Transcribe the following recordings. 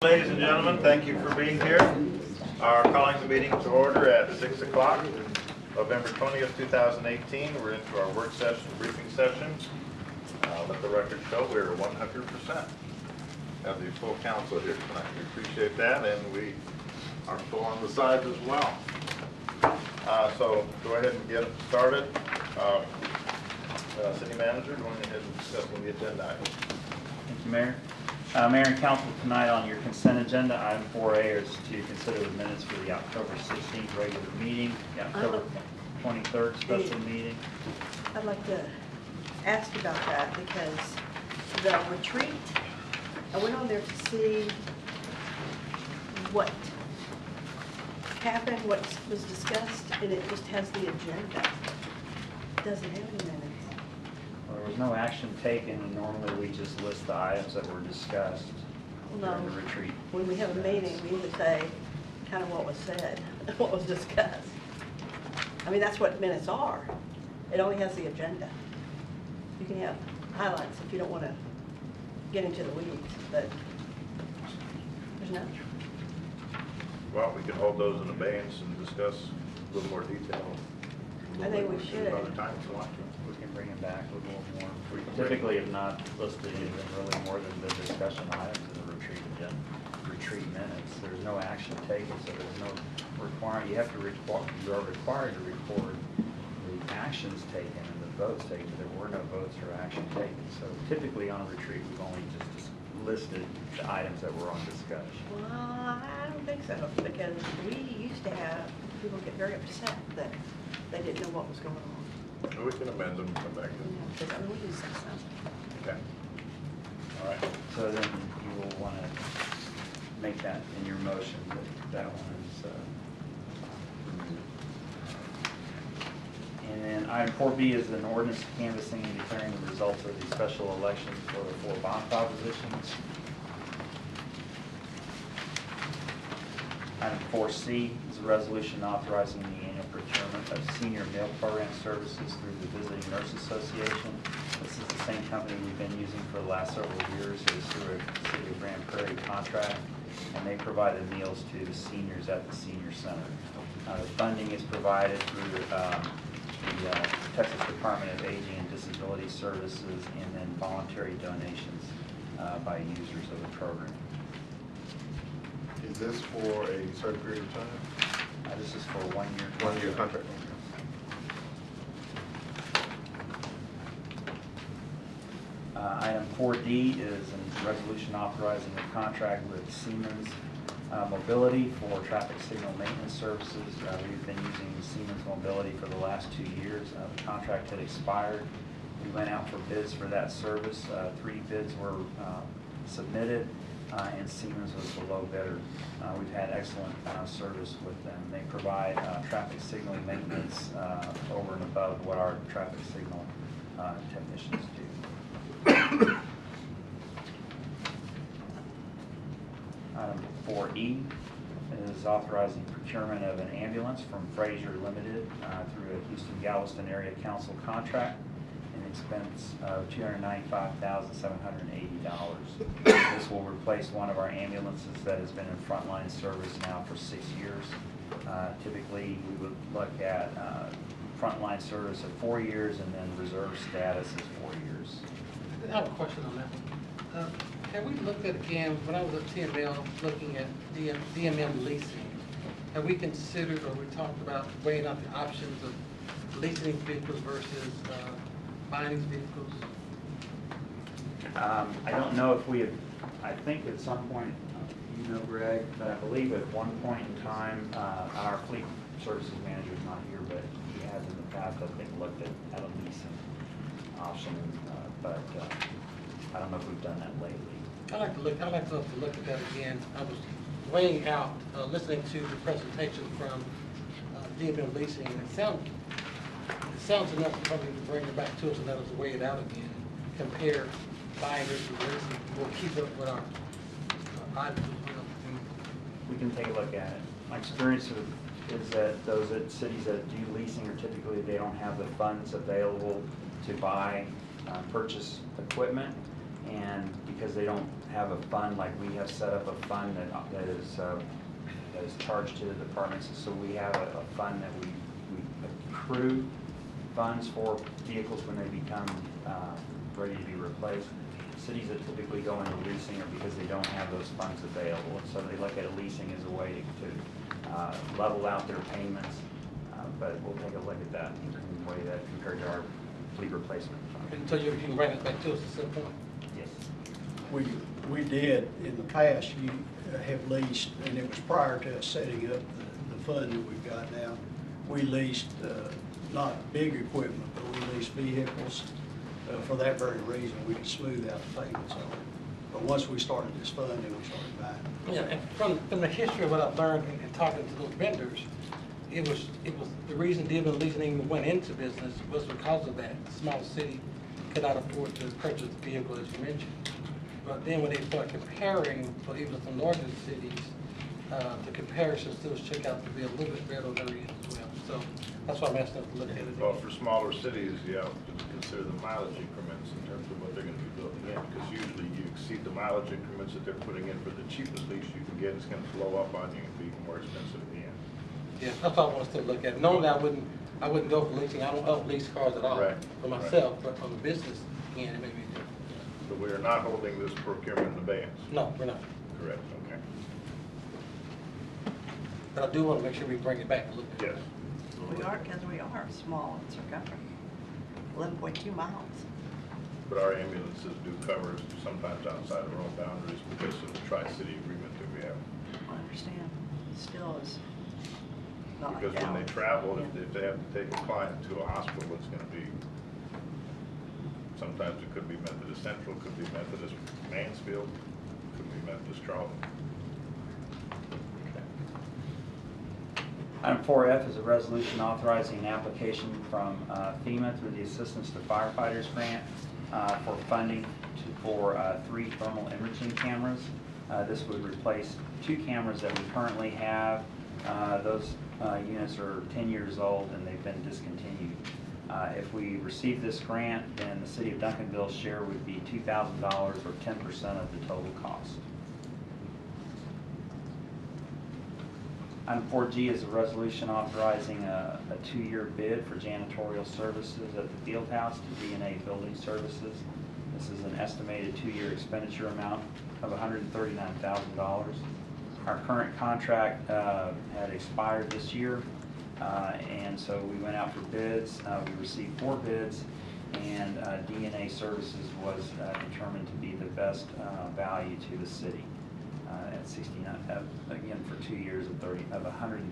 Ladies and gentlemen, thank you for being here. Our calling the meeting to order at 6 o'clock, November 20th, 2018. We're into our work session, briefing session. Let the record show we're 100% have the full council here tonight. We appreciate that, and we are full on the sides as well. So go ahead and get started. City Manager, going ahead and discussing the agenda items. Thank you, Mayor. Mayor and Council, tonight on your consent agenda, item 4A is to consider the minutes for the October 16th regular meeting, the October 23rd special meeting. I'd like to ask about that because the retreat, I went on there to see what happened, what was discussed, and it just has the agenda. It doesn't have any minutes. There was no action taken, and normally we just list the items that were discussed during the retreat. When we have a meeting, we usually say kind of what was said, what was discussed. I mean, that's what minutes are. It only has the agenda. You can have highlights if you don't want to get into the weeds, but there's none. Well, we can hold those in abeyance and discuss a little more detail. I think we should. Another time if you want to. We can bring them back a little more. We typically have not listed anything really more than the discussion items in the retreat agenda, retreat minutes. There's no action taken, so there's no requirement. You are required to record the actions taken and the votes taken. There were no votes or action taken. So typically on a retreat, we've only just listed the items that were on discussion. Well, I don't think so, because we used to have people get very upset that they didn't know what was going on. We can amend them and come back to them. Because, I mean, we just said something. Okay. All right. So then you will want to make that in your motion that one is removed. And then item 4B is an ordinance canvassing and declaring the results of the special elections for the 4 bond propositions. Item 4C is a resolution authorizing the annual procurement of senior meal program services through the Visiting Nurse Association. This is the same company we've been using for the last several years. It's through a City of Grand Prairie contract, and they provide the meals to the seniors at the senior center. The funding is provided through the Texas Department of Aging and Disability Services, and then voluntary donations by users of the program. Is this for a certain period of time? This is for a 1 year. 1 year contract. Item 4D is a resolution authorizing a contract with Siemens Mobility for traffic signal maintenance services. We've been using Siemens Mobility for the last 2 years. The contract had expired. We went out for bids for that service. 3 bids were submitted, and Siemens was the low bidder. We've had excellent service with them. They provide traffic signaling maintenance over and above what our traffic signal technicians do. Item 4E is authorizing procurement of an ambulance from Fraser Limited through a Houston Galveston Area Council contract, an expense of $295,780. This will replace one of our ambulances that has been in frontline service now for 6 years. Typically, we would look at frontline service of 4 years, and then reserve status is 4 years. I have a question on that one. Have we looked at, again, when I was at TML looking at DMM leasing, have we considered or we talked about weighing out the options of leasing vehicles versus buying these vehicles? I don't know if we have, I think at some point, you know, Greg, but I believe at one point in time, our fleet services manager is not here, but he has in the past, I think, looked at a leasing option, but I don't know if we've done that lately. I'd like to look at that again. I was weighing out, listening to the presentation from DMM leasing, and it sounds enough to probably bring it back to us and let us weigh it out again, compare buying versus leasing. We'll keep up with our items as well. We can take a look at it. My experience is that those cities that do leasing are typically, they don't have the funds available to buy, purchase equipment. And because they don't have a fund like we have set up, a fund that is charged to the departments, so we have a fund that we accrue funds for vehicles when they become ready to be replaced. Cities that typically go into leasing are because they don't have those funds available, and so they look at leasing as a way to level out their payments. But we'll take a look at that and weigh that compared to our fleet replacement fund. So you can bring it back to us at some point? Yes. We did, in the past, you have leased, and it was prior to us setting up the fund that we've got now. We leased, not big equipment, but we leased vehicles for that very reason. We could smooth out the payments on it. But once we started this fund, then we started buying. Yeah, and from the history of what I've learned in talking to those vendors, it was the reason Duncanville Leasing even went into business was because of that. The small city could not afford to purchase the vehicle, as you mentioned. But then when they start comparing for even some larger cities, the comparison still shook out to be a little bit better on their end as well. So that's why I'm asking us to look at it. Well, for smaller cities, you have to consider the mileage increments in terms of what they're gonna be building in, because usually you exceed the mileage increments that they're putting in for the cheapest lease you can get, it's gonna flow up on you and be more expensive in the end. Yeah, that's what I want us to look at. Normally, I wouldn't go for leasing. I don't lease cars at all Right, for myself, but from the business end, it may be different. But we are not holding this procurement in abeyance. No, we're not. Correct, okay. But I do want to make sure we bring it back a little bit. Yes. We are, because we are small in circumference, 11.2 miles. But our ambulances do cover sometimes outside of our own boundaries because of the tri-city agreement that we have. I understand. Still is not like Because when they Dallas. travel, Yeah. if they have to take a client to a hospital, it's gonna be, sometimes it could be Methodist Central, could be Methodist Mansfield, could be Methodist Charlton. Item 4F is a resolution authorizing an application from FEMA through the Assistance to Firefighters Grant for funding for 3 thermal imaging cameras. This would replace 2 cameras that we currently have. Those units are 10 years old and they've been discontinued. If we receive this grant, then the City of Duncanville's share would be $2,000 or 10% of the total cost. Item 4G is a resolution authorizing a 2-year bid for janitorial services at the field house to D&A Building Services. This is an estimated 2-year expenditure amount of $139,000. Our current contract had expired this year, and so we went out for bids. We received 4 bids, and D&A Services was determined to be the best value to the city. At 69, again for 2 years of $139,000.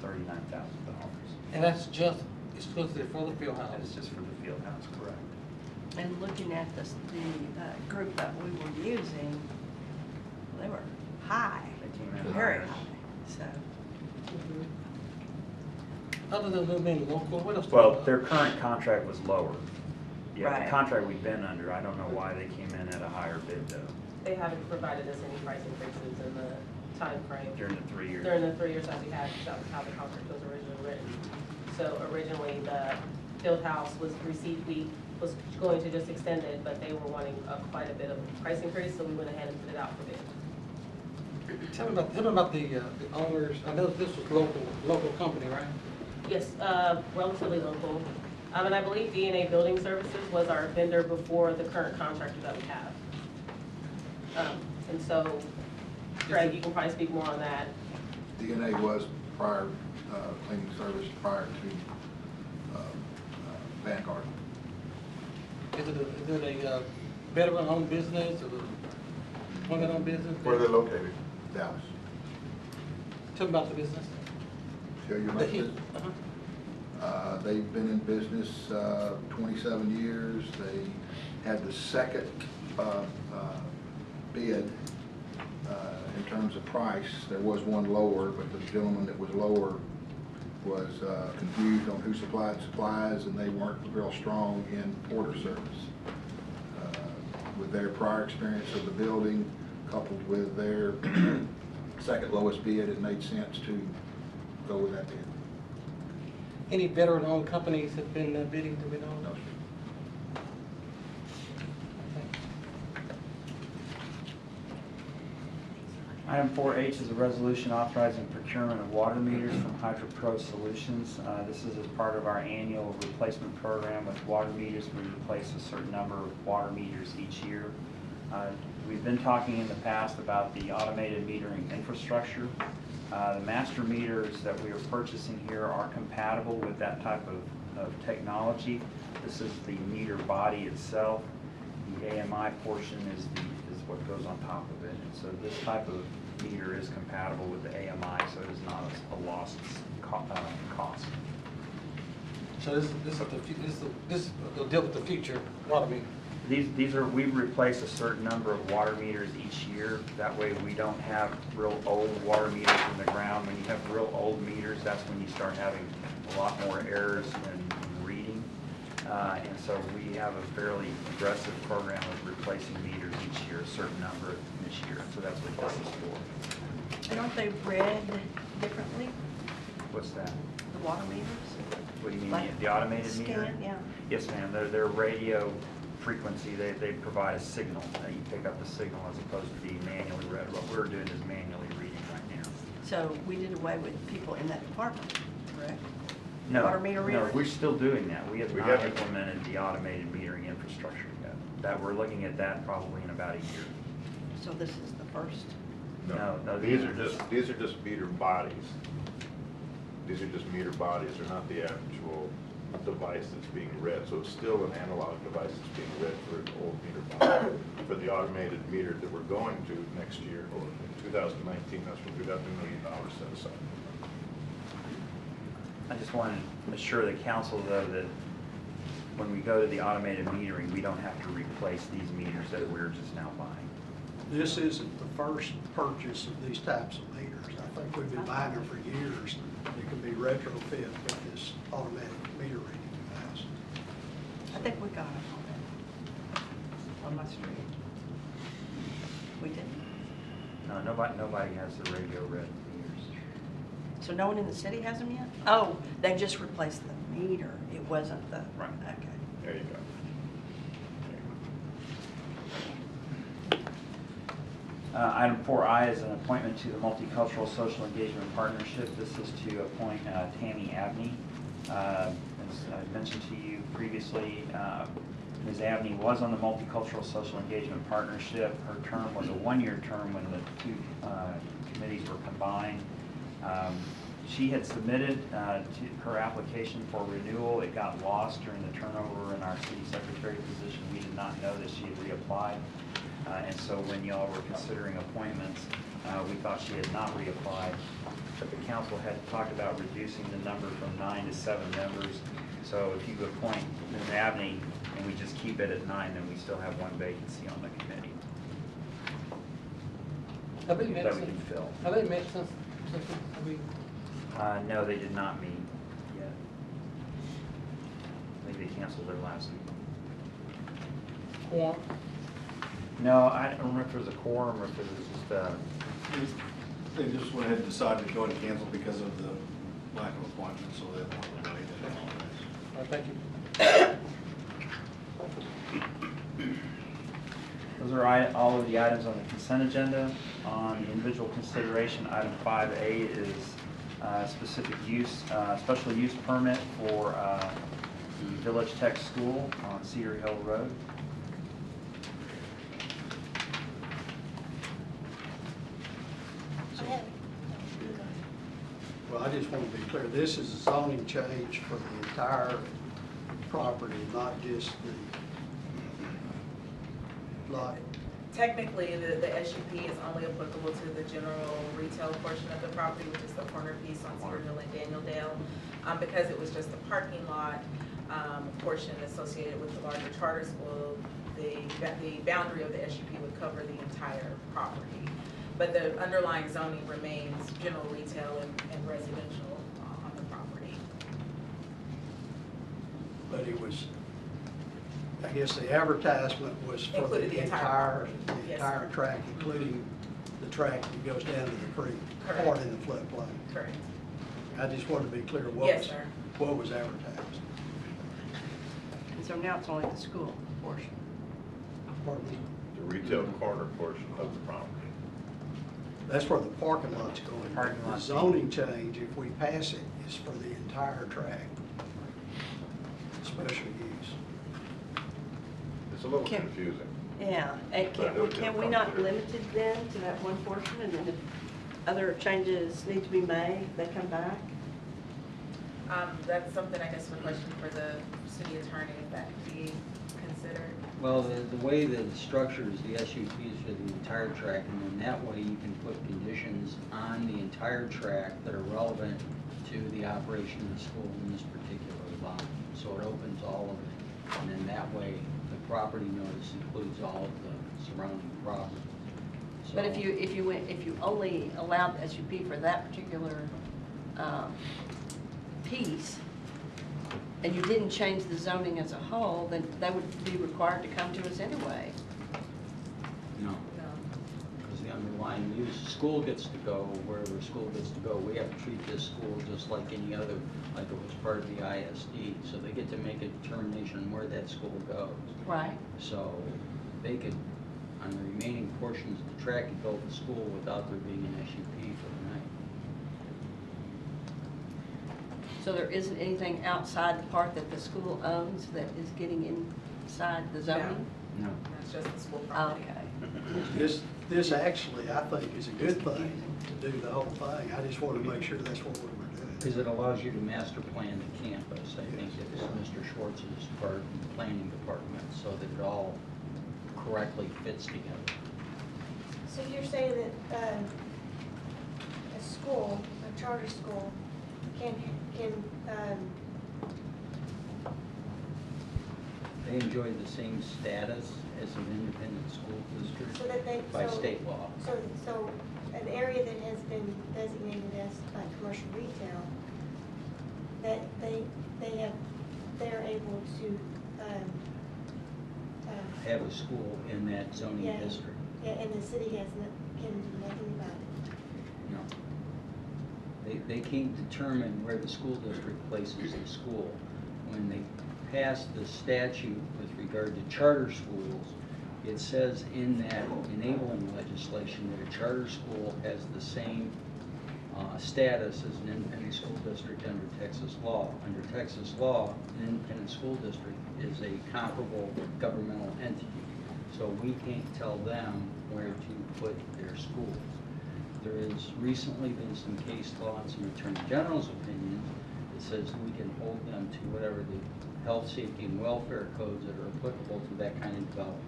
And that's just exclusively for the field house. That is just for the field house, correct? And looking at the group that we were using, they were high, They came in very higher. high, so. Other than them being local, what else? do Well, we- their current contract was lower. Yeah, Right. the contract we've been under, I don't know why they came in at a higher bid though, They haven't provided us any price increases in the time frame during the 3 years. during the 3 years that we had, that was how the contract was originally written. So originally, the field house was was going to just extend it, but they were wanting quite a bit of price increase, so we went ahead and put it out for bid. Tell me about the owners. I know this was local company, right? Yes, relatively local. And I believe D&A Building Services was our vendor before the current contractor that we have. And so, Greg, you can probably speak more on that. DNA was prior cleaning service prior to Vanguard. Is it a veteran-owned business or a women-owned business? Where are they located? Dallas. Tell me about the business. Tell you about this. They've been in business 27 years. They had the second bid in terms of price. There was one lower, but the gentleman that was lower was confused on who supplied supplies, and they weren't real strong in porter service. With their prior experience of the building, coupled with their second lowest bid, it made sense to go with that bid. Any veteran-owned companies have been bidding, do we know? No, sir. Item 4H is a resolution authorizing procurement of water meters from HydroPro Solutions. This is as part of our annual replacement program with water meters. We replace a certain number of water meters each year. We've been talking in the past about the automated metering infrastructure. The master meters that we are purchasing here are compatible with that type of technology. This is the meter body itself. The AMI portion is what goes on top of it. And so this type of meter is compatible with the AMI, so it is not a lost cost. So this will deal with the future water meter. We replace a certain number of water meters each year. That way we don't have real old water meters in the ground. When you have real old meters, that's when you start having a lot more errors in reading. And so we have a fairly aggressive program of replacing meters each year, a certain number each year. So that's what this is for. And aren't they read differently, What's that? the water meters? What do you mean, Like the automated meter? Scan, yeah. Yes, ma'am. They're radio frequency. They provide a signal. You pick up the signal as opposed to being manually read. What we're doing is manually reading right now. So we did away with people in that department, correct? No, Water meter no, reader? we're still doing that. We have We not haven't. implemented the automated metering infrastructure yet. That we're looking at that probably in about a year. So this is the first. No, These are just meter bodies. These are just meter bodies, they're not the actual device that's being read. So it's still an analog device that's being read for an old meter body. For the automated meter that we're going to next year, or in 2019, that's what we got $2 million set aside. I just want to assure the council, though, that when we go to the automated metering, we don't have to replace these meters that we're just now buying. This isn't the first purchase of these types of meters. I think we've been buying them for years. It can be retrofit with this automatic meter reading device. I think we got it on my street. We did. No, nobody has the radio read meters. So no one in the city has them yet? Oh, they just replaced the meter. It wasn't the, Right. okay. There you go. Item 4I is an appointment to the Multicultural Social Engagement Partnership. This is to appoint Tammy Abney. As I mentioned to you previously, Ms. Abney was on the Multicultural Social Engagement Partnership. Her term was a one-year term when the two committees were combined. She had submitted her application for renewal. It got lost during the turnover in our city secretary position. We did not know that she had reapplied. And so when y'all were considering appointments, we thought she had not reapplied. But the council had talked about reducing the number from 9 to 7 members. So if you appoint Ms. Abney and we just keep it at 9, then we still have one vacancy on the committee Have they met that we since? can fill. Have they met since we? No, they did not meet yet. I think they canceled their last meeting. Quorum? No, I don't remember if it was a quorum or if it was just, They just went ahead and decided to go and cancel because of the lack of appointments, so they don't want to wait. All right, thank you. those are all of the items on the consent agenda. On the individual consideration, item 5A is specific use, special use permit for the Village Tech School on Cedar Hill Road. Well, I just want to be clear, this is a zoning change for the entire property, not just the lot. Technically, the SUP is only applicable to the general retail portion of the property, which is the corner piece on Cedar Hill and Daniel Dale. Because it was just a parking lot portion associated with the larger charter school, the boundary of the SUP would cover the entire property. But the underlying zoning remains general retail and residential on the property. But it was, I guess the advertisement was for Included the the entire entire, property. the Yes, entire sir. tract, including the tract that goes down to the creek, Correct. part in the floodplain. Correct. I just wanted to be clear Yes, sir. what was advertised. And so now it's only the school portion. Pardon me? The retail corner portion of the property. That's where the parking lot's going. Parking The lot. zoning change, if we pass it, is for the entire tract. Special use. It's a little Can- confusing. Yeah, and But it'll can we come not through. limit it then to that one portion, and then if other changes need to be made, they come back? That's something, I guess, a question for the city attorney, if that could be considered. Well, the way that it's structured is the SUP is for the entire track, and then that way you can put conditions on the entire track that are relevant to the operation of the school in this particular lot. So it opens all of it, and then that way the property notice includes all of the surrounding property. But So- if you only allowed the SUP for that particular piece, and you didn't change the zoning as a whole, then they would be required to come to us anyway. No, because the underlying use, school gets to go wherever school gets to go. We have to treat this school just like any other, like it was part of the ISD. So they get to make a determination on where that school goes. Right. So they could, on the remaining portions of the track, could build the school without there being an SUP for the night. So there isn't anything outside the part that the school owns that is getting inside the zoning? No. That's just the school Oh, property. okay. This actually, I think, is a good thing to do the whole thing. I just want to make sure that's what we were doing. Because it allows you to master plan the campus. I think it's Mr. Schwartz's part in the planning department so that it all correctly fits together. So you're saying that a school, a charter school, can They enjoy the same status as an independent school district so that they by so, state law. So an area that has been designated as commercial retail, that they're able to Have a school in that zoning Yeah. district. yeah, and the city can do nothing about it. No. They can't determine where the school district places the school. When they passed the statute with regard to charter schools, it says in that enabling legislation that a charter school has the same status as an independent school district under Texas law. Under Texas law, an independent school district is a comparable governmental entity. So we can't tell them where to put their schools. There has recently been some case law and some Attorney General's opinions that says we can hold them to whatever the health, safety, and welfare codes that are applicable to that kind of development.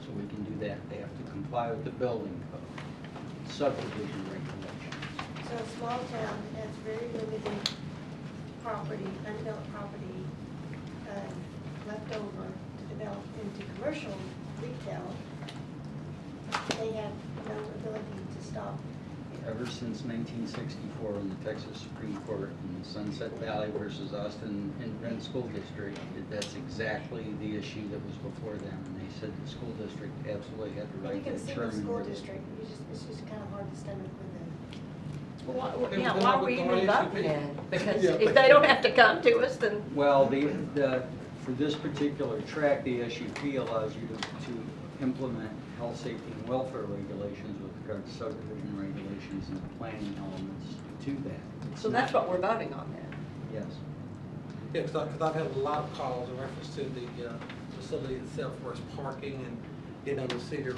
So we can do that. They have to comply with the building code, subdivision regulations. So a small town that has very limited property, undeveloped property, left over to develop into commercial retail, they have no ability to stop. Ever since 1964 in the Texas Supreme Court in the Sunset Valley versus Austin Independent School District, that's exactly the issue that was before them. And they said the school district absolutely had the Well, you right to can see the determine school where the district, it's just kind of hard to stomach with it. Well, They yeah, would why have were with you the even RSUP. voting then? Because Yeah. if they don't have to come to us, then, Well, for this particular track, the SUP allows you to implement health, safety, and welfare regulations with regard to subdivision regulations and the planning elements to that. It's so that's not- what we're voting on then. Yes. Yeah, because I've had a lot of calls in reference to the facility itself, where it's parking and getting on the Cedar.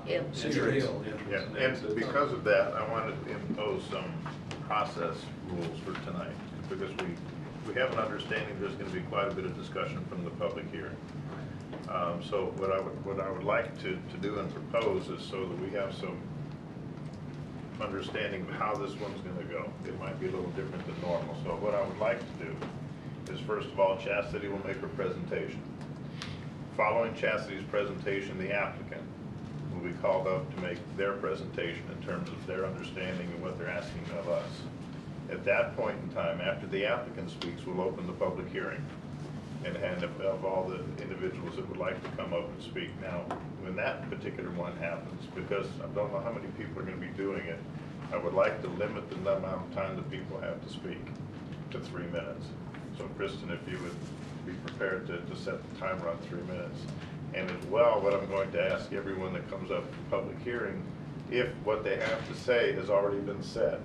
Yeah. Cedar Hill. Yeah, and because of that, I wanted to impose some process rules for tonight, because we have an understanding there's going to be quite a bit of discussion from the public hearing. So what I would like to do and propose is so that we have some understanding of how this one's going to go. It might be a little different than normal. So what I would like to do is, first of all, Chastity will make her presentation. Following Chastity's presentation, the applicant will be called up to make their presentation in terms of their understanding and what they're asking of us. At that point in time, after the applicant speaks, we'll open the public hearing and hand of all the individuals that would like to come up and speak. Now, when that particular one happens, because I don't know how many people are going to be doing it, I would like to limit the amount of time that people have to speak to 3 minutes. So Kristen, if you would be prepared to set the timer on 3 minutes. And as well, what I'm going to ask everyone that comes up to the public hearing if what they have to say has already been said,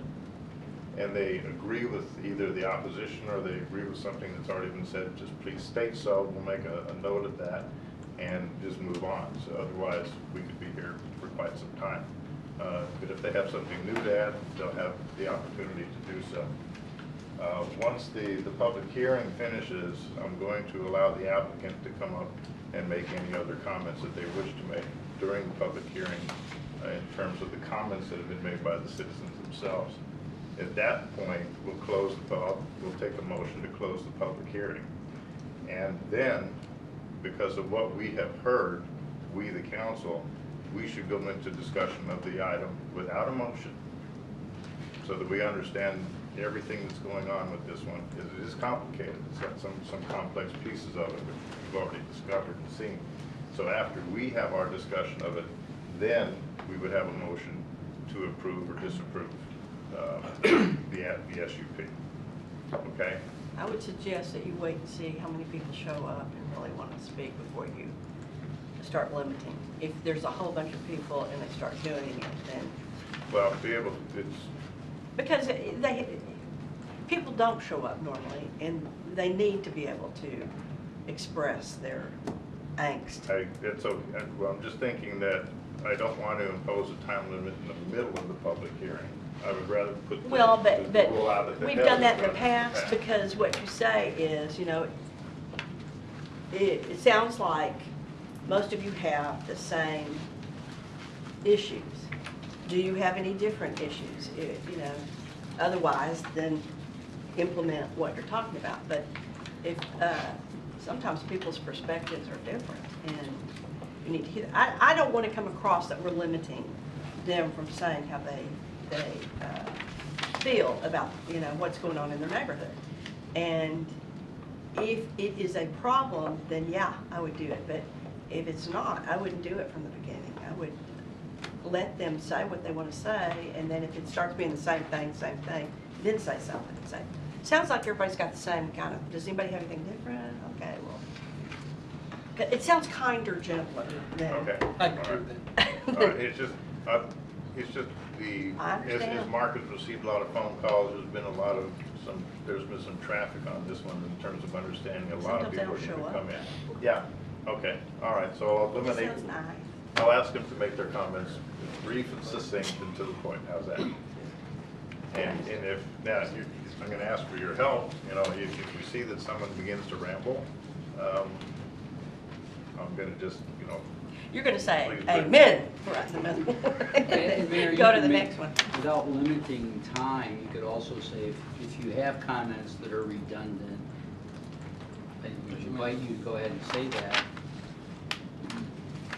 and they agree with either the opposition or they agree with something that's already been said, just please state so. We'll make a note of that and just move on. So otherwise, we could be here for quite some time. But if they have something new to add, they'll have the opportunity to do so. Once the public hearing finishes, I'm going to allow the applicant to come up and make any other comments that they wish to make during the public hearing in terms of the comments that have been made by the citizens themselves. At that point, we'll take a motion to close the public hearing. And then, because of what we have heard, we, the council, we should go into discussion of the item without a motion, so that we understand everything that's going on with this one. It is complicated. It's got some complex pieces of it, which we've already discovered and seen. So after we have our discussion of it, then we would have a motion to approve or disapprove the SUP. Okay? I would suggest that you wait and see how many people show up and really want to speak before you start limiting. If there's a whole bunch of people and they start doing it, then. Well, be able, it's. Because people don't show up normally, and they need to be able to express their angst. It's okay. Well, I'm just thinking that I don't want to impose a time limit in the middle of the public hearing. I would rather put the rule out at the we've head done that in the of past, because what you say is, you know, it sounds like most of you have the same issues. Do you have any different issues? You know, otherwise, then implement what you're talking about. But if sometimes people's perspectives are different, and you need to hear. I don't want to come across that we're limiting them from saying how they feel about, you know, what's going on in their neighborhood. And if it is a problem, then yeah, I would do it. But if it's not, I wouldn't do it from the beginning. I would let them say what they want to say, and then if it starts being the same thing, then say something. Say, sounds like everybody's got the same kind of, does anybody have anything different? Okay, well, it sounds kinder, gentler than. Okay. I can do that. All right. It's just I understand. as Mark has received a lot of phone calls, there's been there's been some traffic on this one in terms of understanding. A lot of Sometimes they people are don't going show to come up. in. Yeah, okay, all right, so I'll eliminate, Sounds nice. I'll ask them to make their comments brief and succinct and to the point. How's that? And if, now, I'm going to ask for your help, you know, if we see that someone begins to ramble, I'm going to just, you know, You're going to say Please, amen right in the middle. And Mayor, you Go to can the make- next one. Without limiting time, you could also say, if you have comments that are redundant, I would invite you to go ahead and say that.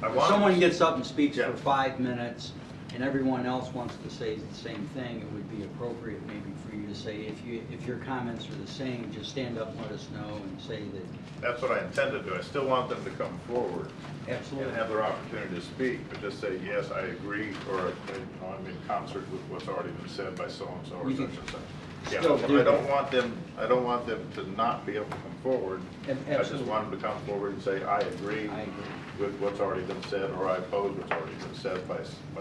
If someone gets up and speaks Yeah. for 5 minutes, and everyone else wants to say the same thing, it would be appropriate maybe for you to say, if your comments are the same, just stand up and let us know and say that. that's what I intended to. I still want them to come forward Absolutely. and have their opportunity to speak, but just say, yes, I agree, or I'm in concert with what's already been said by so-and-so or You such can and such. Yeah, still do I don't that. want them to not be able to come forward. I just Absolutely. want them to come forward and say, I agree I agree. with what's already been said, or I oppose what's already been said by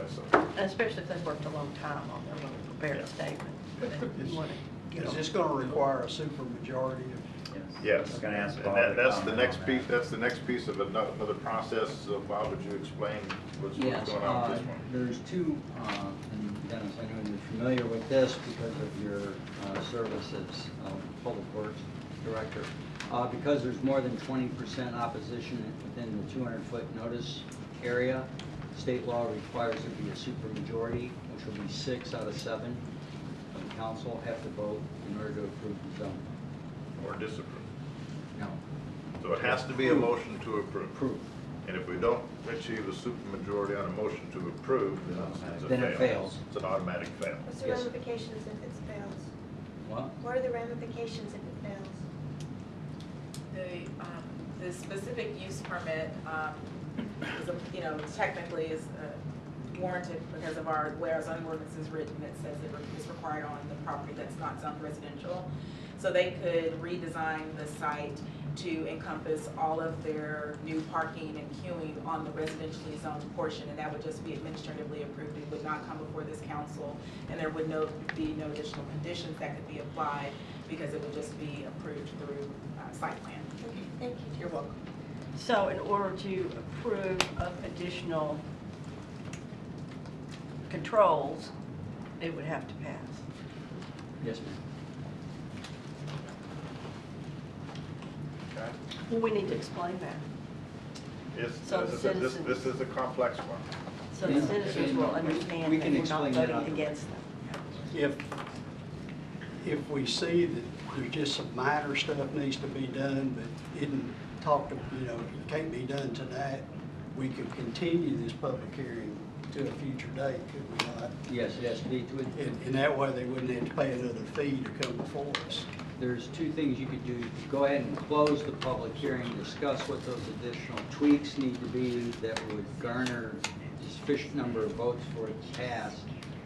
someone. Especially if they've worked a long time on their little prepared Yeah. statement. Then you want to get Is on. this going to require a supermajority of? Yes. I was gonna ask And Bob to that's the comment next on piece, that. that's the next piece of another process. So Bob, would you explain what's Yes, going on with this one? there's two, and Dennis, I know you're familiar with this because of your service as Public Works Director. Because there's more than 20% opposition within the 200-foot notice area, state law requires there be a supermajority, which will be 6 out of 7 of the council have to vote in order to approve the zone. Or disapprove? No, So it has to be a motion to approve. approve. And if we don't achieve a supermajority on a motion to approve, then Then it it's a fail. fails. It's an automatic fail. What's the Yes. ramifications if it fails? What? What are the ramifications if it fails? The specific use permit, is, you know, technically is warranted because of the way our zoning ordinance is written. It says it is required on the property that's not zoned residential. So they could redesign the site to encompass all of their new parking and queuing on the residentially zoned portion, and that would just be administratively approved. It would not come before this council, and there would be no additional conditions that could be applied, because it would just be approved through site plan. Okay, thank you. You're welcome. So in order to approve of additional controls, it would have to pass. Yes, ma'am. Okay. Well, we need to explain that, So the citizens- This is a complex one. so the citizens will understand We that can we're not explain that voting on- against them. If we see that there's just some minor stuff needs to be done, but isn't talked, can't be done tonight, we could continue this public hearing to a future date, could we not? Yes, it has to be to it. And that way they wouldn't have to pay another fee to come before us. There's two things you could do. You could go ahead and close the public hearing, discuss what those additional tweaks need to be that would garner a sufficient number of votes for it to pass,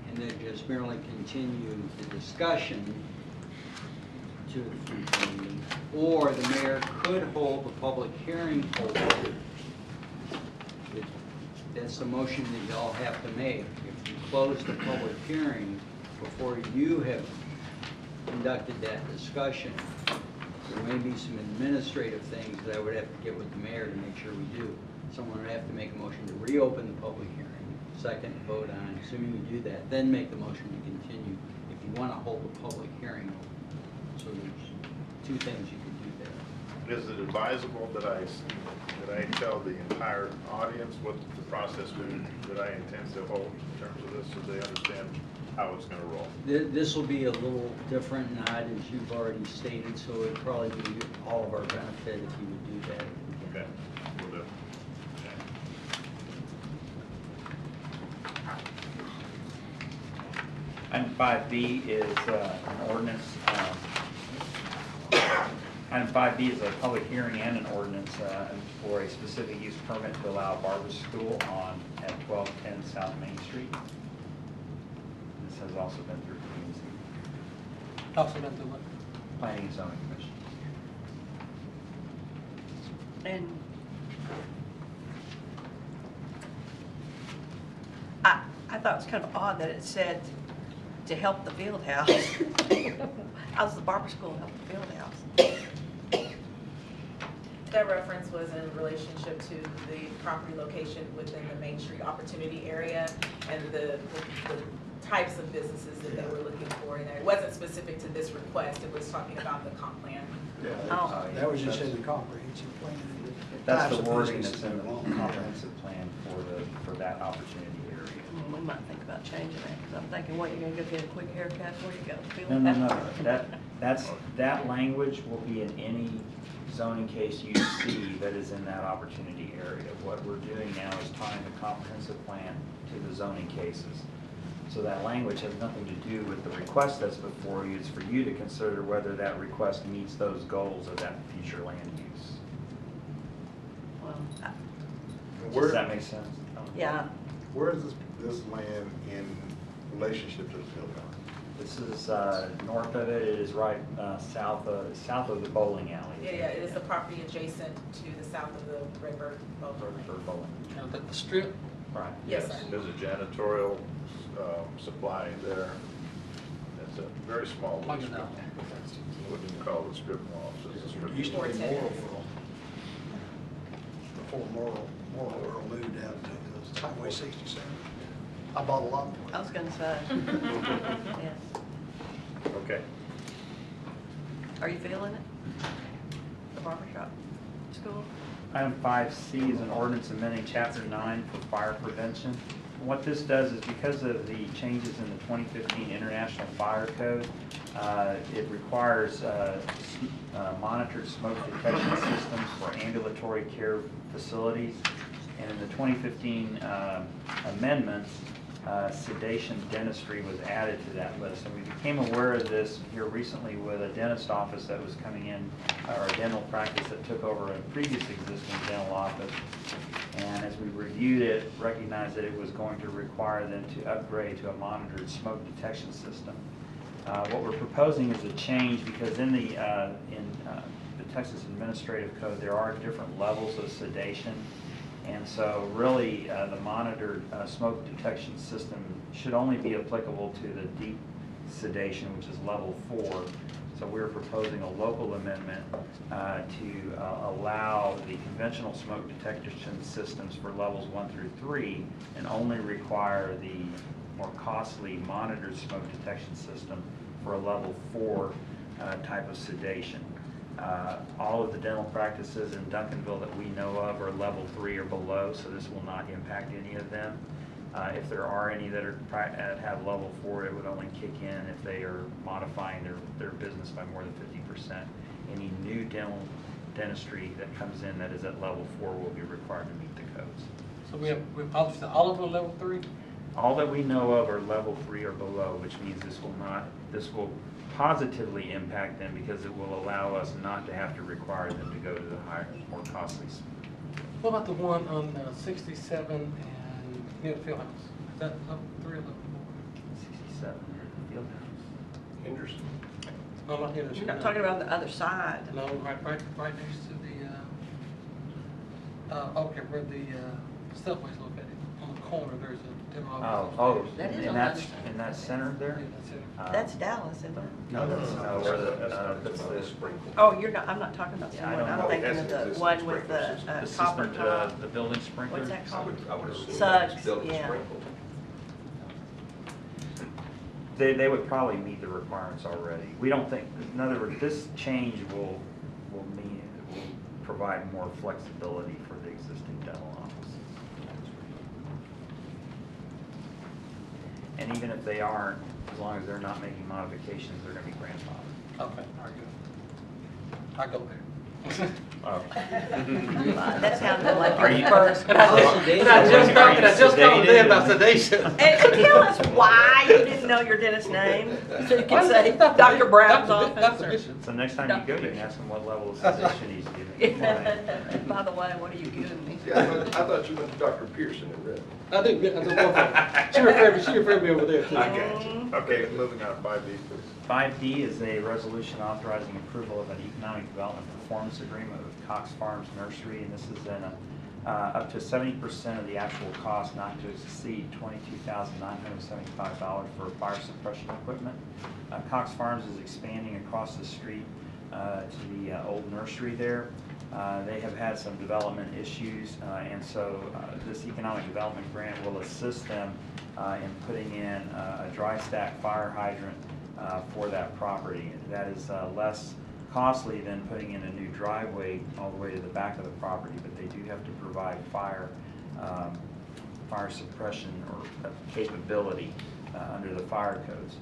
and then just merely continue the discussion to the future meeting. Or the mayor could hold the public hearing open. That's the motion that y'all have to make. If you close the public hearing before you have conducted that discussion, there may be some administrative things that I would have to get with the mayor to make sure we do. Someone would have to make a motion to reopen the public hearing, second vote on it, assuming you do that, then make the motion to continue if you want to hold the public hearing open. So there's two things you can do there. Is it advisable that I tell the entire audience what the process that I intend to hold in terms of this, so they understand how it's going to roll? This will be a little different, not as you've already stated, so it'd probably be all of our benefit if you would do that. Okay, we'll do. Item 5B is an ordinance. Item 5B is a public hearing and an ordinance for a specific use permit to allow barber school at 1210 South Main Street. This has also been through P&Z, Talks about the what? Planning and Zoning Commission. And I thought it was kind of odd that it said to help the field house. How's the barber school help the field house? That reference was in relationship to the property location within the Main Street Opportunity Area and the types of businesses that they were looking for. And it wasn't specific to this request, it was talking about the comp plan. Oh. That was just in the comprehensive plan. That's Types the of wording businesses that's in the they want. comprehensive plan for that opportunity area. We might think about changing that, because I'm thinking, what, you're gonna go get a quick haircut, where you go? Field No, house? that language will be in any zoning case you see that is in that opportunity area. What we're doing now is tying the comprehensive plan to the zoning cases. So that language has nothing to do with the request that's before you. It's for you to consider whether that request meets those goals of that future land use. Well, Does that make sense? yeah, Where is this land in relationship to the field house? This is north of it. It is right south of the bowling alley. Yeah, it is the property adjacent to the south of the river. For bowling. Now, the strip, Right. Yes, sir. There's a janitorial supply there. It's a very small Like strip. that. Wouldn't call it a strip mall, it's just a strip. It used to be 410. Morrowville. Before Morrowville moved out to Highway 67. I bought a lot more. I was gonna say. Yes. Okay. Are you feeling it? The barber shop school? Item 5C is an ordinance amending Chapter 9 for fire prevention. What this does is, because of the changes in the 2015 International Fire Code, it requires monitored smoke detection systems for ambulatory care facilities. And in the 2015 amendments, sedation dentistry was added to that list. And we became aware of this here recently with a dentist office that was coming in, or a dental practice that took over a previous existing dental office. And as we reviewed it, recognized that it was going to require them to upgrade to a monitored smoke detection system. What we're proposing is a change, because in the Texas Administrative Code, there are different levels of sedation. And so really, the monitored smoke detection system should only be applicable to the deep sedation, which is level 4. So we're proposing a local amendment to allow the conventional smoke detection systems for levels 1 through 3 and only require the more costly monitored smoke detection system for a level 4 type of sedation. All of the dental practices in Duncanville that we know of are level 3 or below, so this will not impact any of them. If there are any that have level 4, it would only kick in if they are modifying their business by more than 50%. Any new dentistry that comes in that is at level 4 will be required to meet the codes. So we've published all of them level 3? All that we know of are level 3 or below, which means this will positively impact them because it will allow us not to have to require them to go to the higher, more costly. What about the one on 67 and near the field house? Is that level 3 or level 67 near the field house. Henderson. 4? No, not here. You're not talking about the other side. No, right next to the, okay, where the subway's located. On the corner, there's a dental office. That is in on that the in that center there. Yeah, that's it. That's Dallas, isn't it? No, that's where That's the sprinkle. Oh, you're not, I'm not talking about the Yeah, I one, don't I'm know. thinking of That's the existing one with sprinkler the system. the copper system, top. the building sprinkler. What's that I called? would assume Suds, that's building yeah. sprinkle. They would probably meet the requirements already. We don't think, in other words, this change will provide more flexibility for the existing dental offices. And even if they aren't, as long as they're not making modifications, they're going to be grandfathered. Okay, all right, good. I go there. That sounded like Are your you- first. And I just called them about sedation. And tell us why you didn't know your dentist's name, so you can say Dr. Brown's office. Dr. or- Bishop. So next time you go, you can ask them what level of sedation he's giving. By the way, what are you giving me? See, I thought you went to Dr. Pearson and read. I do both of them. She referred me over there too. I got you. Okay, moving on, 5B, please. 5D is a resolution authorizing approval of an economic development performance agreement with Cox Farms Nursery, and this is in up to 70% of the actual cost, not to exceed $22,975 for fire suppression equipment. Cox Farms is expanding across the street to the old nursery there. They have had some development issues, and so this economic development grant will assist them in putting in a dry stack fire hydrant for that property. That is less costly than putting in a new driveway all the way to the back of the property, but they do have to provide fire suppression or capability under the fire codes.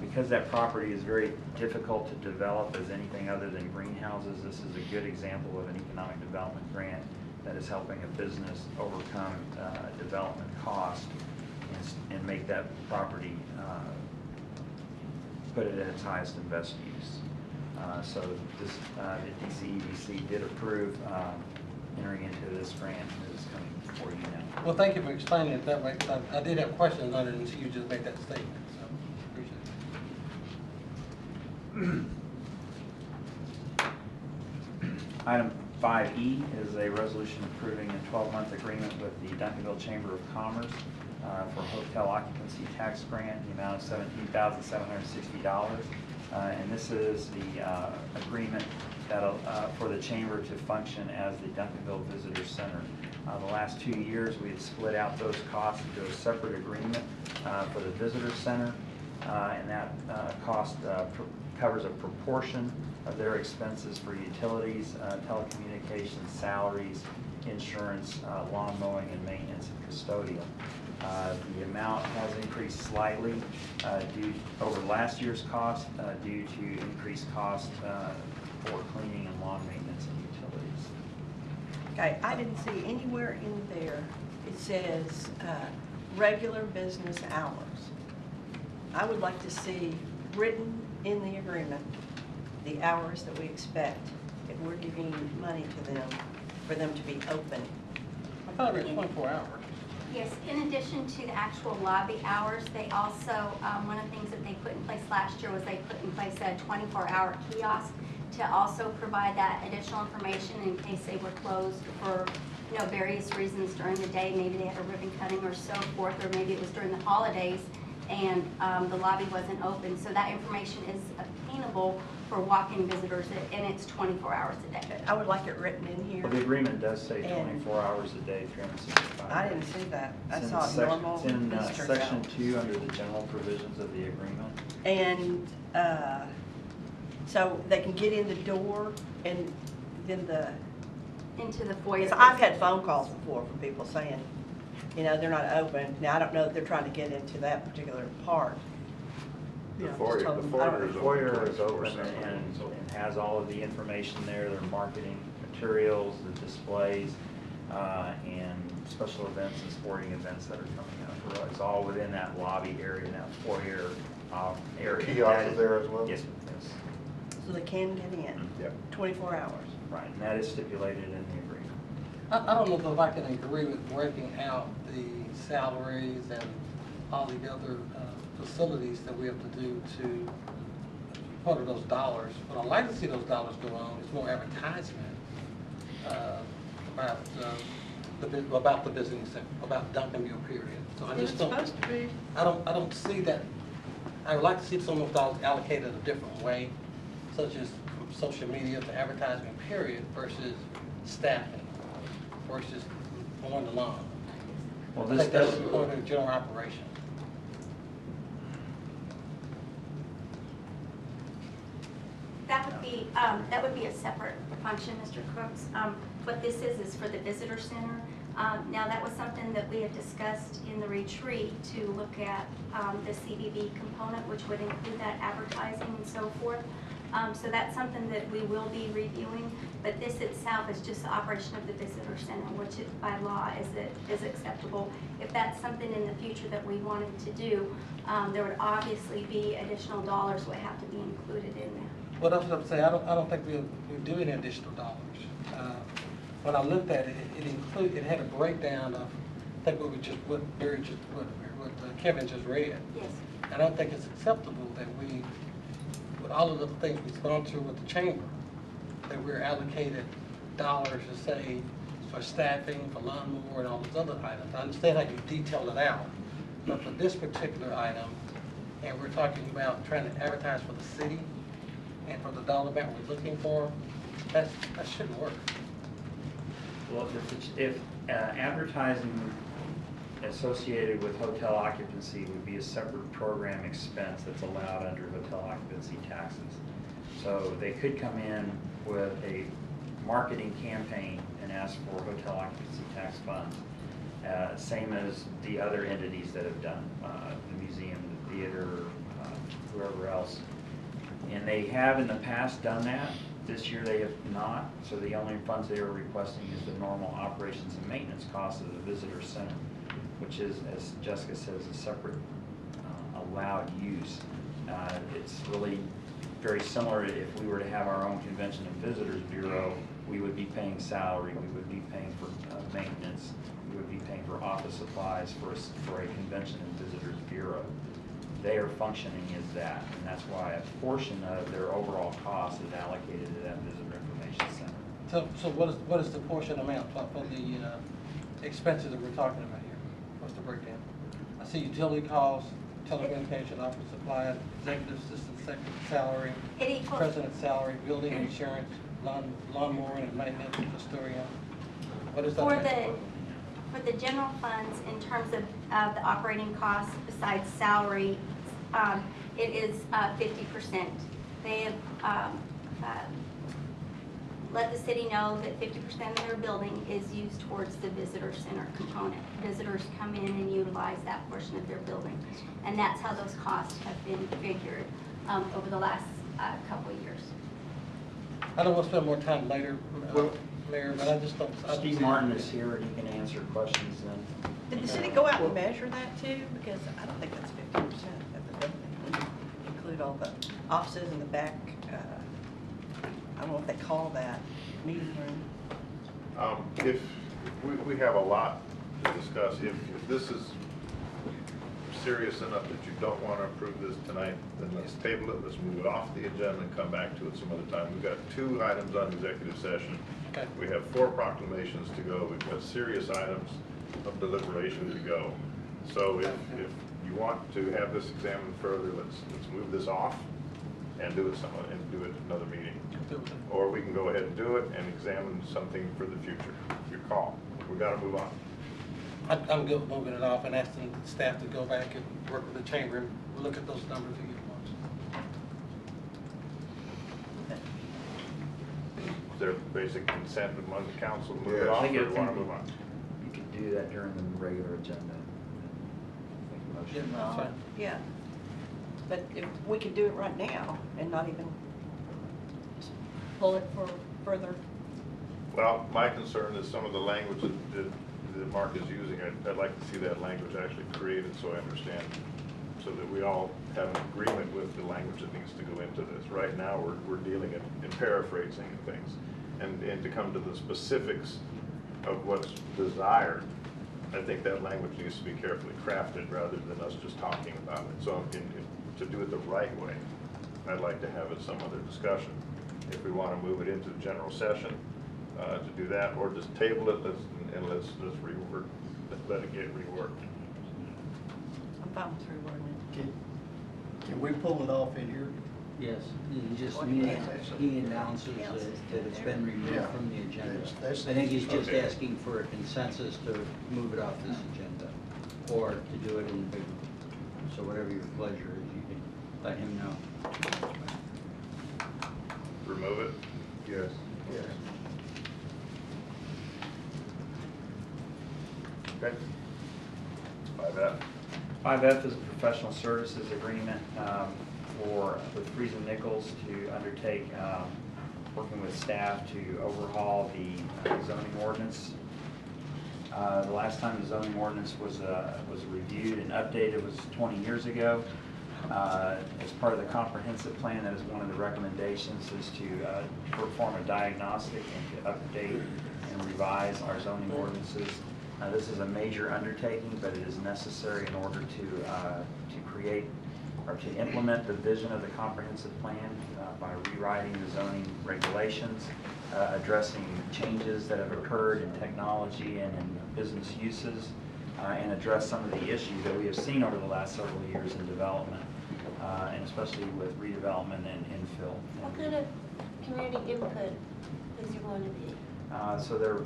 Because that property is very difficult to develop as anything other than greenhouses, this is a good example of an economic development grant that is helping a business overcome development cost and make that property, put it at its highest and best use. So this, the DCEDC did approve entering into this grant that is coming before you now. Well, thank you for explaining it that way, 'cause I did have questions on it until you just made that statement, so appreciate it. Item 5E is a resolution approving a 12-month agreement with the Duncanville Chamber of Commerce for hotel occupancy tax grant in the amount of $17,760. And this is the agreement that'll, for the chamber to function as the Duncanville Visitor Center. The last 2 years, we had split out those costs into a separate agreement for the Visitor Center, and that cost covers a proportion of their expenses for utilities, telecommunications, salaries, insurance, lawn mowing, and maintenance and custodial. The amount has increased slightly over last year's cost due to increased cost for cleaning and lawn maintenance and utilities. Okay, I didn't see anywhere in there, it says, regular business hours. I would like to see written in the agreement, the hours that we expect if we're giving money to them, for them to be open. I thought it was 24 hours. Yes, in addition to the actual lobby hours, they also, one of the things that they put in place last year was they put in place a 24-hour kiosk to also provide that additional information in case they were closed for, you know, various reasons during the day. Maybe they had a ribbon cutting or so forth, or maybe it was during the holidays and the lobby wasn't open. So that information is obtainable for walk-in visitors, and it's 24 hours a day. I would like it written in here. Well, the agreement does say And- 24 hours a day, 365 I days. didn't see that. I It's in saw sec- normal It's in visitors section hours. 2 under the general provisions of the agreement. And, so they can get in the door and then Into the foyer. because I've had phone calls before from people saying, you know, they're not open. Now, I don't know if they're trying to get into that particular part. You The know, foyer- just tell the them, I don't foyer know. is The foyer is open 24/7, and so- has all of the information there, their marketing materials, the displays, and special events and sporting events that are coming up. It's all within that lobby area, that foyer area. Kiosks are there as well? Yes, yes. So they can get in Yep. 24 hours. Right, and that is stipulated in the agreement. I don't know if I can agree with breaking out the salaries and all the other facilities that we have to do to part of those dollars. But I'd like to see those dollars go on, it's more advertisement about the business, about Duncanville period. So I It's just don't, supposed to be. I don't see that. I would like to see some of those dollars allocated a different way, such as from social media to advertisement period versus staffing versus mowing the lawn. Well, I this think that's does, part of the general operation. That would be a separate function, Mr. Crooks. What this is for the visitor center. Now, that was something that we had discussed in the retreat to look at the CBB component, which would include that advertising and so forth. So that's something that we will be reviewing, but this itself is just the operation of the visitor center, which by law is acceptable. If that's something in the future that we wanted to do, there would obviously be additional dollars would have to be included in there. Well, that's what I'm saying, I don't think we do any additional dollars. When I looked at it, it had a breakdown of, I think what Kevin just read. Yes. I don't think it's acceptable that we, with all of the things we've gone through with the chamber, that we're allocated dollars to say for staffing, for lawnmower and all those other items. I understand how you detail it out, but for this particular item, and we're talking about trying to advertise for the city and for the dollar amount we're looking for, that shouldn't work. well, if advertising associated with hotel occupancy would be a separate program expense that's allowed under hotel occupancy taxes. So they could come in with a marketing campaign and ask for hotel occupancy tax funds, same as the other entities that have done, the museum, the theater, whoever else. And they have in the past done that. This year they have not, so the only funds they are requesting is the normal operations and maintenance costs of the visitor center, which is, as Jessica says, a separate allowed use. It's really very similar to if we were to have our own convention and visitors bureau, we would be paying salary, we would be paying for maintenance, we would be paying for office supplies for a convention and visitors bureau. They are functioning as that, and that's why a portion of their overall cost is allocated to that visitor information center. So what is the portion amount for the expenses that we're talking about here? What's the breakdown? I see utility costs, telecommunication, office supplies, executive assistant secretary salary, It equals, president's salary, building insurance, lawnmower and maintenance, custodian. What is that? for the general funds, in terms of the operating costs besides salary, it is 50%. They have let the city know that 50% of their building is used towards the visitor center component. Visitors come in and utilize that portion of their building. And that's how those costs have been figured over the last couple of years. I don't want to spend more time later, Well- Mayor, but I just don't. I don't Steve see- Martin is here and he can answer questions then. Did the city go out and measure that too? Because I don't think that's 50% of the building. When you include all the offices in the back, I don't know what they call that, meeting room. If, we have a lot to discuss. If this is serious enough that you don't want to approve this tonight, then let's table it, let's move it off the agenda and come back to it some other time. We've got 2 items on executive session. Okay. We have 4 proclamations to go. We've got serious items of deliberation to go. So if you want to have this examined further, let's move this off and do it another meeting. Or we can go ahead and do it and examine something for the future. Your call. We've got to move on. I'm good with moving it off and asking staff to go back and work with the chamber and look at those numbers again once. Is there basic consent among the council to move it Yeah. off, I or think do you want to move on? You could do that during the regular agenda. Make a motion. Yeah, that's fine. Yeah. But if we could do it right now and not even pull it for further. Well, my concern is some of the language that Mark is using. I'd like to see that language actually created so I understand, so that we all have an agreement with the language that needs to go into this. Right now, we're dealing in paraphrasing and things. And to come to the specifics of what's desired, I think that language needs to be carefully crafted rather than us just talking about it. So to do it the right way, I'd like to have it some other discussion. If we want to move it into the general session, to do that, or just table it, let's rework, let it get reworked. I'm fine with rewording Can we pull it off in here? Yes, he announces that it's been removed Yeah. from the agenda. That's- I think he's just Okay. asking for a consensus to move it off this agenda, or to do it in the big, so whatever your pleasure is, you can let him know. Remove it? Yes. Yes. Okay. 5F. 5F is a professional services agreement with Freeze and Nichols to undertake, working with staff to overhaul the zoning ordinance. The last time the zoning ordinance was reviewed and updated was 20 years ago. As part of the comprehensive plan, that is one of the recommendations, is to perform a diagnostic and to update and revise our zoning ordinances. This is a major undertaking, but it is necessary in order to create or to implement the vision of the comprehensive plan by rewriting the zoning regulations, addressing changes that have occurred in technology and in business uses, and address some of the issues that we have seen over the last several years in development, and especially with redevelopment and infill. What kind of community input is you going to be? So there,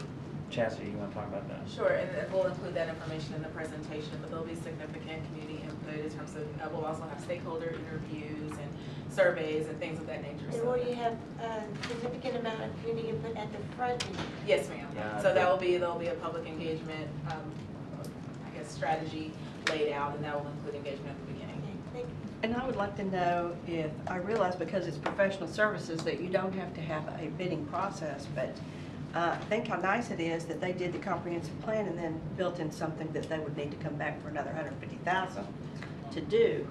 Chastity, you want to talk about that? Sure, and we'll include that information in the presentation, but there'll be significant community input in terms of, we'll also have stakeholder interviews and surveys and things of that nature. And will you have a significant amount of community input at the front end? Yes, ma'am. Yeah, So there'll be a public engagement, I guess, strategy laid out, and that will include engagement at the beginning. Okay, thank you. And I would like to know if, I realize because it's professional services that you don't have to have a bidding process, but think how nice it is that they did the comprehensive plan and then built in something that they would need to come back for another $150,000 to do.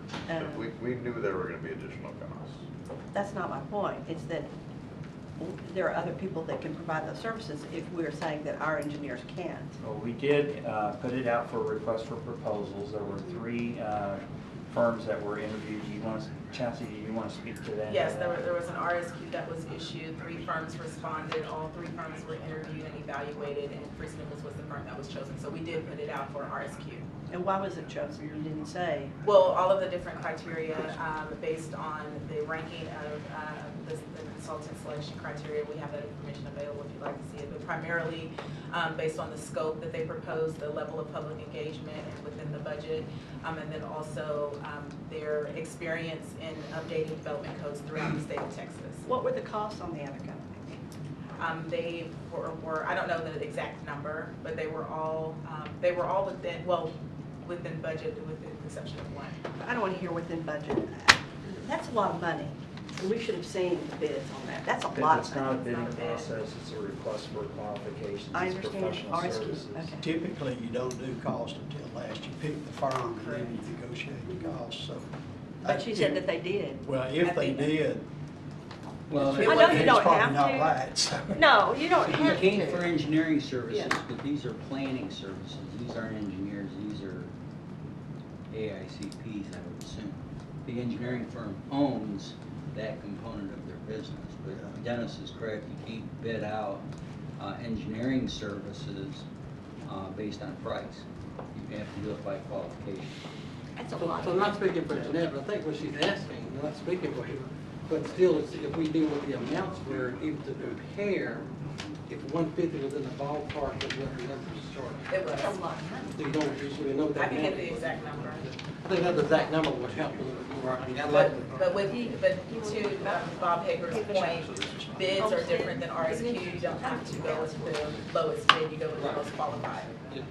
We knew there were going to be additional costs. That's not my point. It's that there are other people that can provide those services if we're saying that our engineers can't. Well, we did put it out for request for proposals. There were 3 firms that were interviewed. Do you want to, Chastity, do you want to speak to that? Yes, there was an RSQ that was issued, 3 firms responded, all 3 firms were interviewed and evaluated, and Freeze and Nichols was the firm that was chosen. So we did put it out for RSQ. And why was it chosen? You didn't say. Well, all of the different criteria based on the ranking of the consultant selection criteria, we have that information available if you'd like to see it, but primarily based on the scope that they proposed, the level of public engagement and within the budget, and then also their experience in updating development codes throughout the state of Texas. What were the costs on the other company? They were, I don't know the exact number, but they were all within budget with the exception of one. I don't want to hear within budget. That's a lot of money. And we should have seen the bids on that. That's a lot It's of not a money. bidding It's not a bid. process, it's a request for qualifications. I It's understand. professional RSQ, services. okay. Typically, you don't do cost until last. You pick the firm and then you negotiate the cost, so. But she said that they did. Well, if they did, Well, I know you it's don't probably have not to. right, so. No, you don't you have came to. for engineering services, Yeah. but these are planning services. These aren't engineers, these are AIC assume. The engineering firm owns that component of their business, but Dennis is correct, you can't bid out engineering services based on price. You have to do it by qualification. That's a So lot. I'm not speaking for Jeanette, but I think what she's asking, I'm not speaking for you, but still, if we deal with the amounts where even to compare, if 150 was in the ballpark of what the numbers charged. It was. That's a lot of money. So you don't usually know that. I can get amount. the exact number. I think that the exact number would help a little bit more. I mean, I'd like But to Bob Hager's point, bids are different than RFQ. You don't have to go with the lowest bid, you go with the most qualified. Yeah.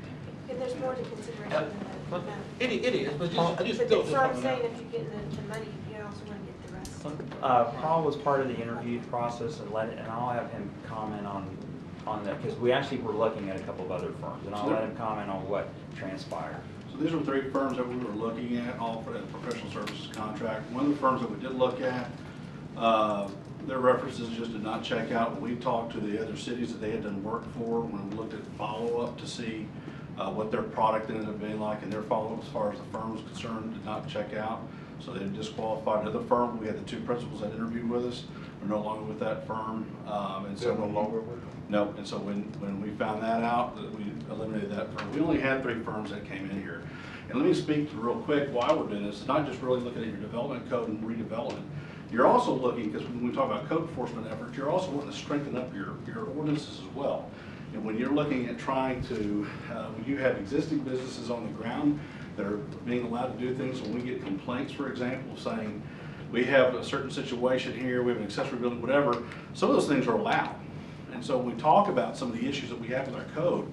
And there's more to consideration than the amount. It is, but I just But still that's just what I'm want to saying, know. if you get the money, you also want to get the rest. Paul was part of the interview process and I'll have him comment on that, because we actually were looking at a couple of other firms, and I'll let him comment on what transpired. So these were 3 firms that we were looking at, all for that professional services contract. One of the firms that we did look at, their references just did not check out. When we talked to the other cities that they had done work for, when we looked at follow-up to see what their product ended up being like, and their follow-up as far as the firm was concerned did not check out. So they disqualified another firm. We had the 2 principals that interviewed with us. We're no longer with that firm. And so They're no longer with them? No, and so when we found that out, that we eliminated that firm. We only had 3 firms that came in here. And let me speak to real quick why we're doing this. It's not just really looking at your development code and redevelopment. You're also looking, because when we talk about code enforcement efforts, you're also wanting to strengthen up your ordinances as well. And when you're looking at trying to, when you have existing businesses on the ground that are being allowed to do things, when we get complaints, for example, saying we have a certain situation here, we have an accessory building, whatever, some of those things are allowed. And so when we talk about some of the issues that we have with our code,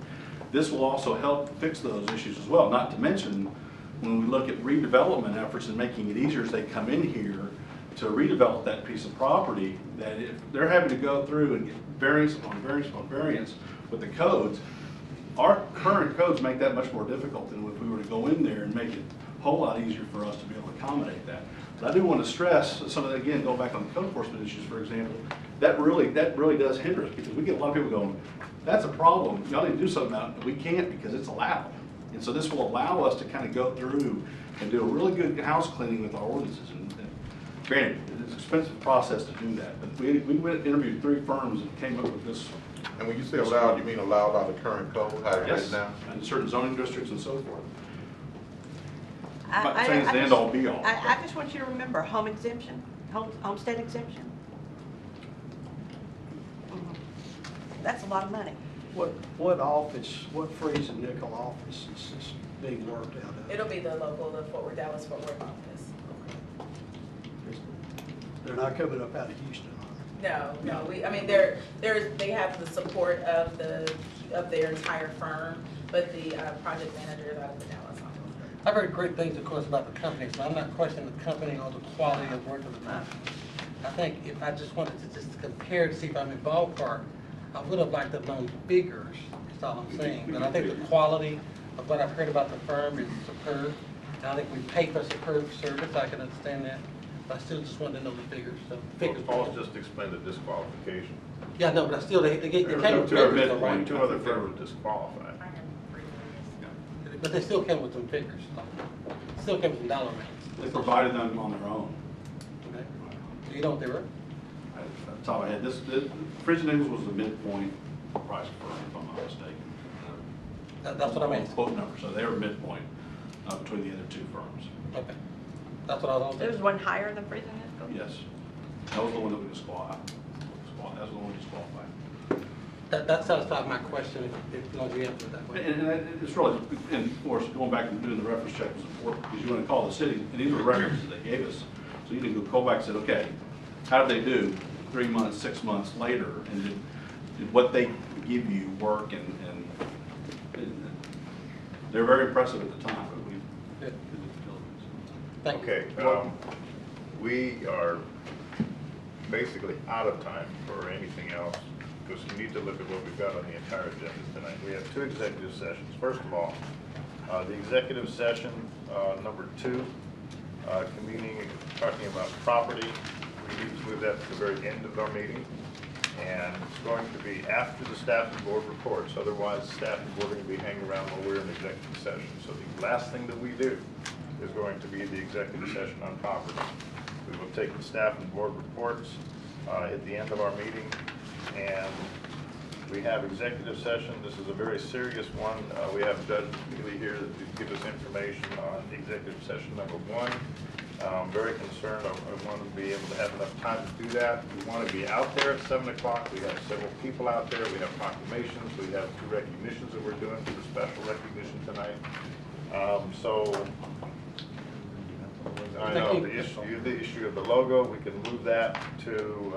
this will also help fix those issues as well. Not to mention, when we look at redevelopment efforts and making it easier as they come in here to redevelop that piece of property, that if they're having to go through and get variance upon variance upon variance with the codes, our current codes make that much more difficult than if we were to go in there and make it a whole lot easier for us to be able to accommodate that. But I do want to stress some of that, again, going back on the code enforcement issues, for example, that really does hinder us, because we get a lot of people going, that's a problem, y'all need to do something about it, but we can't because it's allowed. And so this will allow us to kind of go through and do a really good house cleaning with our ordinances. And granted, it's an expensive process to do that, but we went and interviewed 3 firms and came up with this. And when you say allowed, you mean allowed by the current code, how it is Yes, now? and certain zoning districts and so forth. I'm not I saying it's the just- end all be all. I just want you to remember, home exemption, homestead exemption. That's a lot of money. What office, what Freeze and Nickel office is this being worked out of? It'll be the local, the Dallas Fort Worth office. They're not coming up out of Houston, are No, I mean, they have the support of their entire firm, but the project manager is out of the Dallas office. I've heard great things, of course, about the company, so I'm not questioning the company or the quality of work of the company. I think if I just wanted to just compare to see if I'm in ballpark, I would have liked to have known figures, that's all I'm saying. But I think the quality of what I've heard about the firm is superb. And I think we pay for superb service, I can understand that. But I still just wanted to know the figures, so figures. Paul's just explained the disqualification. Yeah, no, but I still, they came with There were figures, though, right? 2 other firms were disqualified. But they still came with some figures, still came with some dollar amounts. They provided them on their own. Okay. Do you know what they were? At the top of my head, Fridge and Nichols was the midpoint price firm, if I'm not mistaken. That's what I meant. Quote number, so they were midpoint between the other 2 firms. Okay. That's what I was There was on. one higher than Freeze and Nickel? Yes. That was the one that we disqualified. That was the one we disqualified. That satisfied my question, if long as you answered it that way. And it's really, and of course, going back and doing the reference check was important, because you want to call the city, and these were the references they gave us. So you need to go call back and say, okay, how did they do 3 months, 6 months later, and did what they give you work, and they're very impressive at the time, but we Good. did the diligence. Thank you. Okay, we are basically out of time for anything else, because we need to look at what we've got on the entire agenda tonight. We have 2 executive sessions. First of all, the executive session, number 2, convening and talking about property. We need to move that to the very end of our meeting. And it's going to be after the staff and board reports. Otherwise, staff and board are going to be hanging around while we're in executive session. So the last thing that we do is going to be the executive session on property. We will take the staff and board reports at the end of our meeting, and we have executive session. This is a very serious one. We have Judge Neely here to give us information on executive session number 1. I'm very concerned. I want to be able to have enough time to do that. We want to be out there at 7 o'clock. We have several people out there. We have proclamations. We have 2 recognitions that we're doing for the special recognition tonight. I know the issue of the logo, we can move that to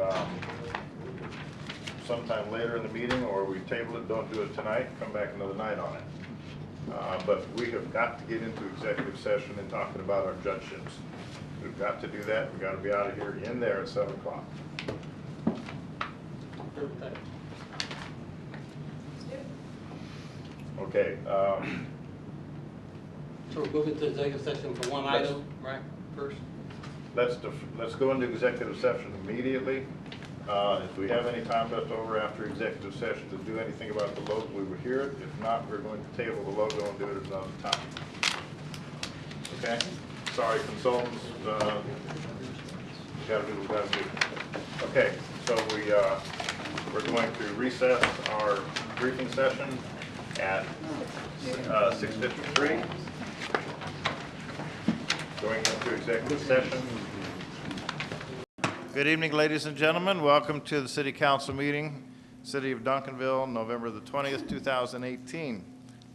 sometime later in the meeting, or we table it, don't do it tonight, come back another night on it. But we have got to get into executive session and talking about our judgeships. We've got to do that. We've got to be out of here in there at 7 o'clock. Okay. So we're moving to executive session for one item, right, first? Let's go into executive session immediately. If we have any time left over after executive session to do anything about the logo, we will hear it. If not, we're going to table the logo and do it at another time. Okay? Sorry, consultants. We gotta do what we gotta do. Okay, so we're going to recess our briefing session at 6:53. Going into executive session. Good evening, ladies and gentlemen. Welcome to the City Council meeting, City of Duncanville, November the 20th, 2018.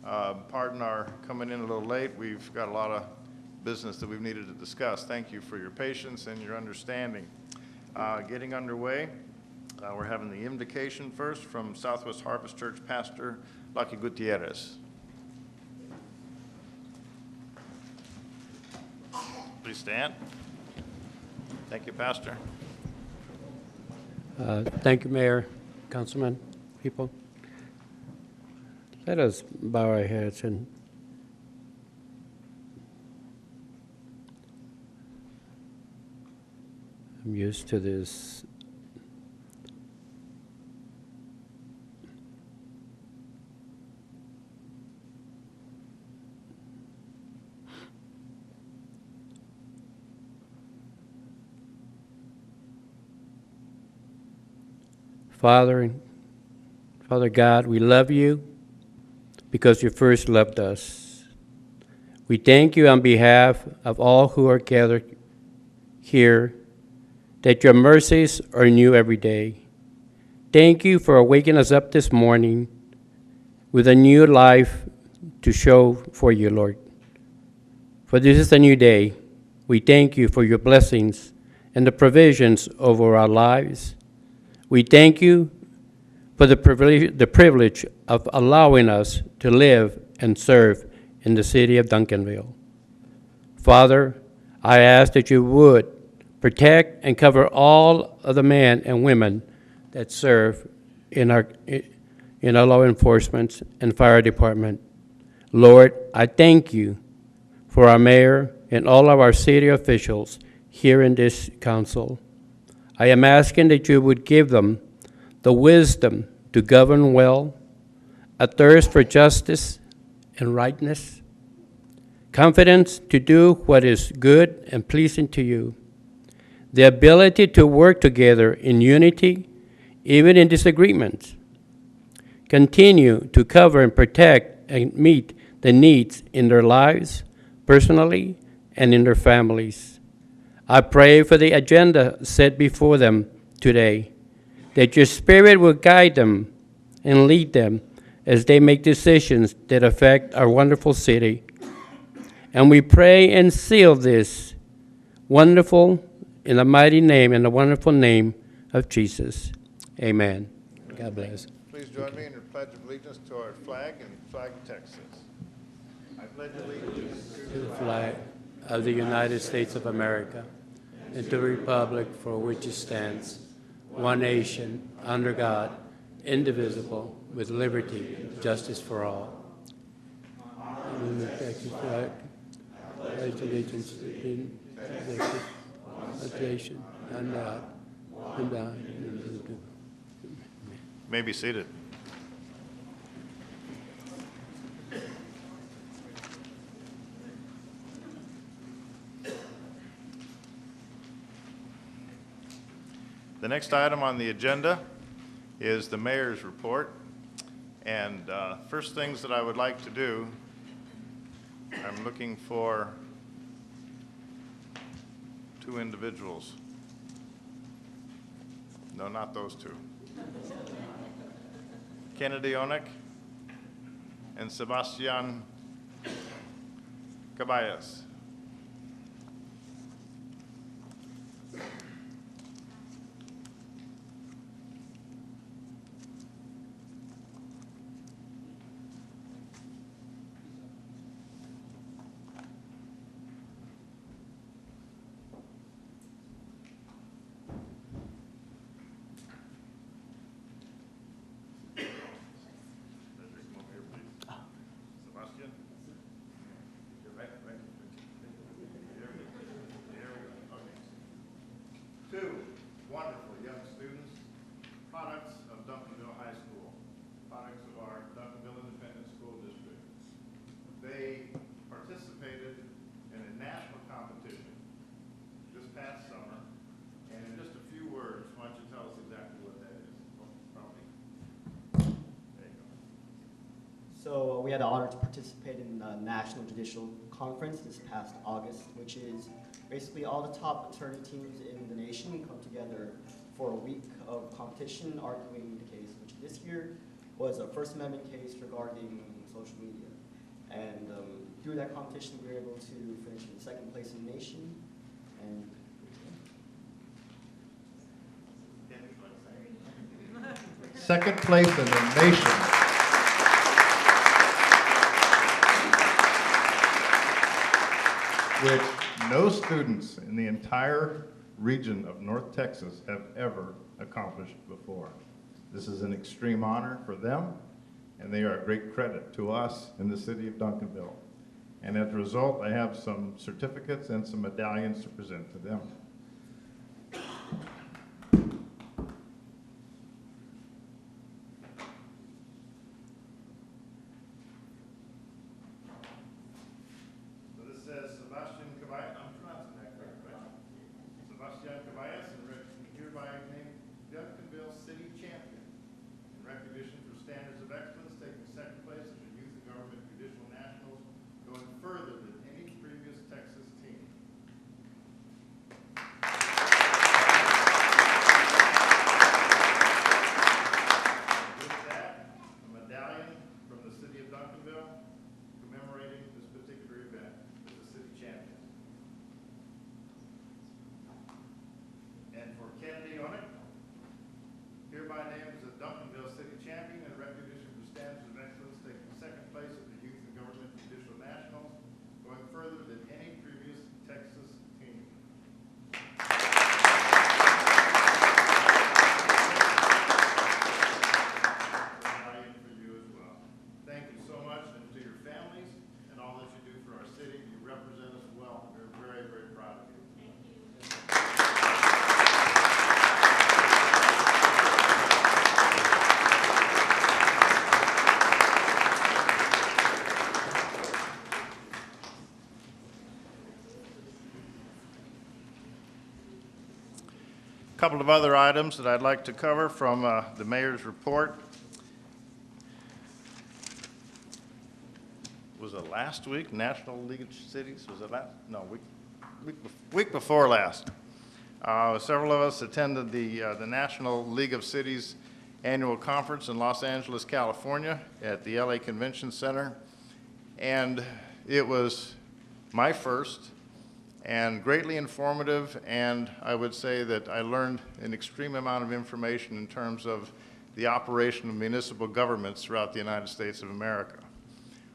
Pardon our coming in a little late. We've got a lot of business that we've needed to discuss. Thank you for your patience and your understanding. Getting underway, we're having the invocation first from Southwest Harvest Church Pastor Lucky Gutierrez. Please stand. Thank you, Pastor. Thank you, Mayor, Councilman, people. Let us bow our heads and I'm used to this. Father God, we love you because you first loved us. We thank you on behalf of all who are gathered here that your mercies are new every day. Thank you for waking us up this morning with a new life to show for you, Lord. For this is a new day. We thank you for your blessings and the provisions over our lives. We thank you for the privilege of allowing us to live and serve in the city of Duncanville. Father, I ask that you would protect and cover all of the men and women that serve in our law enforcement and fire department. Lord, I thank you for our mayor and all of our city officials here in this council. I am asking that you would give them the wisdom to govern well, a thirst for justice and rightness, confidence to do what is good and pleasing to you, the ability to work together in unity, even in disagreements. Continue to cover and protect and meet the needs in their lives, personally, and in their families. I pray for the agenda set before them today, that your Spirit will guide them and lead them as they make decisions that affect our wonderful city. And we pray and seal this wonderful, in the mighty name and the wonderful name of Jesus. Amen. God bless. Please join me in the Pledge of Allegiance to our flag and flag of Texas. I pledge allegiance To the flag of the United States of America and to the republic for which it stands, one nation, under God, indivisible, with liberty and justice for all. Pledge allegiance to the nation, under God, and God. may be seated. The next item on the agenda is the mayor's report. And first things that I would like to do, I'm looking for two individuals. No, not those two. Kennedy Onek and Sebastian Caballas. Sebastian? You're right. There we go. Okay. Two wonderful young students, products of Duncanville High School, products of our Duncanville Independent School District. They participated in a national competition this past summer, and in just a few words, why don't you tell us exactly what that is? Probably. There you go. So we had the honor to participate in the National Judicial Conference this past August, which is basically all the top attorney teams in the nation come together for a week of competition arguing the case, which this year was a First Amendment case regarding social media. And through that competition, we were able to finish in second place in the nation. And Second place in the nation. Which no students in the entire region of North Texas have ever accomplished before. This is an extreme honor for them, and they are a great credit to us in the city of Duncanville. And as a result, I have some certificates and some medallions to present to them. So this says Sebastian Caballas, I'm pronouncing that correct, right? Sebastian Caballas, and hereby named Duncanville City Champion in recognition for standards of excellence, taking second place at the Youth and Government Judicial Nationals, going further than any previous Texas team. With that, a medallion from the city of Duncanville commemorating this particular event as a city champion. And for Kennedy Onek, hereby named as a Duncanville City Champion in recognition for standards of excellence, taking second place at the Youth and Government Judicial Nationals, going further than any previous Texas team. Medallion for you as well. Thank you so much, and to your families and all that you do for our city. You represent us well. We're very, very proud of you. Thank you. A couple of other items that I'd like to cover from the mayor's report. Was it last week, National League of Cities? Was it last? No, week before last. Several of us attended the National League of Cities annual conference in Los Angeles, California at the LA Convention Center. And it was my first and greatly informative, and I would say that I learned an extreme amount of information in terms of the operation of municipal governments throughout the United States of America.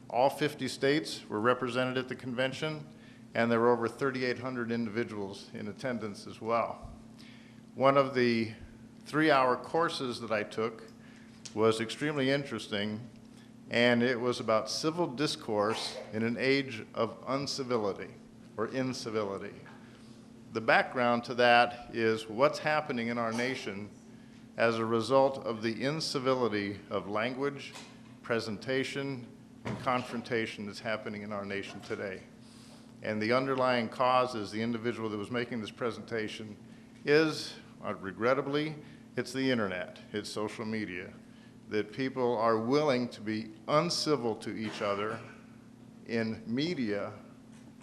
All 50 states were represented at the convention, and there were over 3,800 individuals in attendance as well. One of the 3-hour courses that I took was extremely interesting, and it was about civil discourse in an age of uncivility or incivility. The background to that is what's happening in our nation as a result of the incivility of language, presentation, and confrontation that's happening in our nation today. And the underlying cause is the individual that was making this presentation is regrettably, it's the internet, it's social media, that people are willing to be uncivil to each other in media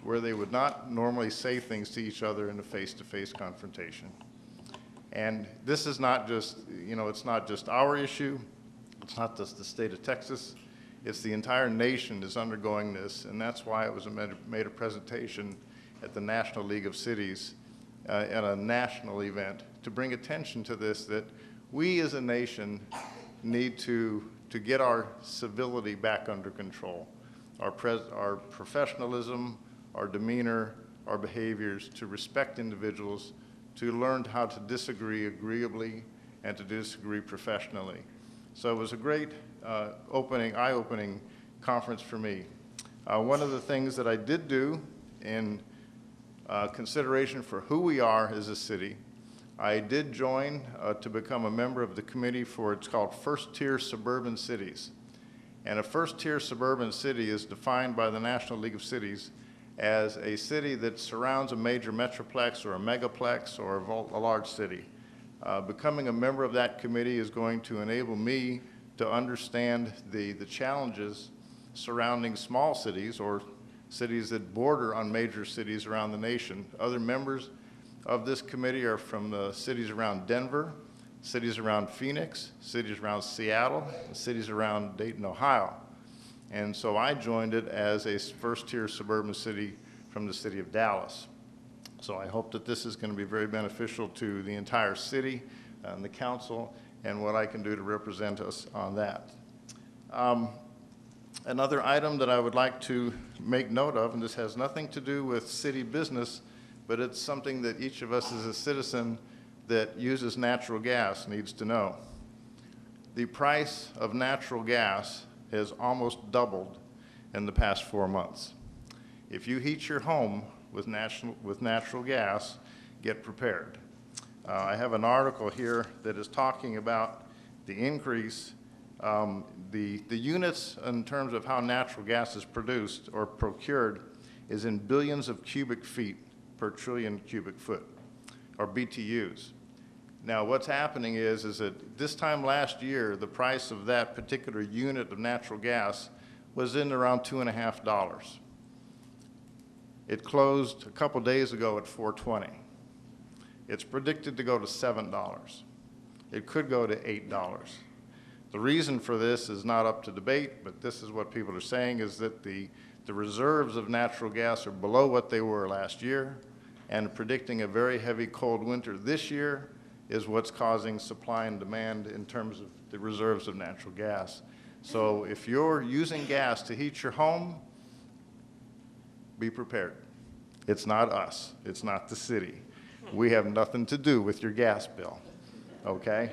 where they would not normally say things to each other in a face-to-face confrontation. And this is not just, it's not just our issue, it's not just the state of Texas, it's the entire nation is undergoing this, and that's why it was made a presentation at the National League of Cities at a national event to bring attention to this, that we as a nation need to get our civility back under control, our professionalism, our demeanor, our behaviors, to respect individuals, to learn how to disagree agreeably and to disagree professionally. So it was a great eye-opening conference for me. One of the things that I did do in consideration for who we are as a city, I did join to become a member of the committee for, it's called First-Tier Suburban Cities. And a first-tier suburban city is defined by the National League of Cities as a city that surrounds a major metroplex or a megaplex or a large city. Becoming a member of that committee is going to enable me to understand the challenges surrounding small cities or cities that border on major cities around the nation. Other members of this committee are from the cities around Denver, cities around Phoenix, cities around Seattle, and cities around Dayton, Ohio. And so I joined it as a first-tier suburban city from the city of Dallas. So I hope that this is going to be very beneficial to the entire city and the council and what I can do to represent us on that. Another item that I would like to make note of, and this has nothing to do with city business, but it's something that each of us as a citizen that uses natural gas needs to know. The price of natural gas has almost doubled in the past 4 months. If you heat your home with natural gas, get prepared. I have an article here that is talking about the increase, the units in terms of how natural gas is produced or procured is in billions of cubic feet per trillion cubic foot, or BTUs. Now what's happening is that this time last year, the price of that particular unit of natural gas was in around $2.50. It closed a couple days ago at $4.20. It's predicted to go to $7. It could go to $8. The reason for this is not up to debate, but this is what people are saying, is that the reserves of natural gas are below what they were last year, and predicting a very heavy cold winter this year is what's causing supply and demand in terms of the reserves of natural gas. So if you're using gas to heat your home, be prepared. It's not us. It's not the city. We have nothing to do with your gas bill, okay?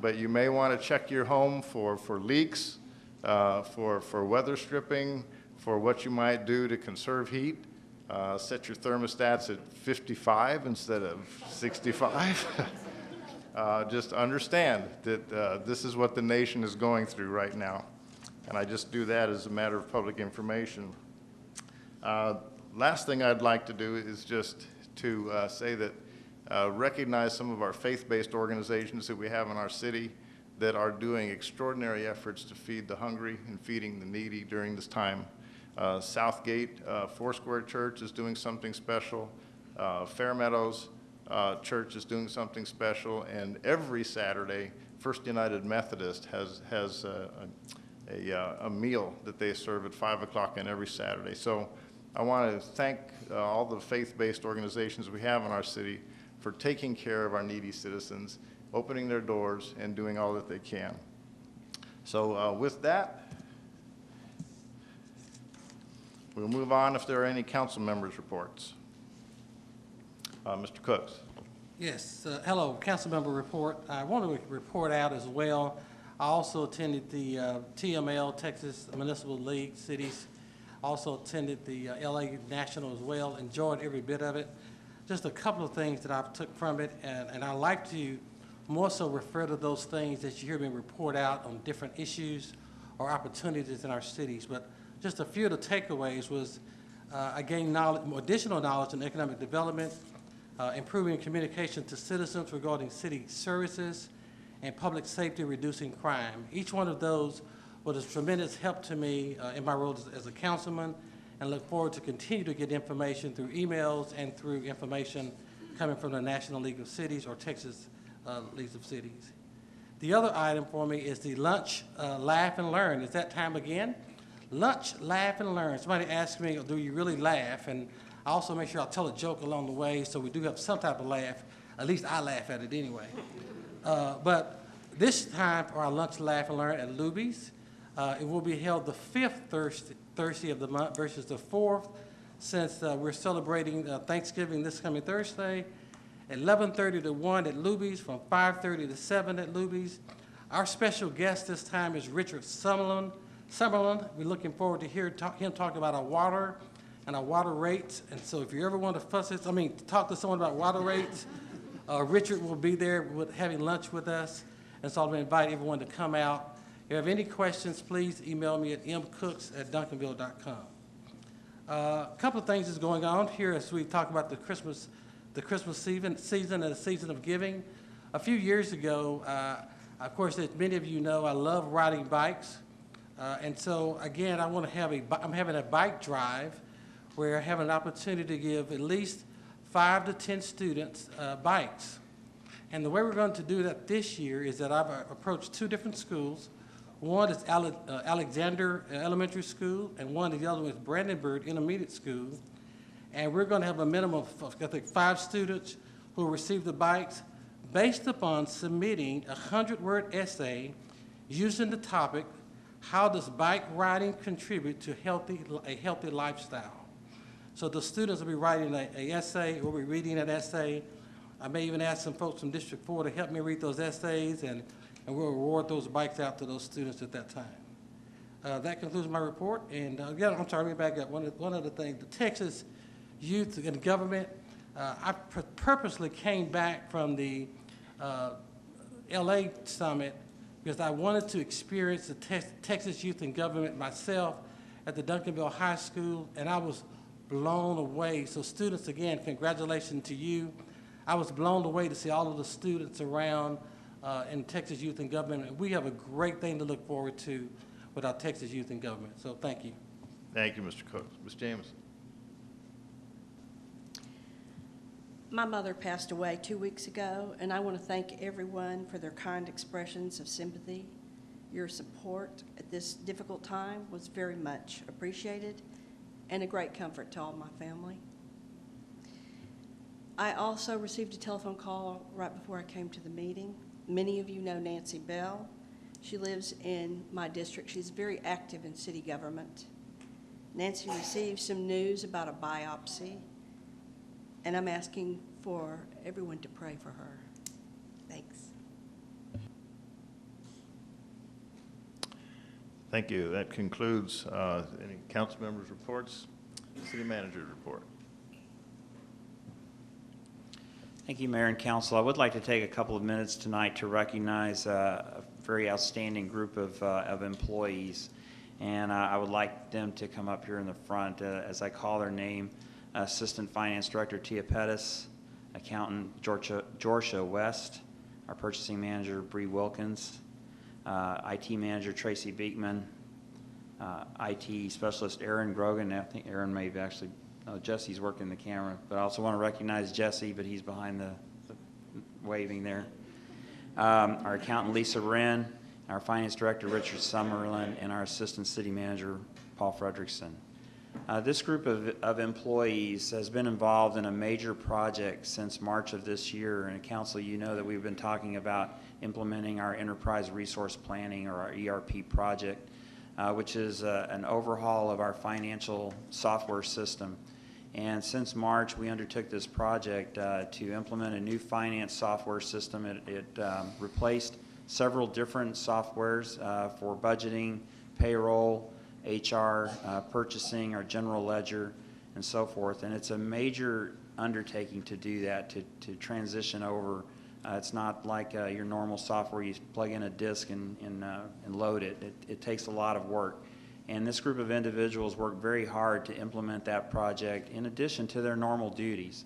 But you may want to check your home for leaks, for weather stripping, for what you might do to conserve heat. Set your thermostats at 55 instead of 65. Just understand that this is what the nation is going through right now. And I just do that as a matter of public information. Last thing I'd like to do is just to say that recognize some of our faith-based organizations that we have in our city that are doing extraordinary efforts to feed the hungry and feeding the needy during this time. Southgate Foursquare Church is doing something special. Fairmeadows Church is doing something special. And every Saturday, First United Methodist has a meal that they serve at 5 o'clock on every Saturday. So I want to thank all the faith-based organizations we have in our city for taking care of our needy citizens, opening their doors, and doing all that they can. So with that, we'll move on if there are any council members' reports. Mr. Cooks. Yes, hello, council member report. I want to report out as well. I also attended the TML, Texas Municipal League Cities. Also attended the LA National as well. Enjoyed every bit of it. Just a couple of things that I took from it, and I like to more so refer to those things that you hear me report out on different issues or opportunities in our cities. But just a few of the takeaways was I gained knowledge, additional knowledge in economic development, improving communication to citizens regarding city services, and public safety, reducing crime. Each one of those was a tremendous help to me in my role as a councilman, and look forward to continue to get information through emails and through information coming from the National League of Cities or Texas League of Cities. The other item for me is the lunch, laugh and learn. It's that time again. Lunch, laugh and learn. Somebody asked me, do you really laugh? And I also make sure I tell a joke along the way, so we do have some type of laugh. At least I laugh at it anyway. But this time for our lunch, laugh and learn at Luby's, it will be held the 5th Thursday of the month versus the 4th, since we're celebrating Thanksgiving this coming Thursday, at 11:30 to 1 at Luby's, from 5:30 to 7 at Luby's. Our special guest this time is Richard Summerlin. We're looking forward to hear him talk about our water and our water rates. And so if you ever want to talk to someone about water rates, Richard will be there having lunch with us. And so I'm going to invite everyone to come out. If you have any questions, please email me at mcooks@duncanville.com. A couple of things is going on here as we talk about the Christmas season and the season of giving. A few years ago, of course, as many of you know, I love riding bikes. And so, again, I'm having a bike drive where I have an opportunity to give at least 5 to 10 students bikes. And the way we're going to do that this year is that I've approached 2 different schools. One is Alexander Elementary School, and the other one is Brandenburg Intermediate School. And we're going to have a minimum of, I think, 5 students who will receive the bikes based upon submitting a 100-word essay using the topic, how does bike riding contribute to a healthy lifestyle? So the students will be writing an essay, we'll be reading that essay. I may even ask some folks from District 4 to help me read those essays, and we'll award those bikes out to those students at that time. That concludes my report. And again, I'm sorry, let me back up. One other thing, the Texas Youth and Government, I purposely came back from the LA Summit because I wanted to experience the Texas Youth and Government myself at the Duncanville High School, and I was blown away. So students, again, congratulations to you. I was blown away to see all of the students around in Texas Youth and Government. We have a great thing to look forward to with our Texas Youth and Government. So thank you. Thank you, Mr. Cooks. Ms. Jameson. My mother passed away 2 weeks ago, and I want to thank everyone for their kind expressions of sympathy. Your support at this difficult time was very much appreciated and a great comfort to all my family. I also received a telephone call right before I came to the meeting. Many of you know Nancy Bell. She lives in my district. She's very active in city government. Nancy received some news about a biopsy, and I'm asking for everyone to pray for her. Thanks. Thank you. That concludes any council members' reports. City manager's report. Thank you, Mayor and Council. I would like to take a couple of minutes tonight to recognize a very outstanding group of employees, and I would like them to come up here in the front as I call their name. Assistant Finance Director Tia Pettis, Accountant Georgia West, our Purchasing Manager Bree Wilkins, IT Manager Tracy Beekman, IT Specialist Aaron Grogan. I think Aaron may have actually, Jesse's working the camera, but I also want to recognize Jesse, but he's behind the waving there. Our Accountant Lisa Wren, our Finance Director Richard Summerlin, and our Assistant City Manager Paul Frederickson. This group of employees has been involved in a major project since March of this year. And Council, you know that we've been talking about implementing our Enterprise Resource Planning, or our ERP project, which is an overhaul of our financial software system. And since March, we undertook this project to implement a new finance software system. It replaced several different softwares for budgeting, payroll, HR, purchasing, our general ledger, and so forth. And it's a major undertaking to do that, to transition over. It's not like your normal software. You plug in a disk and load it. It takes a lot of work. And this group of individuals worked very hard to implement that project in addition to their normal duties.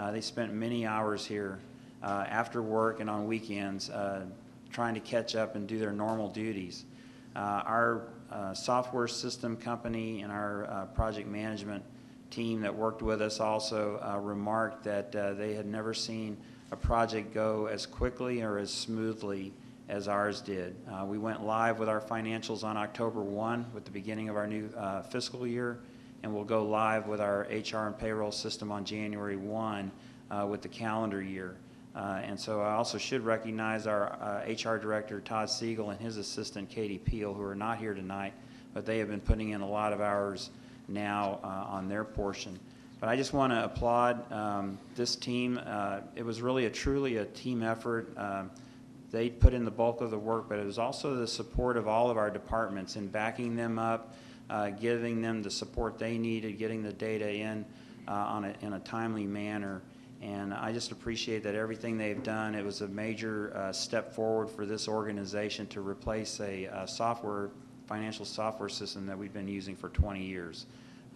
They spent many hours here after work and on weekends trying to catch up and do their normal duties. Our software system company and our project management team that worked with us also remarked that they had never seen a project go as quickly or as smoothly as ours did. We went live with our financials on October 1 with the beginning of our new fiscal year, and we'll go live with our HR and payroll system on January 1 with the calendar year. And so I also should recognize our HR director, Todd Siegel, and his assistant, Katie Peel, who are not here tonight, but they have been putting in a lot of hours now on their portion. But I just want to applaud this team. It was really truly a team effort. They put in the bulk of the work, but it was also the support of all of our departments in backing them up, giving them the support they needed, getting the data in in a timely manner. And I just appreciate that everything they've done. It was a major step forward for this organization to replace a financial software system that we've been using for 20 years.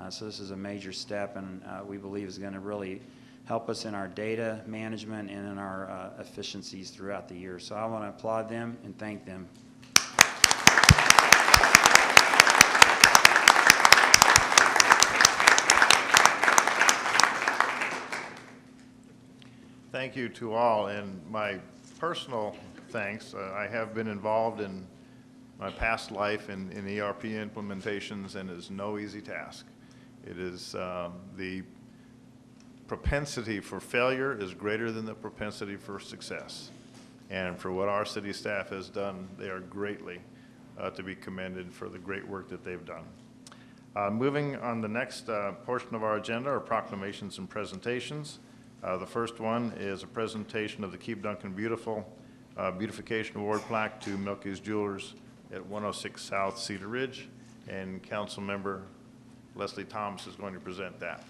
So this is a major step, and we believe is going to really help us in our data management and in our efficiencies throughout the year. So I want to applaud them and thank them. Thank you to all, and my personal thanks. I have been involved in my past life in ERP implementations, and it's no easy task. It is the propensity for failure is greater than the propensity for success. And for what our city staff has done, they are greatly to be commended for the great work that they've done. Moving on, the next portion of our agenda are proclamations and presentations. The first one is a presentation of the Keep Duncan Beautiful Beautification Award plaque to Milky's Jewelers at 106 South Cedar Ridge, and Council Member Leslie Thomas is going to present that.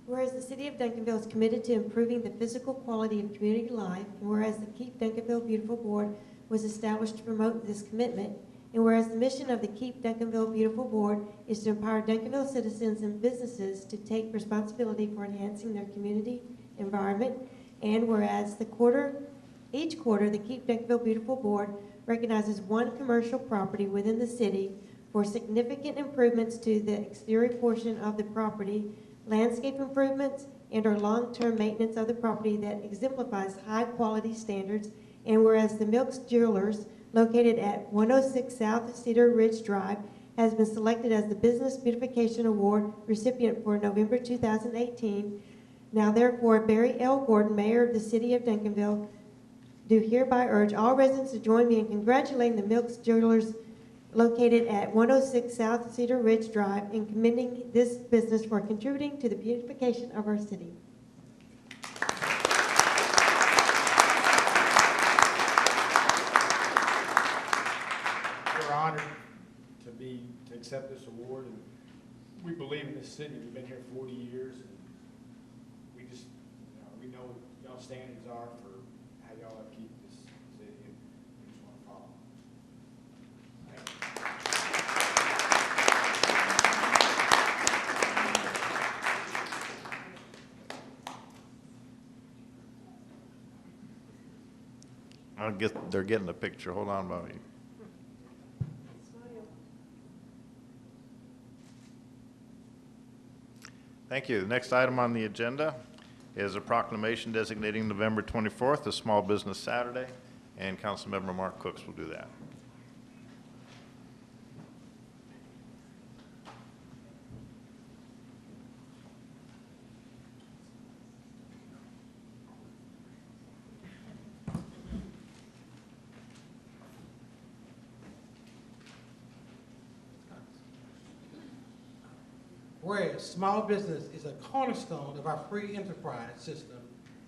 Whereas the City of Duncanville is committed to improving the physical quality of community life, and whereas the Keep Duncanville Beautiful Board was established to promote this commitment, and whereas the mission of the Keep Duncanville Beautiful Board is to empower Duncanville citizens and businesses to take responsibility for enhancing their community environment, and whereas each quarter the Keep Duncanville Beautiful Board recognizes one commercial property within the city for significant improvements to the exterior portion of the property, landscape improvements, and or long-term maintenance of the property that exemplifies high-quality standards, and whereas the Milks Jewelers, located at 106 South Cedar Ridge Drive, has been selected as the Business Beautification Award recipient for November 2018, now therefore Barry L. Gordon, Mayor of the City of Duncanville, do hereby urge all residents to join me in congratulating the Milks Jewelers located at 106 South Cedar Ridge Drive and commending this business for contributing to the beautification of our city. We're honored to accept this award, and we believe in this city. We've been here 40 years, and we just, we know what y'all standards are for how y'all have keep this city, and we just want to follow. They're getting the picture. Hold on, Bobby. Thank you. The next item on the agenda is a proclamation designating November 24th as Small Business Saturday, and Councilmember Mark Cooks will do that. Whereas small business is a cornerstone of our free enterprise system,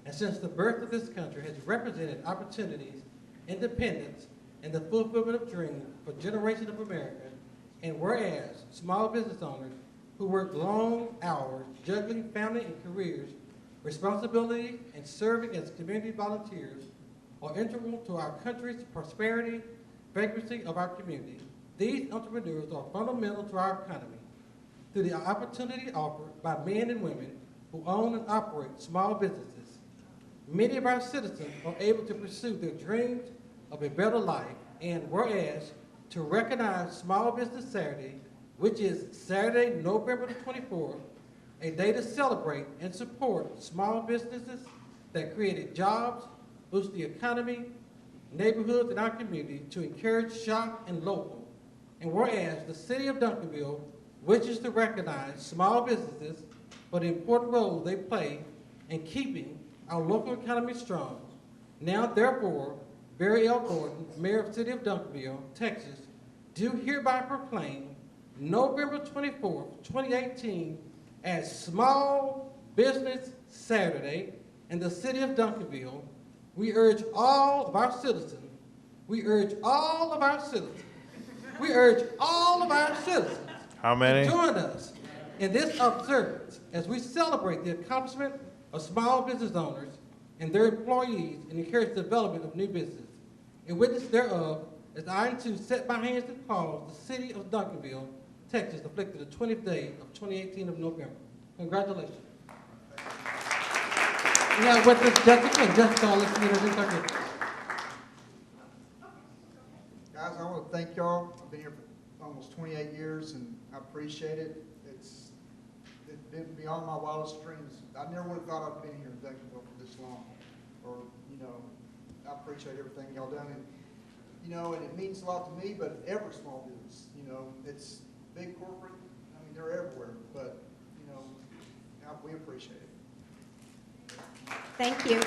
and since the birth of this country has represented opportunities, independence, and the fulfillment of dreams for generations of Americans, and whereas small business owners who work long hours juggling family and careers, responsibility, and serving as community volunteers are integral to our country's prosperity, vibrancy of our community. These entrepreneurs are fundamental to our economy through the opportunity offered by men and women who own and operate small businesses. Many of our citizens are able to pursue their dreams of a better life, and whereas to recognize Small Business Saturday, which is Saturday, November the 24th, a day to celebrate and support small businesses that created jobs, boost the economy, neighborhoods in our community, to encourage shop and local. And whereas the city of Duncanville wishes to recognize small businesses for the important role they play in keeping our local economy strong, now therefore, Barry L. Gordon, Mayor of the City of Duncanville, Texas, do hereby proclaim November 24th, 2018 as Small Business Saturday in the City of Duncanville. We urge all of our citizens, How many? to join us in this observance as we celebrate the accomplishment of small business owners and their employees and encourage the development of new business. In witness thereof, as I too set my hands to cause the City of Duncanville, Texas, afflicted the 20th day of 2018 of November. Congratulations. Now with this Jessica, and Jessica, let's introduce our guest. Guys, I want to thank y'all. I've been here for almost 28 years, and I appreciate it. It's been beyond my wildest dreams. I never would have thought I'd been here in Duncanville for this long. Or, you know, I appreciate everything y'all done. And, you know, and it means a lot to me, but every small business, you know, it's big corporate. I mean, they're everywhere. But, you know, we appreciate it. Thank you.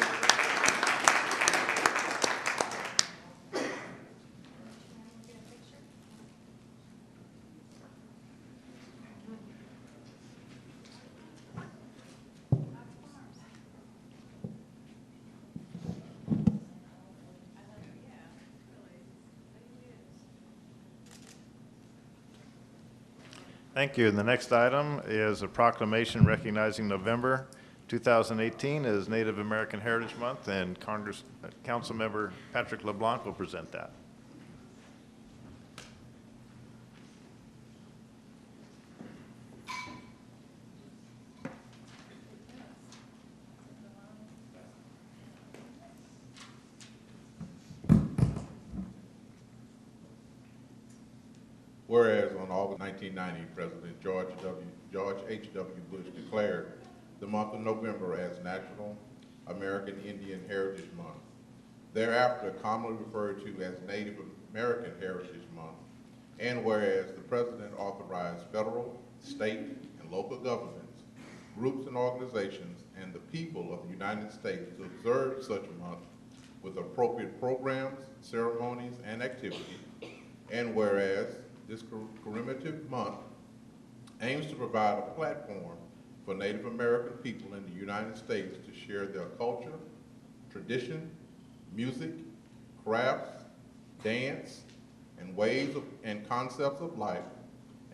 Thank you. And the next item is a proclamation recognizing November 2018 as Native American Heritage Month, and Councilmember Patrick LeBlanc will present that. Whereas on August 1990, President George H.W. Bush declared the month of November as National American Indian Heritage Month, thereafter commonly referred to as Native American Heritage Month, and whereas the President authorized federal, state, and local governments, groups and organizations, and the people of the United States to observe such a month with appropriate programs, ceremonies, and activities, and whereas this commemorative month aims to provide a platform for Native American people in the United States to share their culture, tradition, music, crafts, dance, and ways and concepts of life,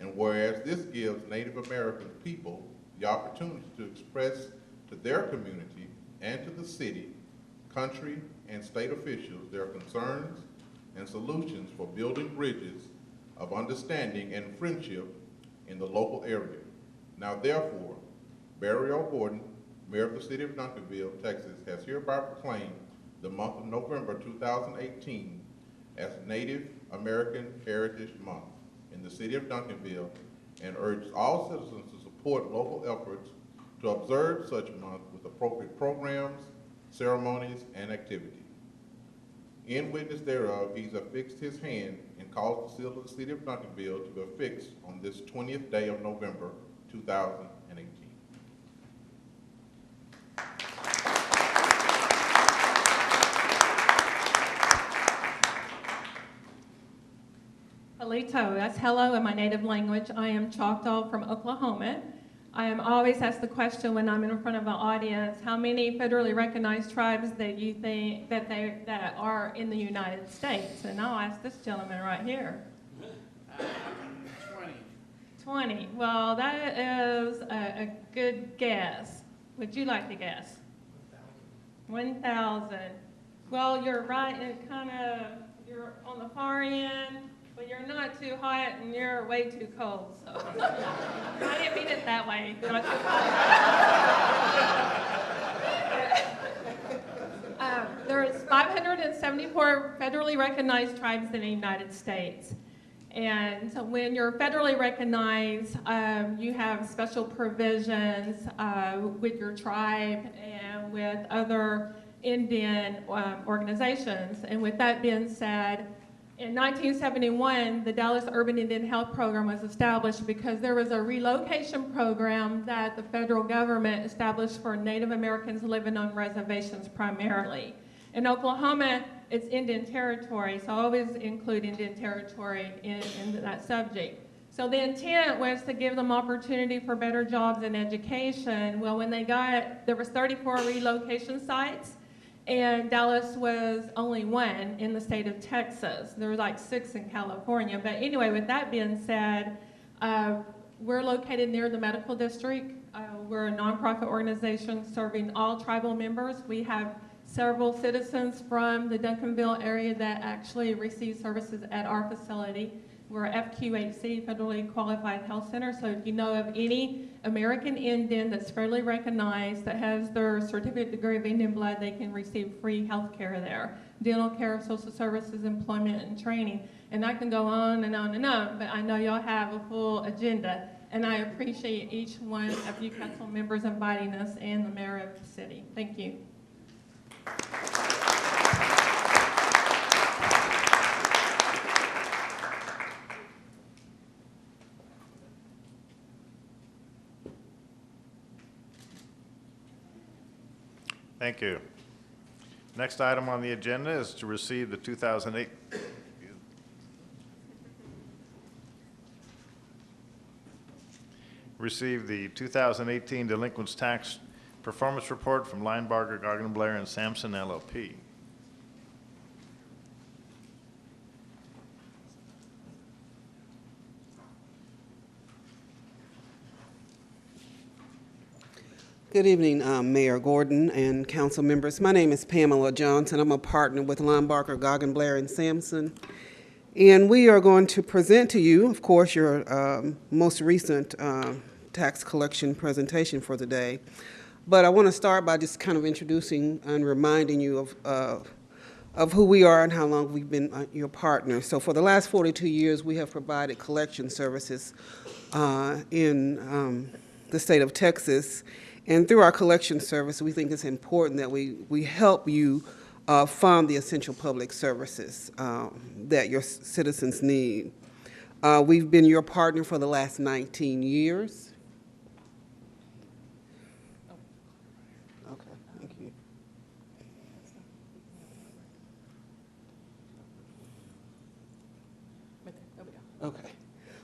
and whereas this gives Native American people the opportunity to express to their community and to the city, country, and state officials their concerns and solutions for building bridges of understanding and friendship in the local area. Now therefore, Barry L. Gordon, Mayor of the City of Duncanville, Texas, has hereby proclaimed the month of November 2018 as Native American Heritage Month in the City of Duncanville, and urges all citizens to support local efforts to observe such a month with appropriate programs, ceremonies, and activities. In witness thereof, he's affixed his hand and caused the seal of the City of Duncanville to be affixed on this 20th day of November 2018. Alito, that's hello in my native language. I am Choctaw from Oklahoma. I am always asked the question when I'm in front of an audience, how many federally recognized tribes that you think that are in the United States? And I'll ask this gentleman right here. 20. Well, that is a good guess. Would you like to guess? 1,000. Well, you're right, and you're on the far end, but you're not too hot and you're way too cold, so. I didn't mean it that way, not too hot. There's 574 federally recognized tribes in the United States. And so when you're federally recognized, you have special provisions with your tribe and with other Indian organizations. And with that being said, in 1971, the Dallas Urban Indian Health Program was established because there was a relocation program that the federal government established for Native Americans living on reservations primarily. In Oklahoma, it's Indian Territory, so I always include Indian Territory in that subject. So the intent was to give them opportunity for better jobs and education. Well, when there was 34 relocation sites, and Dallas was only one in the state of Texas. There were like 6 in California. But anyway, with that being said, we're located near the medical district. We're a nonprofit organization serving all tribal members. We have several citizens from the Duncanville area that actually receive services at our facility. We're FQHC, Federally Qualified Health Center, so if you know of any American Indian that's federally recognized that has their certificate degree of Indian blood, they can receive free health care there. Dental care, social services, employment, and training. And I can go on and on and on, but I know y'all have a full agenda, and I appreciate each one of you council members inviting us and the mayor of the city. Thank you. Thank you. Next item on the agenda is to receive the 2008 delinquents tax performance report from Linebarger, Gargan Blair, and Sampson LLP. Good evening, Mayor Gordon and council members. My name is Pamela Johnson. I'm a partner with Linebarger, Gargan Blair, and Sampson. And we are going to present to you, of course, your most recent tax collection presentation for the day. But I want to start by just kind of introducing and reminding you of who we are and how long we've been your partners. So for the last 42 years, we have provided collection services in the state of Texas. And through our collection service, we think it's important that we help you fund the essential public services that your citizens need. We've been your partner for the last 19 years. Okay, thank you. Okay.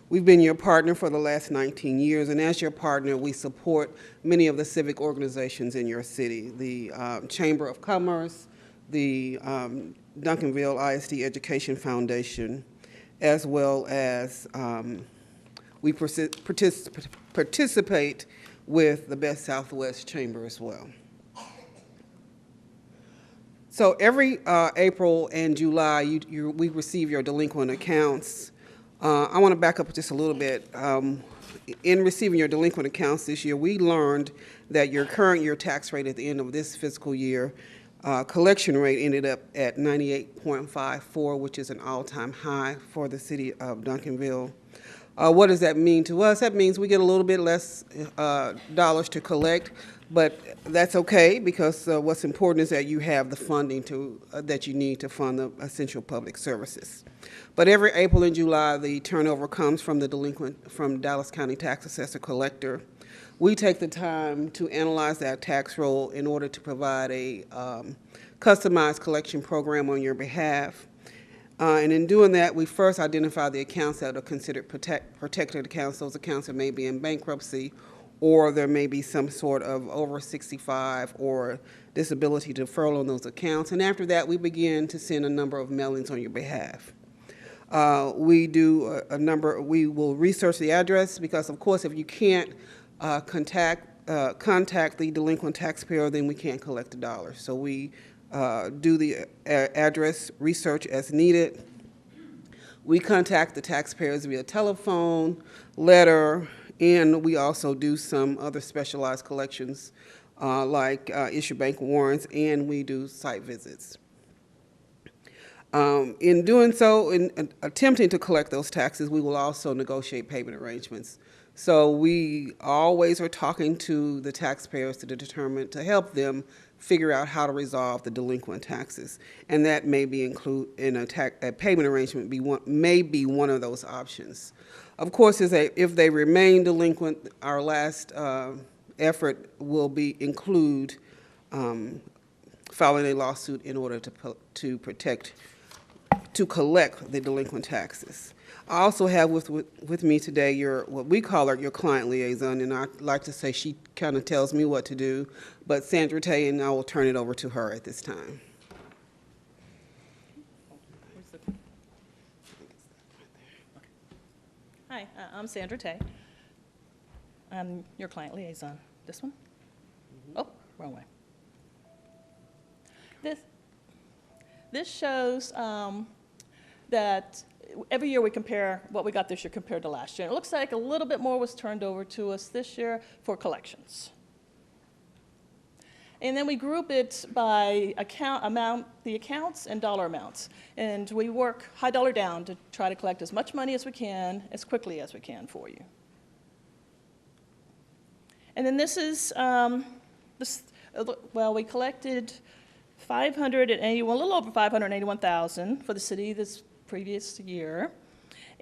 We've been your partner for the last 19 years, and as your partner, we support many of the civic organizations in your city, the Chamber of Commerce, the Duncanville ISD Education Foundation, as well as we participate with the Best Southwest Chamber as well. So every April and July, we receive your delinquent accounts. I want to back up just a little bit. In receiving your delinquent accounts this year, we learned that your current year tax rate at the end of this fiscal year, collection rate ended up at 98.54, which is an all-time high for the city of Duncanville. What does that mean to us? That means we get a little bit less dollars to collect, but that's okay because what's important is that you have the funding that you need to fund the essential public services. But every April and July, the turnover comes from from Dallas County Tax Assessor Collector. We take the time to analyze that tax roll in order to provide a customized collection program on your behalf. And in doing that, we first identify the accounts that are considered protected accounts. Those accounts that may be in bankruptcy, or there may be some sort of over 65 or disability deferral on those accounts. And after that, we begin to send a number of mailings on your behalf. We do we will research the address because, of course, if you can't contact the delinquent taxpayer, then we can't collect the dollars. So we do the address research as needed. We contact the taxpayers via telephone, letter, and we also do some other specialized collections like issue bank warrants, and we do site visits. In doing so, in attempting to collect those taxes, we will also negotiate payment arrangements. So we always are talking to the taxpayers to help them figure out how to resolve the delinquent taxes. And that may be a payment arrangement may be one of those options. Of course, if they remain delinquent, our last effort will include filing a lawsuit in order to collect the delinquent taxes. I also have with me today what we call your client liaison, and I like to say she kind of tells me what to do, but Sandra Tay, and I will turn it over to her at this time. Hi, I'm Sandra Tay. I'm your client liaison. This one? Oh, wrong way. This shows that every year we compare what we got this year compared to last year. And it looks like a little bit more was turned over to us this year for collections. And then we group it by the accounts and dollar amounts. And we work high dollar down to try to collect as much money as we can, as quickly as we can for you. And then this is, we collected a little over $581,000 for the city this previous year.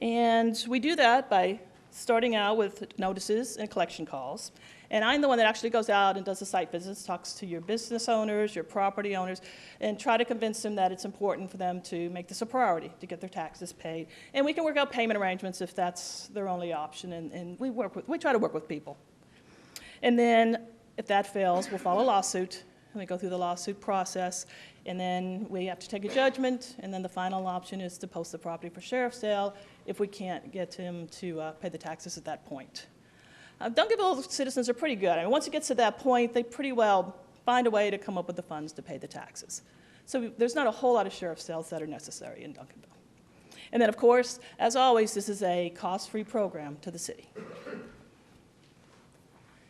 And we do that by starting out with notices and collection calls. And I'm the one that actually goes out and does the site visits, talks to your business owners, your property owners, and try to convince them that it's important for them to make this a priority, to get their taxes paid. And we can work out payment arrangements if that's their only option, and we try to work with people. And then if that fails, we'll file a lawsuit, and we go through the lawsuit process, and then we have to take a judgment, and then the final option is to post the property for sheriff's sale if we can't get him to pay the taxes at that point. Duncanville citizens are pretty good. I mean, once it gets to that point, they pretty well find a way to come up with the funds to pay the taxes. So there's not a whole lot of sheriff's sales that are necessary in Duncanville. And then, of course, as always, this is a cost-free program to the city.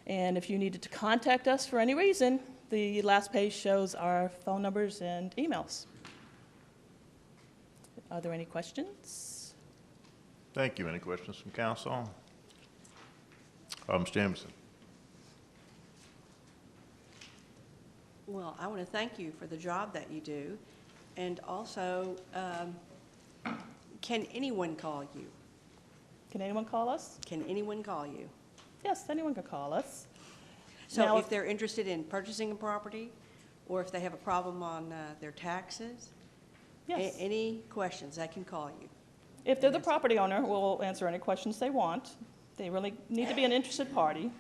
And if you needed to contact us for any reason, the last page shows our phone numbers and emails. Are there any questions? Thank you. Any questions from council? Ms. Jameson. Well, I want to thank you for the job that you do. And also, can anyone call you? Can anyone call us? Can anyone call you? Yes, anyone can call us. So now, if they're interested in purchasing a property, or if they have a problem on their taxes, yes. Any questions, they can call you. If they're the property owner, we'll answer any questions they want. They really need to be an interested party.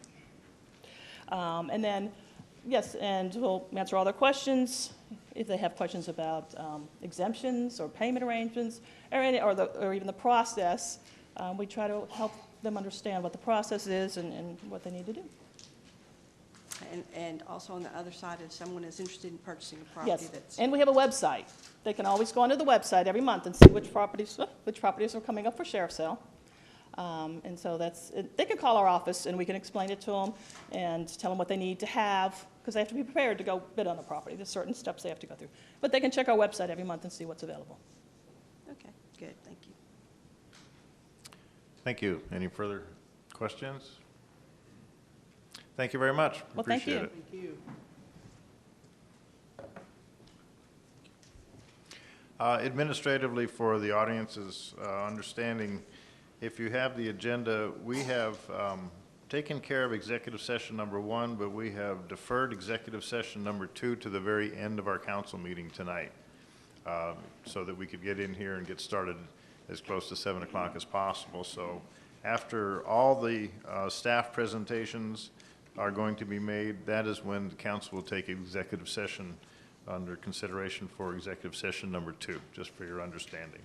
And then, yes, and we'll answer all their questions. If they have questions about exemptions or payment arrangements, or even the process, we try to help them understand what the process is and what they need to do. And also on the other side, if someone is interested in purchasing a property yes. And we have a website. They can always go onto the website every month and see which properties are coming up for sheriff's sale. And so they can call our office and we can explain it to them and tell them what they need to have, because they have to be prepared to go bid on the property. There's certain steps they have to go through. But they can check our website every month and see what's available. Okay, good, thank you. Thank you. Any further questions? Thank you very much. Well, Appreciate thank it. Thank you. Administratively, for the audience's understanding, if you have the agenda, we have taken care of executive session number 1, but we have deferred executive session number 2 to the very end of our council meeting tonight, so that we could get in here and get started as close to 7 o'clock as possible. So after all the staff presentations are going to be made, that is when the council will take executive session under consideration for executive session number 2, just for your understanding.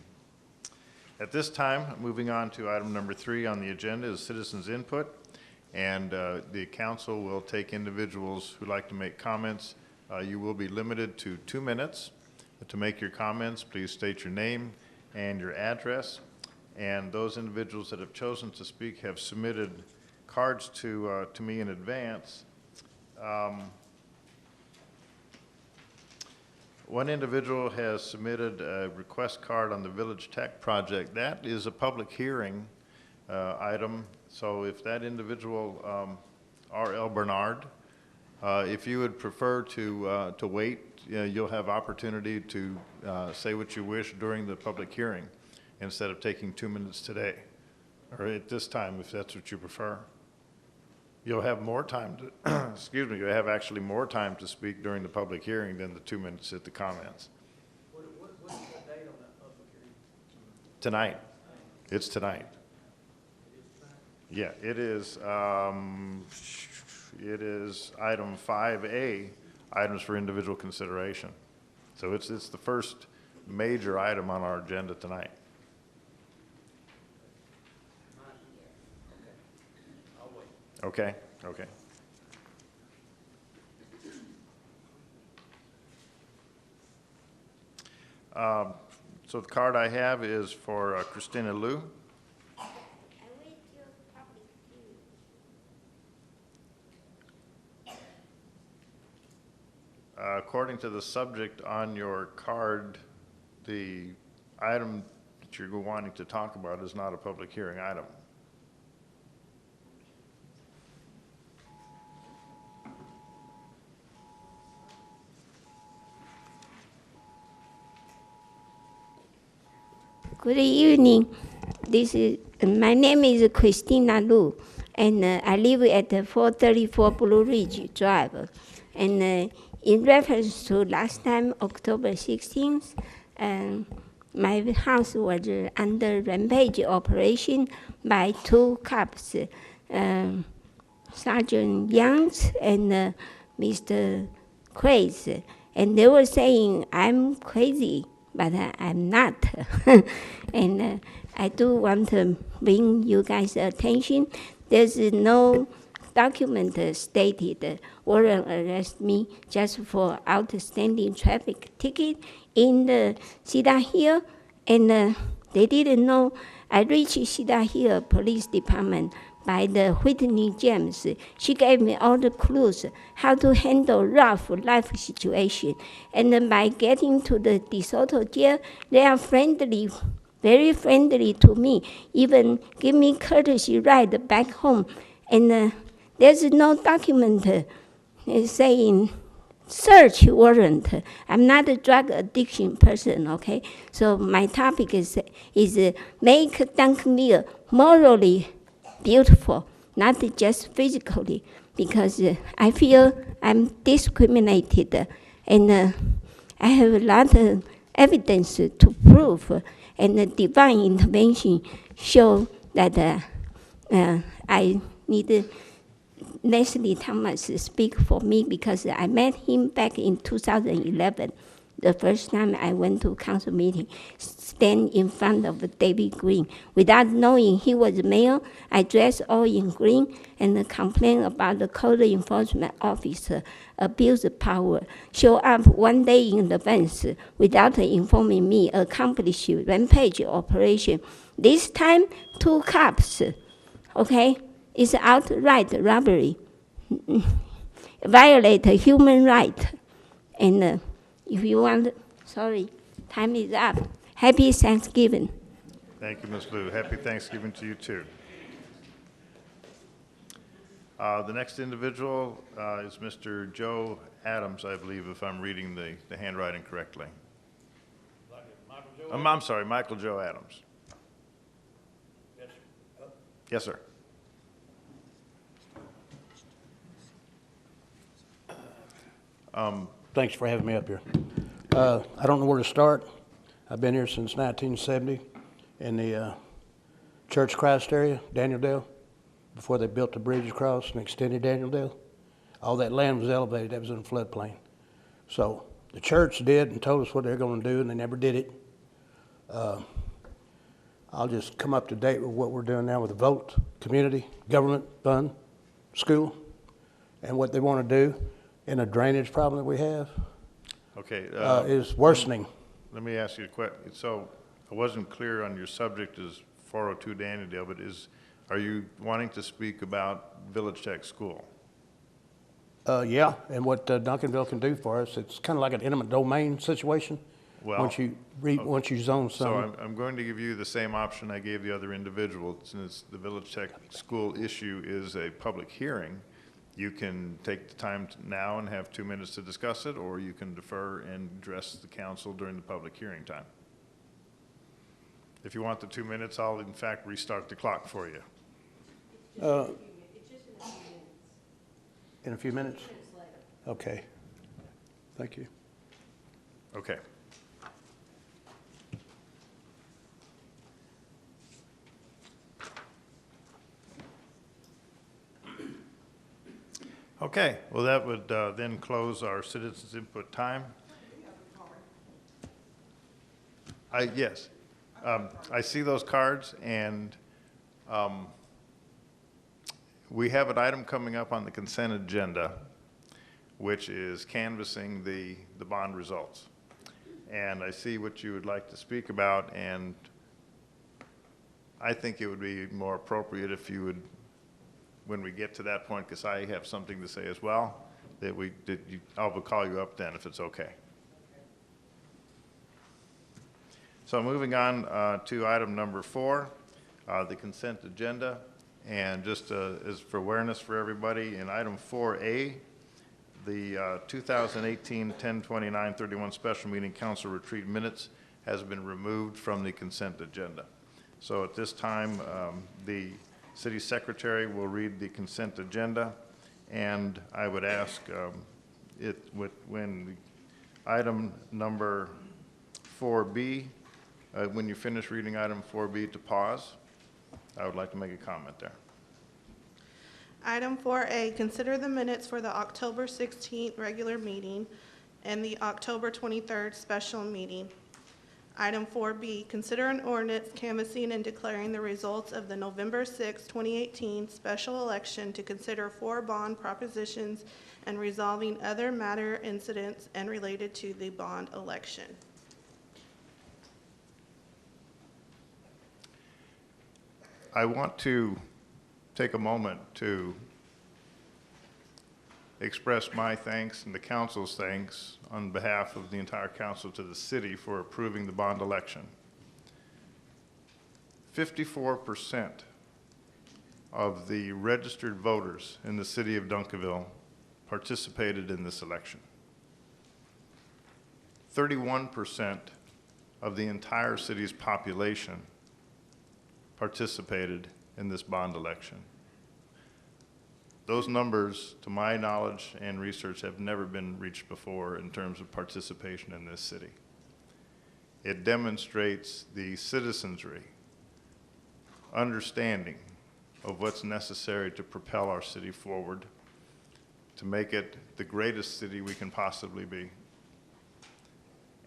At this time, moving on to item number 3 on the agenda is citizens' input, and the council will take individuals who'd like to make comments You will be limited to 2 minutes. To make your comments, please state your name and your address. And those individuals that have chosen to speak have submitted cards to me in advance. One individual has submitted a request card on the Village Tech project. That is a public hearing item. So if that individual, R.L. Bernard, if you would prefer to wait, you'll have opportunity to say what you wish during the public hearing instead of taking 2 minutes today, or at this time, if that's what you prefer. You'll have more time to, excuse me, you'll have actually more time to speak during the public hearing than the 2 minutes at the comments. What's the date on that public hearing? Tonight. It's tonight. Yeah, it is item 5A, items for individual consideration. So it's the first major item on our agenda tonight. I'll wait. Okay, okay. So the card I have is for Christina Liu. According to the subject on your card, the item that you're wanting to talk about is not a public hearing item. Good evening. My name is Christina Lu, and I live at 434 Blue Ridge Drive. And in reference to last time, October 16th, my house was under rampage operation by 2 cops, Sergeant Youngs and Mr. Crazy. And they were saying I'm crazy, but I'm not. And I do want to bring you guys' attention. There's no document stated warrant arrest me just for outstanding traffic ticket in the Cedar Hill, and they didn't know. I reached Cedar Hill Police Department by the Whitney James. She gave me all the clues how to handle rough life situation. And then by getting to the DeSoto jail, they are friendly, very friendly to me, even give me courtesy ride back home. And there's no document saying search warrant. I'm not a drug addiction person, okay? So my topic is make Duncanville morally beautiful, not just physically, because I feel I'm discriminated, and I have a lot of evidence to prove, and the divine intervention show that I need Leslie Thomas speak for me, because I met him back in 2011. The first time I went to council meeting, stand in front of David Green. Without knowing he was male, I dressed all in green and complained about the code enforcement officer abuse power. Show up one day in advance without informing me, accomplish rampage operation. This time, 2 cops, okay? It's outright robbery, violate human right, and if you want, sorry, time is up. Happy Thanksgiving. Thank you, Ms. Liu. Happy Thanksgiving to you, too. The next individual is Mr. Joe Adams, I believe, if I'm reading the handwriting correctly. I'm sorry, Michael Joe Adams. Yes, sir. Thanks for having me up here. I don't know where to start. I've been here since 1970 in the Church Christ area, Daniel Dale, before they built the bridge across and extended Daniel Dale. All that land was elevated. That was in the floodplain. So the church did and told us what they were going to do, and they never did it. I'll just come up to date with what we're doing now with the vote, community, government, fund, school, and what they want to do. and the drainage problem that we have Okay. is worsening. Let me ask you a question. So I wasn't clear on your subject is 402 Daniel, but are you wanting to speak about Village Tech School? Yeah, and what Duncanville can do for us, it's kind of like an eminent domain situation. Well, once you zone something. So I'm going to give you the same option I gave the other individual. Since the Village Tech School issue is a public hearing, you can take the time now and have 2 minutes to discuss it, or you can defer and address the council during the public hearing time. If you want the 2 minutes, I'll in fact restart the clock for you. In a few minutes? Okay. Thank you. Okay. Okay, well, that would then close our citizens' input time. Yes, I see those cards, and we have an item coming up on the consent agenda, which is canvassing the bond results. And I see what you would like to speak about, and I think it would be more appropriate if you would, when we get to that point, because I have something to say as well, I will call you up then if it's okay. So moving on to item number 4, the consent agenda. And just as for awareness for everybody, in item 4A, the 2018 10/29/31 special meeting council retreat minutes has been removed from the consent agenda. So at this time, the city secretary will read the consent agenda, and I would ask when item number 4B, when you finish reading item 4B, to pause. I would like to make a comment there. Item 4A, consider the minutes for the October 16th regular meeting and the October 23rd special meeting. Item 4B, consider an ordinance canvassing and declaring the results of the November 6, 2018 special election to consider 4 bond propositions and resolving other matter incidents and related to the bond election. I want to take a moment to express my thanks and the council's thanks on behalf of the entire council to the city for approving the bond election. 54% of the registered voters in the city of Duncanville participated in this election. 31% of the entire city's population participated in this bond election. Those numbers, to my knowledge and research, have never been reached before in terms of participation in this city. It demonstrates the citizenry understanding of what's necessary to propel our city forward, to make it the greatest city we can possibly be.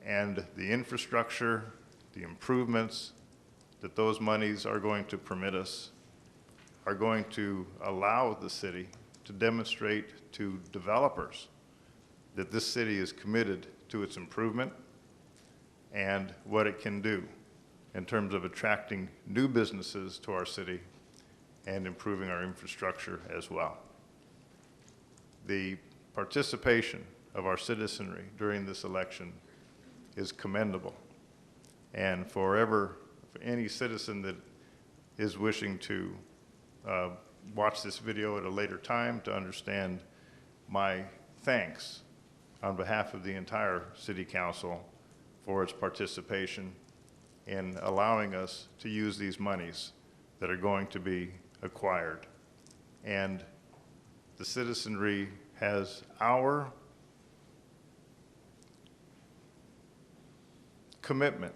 And the infrastructure, the improvements that those monies are going to permit us are going to allow the city to demonstrate to developers that this city is committed to its improvement and what it can do in terms of attracting new businesses to our city and improving our infrastructure as well. The participation of our citizenry during this election is commendable, and for any citizen that is wishing to watch this video at a later time to understand my thanks on behalf of the entire City Council for its participation in allowing us to use these monies that are going to be acquired. And the citizenry has our commitment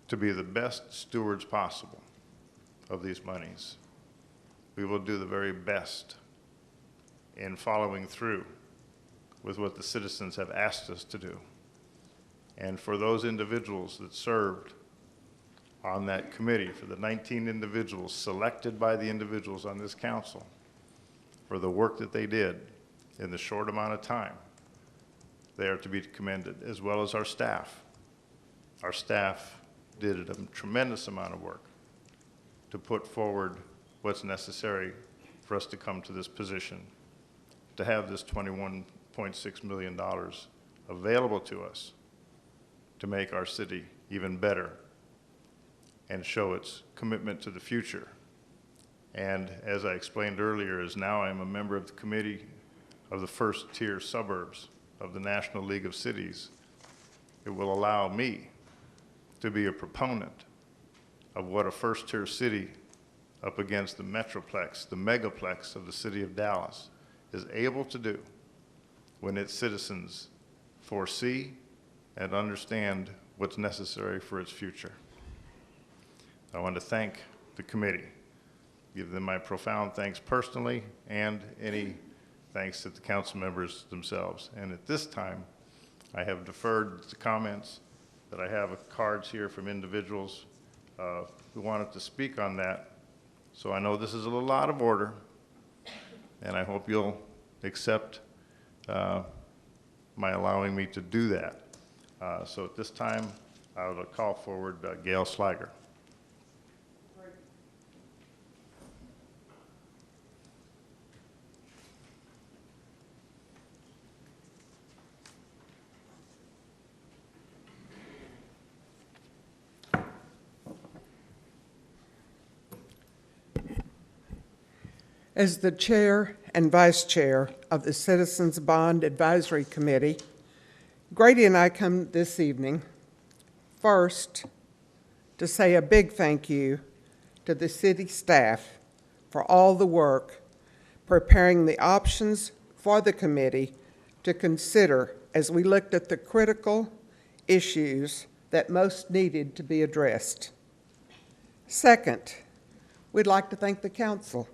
to be the best stewards possible of these monies. We will do the very best in following through with what the citizens have asked us to do. And for those individuals that served on that committee, for the 19 individuals selected by the individuals on this council, for the work that they did in the short amount of time. They are to be commended, as well as our staff. Our staff did a tremendous amount of work to put forward what's necessary for us to come to this position, to have this $21.6 million available to us to make our city even better and show its commitment to the future. And as I explained earlier, as now I'm a member of the committee of the first tier suburbs of the National League of Cities, it will allow me to be a proponent of what a first tier city up against the metroplex, the megaplex of the city of Dallas is able to do when its citizens foresee and understand what's necessary for its future. I want to thank the committee, give them my profound thanks personally and any thanks to the council members themselves. And at this time, I have deferred the comments that I have cards here from individuals who wanted to speak on that. So I know this is a little out of order, and I hope you'll accept my allowing me to do that. So at this time, I will call forward Gail Slager. As the chair and vice chair of the Citizens Bond Advisory Committee, Grady and I come this evening first to say a big thank you to the city staff for all the work preparing the options for the committee to consider as we looked at the critical issues that most needed to be addressed. Second, we'd like to thank the council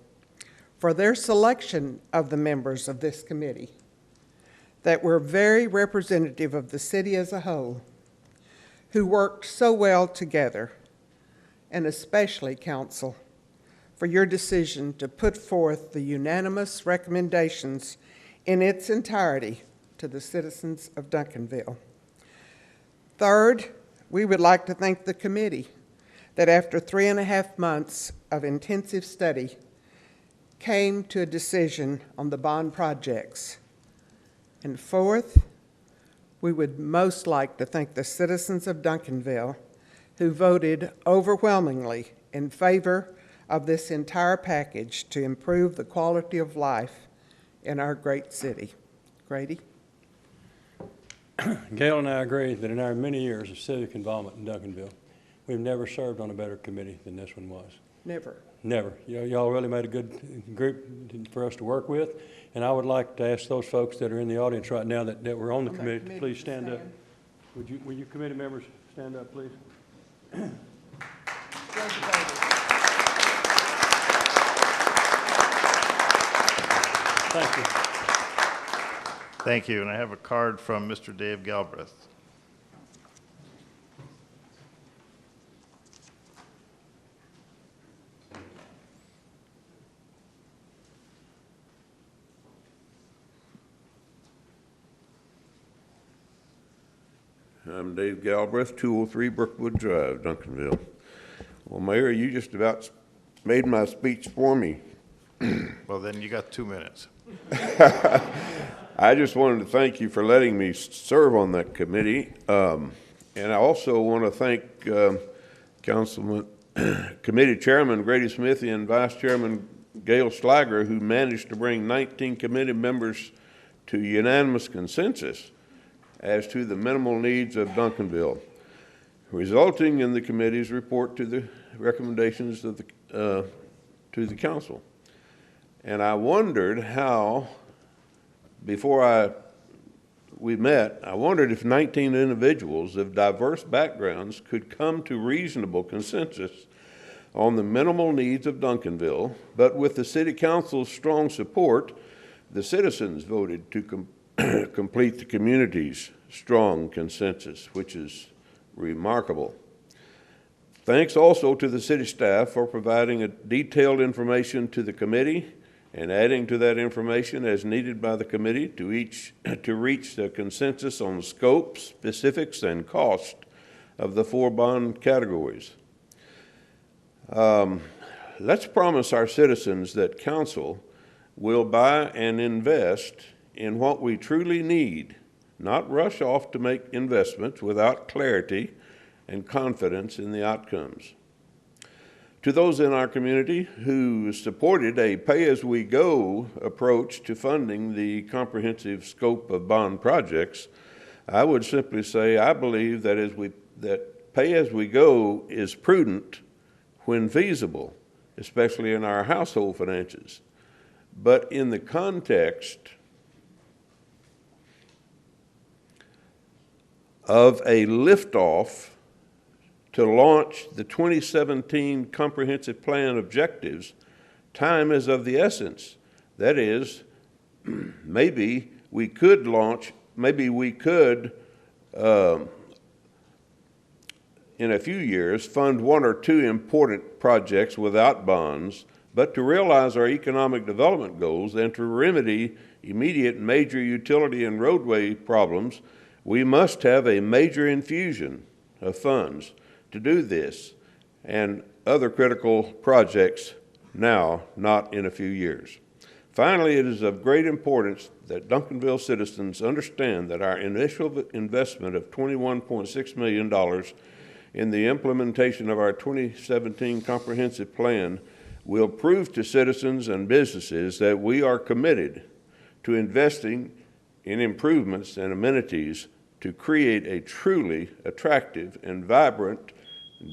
for their selection of the members of this committee that were very representative of the city as a whole, who worked so well together, and especially council, for your decision to put forth the unanimous recommendations in its entirety to the citizens of Duncanville. Third, we would like to thank the committee that after 3.5 months of intensive study came to a decision on the bond projects. And fourth, we would most like to thank the citizens of Duncanville who voted overwhelmingly in favor of this entire package to improve the quality of life in our great city. Grady? Gail and I agree that in our many years of civic involvement in Duncanville, we've never served on a better committee than this one was. Never. Never. Y'all really made a good group for us to work with. And I would like to ask those folks that are in the audience right now that were on the committee to please stand up. Will you committee members stand up, please? Thank you. Thank you. And I have a card from Mr. Dave Galbraith. I'm Dave Galbraith, 203 Brookwood Drive, Duncanville. Well, Mayor, you just about made my speech for me. Well, then you got 2 minutes. I just wanted to thank you for letting me serve on that committee. And I also want to thank Committee Chairman Grady Smith and Vice Chairman Gail Slager, who managed to bring 19 committee members to unanimous consensus as to the minimal needs of Duncanville, resulting in the committee's report to the recommendations of to the council. And I wondered how, before we met, I wondered if 19 individuals of diverse backgrounds could come to reasonable consensus on the minimal needs of Duncanville, but with the city council's strong support, the citizens voted to complete the community's strong consensus, which is remarkable. Thanks also to the city staff for providing detailed information to the committee and adding to that information as needed by the committee to reach the consensus on scope, specifics, and cost of the 4 bond categories. Let's promise our citizens that council will buy and invest in what we truly need, not rush off to make investments without clarity and confidence in the outcomes. To those in our community who supported a pay-as-we-go approach to funding the comprehensive scope of bond projects, I would simply say I believe that pay-as-we-go is prudent when feasible, especially in our household finances. But in the context of a liftoff to launch the 2017 Comprehensive Plan objectives, time is of the essence. That is, maybe we could in a few years, fund 1 or 2 important projects without bonds, but to realize our economic development goals and to remedy immediate major utility and roadway problems, we must have a major infusion of funds to do this and other critical projects now, not in a few years. Finally, it is of great importance that Duncanville citizens understand that our initial investment of $21.6 million in the implementation of our 2017 Comprehensive Plan will prove to citizens and businesses that we are committed to investing in improvements and amenities to create a truly attractive and vibrant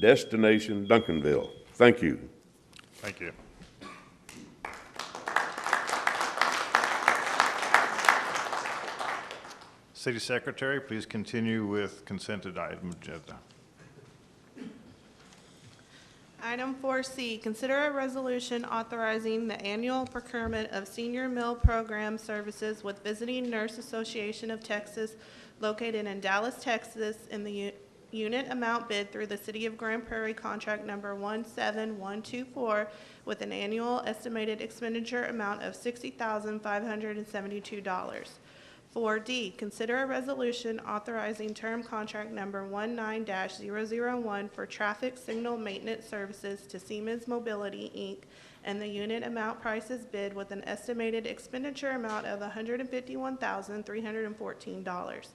destination, Duncanville. Thank you. Thank you. City Secretary, please continue with consented item agenda. Item 4C, consider a resolution authorizing the annual procurement of senior meal program services with Visiting Nurse Association of Texas located in Dallas, Texas, in the unit amount bid through the City of Grand Prairie contract number 17124 with an annual estimated expenditure amount of $60,572. 4D, consider a resolution authorizing term contract number 19-001 for traffic signal maintenance services to Siemens Mobility, Inc., and the unit amount prices bid with an estimated expenditure amount of $151,314.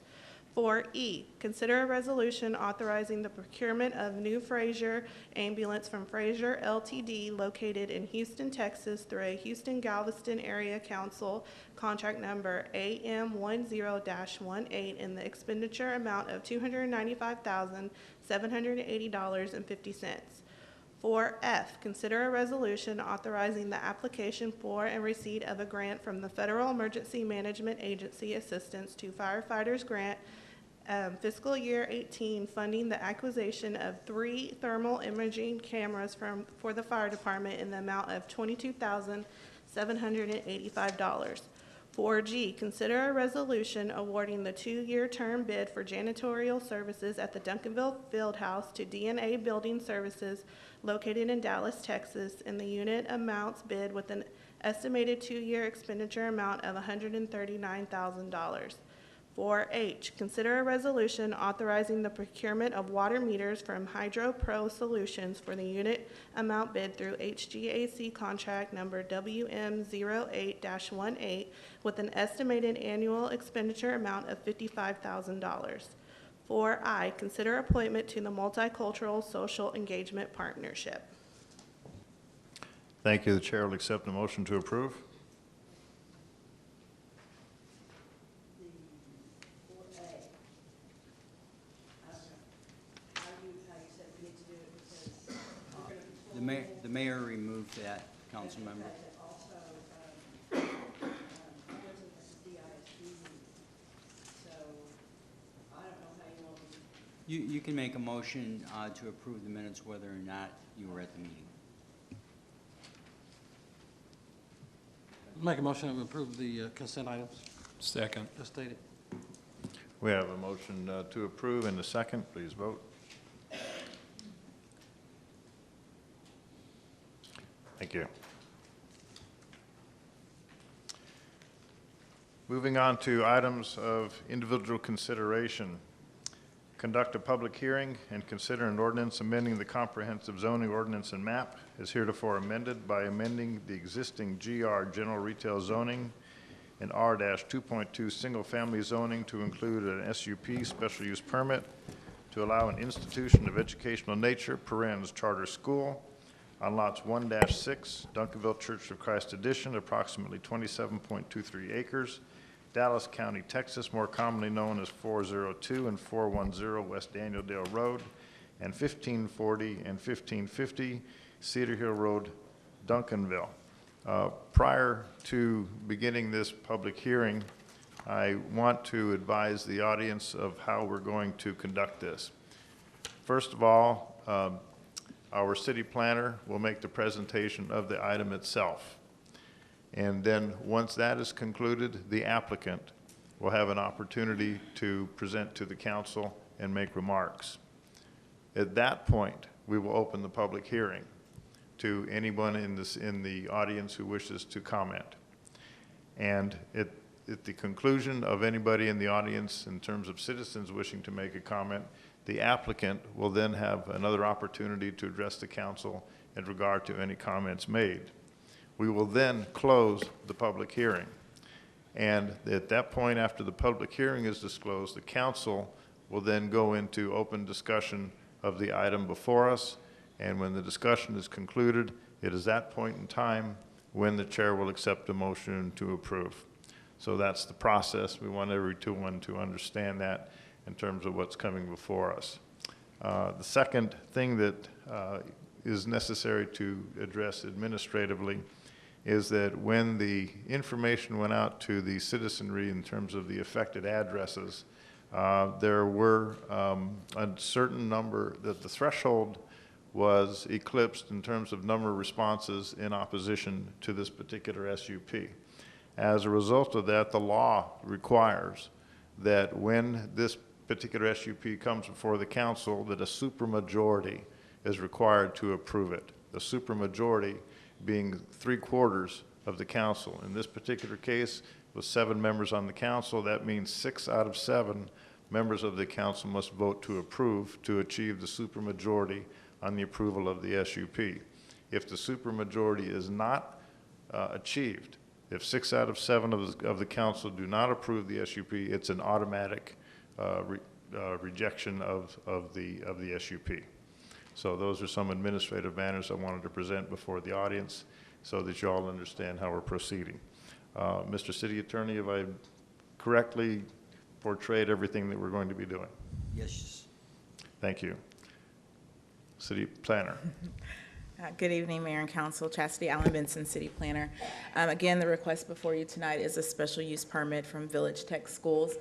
4E, consider a resolution authorizing the procurement of new Frazier ambulance from Frazier LTD located in Houston, Texas through a Houston Galveston Area Council contract number AM10-18 in the expenditure amount of $295,780.50. 4F, consider a resolution authorizing the application for and receipt of a grant from the Federal Emergency Management Agency Assistance to Firefighters Grant fiscal year 18, funding the acquisition of 3 thermal imaging cameras for the fire department in the amount of $22,785. 4G, consider a resolution awarding the 2-year term bid for janitorial services at the Duncanville Fieldhouse to DNA Building Services located in Dallas, Texas, in the unit amounts bid with an estimated 2-year expenditure amount of $139,000. 4H, consider a resolution authorizing the procurement of water meters from Hydro Pro Solutions for the unit amount bid through HGAC contract number WM08-18 with an estimated annual expenditure amount of $55,000. 4I, consider appointment to the Multicultural Social Engagement Partnership. Thank you. The chair will accept the motion to approve. The mayor removed that, council member. You can make a motion to approve the minutes whether or not you were at the meeting. Make a motion to approve the consent items. Second. As stated. We have a motion to approve and a second. Please vote. Thank you. Moving on to items of individual consideration. Conduct a public hearing and consider an ordinance amending the comprehensive zoning ordinance and map as heretofore amended by amending the existing GR general retail zoning and R-2.2 single-family zoning to include an SUP special use permit to allow an institution of educational nature, parens charter school, on lots 1-6, Duncanville Church of Christ Edition, approximately 27.23 acres, Dallas County, Texas, more commonly known as 402 and 410 West Daniel Dale Road, and 1540 and 1550 Cedar Hill Road, Duncanville. Prior to beginning this public hearing, I want to advise the audience of how we're going to conduct this. First of all, our city planner will make the presentation of the item itself. And then once that is concluded, the applicant will have an opportunity to present to the council and make remarks. At that point, we will open the public hearing to anyone in the audience who wishes to comment. And at the conclusion of anybody in the audience, in terms of citizens wishing to make a comment, the applicant will then have another opportunity to address the council in regard to any comments made. We will then close the public hearing. And at that point, after the public hearing is disclosed, the council will then go into open discussion of the item before us. And when the discussion is concluded, it is that point in time when the chair will accept a motion to approve. So that's the process. We want everyone to understand that in terms of what's coming before us. The second thing that is necessary to address administratively is that when the information went out to the citizenry in terms of the affected addresses, there were a certain number that the threshold was eclipsed in terms of number of responses in opposition to this particular SUP. As a result of that, the law requires that when this particular SUP comes before the council, that a supermajority is required to approve it. The supermajority being 3/4 of the council. In this particular case, with 7 members on the council, that means 6 out of 7 members of the council must vote to approve to achieve the supermajority on the approval of the SUP. If the supermajority is not achieved, if 6 out of 7 of the council do not approve the SUP, it's an automatic rejection of the SUP. So those are some administrative matters I wanted to present before the audience so that you all understand how we're proceeding. Mr. City Attorney, have I correctly portrayed everything that we're going to be doing? Yes. Thank you. City Planner. Good evening, Mayor and Council. Chastity Allen Benson, City Planner. Again, the request before you tonight is a special use permit from Village Tech Schools.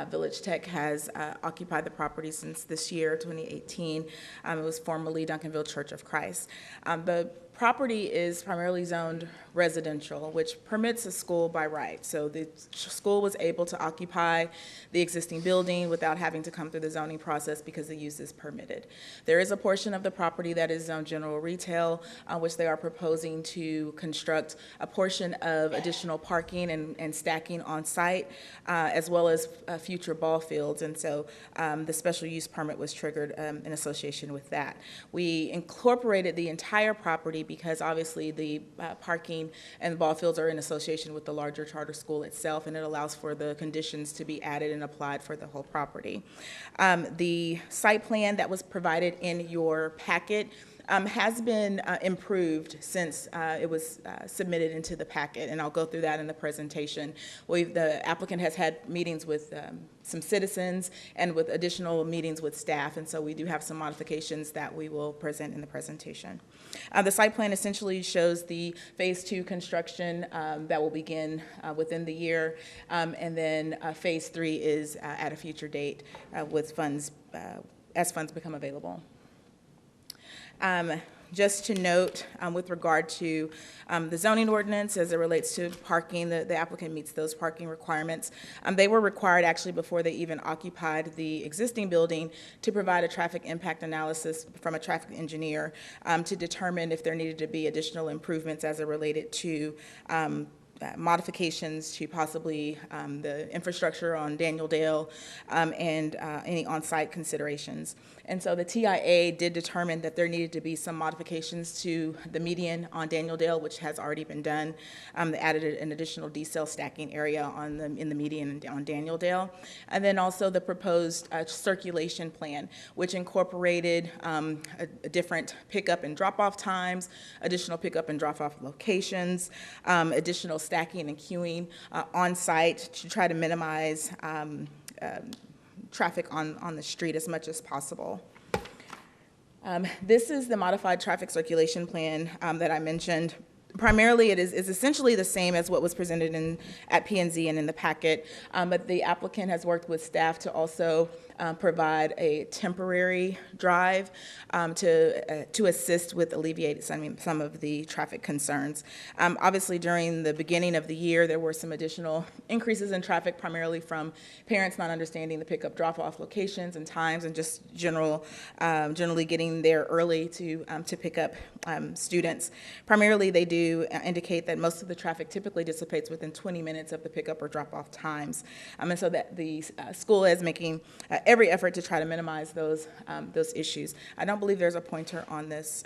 Village Tech has occupied the property since this year, 2018. It was formerly Duncanville Church of Christ. The property is primarily zoned residential, which permits a school by right. So the school was able to occupy the existing building without having to come through the zoning process because the use is permitted. There is a portion of the property that is zoned general retail, which they are proposing to construct a portion of additional parking and stacking on site, as well as future ball fields. And so the special use permit was triggered in association with that. We incorporated the entire property because obviously the parking and the ball fields are in association with the larger charter school itself, and it allows for the conditions to be added and applied for the whole property. The site plan that was provided in your packet has been improved since it was submitted into the packet, and I'll go through that in the presentation. The applicant has had meetings with some citizens and with additional meetings with staff, and so we do have some modifications that we will present in the presentation. The site plan essentially shows the phase 2 construction that will begin within the year, and then phase 3 is at a future date with funds as funds become available. Just to note, with regard to the zoning ordinance as it relates to parking, the applicant meets those parking requirements. They were required actually before they even occupied the existing building to provide a traffic impact analysis from a traffic engineer to determine if there needed to be additional improvements as it related to modifications to possibly the infrastructure on Daniel Dale and any on-site considerations. And so the TIA did determine that there needed to be some modifications to the median on Daniel Dale, which has already been done. They added an additional D-cell stacking area in the median on Daniel Dale. And then also the proposed circulation plan, which incorporated a different pickup and drop-off times, additional pickup and drop-off locations, additional stacking and queuing on-site to try to minimize traffic on the street as much as possible. This is the modified traffic circulation plan that I mentioned. Primarily, it is essentially the same as what was presented at P&Z and in the packet, but the applicant has worked with staff to also provide a temporary drive to assist with alleviating some of the traffic concerns. Obviously, during the beginning of the year, there were some additional increases in traffic, primarily from parents not understanding the pickup drop-off locations and times, and just generally getting there early to pick up students. Primarily, they do indicate that most of the traffic typically dissipates within 20 minutes of the pickup or drop-off times, and so that the school is making every effort to try to minimize those issues. I don't believe there's a pointer on this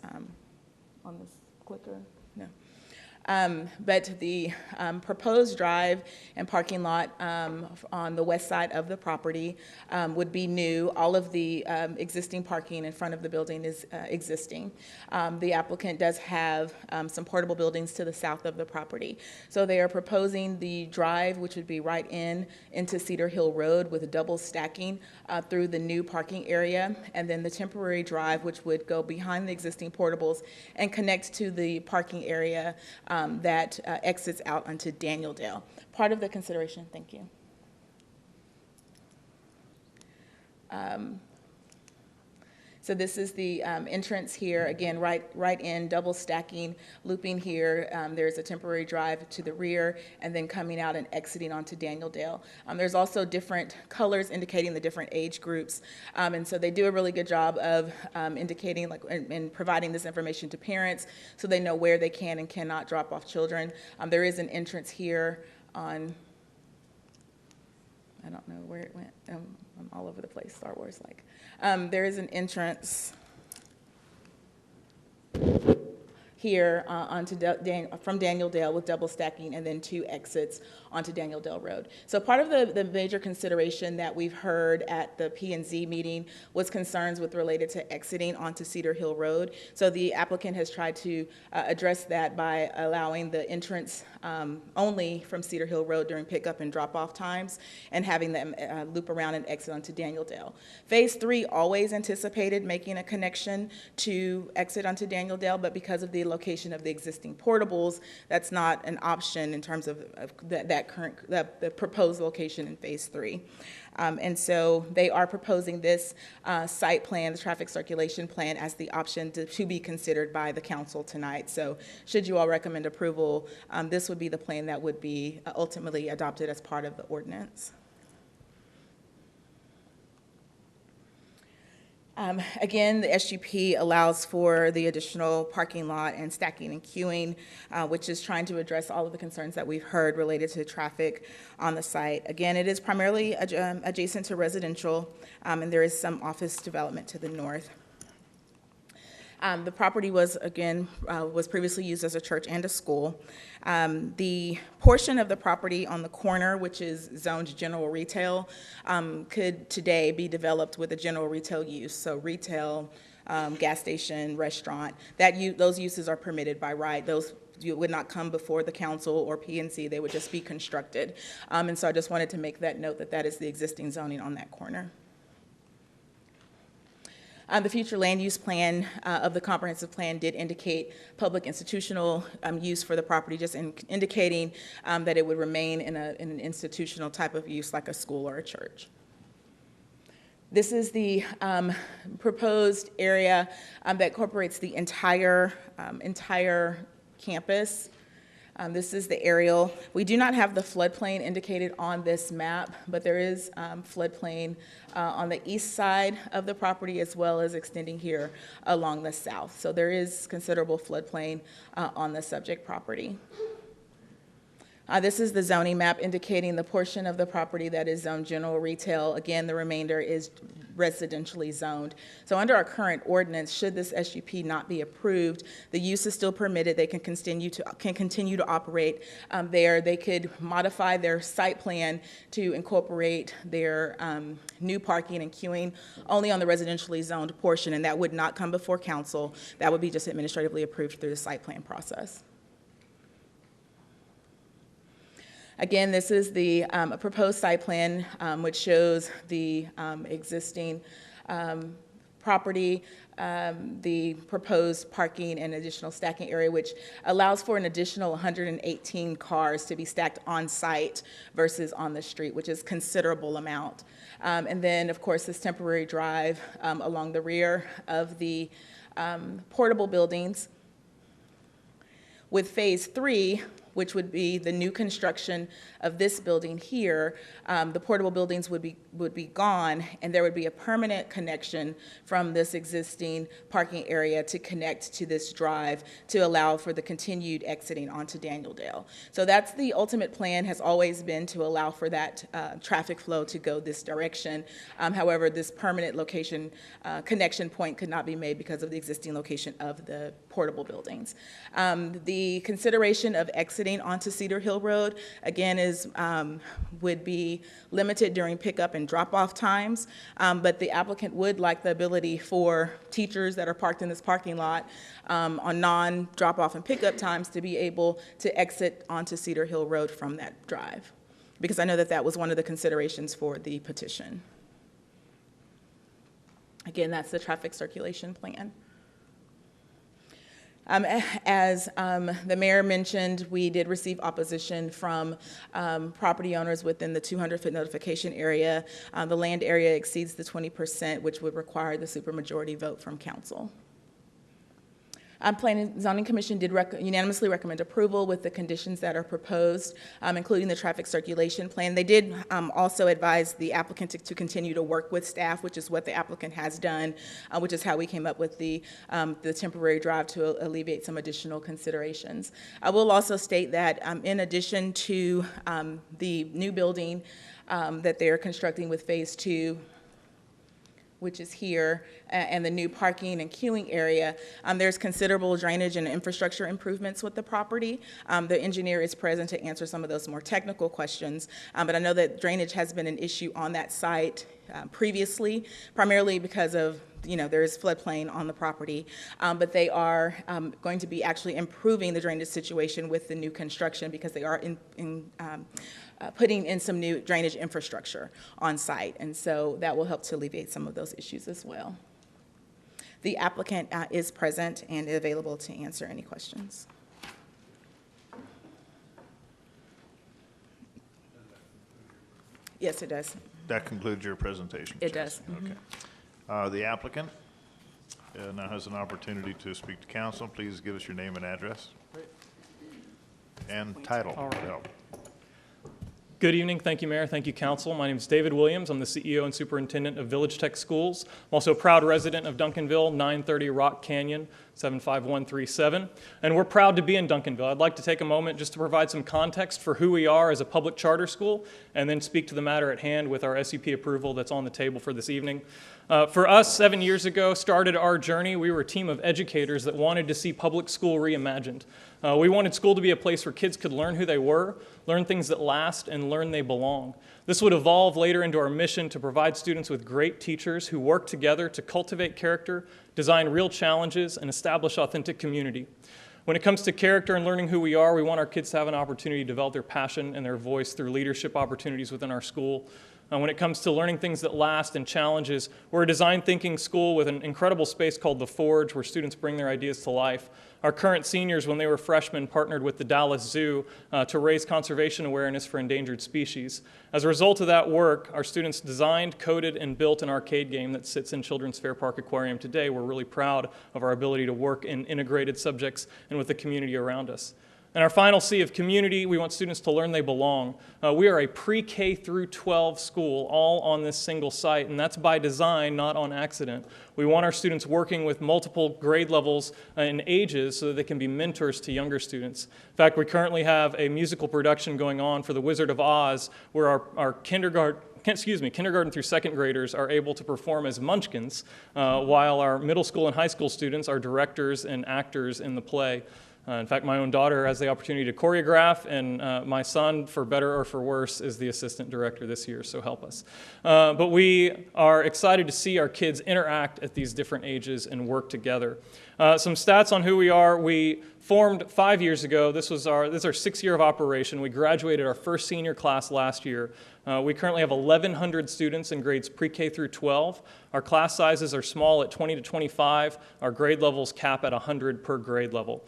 clicker. No. But the proposed drive and parking lot on the west side of the property would be new. All of the existing parking in front of the building is existing. The applicant does have some portable buildings to the south of the property. So they are proposing the drive, which would be right into Cedar Hill Road with a double stacking through the new parking area, and then the temporary drive, which would go behind the existing portables and connect to the parking area that exits out onto Daniel Dale. Part of the consideration, thank you. So this is the entrance here, again, right in, double stacking, looping here. There's a temporary drive to the rear, and then coming out and exiting onto Daniel Dale. There's also different colors indicating the different age groups, and so they do a really good job of indicating and providing this information to parents so they know where they can and cannot drop off children. There is an entrance here on, I don't know where it went. I'm all over the place, Star Wars like. There is an entrance here from Daniel Dale with double stacking, and then 2 exits onto Daniel Dale Road. So part of the major consideration that we've heard at the P&Z meeting was concerns related to exiting onto Cedar Hill Road. So the applicant has tried to address that by allowing the entrance only from Cedar Hill Road during pickup and drop-off times, and having them loop around and exit onto Daniel Dale. Phase 3 always anticipated making a connection to exit onto Daniel Dale, but because of the location of the existing portables, that's not an option in terms of the proposed location in Phase 3. And so they are proposing this site plan, the traffic circulation plan, as the option to be considered by the council tonight. So should you all recommend approval, this would be the plan that would be ultimately adopted as part of the ordinance. Again, the SGP allows for the additional parking lot and stacking and queuing, which is trying to address all of the concerns that we've heard related to traffic on the site. Again, it is primarily adjacent to residential, and there is some office development to the north. The property was previously used as a church and a school. The portion of the property on the corner, which is zoned general retail, could today be developed with a general retail use. So retail, gas station, restaurant, those uses are permitted by right. Those would not come before the council or P&Z. They would just be constructed. And so I just wanted to make that note that is the existing zoning on that corner. The future land use plan of the comprehensive plan did indicate public institutional use for the property, just indicating that it would remain in an institutional type of use like a school or a church. This is the proposed area that incorporates the entire campus. This is the aerial. We do not have the floodplain indicated on this map, but there is floodplain on the east side of the property as well as extending here along the south. So there is considerable floodplain on the subject property. This is the zoning map indicating the portion of the property that is zoned general retail. Again, the remainder is residentially zoned. So under our current ordinance, should this SUP not be approved, the use is still permitted. They can continue to operate there. They could modify their site plan to incorporate their new parking and queuing only on the residentially zoned portion, and that would not come before council. That would be just administratively approved through the site plan process. Again, this is the proposed site plan, which shows the existing property, the proposed parking and additional stacking area, which allows for an additional 118 cars to be stacked on site versus on the street, which is a considerable amount. And then, of course, this temporary drive along the rear of the portable buildings. With phase 3, which would be the new construction of this building here, the portable buildings would be gone, and there would be a permanent connection from this existing parking area to connect to this drive to allow for the continued exiting onto Daniel-Dale. So that's the ultimate plan, has always been to allow for that traffic flow to go this direction. However, this permanent location connection point could not be made because of the existing location of the portable buildings. The consideration of exiting onto Cedar Hill Road, again, would be limited during pickup and drop-off times, but the applicant would like the ability for teachers that are parked in this parking lot on non-drop-off and pickup times to be able to exit onto Cedar Hill Road from that drive, because I know that that was one of the considerations for the petition. Again, that's the traffic circulation plan. As the mayor mentioned, we did receive opposition from property owners within the 200-foot notification area. The land area exceeds the 20%, which would require the supermajority vote from council. Planning and Zoning Commission did unanimously recommend approval with the conditions that are proposed, including the traffic circulation plan. They did also advise the applicant to continue to work with staff, which is what the applicant has done, which is how we came up with the temporary drive to alleviate some additional considerations. I will also state that in addition to the new building that they're constructing with phase 2, which is here, and the new parking and queuing area, there's considerable drainage and infrastructure improvements with the property. The engineer is present to answer some of those more technical questions, but I know that drainage has been an issue on that site previously, primarily because of there is floodplain on the property, but they are going to be actually improving the drainage situation with the new construction because they are putting in some new drainage infrastructure on site, and so that will help to alleviate some of those issues as well. The applicant is present and available to answer any questions. Yes, it does. That concludes your presentation. It does. Okay. The applicant now has an opportunity to speak to council. Please give us your name and address. And title. All right. Good evening. Thank you, Mayor. Thank you, Council. My name is David Williams. I'm the CEO and Superintendent of Village Tech Schools. I'm also a proud resident of Duncanville, 930 Rock Canyon, 75137. And we're proud to be in Duncanville. I'd like to take a moment just to provide some context for who we are as a public charter school, and then speak to the matter at hand with our SUP approval that's on the table for this evening. For us, 7 years ago, started our journey. We were a team of educators that wanted to see public school reimagined. We wanted school to be a place where kids could learn who they were, learn things that last, and learn they belong. This would evolve later into our mission to provide students with great teachers who work together to cultivate character, design real challenges, and establish authentic community. When it comes to character and learning who we are, we want our kids to have an opportunity to develop their passion and their voice through leadership opportunities within our school. When it comes to learning things that last and challenges, we're a design thinking school with an incredible space called The Forge, where students bring their ideas to life. Our current seniors, when they were freshmen, partnered with the Dallas Zoo to raise conservation awareness for endangered species. As a result of that work, our students designed, coded, and built an arcade game that sits in Children's Fair Park Aquarium today. We're really proud of our ability to work in integrated subjects and with the community around us. And our final C of community, we want students to learn they belong. We are a pre-K through 12 school, all on this single site, and that's by design, not on accident. We want our students working with multiple grade levels and ages so that they can be mentors to younger students. In fact, we currently have a musical production going on for The Wizard of Oz, where our kindergarten through second graders are able to perform as munchkins, while our middle school and high school students are directors and actors in the play. In fact, my own daughter has the opportunity to choreograph, and my son, for better or for worse, is the assistant director this year, so help us. But we are excited to see our kids interact at these different ages and work together. Some stats on who we are. We formed 5 years ago. This is our 6th year of operation. We graduated our first senior class last year. We currently have 1,100 students in grades pre-K through 12. Our class sizes are small at 20 to 25. Our grade levels cap at 100 per grade level.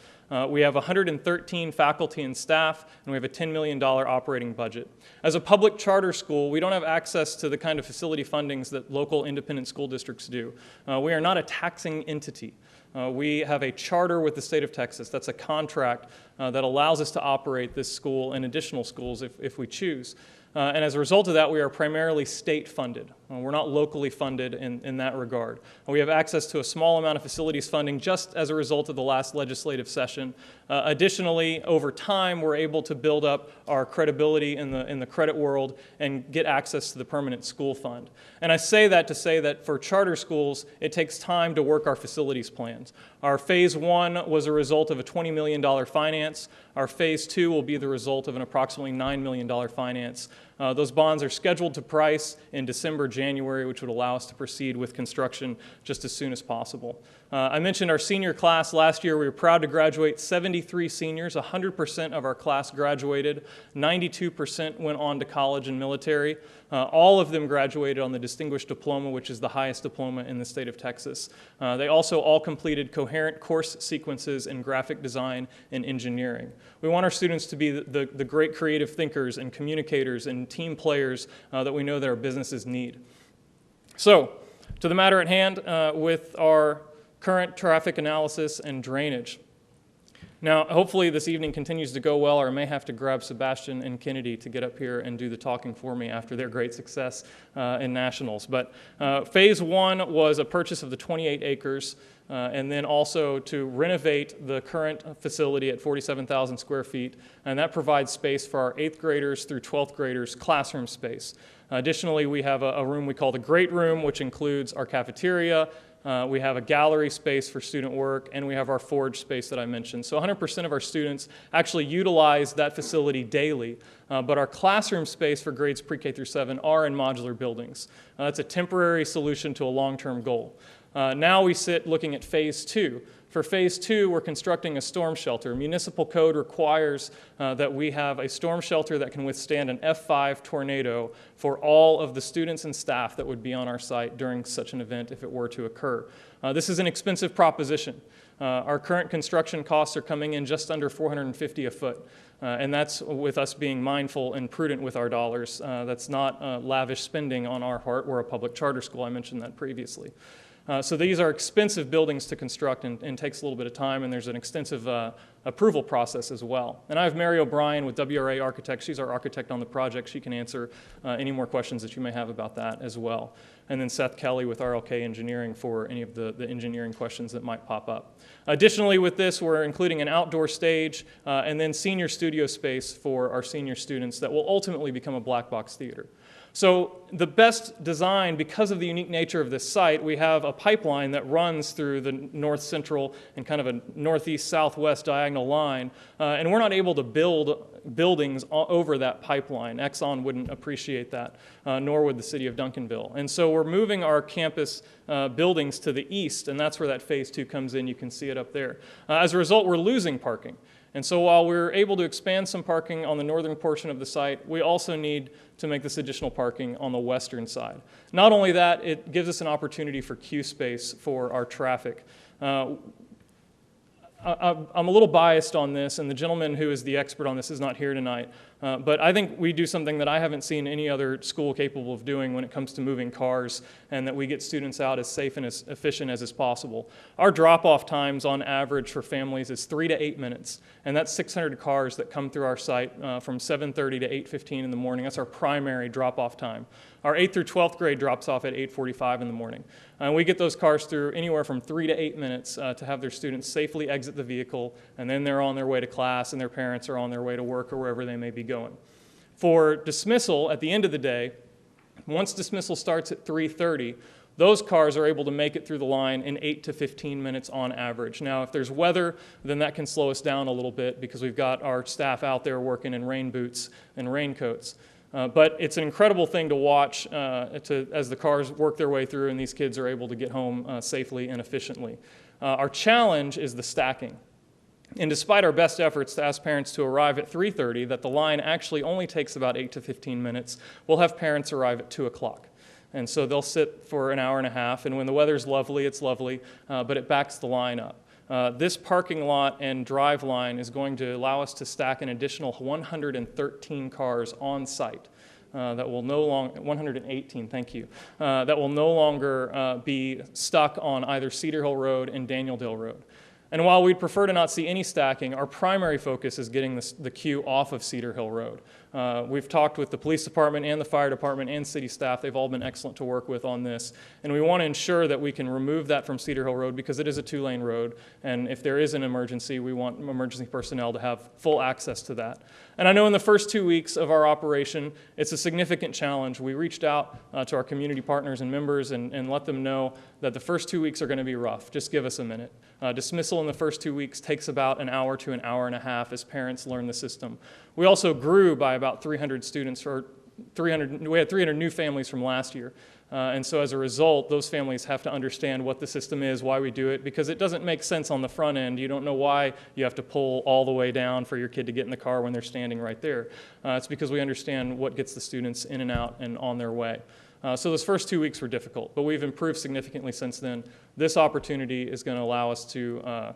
We have 113 faculty and staff, and we have a $10 million operating budget. As a public charter school, we don't have access to the kind of facility fundings that local independent school districts do. We are not a taxing entity. We have a charter with the state of Texas. That's a contract that allows us to operate this school and additional schools if we choose. And as a result of that, we are primarily state funded. We're not locally funded in that regard. We have access to a small amount of facilities funding just as a result of the last legislative session. Additionally, over time, we're able to build up our credibility in the credit world and get access to the permanent school fund. And I say that to say that for charter schools, it takes time to work our facilities plans. Our phase 1 was a result of a $20 million finance. Our phase 2 will be the result of an approximately $9 million finance. Those bonds are scheduled to price in December, January, which would allow us to proceed with construction just as soon as possible. I mentioned our senior class last year. We were proud to graduate 73 seniors. 100% of our class graduated. 92% went on to college and military. All of them graduated on the Distinguished Diploma, which is the highest diploma in the state of Texas. They also all completed coherent course sequences in graphic design and engineering. We want our students to be the great creative thinkers and communicators and team players that we know that our businesses need. So, to the matter at hand with our current traffic analysis and drainage. Now, hopefully this evening continues to go well, or I may have to grab Sebastian and Kennedy to get up here and do the talking for me after their great success in nationals. But phase 1 was a purchase of the 28 acres, and then also to renovate the current facility at 47,000 square feet, and that provides space for our 8th graders through 12th graders classroom space. Additionally, we have a room we call the Great Room, which includes our cafeteria. We have a gallery space for student work, and we have our forge space that I mentioned. So 100% of our students actually utilize that facility daily, but our classroom space for grades pre-K through 7 are in modular buildings. That's a temporary solution to a long-term goal. Now we sit looking at phase 2. For phase 2, we're constructing a storm shelter. Municipal code requires that we have a storm shelter that can withstand an F5 tornado for all of the students and staff that would be on our site during such an event if it were to occur. This is an expensive proposition. Our current construction costs are coming in just under $450 a foot. And that's with us being mindful and prudent with our dollars. That's not lavish spending on our part. We're a public charter school. I mentioned that previously. So these are expensive buildings to construct and takes a little bit of time, and there's an extensive approval process as well. And I have Mary O'Brien with WRA Architects. She's our architect on the project. She can answer any more questions that you may have about that as well. And then Seth Kelly with RLK Engineering for any of the engineering questions that might pop up. Additionally, with this, we're including an outdoor stage and then senior studio space for our senior students that will ultimately become a black box theater. So the best design, because of the unique nature of this site, we have a pipeline that runs through the north-central and kind of a northeast-southwest diagonal line, and we're not able to build buildings over that pipeline. Exxon wouldn't appreciate that, nor would the city of Duncanville. And so we're moving our campus buildings to the east, and that's where that phase 2 comes in. You can see it up there. As a result, we're losing parking. And so while we're able to expand some parking on the northern portion of the site, we also need to make this additional parking on the western side. Not only that, it gives us an opportunity for queue space for our traffic. I'm a little biased on this, and the gentleman who is the expert on this is not here tonight, But I think we do something that I haven't seen any other school capable of doing when it comes to moving cars, and that we get students out as safe and as efficient as is possible. Our drop-off times on average for families is 3 to 8 minutes, and that's 600 cars that come through our site from 7:30 to 8:15 in the morning. That's our primary drop-off time. Our 8th through 12th grade drops off at 8:45 in the morning. And we get those cars through anywhere from 3 to 8 minutes to have their students safely exit the vehicle, and then they're on their way to class and their parents are on their way to work or wherever they may be going. For dismissal at the end of the day, once dismissal starts at 3:30, those cars are able to make it through the line in 8 to 15 minutes on average. Now, if there's weather, then that can slow us down a little bit because we've got our staff out there working in rain boots and raincoats. But it's an incredible thing to watch as the cars work their way through and these kids are able to get home safely and efficiently. Our challenge is the stacking. And despite our best efforts to ask parents to arrive at 3:30, that the line actually only takes about 8 to 15 minutes, we'll have parents arrive at 2 o'clock. And so they'll sit for an hour and a half, and when the weather's lovely, it's lovely, but it backs the line up. This parking lot and drive line is going to allow us to stack an additional 113 cars on site. That will no longer, 118, thank you, that will no longer be stuck on either Cedar Hill Road and Daniel Dale Road. And while we'd prefer to not see any stacking, our primary focus is getting the queue off of Cedar Hill Road. We've talked with the police department and the fire department and city staff. They've all been excellent to work with on this. And we want to ensure that we can remove that from Cedar Hill Road because it is a 2-lane road. And if there is an emergency, we want emergency personnel to have full access to that. And I know in the first 2 weeks of our operation, it's a significant challenge. We reached out to our community partners and members and let them know that the first 2 weeks are going to be rough. Just give us a minute. Dismissal in the first 2 weeks takes about an hour to an hour and a half as parents learn the system. We also grew by about 300 students, or we had 300 new families from last year. And so as a result, those families have to understand what the system is, why we do it, because it doesn't make sense on the front end. You don't know why you have to pull all the way down for your kid to get in the car when they're standing right there. It's because we understand what gets the students in and out and on their way. So those first 2 weeks were difficult, but we've improved significantly since then. This opportunity is going to allow us to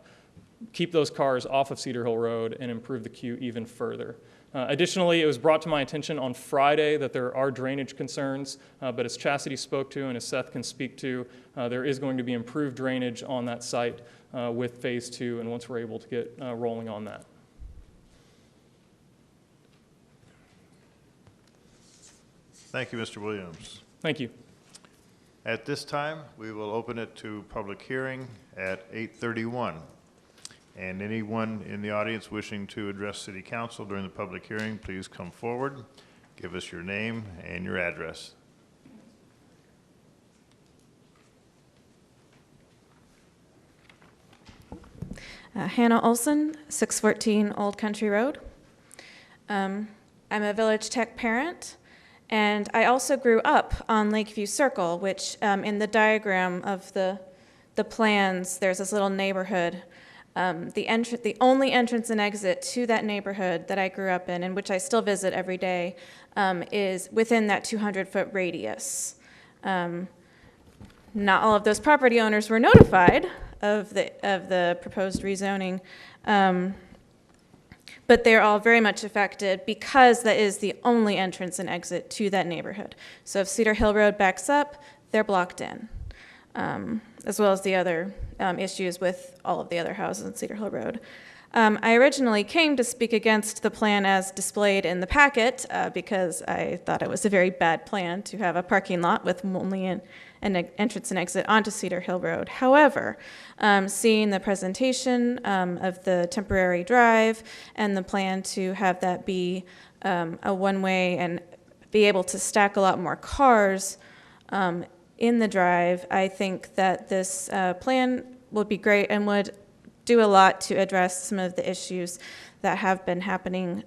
keep those cars off of Cedar Hill Road and improve the queue even further. Additionally, it was brought to my attention on Friday that there are drainage concerns, but as Chastity spoke to and as Seth can speak to, there is going to be improved drainage on that site with Phase 2, and once we're able to get rolling on that. Thank you, Mr. Williams. Thank you. At this time, we will open it to public hearing at 8:31. And anyone in the audience wishing to address City Council during the public hearing, please come forward, give us your name and your address. Hannah Olson, 614 Old Country Road. I'm a Village Tech parent, and I also grew up on Lakeview Circle, which in the diagram of the plans, there's this little neighborhood. The only entrance and exit to that neighborhood that I grew up in, and which I still visit every day, is within that 200-foot radius. Not all of those property owners were notified of the proposed rezoning, but they're all very much affected because that is the only entrance and exit to that neighborhood. So if Cedar Hill Road backs up, they're blocked in, as well as the other issues with all of the other houses on Cedar Hill Road. I originally came to speak against the plan as displayed in the packet because I thought it was a very bad plan to have a parking lot with only an entrance and exit onto Cedar Hill Road. However, seeing the presentation of the temporary drive and the plan to have that be a one-way and be able to stack a lot more cars in the drive, I think that this plan would be great and would do a lot to address some of the issues that have been happening.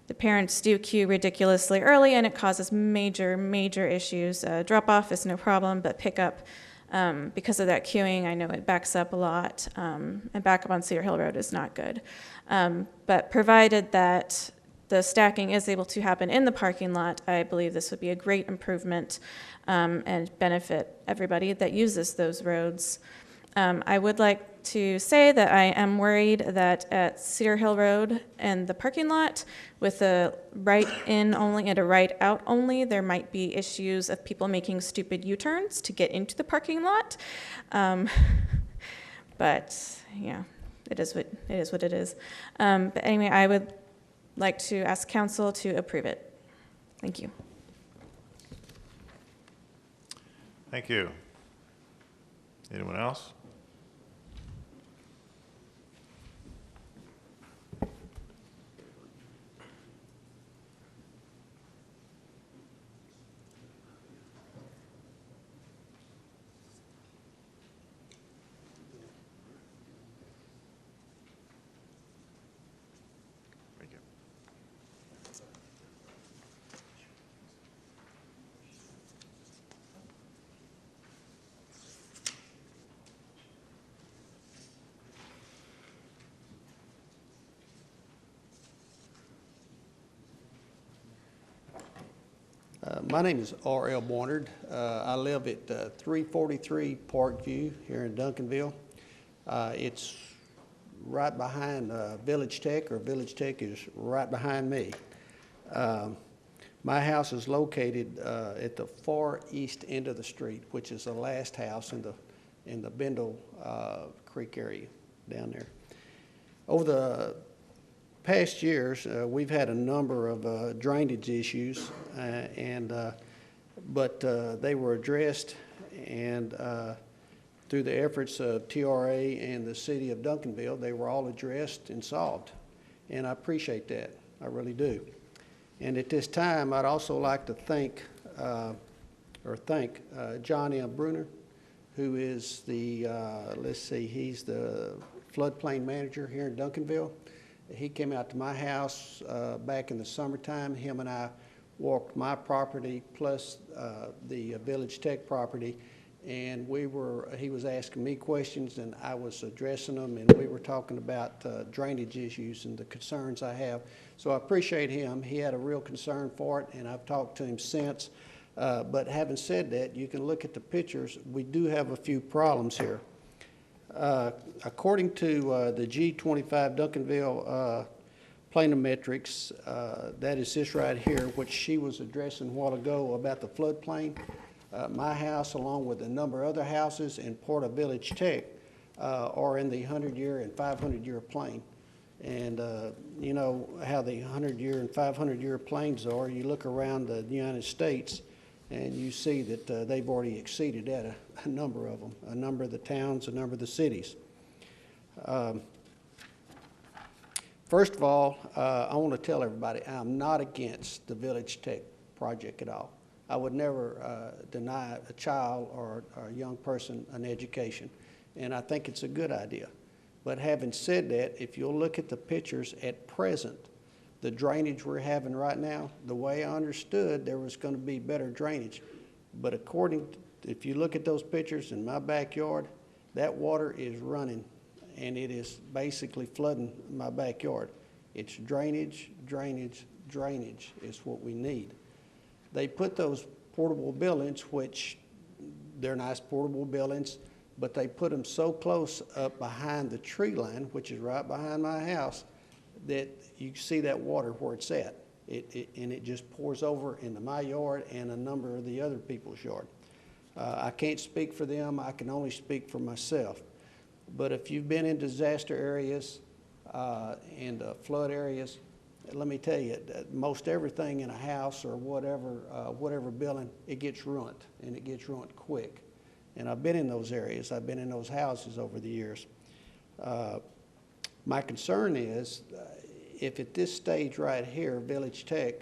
The parents do queue ridiculously early, and it causes major, major issues. Drop-off is no problem, but pick-up, because of that queuing, I know it backs up a lot, and back up on Cedar Hill Road is not good. But provided that the stacking is able to happen in the parking lot, I believe this would be a great improvement and benefit everybody that uses those roads. I would like to say that I am worried that at Cedar Hill Road and the parking lot, with a right in only and a right out only, there might be issues of people making stupid U-turns to get into the parking lot. But yeah, it is what it is. But anyway, I would like to ask council to approve it. Thank you. Thank you. Anyone else? Thank you. My name is R.L. Barnard. I live at 343 Parkview here in Duncanville. It's right behind Village Tech, or Village Tech is right behind me. My house is located at the far east end of the street, which is the last house in the Bendel Creek area down there. Over the past years, we've had a number of drainage issues, but they were addressed, and through the efforts of TRA and the city of Duncanville, they were all addressed and solved, and I appreciate that. I really do. And at this time, I'd also like to thank John M. Bruner, who is the, he's the floodplain manager here in Duncanville. He came out to my house back in the summertime. Him and I walked my property plus the Village Tech property, and he was asking me questions and I was addressing them, and we were talking about drainage issues and the concerns I have. So I appreciate him. He had a real concern for it, and I've talked to him since. But having said that, you can look at the pictures. We do have a few problems here. According to the G25 Duncanville planometrics, that is this right here, which she was addressing a while ago about the floodplain. My house, along with a number of other houses in part of Village Tech, are in the 100-year and 500-year plane. And you know how the 100-year and 500-year planes are. You look around the United States, and you see that they've already exceeded that, a number of them, a number of the towns, a number of the cities. First of all, I want to tell everybody I'm not against the Village Tech project at all. I would never deny a child or a young person an education, and I think it's a good idea. But having said that, if you'll look at the pictures at present, the drainage we're having right now, the way I understood, there was going to be better drainage. But if you look at those pictures in my backyard, that water is running, and it is basically flooding my backyard. It's drainage, drainage, drainage is what we need. They put those portable buildings, which they're nice portable buildings, but they put them so close up behind the tree line, which is right behind my house, that you see that water where it's at. And it just pours over into my yard and a number of the other people's yard. I can't speak for them. I can only speak for myself. But if you've been in disaster areas and flood areas, let me tell you, most everything in a house or whatever building, it gets ruined, and it gets ruined quick. And I've been in those areas. I've been in those houses over the years. My concern is, if at this stage right here, Village Tech,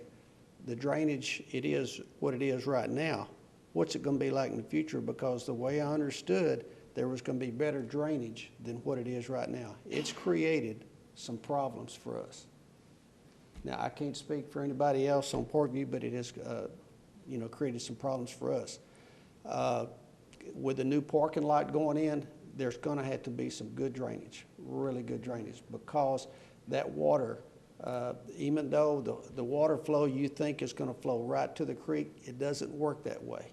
the drainage, it is what it is right now, what's it going to be like in the future? Because the way I understood, there was going to be better drainage than what it is right now. It's created some problems for us. Now, I can't speak for anybody else on Parkview, but it has, created some problems for us. With the new parking lot going in, there's going to have to be some good drainage, really good drainage, because that water, even though the water flow you think is going to flow right to the creek, it doesn't work that way.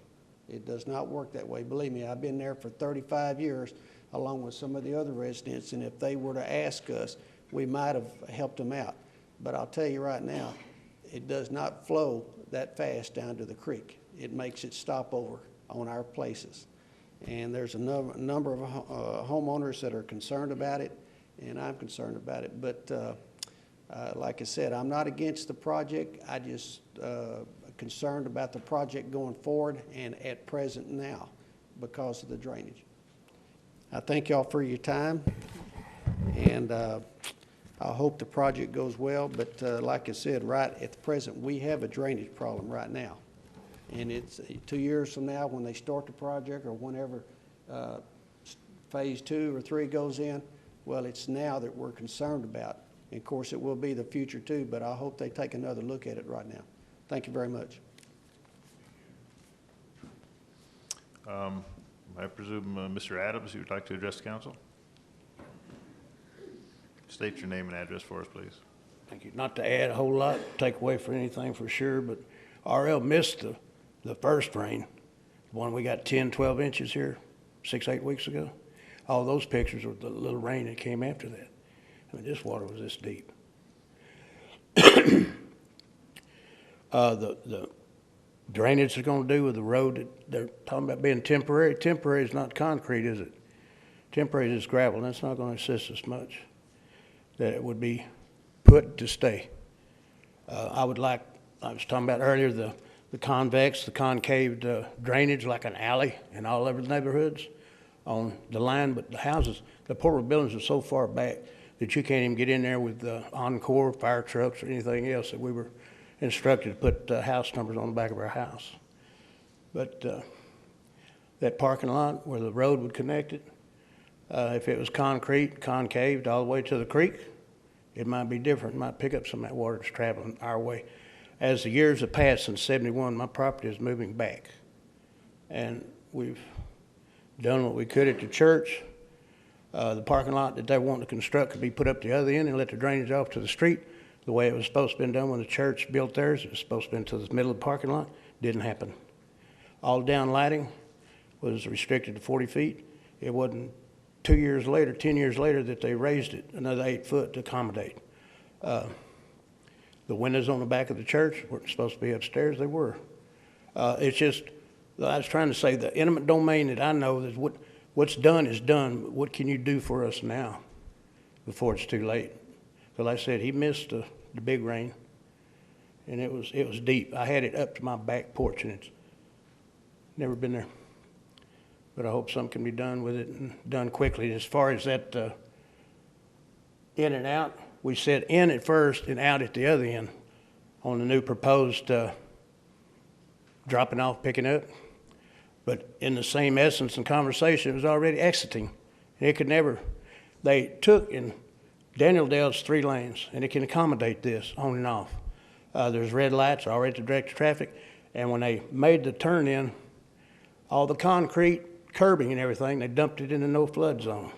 It does not work that way. Believe me, I've been there for 35 years, along with some of the other residents, and if they were to ask us, we might have helped them out. But I'll tell you right now, it does not flow that fast down to the creek. It makes it stop over on our places. And there's a number of homeowners that are concerned about it, and I'm concerned about it. But like I said, I'm not against the project. I just concerned about the project going forward and at present now because of the drainage. I thank y'all for your time, and I hope the project goes well. But like I said, right at the present, we have a drainage problem right now. And it's 2 years from now when they start the project or whenever phase 2 or 3 goes in, well, it's now that we're concerned about. And of course, it will be the future too, but I hope they take another look at it right now. Thank you very much. I presume, Mr. Adams, you would like to address the council? State your name and address for us, please. Thank you. Not to add a whole lot, take away from anything for sure, but RL missed the first rain, the one we got 10, 12 inches here 6, 8 weeks ago. All those pictures were the little rain that came after that. I mean, this water was this deep. The drainage is going to do with the road that they're talking about being temporary. Temporary is not concrete, is it? Temporary is gravel, and that's not going to assist us much. That it would be put to stay. I was talking about earlier, the convex, the concave drainage like an alley in all over the neighborhoods on the line, but the houses, the portable buildings are so far back that you can't even get in there with Encore, fire trucks, or anything else that we were instructed to put house numbers on the back of our house. But that parking lot where the road would connect it, if it was concrete, concaved all the way to the creek, it might be different. It might pick up some of that water that's traveling our way. As the years have passed since '71, my property is moving back. And we've done what we could at the church. The parking lot that they want to construct could be put up the other end and let the drainage off to the street. The way it was supposed to be done when the church built theirs, it was supposed to be to the middle of the parking lot. Didn't happen. All down lighting was restricted to 40 feet. It wasn't 2 years later, 10 years later, that they raised it another 8 foot to accommodate. The windows on the back of the church weren't supposed to be upstairs. They were. It's just, I was trying to say the intimate domain that I know is what's done is done. What can you do for us now before it's too late? Because like I said, he missed the big rain, and it was deep. I had it up to my back porch, and it's never been there. But I hope something can be done with it and done quickly. As far as that in and out, we said in at first and out at the other end on the new proposed dropping off, picking up. But in the same essence and conversation, it was already exiting. And it could never, they took in Daniel Dale's 3 lanes, and it can accommodate this on and off. There's red lights already to direct traffic. And when they made the turn in, all the concrete curbing and everything, they dumped it in the no flood zone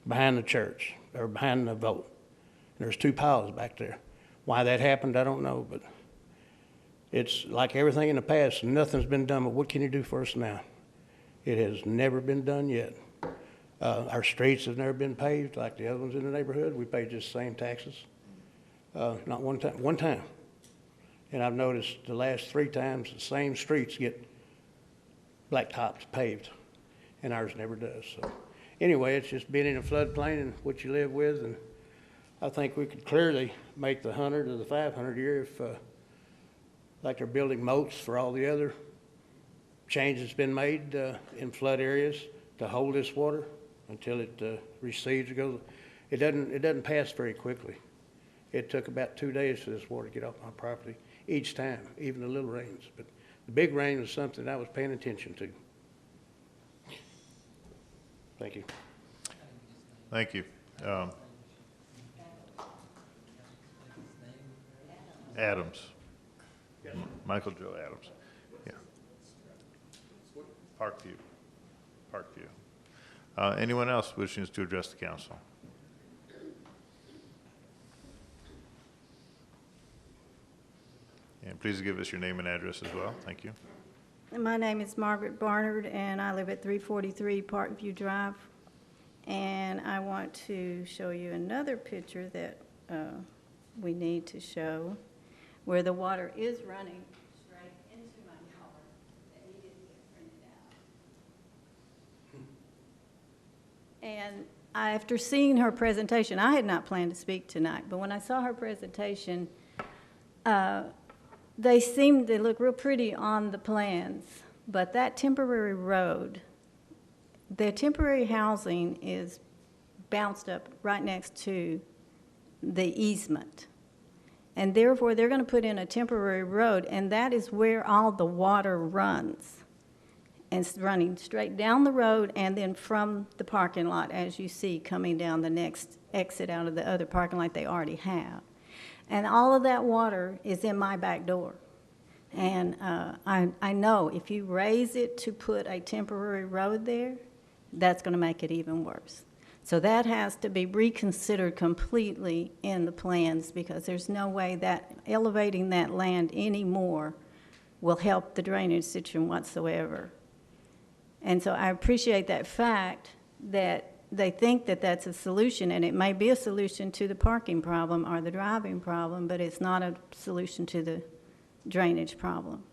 behind the church or behind the vote. There's 2 piles back there. Why that happened, I don't know, but it's like everything in the past, nothing's been done, but what can you do for us now? It has never been done yet. Our streets have never been paved like the other ones in the neighborhood. We pay just the same taxes. Not one time. And I've noticed the last 3 times the same streets get blacktops paved, and ours never does. So anyway, it's just being in a floodplain and what you live with, and I think we could clearly make the 100 or the 500 year if, like they're building moats for all the other changes been made in flood areas to hold this water until it recedes or goes. It doesn't pass very quickly. It took about 2 days for this water to get off my property each time, even the little rains. But the big rain was something I was paying attention to. Thank you. Thank you. Adams. Michael Joe Adams. Yeah. Parkview. Anyone else wishing to address the council? And please give us your name and address as well. Thank you. My name is Margaret Barnard, and I live at 343 Parkview Drive. And I want to show you another picture that we need to show, where the water is running straight into my yard that needed to get printed out. And after seeing her presentation, I had not planned to speak tonight, but when I saw her presentation, they look real pretty on the plans, but that temporary road, their temporary housing is bounced up right next to the easement. And therefore, they're going to put in a temporary road, and that is where all the water runs. And it's running straight down the road and then from the parking lot, as you see, coming down the next exit out of the other parking lot they already have. And all of that water is in my back door. And I know if you raise it to put a temporary road there, that's going to make it even worse. So that has to be reconsidered completely in the plans, because there's no way that elevating that land anymore will help the drainage situation whatsoever. And so I appreciate that fact that they think that that's a solution, and it may be a solution to the parking problem or the driving problem, but it's not a solution to the drainage problem.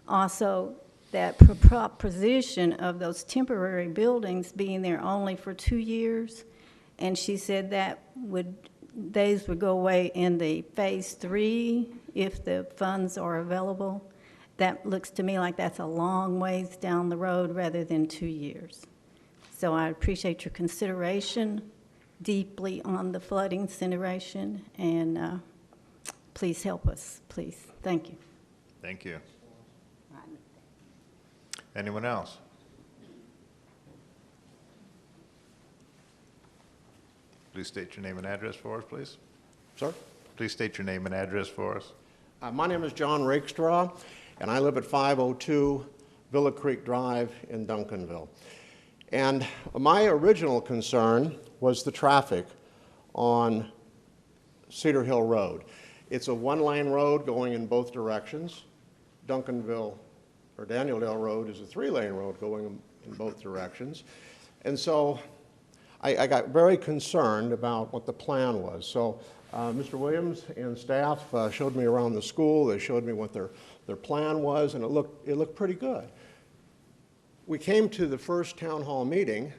Also, that proposition of those temporary buildings being there only for 2 years, and she said that those would go away in the phase 3 if the funds are available. That looks to me like that's a long ways down the road rather than 2 years. So I appreciate your consideration deeply on the flood incineration, and please help us, please. Thank you. Thank you. Anyone else? Please state your name and address for us, please. Sir? Please state your name and address for us. My name is John Rakestraw, and I live at 502 Villa Creek Drive in Duncanville. And my original concern was the traffic on Cedar Hill Road. It's a one-lane road going in both directions. Duncanville or Danieldale Road is a 3-lane road going in both directions. And so I got very concerned about what the plan was. So Mr. Williams and staff showed me around the school. They showed me what their plan was, and it looked pretty good. We came to the first town hall meeting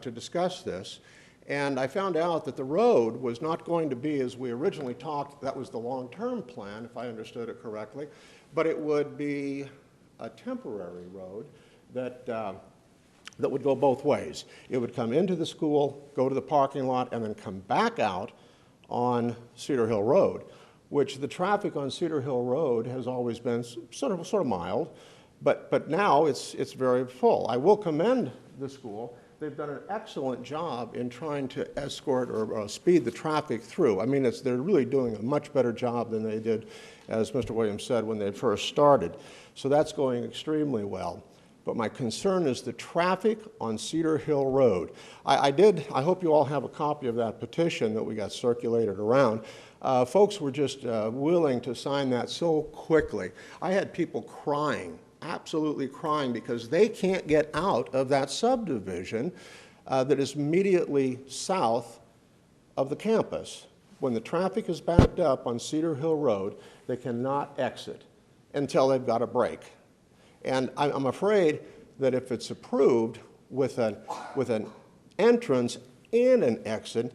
to discuss this, and I found out that the road was not going to be as we originally talked. That was the long-term plan, if I understood it correctly, but it would be a temporary road that would go both ways. It would come into the school, go to the parking lot, and then come back out on Cedar Hill Road, which the traffic on Cedar Hill Road has always been sort of mild, but now it's very full. I will commend the school. They've done an excellent job in trying to escort or speed the traffic through. I mean, they're really doing a much better job than they did, as Mr. Williams said, when they first started. So that's going extremely well. But my concern is the traffic on Cedar Hill Road. I hope you all have a copy of that petition that we got circulated around. Folks were just willing to sign that so quickly. I had people crying, absolutely crying, because they can't get out of that subdivision that is immediately south of the campus. When the traffic is backed up on Cedar Hill Road, they cannot exit until they've got a break. And I'm afraid that if it's approved with an entrance and an exit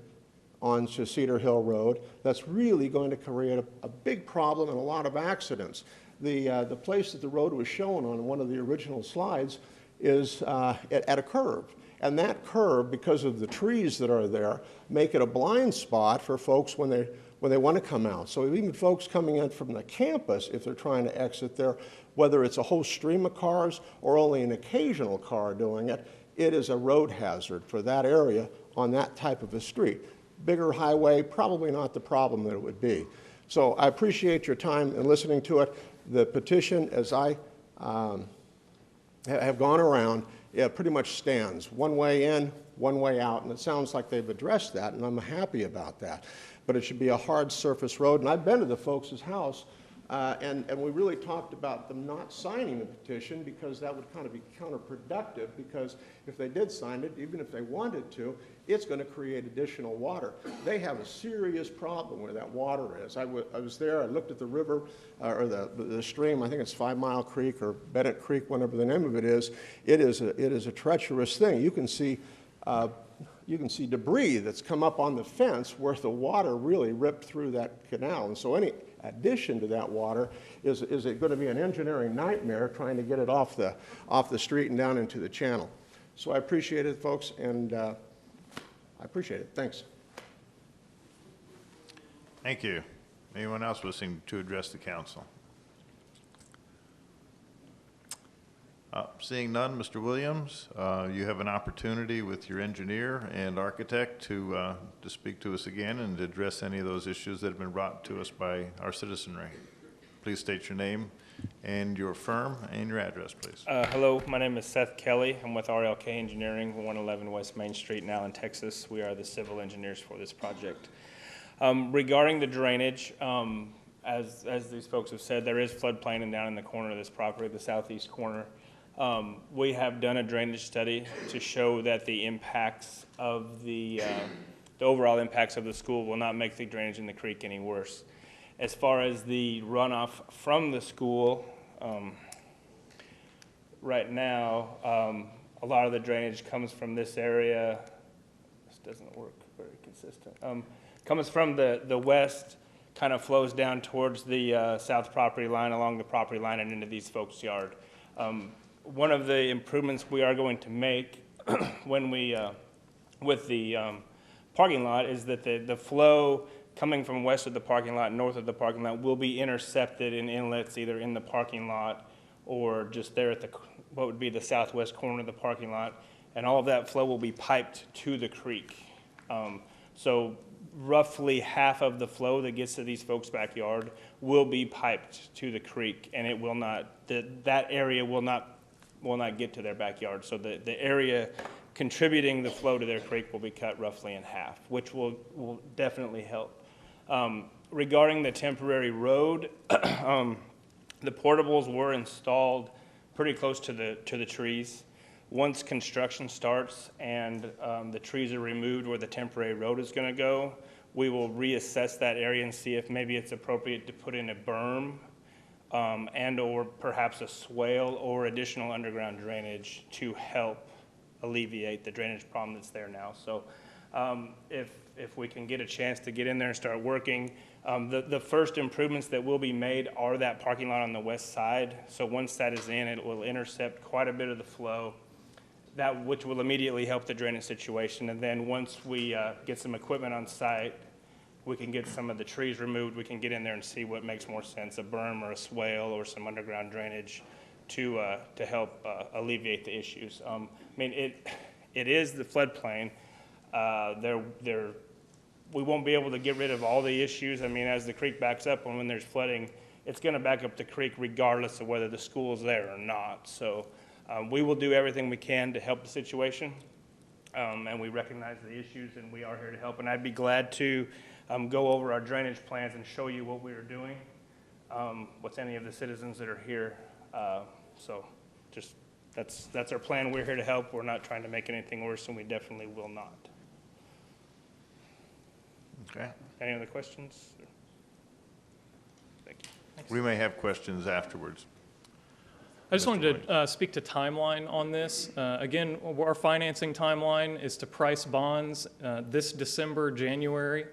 onto Cedar Hill Road, that's really going to create a big problem and a lot of accidents. The place that the road was shown on one of the original slides is at a curve. And that curve, because of the trees that are there, make it a blind spot for folks when they want to come out. So even folks coming in from the campus, if they're trying to exit there, whether it's a whole stream of cars or only an occasional car doing it, it is a road hazard for that area on that type of a street. Bigger highway, probably not the problem that it would be. So I appreciate your time in listening to it. The petition, as I have gone around, pretty much stands. One way in, one way out, and it sounds like they've addressed that, and I'm happy about that. But it should be a hard surface road, and I've been to the folks' house And we really talked about them not signing the petition because that would kind of be counterproductive, because if they did sign it, even if they wanted to, it's going to create additional water. They have a serious problem where that water is. I was there, I looked at the river, or the stream, I think it's 5 Mile Creek or Bennett Creek, whatever the name of it is. It is a treacherous thing. You can see debris that's come up on the fence where the water really ripped through that canal. And so any addition to that water is it going to be an engineering nightmare trying to get it off the street and down into the channel. So I appreciate it, folks, and I appreciate it. Thanks. Thank you. Anyone else wishing to address the council? Seeing none, Mr. Williams, you have an opportunity with your engineer and architect to speak to us again and to address any of those issues that have been brought to us by our citizenry. Please state your name and your firm and your address, please. Hello, my name is Seth Kelly. I'm with RLK Engineering, 111 West Main Street in Allen, Texas. We are the civil engineers for this project. Regarding the drainage, as these folks have said, there is floodplain down in the corner of this property, the southeast corner. We have done a drainage study to show that the impacts of the overall impacts of the school will not make the drainage in the creek any worse. As far as the runoff from the school, right now, a lot of the drainage comes from this area. This doesn't work very consistent. Comes from the west, kind of flows down towards the south property line, along the property line, and into these folks' yard. One of the improvements we are going to make when we, with the parking lot, is that the flow coming from west of the parking lot, north of the parking lot, will be intercepted in inlets either in the parking lot or just there at what would be the southwest corner of the parking lot, and all of that flow will be piped to the creek. So roughly half of the flow that gets to these folks' backyard will be piped to the creek, and it will not, that area will not get to their backyard. So the area contributing the flow to their creek will be cut roughly in half, which will definitely help. Regarding the temporary road, the portables were installed pretty close to the trees. Once construction starts and the trees are removed where the temporary road is going to go, we will reassess that area and see if maybe it's appropriate to put in a berm and or perhaps a swale or additional underground drainage to help alleviate the drainage problem that's there now. So if we can get a chance to get in there and start working, the first improvements that will be made are that parking lot on the west side. So once that is in, it will intercept quite a bit of the flow, which will immediately help the drainage situation. And then once we get some equipment on site, we can get some of the trees removed. We can get in there and see what makes more sense, a berm or a swale or some underground drainage to help alleviate the issues. I mean, it is the floodplain. We won't be able to get rid of all the issues. I mean, as the creek backs up and when there's flooding, it's going to back up the creek regardless of whether the school is there or not. So we will do everything we can to help the situation, and we recognize the issues, and we are here to help. And I'd be glad to go over our drainage plans and show you what we are doing with any of the citizens that are here. So just that's our plan. We're here to help. We're not trying to make anything worse, and we definitely will not. Okay. Any other questions? Thank you. Thanks. We may have questions afterwards. I just wanted to speak to timeline on this. Again, our financing timeline is to price bonds this December, January,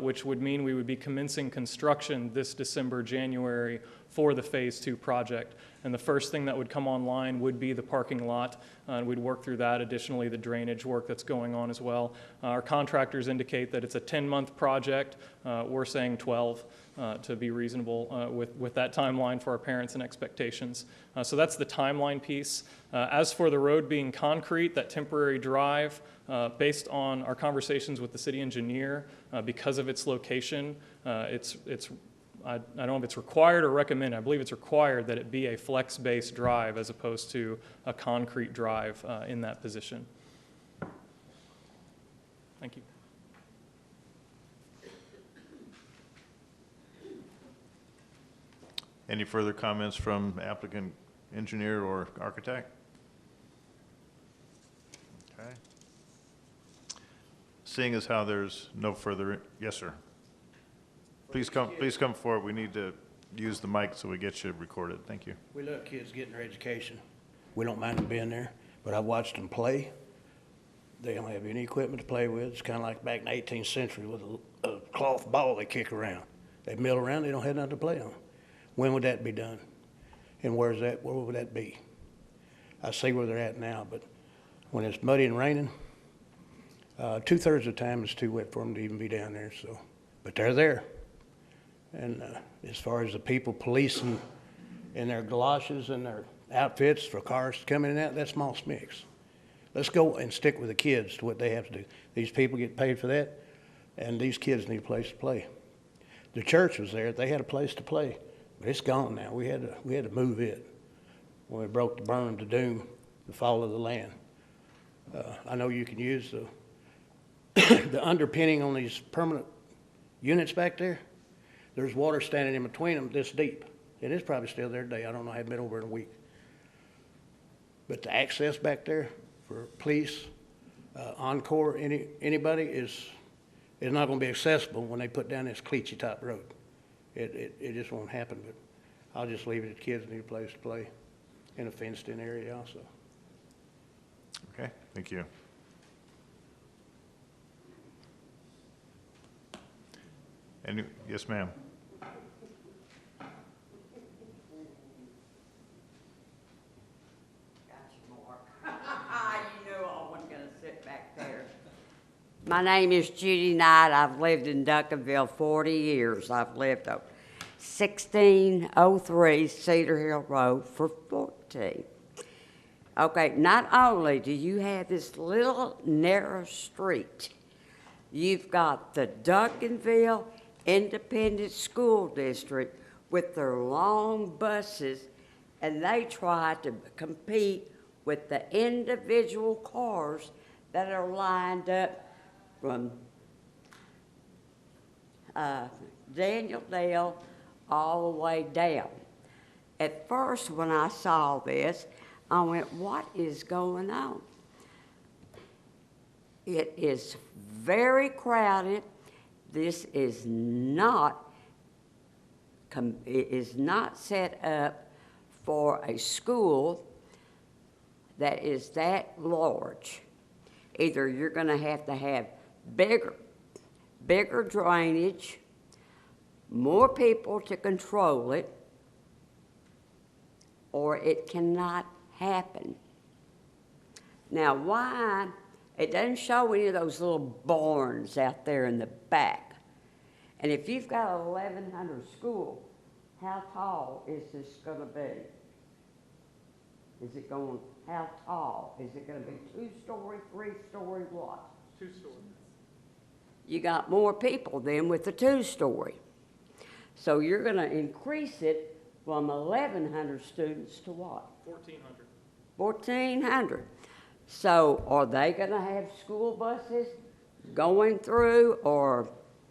which would mean we would be commencing construction this December, January for the Phase 2 project. And the first thing that would come online would be the parking lot. We'd work through that. Additionally, the drainage work that's going on as well. Our contractors indicate that it's a 10-month project. We're saying 12 to be reasonable with that timeline for our parents and expectations. So that's the timeline piece. As for the road being concrete, that temporary drive, based on our conversations with the city engineer, because of its location, I don't know if it's required or recommended. I believe it's required that it be a flex-based drive as opposed to a concrete drive in that position. Thank you. Any further comments from applicant, engineer, or architect? Okay. Seeing as how there's no further, yes, sir. Please come forward. We need to use the mic so we get you recorded. Thank you. We love kids getting their education. We don't mind them being there, but I've watched them play. They don't have any equipment to play with. It's kind of like back in the 18th century with a cloth ball they kick around. They mill around, they don't have nothing to play on. When would that be done? And where would that be? I see where they're at now, but when it's muddy and raining, 2/3 of the time it's too wet for them to even be down there, so. But they're there. And as far as the people policing in their galoshes and their outfits for cars coming in and out, that's small smicks. Let's go and stick with the kids to what they have to do. These people get paid for that, and these kids need a place to play. The church was there. They had a place to play, but it's gone now. We had to move it when we broke the burn to doom the fall of the land. I know you can use the underpinning on these permanent units back there. There's water standing in between them this deep, and it's probably still there today. I don't know. I haven't been over in a week. But the access back there for police, Encore, anybody is not going to be accessible when they put down this Cleachy top road. It just won't happen. But I'll just leave it at kids need a place to play in a fenced-in area also. Okay, thank you. Yes, ma'am. My name is Judy Knight. I've lived in Duncanville 40 years. I've lived on 1603 Cedar Hill Road for 14. Okay, not only do you have this little narrow street, you've got the Duncanville Independent School District with their long buses, and they try to compete with the individual cars that are lined up from Daniel Dale all the way down. At first, when I saw this, I went, what is going on? It is very crowded. This is not set up for a school that is that large. Either you're going to have bigger drainage, more people to control it, or it cannot happen. Now, why? It doesn't show any of those little barns out there in the back. And if you've got a 1,100 school, how tall is this going to be? How tall? Is it going to be 2-story, 3-story, what? 2-story. You got more people then with the 2-story. So you're going to increase it from 1,100 students to what? 1,400. 1,400. So are they going to have school buses going through, or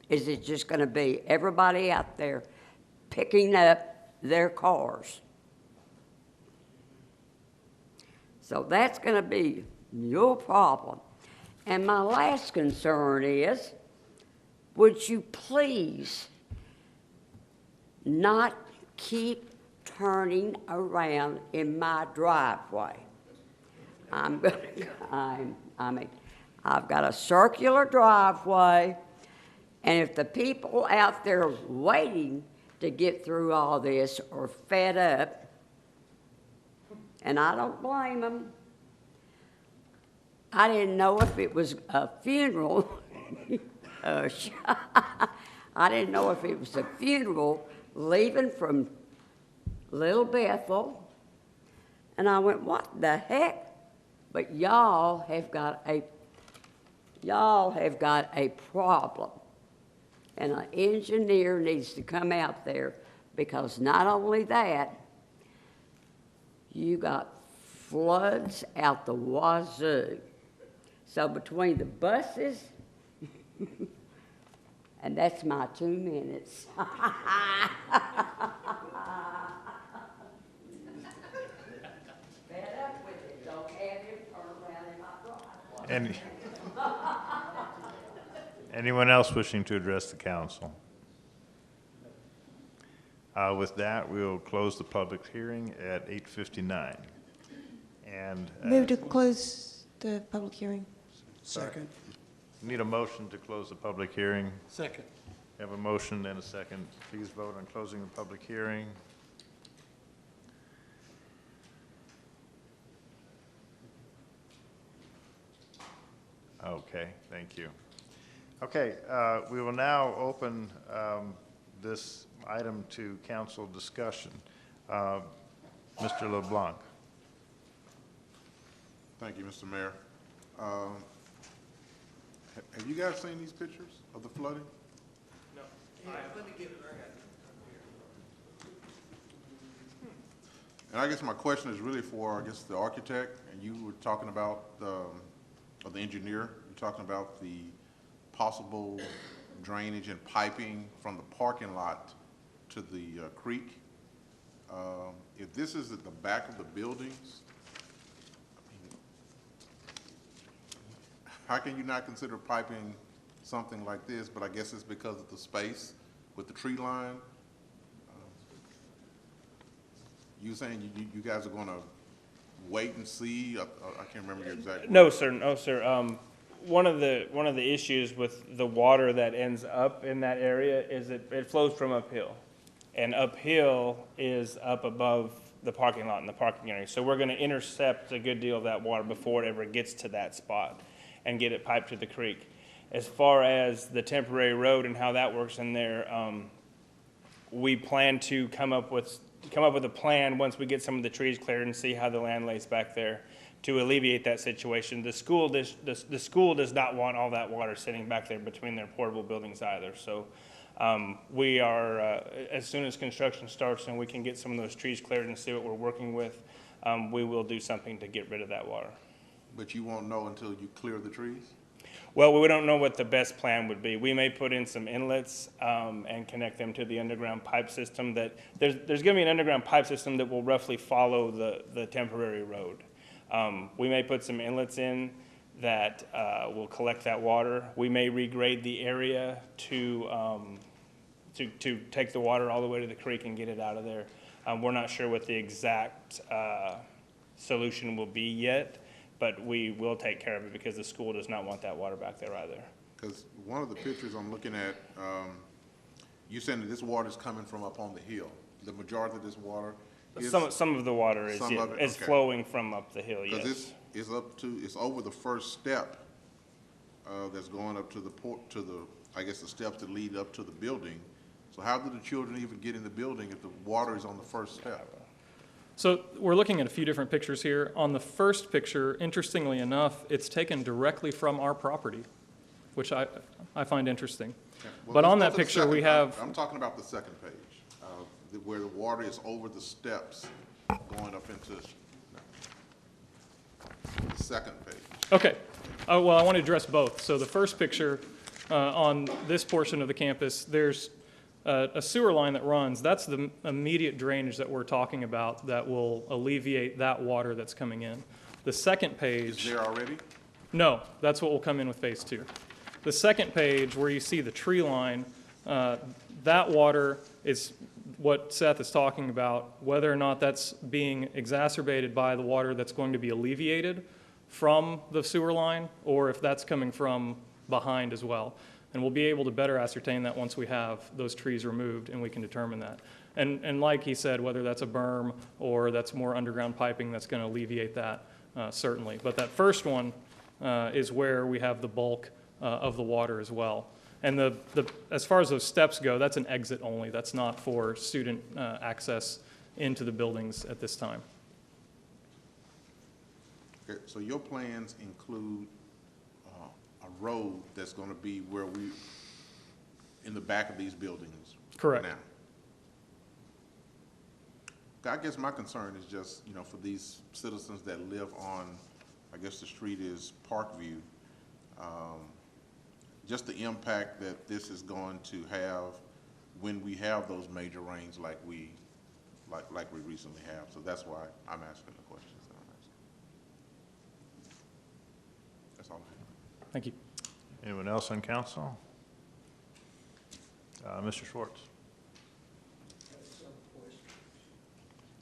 is it just going to be everybody out there picking up their cars? So that's going to be your problem. And my last concern is, would you please not keep turning around in my driveway? I've got a circular driveway, and if the people out there waiting to get through all this are fed up, and I don't blame them, I didn't know if it was a funeral. I didn't know if it was a funeral leaving from Little Bethel, and I went, what the heck? But y'all have got a problem, and an engineer needs to come out there, because not only that, you got floods out the wazoo. So between the buses, and that's my 2 minutes. Anyone else wishing to address the council? With that, we will close the public hearing at 8:59. And Move to close the public hearing. Second. Need a motion to close the public hearing. Second. Have a motion and a second. Please vote on closing the public hearing. Okay, thank you. Okay, we will now open this item to council discussion. Mr. LeBlanc. Thank you, Mr. Mayor. Have you guys seen these pictures of the flooding? No. Let me get it. And I guess my question is really for, I guess, the architect, and you were talking about, or the engineer, you're talking about the possible drainage and piping from the parking lot to the creek. If this is at the back of the buildings, how can you not consider piping something like this? But I guess it's because of the space with the tree line. You saying you guys are going to wait and see? I can't remember your exact. No, sir. No, sir. One of the issues with the water that ends up in that area is it flows from uphill, and uphill is up above the parking lot and the parking area. So we're going to intercept a good deal of that water before it ever gets to that spot and get it piped to the creek. As far as the temporary road and how that works in there, we plan to come up with a plan once we get some of the trees cleared and see how the land lays back there to alleviate that situation. The school does not want all that water sitting back there between their portable buildings either. So we are, as soon as construction starts and we can get some of those trees cleared and see what we're working with, we will do something to get rid of that water. But you won't know until you clear the trees? Well, we don't know what the best plan would be. We may put in some inlets and connect them to the underground pipe system. That there's going to be an underground pipe system that will roughly follow the temporary road. We may put some inlets in that will collect that water. We may regrade the area to take the water all the way to the creek and get it out of there. We're not sure what the exact solution will be yet, but we will take care of it because the school does not want that water back there either. Because one of the pictures I'm looking at, you saying that this water is coming from up on the hill. The majority of this water is... Some of the water is flowing from up the hill, yes. Because it's over the first step that's going up to I guess the steps that lead up to the building. So how do the children even get in the building if the water is on the first step? So we're looking at a few different pictures here. On the first picture, interestingly enough, it's taken directly from our property, which I find interesting. Okay. Well, but on that picture, we have... I'm talking about the second page, where the water is over the steps going up into the second page. Okay. Well, I want to address both. So the first picture on this portion of the campus, there's a sewer line that runs. That's the immediate drainage that we're talking about that will alleviate that water that's coming in. The second page... Is there already? No, that's what will come in with phase 2. The second page where you see the tree line, that water is what Seth is talking about, whether or not that's being exacerbated by the water that's going to be alleviated from the sewer line or if that's coming from behind as well. And we'll be able to better ascertain that once we have those trees removed and we can determine that. And like he said, whether that's a berm or that's more underground piping that's going to alleviate that, certainly. But that first one is where we have the bulk of the water as well. And as far as those steps go, that's an exit only. That's not for student access into the buildings at this time. Okay, so your plans include a road that's going to be where in the back of these buildings. Correct. Now, I guess my concern is just, for these citizens that live on, I guess the street is Parkview, just the impact that this is going to have when we have those major rains like we recently have. So that's why I'm asking the questions that I'm asking. That's all I have. Thank you. Anyone else on council? Mr. Schwartz.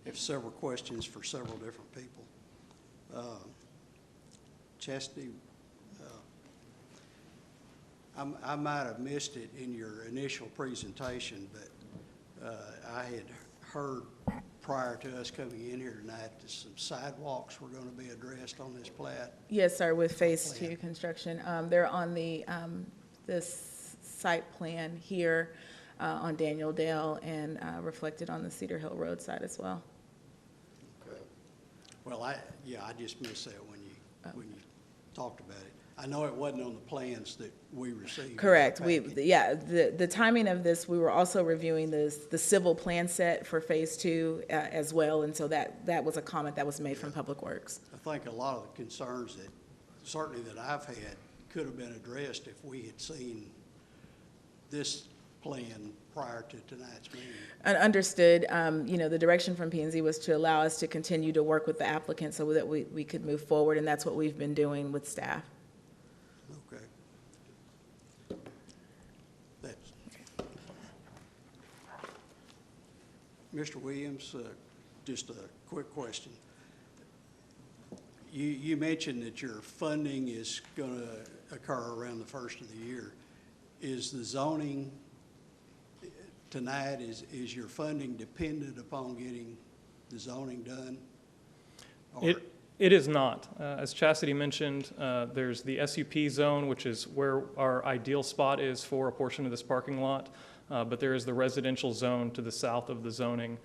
I have several questions for several different people. Chastity, I might have missed it in your initial presentation, but I had heard prior to us coming in here tonight that some sidewalks were going to be addressed on this plat. Yes, sir, with Phase 2 construction. They're on this site plan here on Daniel Dale and reflected on the Cedar Hill Road side as well. Okay. Well, I just missed that when you talked about it. I know it wasn't on the plans that we received. Correct. The timing of this, we were also reviewing the civil plan set for Phase 2 as well, and so that was a comment that was made from Public Works. I think a lot of the concerns that, certainly that I've had, could have been addressed if we had seen this plan prior to tonight's meeting. Understood. The direction from P&Z was to allow us to continue to work with the applicant so that we could move forward, and that's what we've been doing with staff. Okay. That's. Mr. Williams, just a quick question. You mentioned that your funding is going to occur around the first of the year. Is the zoning tonight, is your funding dependent upon getting the zoning done? It is not. As Chastity mentioned, there's the SUP zone, which is where our ideal spot is for a portion of this parking lot, but there is the residential zone to the south of the zoning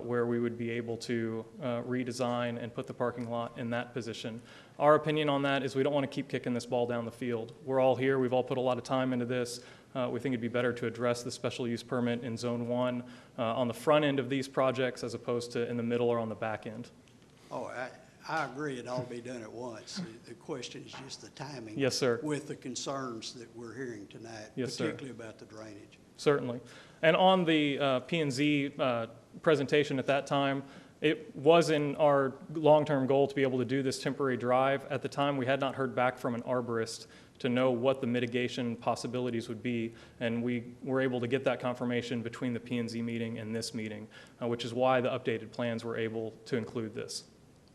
where we would be able to redesign and put the parking lot in that position. Our opinion on that is we don't want to keep kicking this ball down the field. We're all here. We've all put a lot of time into this. We think it'd be better to address the special use permit in Zone 1 on the front end of these projects as opposed to in the middle or on the back end. Oh, I agree it all be done at once. The question is just the timing. Yes, sir. With the concerns that we're hearing tonight, yes, particularly sir. about the drainage. Certainly. And on the P&Z presentation at that time, it was in our long-term goal to be able to do this temporary drive. At the time, we had not heard back from an arborist to know what the mitigation possibilities would be, and we were able to get that confirmation between the P&Z meeting and this meeting, which is why the updated plans were able to include this.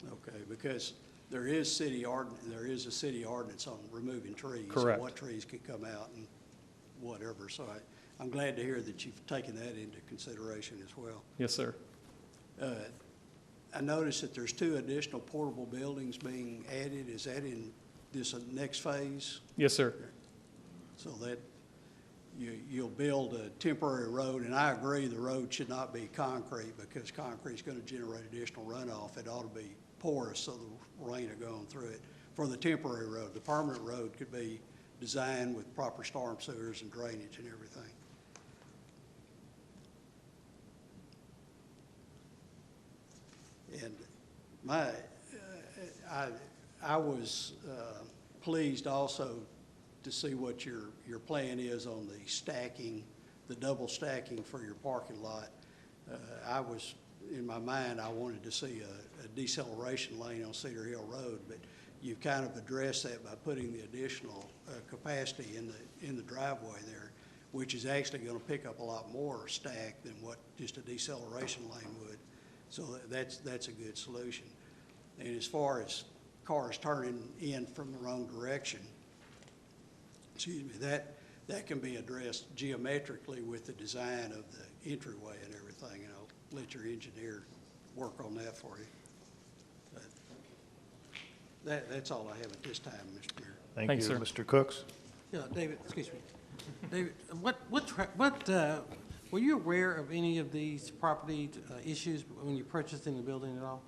Okay, because there is a city ordinance on removing trees. Correct. And what trees can come out and whatever. So I'm glad to hear that you've taken that into consideration as well. Yes, sir. I noticed that there's 2 additional portable buildings being added. Is that in this next phase? Yes, sir. So that you'll build a temporary road, and I agree the road should not be concrete because concrete is going to generate additional runoff. It ought to be porous so the rain will go on through it for the temporary road. The permanent road could be designed with proper storm sewers and drainage and everything. And I was pleased also to see what your plan is on the stacking, the double stacking for your parking lot. In my mind, I wanted to see a deceleration lane on Cedar Hill Road, but you've kind of addressed that by putting the additional capacity in the driveway there, which is actually going to pick up a lot more stack than what just a deceleration lane would. So that's a good solution. And as far as cars turning in from the wrong direction, excuse me, that can be addressed geometrically with the design of the entryway and everything, and I'll let your engineer work on that for you. But that's all I have at this time, Mr. Mayor. Thank you, Mr. Cooks. Yeah, David, excuse me. David, were you aware of any of these property issues when you purchased in the building at all?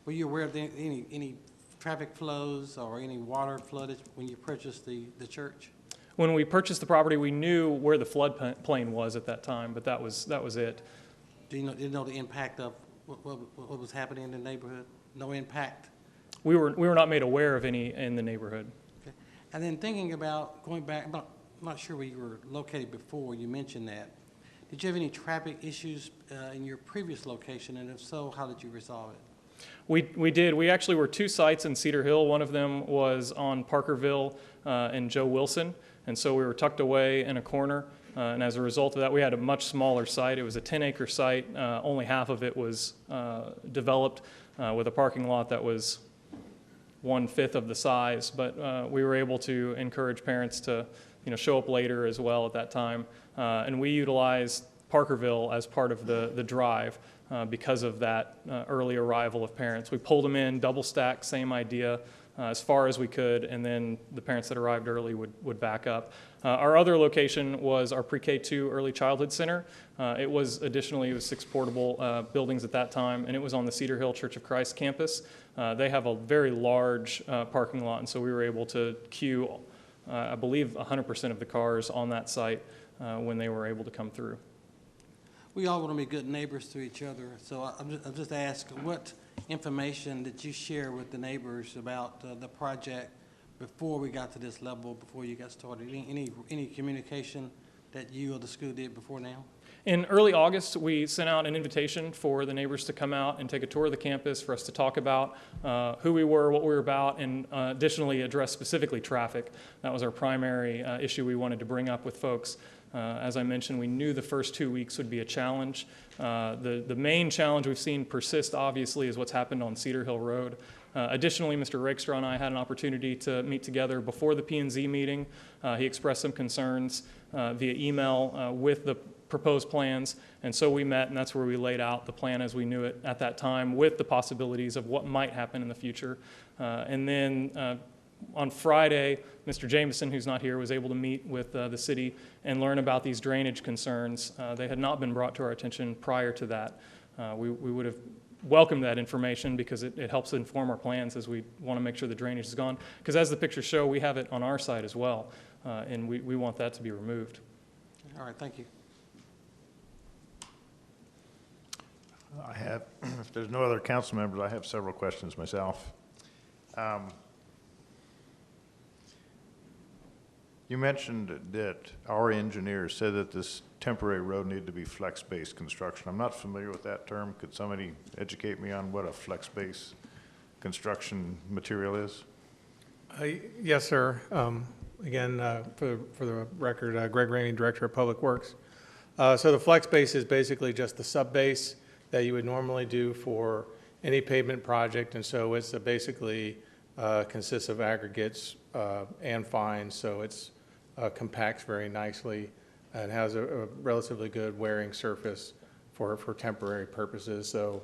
Were you aware of any traffic flows or any water floodage when you purchased the church? When we purchased the property, we knew where the floodplain was at that time, but that was it. Do you know the impact of what was happening in the neighborhood? No impact? We were not made aware of any in the neighborhood. Okay. And then thinking about going back, I'm not sure where you were located before, you mentioned that. Did you have any traffic issues in your previous location, and if so, how did you resolve it? We did. We actually were 2 sites in Cedar Hill. One of them was on Parkerville and Joe Wilson, and so we were tucked away in a corner. And as a result of that, we had a much smaller site. It was a 10-acre site. Only half of it was developed with a parking lot that was 1/5 of the size. But we were able to encourage parents to, show up later as well at that time. And we utilized Parkerville as part of the drive because of that early arrival of parents. We pulled them in, double stacked, same idea, as far as we could, and then the parents that arrived early would back up. Our other location was our Pre-K 2 Early Childhood Center. It was 6 portable buildings at that time, and it was on the Cedar Hill Church of Christ campus. They have a very large parking lot, and so we were able to queue, I believe, 100% of the cars on that site when they were able to come through. We all want to be good neighbors to each other, so I'm just asking, what information did you share with the neighbors about the project before we got to this level, before you got started? Any communication that you or the school did before now? In early August, we sent out an invitation for the neighbors to come out and take a tour of the campus for us to talk about who we were, what we were about, and additionally address specifically traffic. That was our primary issue we wanted to bring up with folks. As I mentioned, we knew the first 2 weeks would be a challenge. The main challenge we've seen persist, obviously, is what's happened on Cedar Hill Road. Additionally, Mr. Rakestraw and I had an opportunity to meet together before the P&Z meeting. He expressed some concerns via email with the proposed plans, and so we met, and that's where we laid out the plan as we knew it at that time, with the possibilities of what might happen in the future. And then on Friday, Mr. Jameson, who's not here, was able to meet with the city and learn about these drainage concerns. They had not been brought to our attention prior to that. We would have welcomed that information because it helps inform our plans as we want to make sure the drainage is gone. Because as the pictures show, we have it on our side as well, and we want that to be removed. All right, thank you. If there's no other council members, I have several questions myself. You mentioned that our engineers said that this temporary road needed to be flex-based construction. I'm not familiar with that term. Could somebody educate me on what a flex-based construction material is? Yes, sir. Again, for the record, Greg Rainey, Director of Public Works. So the flex base is basically just the sub base that you would normally do for any pavement project, and so it's basically consists of aggregates and fines, so it's compacts very nicely and has a relatively good wearing surface for temporary purposes. So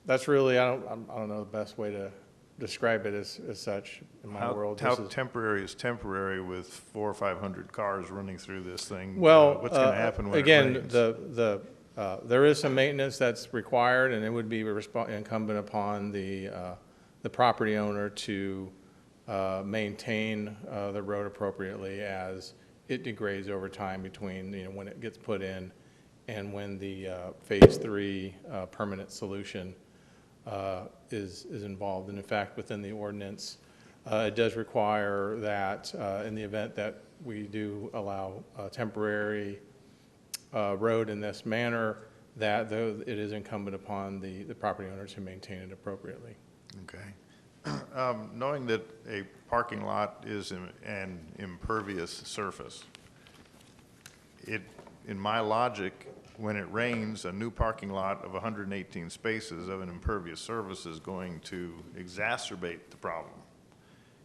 that's really, I don't know the best way to describe it as such in my world. How temporary is temporary with 400 or 500 cars running through this thing? Well, what's going to happen when again, it rains? there is some maintenance that's required, and it would be incumbent upon the property owner to maintain the road appropriately as it degrades over time between when it gets put in and when the phase 3 permanent solution is involved. And in fact, within the ordinance, it does require that in the event that we do allow a temporary road in this manner, that it is incumbent upon the property owner to maintain it appropriately. Okay. Knowing that a parking lot is an impervious surface, in my logic, when it rains, a new parking lot of 118 spaces of an impervious surface is going to exacerbate the problem.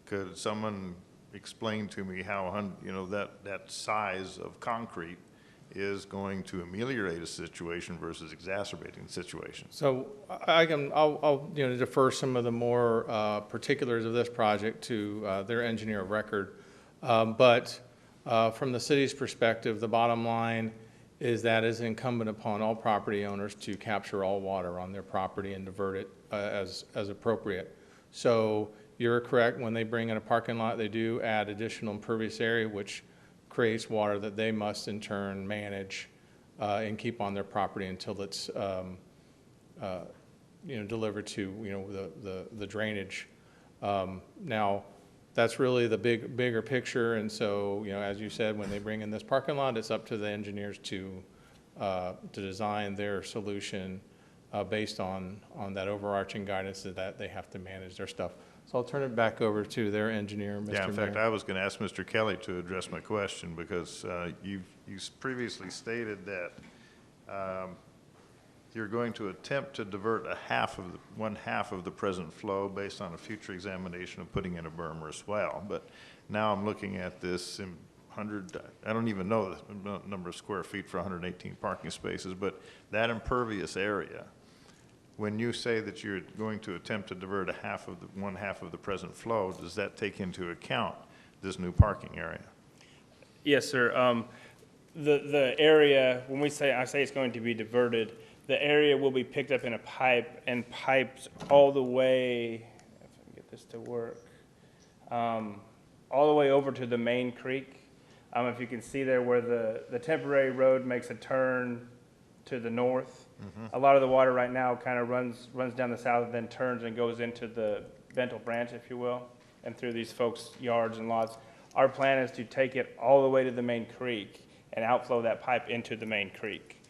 Could someone explain to me how that size of concrete is going to ameliorate a situation versus exacerbating the situation? So I'll defer some of the more particulars of this project to their engineer of record. But from the city's perspective, the bottom line is that it's incumbent upon all property owners to capture all water on their property and divert it as appropriate. So you're correct, when they bring in a parking lot, they do add additional impervious area, which creates water that they must in turn manage and keep on their property until it's delivered to the drainage. Now, that's really the bigger picture, and so as you said, when they bring in this parking lot, it's up to the engineers to design their solution based on that overarching guidance that they have to manage their stuff. So I'll turn it back over to their engineer, Mr. Yeah, in fact, Mayor. I was going to ask Mr. Kelly to address my question because you previously stated that you're going to attempt to divert one half of the present flow based on a future examination of putting in a berm or a swale. But now I'm looking at this in I don't even know the number of square feet for 118 parking spaces, but that impervious area, when you say that you're going to attempt to divert one half of the present flow, does that take into account this new parking area? Yes, sir. The area, when I say it's going to be diverted, the area will be picked up in a pipe and piped all the way, if I can get this to work, all the way over to the main creek. If you can see there where the temporary road makes a turn to the north, a lot of the water right now kind of runs down the south and then turns and goes into the Bentel Branch, if you will, and through these folks' yards and lots. Our plan is to take it all the way to the main creek and outflow that pipe into the main creek.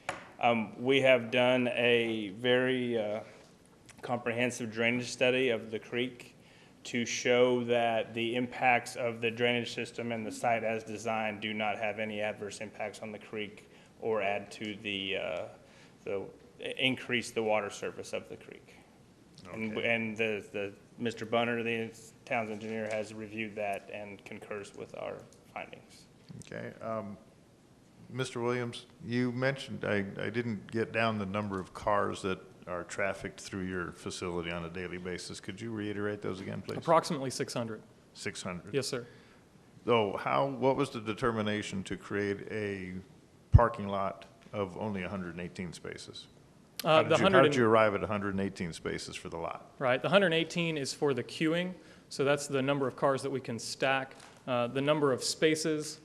We have done a very comprehensive drainage study of the creek to show that the impacts of the drainage system and the site as designed do not have any adverse impacts on the creek or add to increase the water surface of the creek. Okay. And Mr. Bunner, the town's engineer, has reviewed that and concurs with our findings. Okay. Mr. Williams, you mentioned, I didn't get down the number of cars that are trafficked through your facility on a daily basis. Could you reiterate those again, please? Approximately 600. 600? Yes, sir. So what was the determination to create a parking lot of only 118 spaces? How did you arrive at 118 spaces for the lot? Right, the 118 is for the queuing, so that's the number of cars that we can stack. The number of spaces,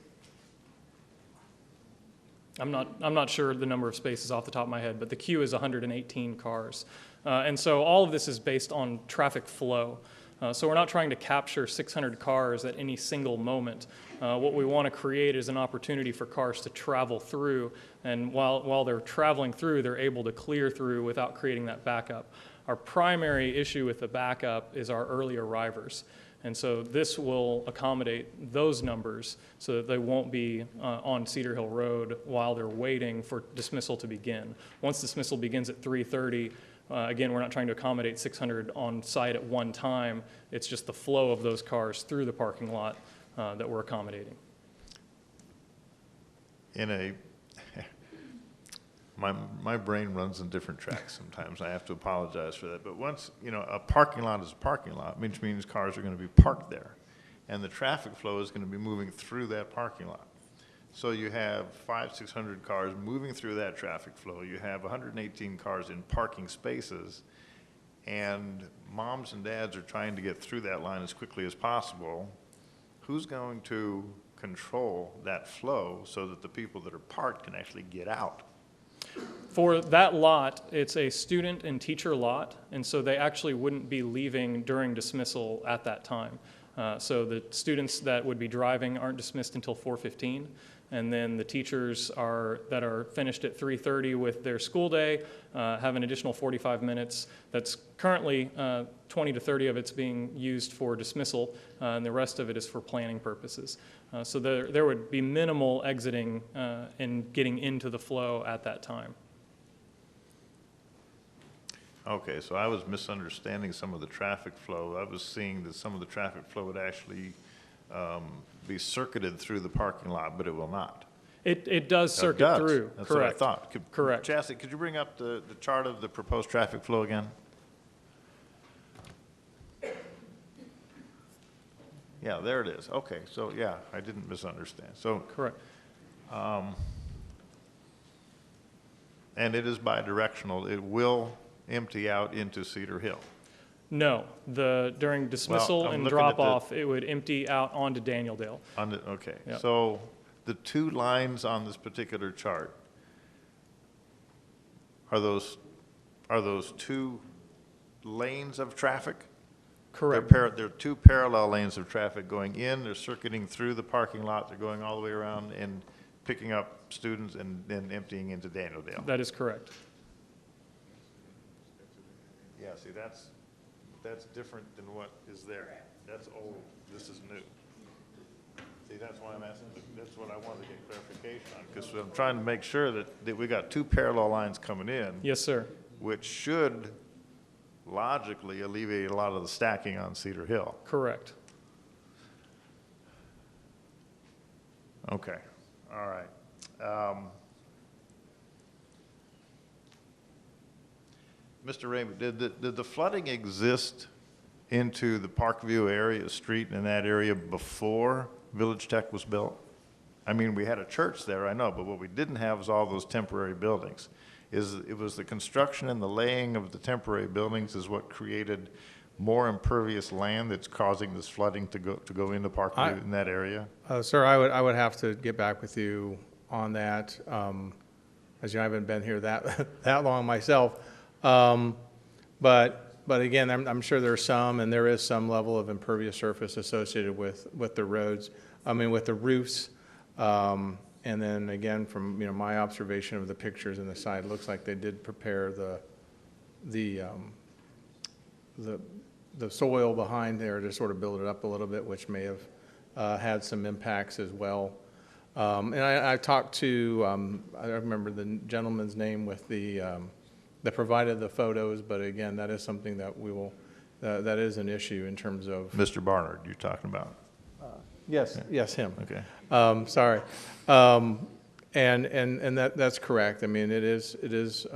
I'm not sure the number of spaces off the top of my head, but the queue is 118 cars. And so all of this is based on traffic flow. So we're not trying to capture 600 cars at any single moment. What we want to create is an opportunity for cars to travel through, and while they're traveling through, they're able to clear through without creating that backup. Our primary issue with the backup is our early arrivers. And so this will accommodate those numbers so that they won't be on Cedar Hill Road while they're waiting for dismissal to begin. Once dismissal begins at 3:30, again, we're not trying to accommodate 600 on site at one time. It's just the flow of those cars through the parking lot that we're accommodating. My brain runs on different tracks sometimes. I have to apologize for that. But once, a parking lot is a parking lot, which means cars are going to be parked there. And the traffic flow is going to be moving through that parking lot. So you have 500-600 cars moving through that traffic flow. You have 118 cars in parking spaces. And moms and dads are trying to get through that line as quickly as possible. Who's going to control that flow so that the people that are parked can actually get out? For that lot, it's a student and teacher lot, and so they actually wouldn't be leaving during dismissal at that time. So the students that would be driving aren't dismissed until 4:15, and then the teachers that are finished at 3:30 with their school day have an additional 45 minutes. That's currently 20 to 30 of it's being used for dismissal, and the rest of it is for planning purposes. So there would be minimal exiting and getting into the flow at that time. Okay, so I was misunderstanding some of the traffic flow. I was seeing that some of the traffic flow would actually be circuited through the parking lot, but it will not. It does circuit through. That's correct. what I thought. Correct. Chastity, could you bring up the chart of the proposed traffic flow again? Yeah, there it is. Okay, so yeah, I didn't misunderstand. So correct. And it is bidirectional. It will empty out into Cedar Hill. No, during dismissal and drop-off, it would empty out onto Danieldale. Okay, Yep. So the two lines on this particular chart, are those two lanes of traffic? Correct. They're two parallel lanes of traffic going in, they're circuiting through the parking lot, they're going all the way around and picking up students and then emptying into Danieldale. That is correct. Yeah, see, that's different than what is there. That's old, this is new. See, that's why I'm asking, that's what I wanted to get clarification on, because I'm trying to make sure that we got two parallel lines coming in. Yes, sir. Which should logically alleviate a lot of the stacking on Cedar Hill. Correct. Okay, all right. Mr. Raymond, did the flooding exist into the Parkview area, street in that area before Village Tech was built? I mean, we had a church there, I know, but what we didn't have was all those temporary buildings. It was the construction and the laying of the temporary buildings is what created more impervious land that's causing this flooding to go into Parkview in that area? Sir, I would have to get back with you on that. As you know, I haven't been here that long myself. But again, I'm sure there's some, and there is some level of impervious surface associated with the roads. I mean, with the roofs. And then again, from my observation of the pictures on the side, it looks like they did prepare the soil behind there to sort of build it up a little bit, which may have had some impacts as well. And I talked to I don't remember the gentleman's name with that provided the photos, but again, that is something that we will that is an issue in terms of Mr. Barnard, you're talking about? Yes, yes, him. Okay. Sorry. And that's correct. I mean, it is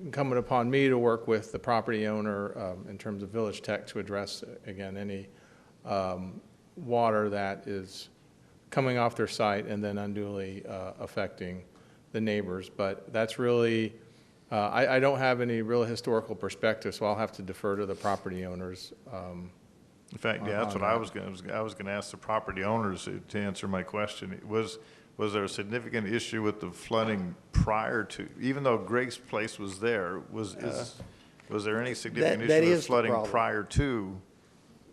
incumbent upon me to work with the property owner in terms of Village Tech to address, again, any water that is coming off their site and then unduly affecting the neighbors. But that's really, I don't have any real historical perspective, so I'll have to defer to the property owners. In fact, yeah, that's what I was going to ask the property owners to answer my question. Was there a significant issue with the flooding prior to, even though Greg's place was there, was there any significant issue with flooding prior to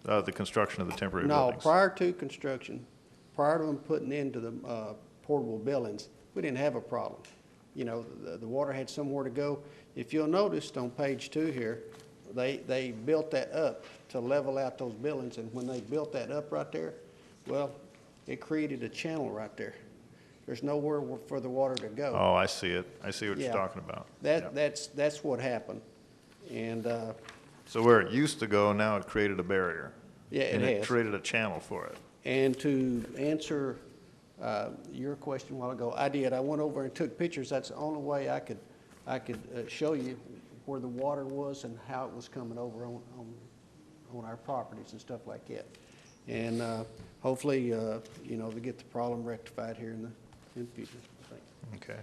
the construction of the temporary buildings? No, prior to construction, prior to them putting into the portable buildings, we didn't have a problem. You know, the water had somewhere to go. If you'll notice on page 2 here, they built that up to level out those buildings, and when they built that up right there, well, it created a channel right there. There's nowhere for the water to go. Oh, I see it. I see what you're talking about. That's what happened. And so where it used to go, now it created a barrier. Yeah, it and has. It created a channel for it. And to answer your question a while ago, I did. I went over and took pictures. That's the only way I could show you where the water was and how it was coming over on our properties and stuff like that. And hopefully, to get the problem rectified here in the future. Okay.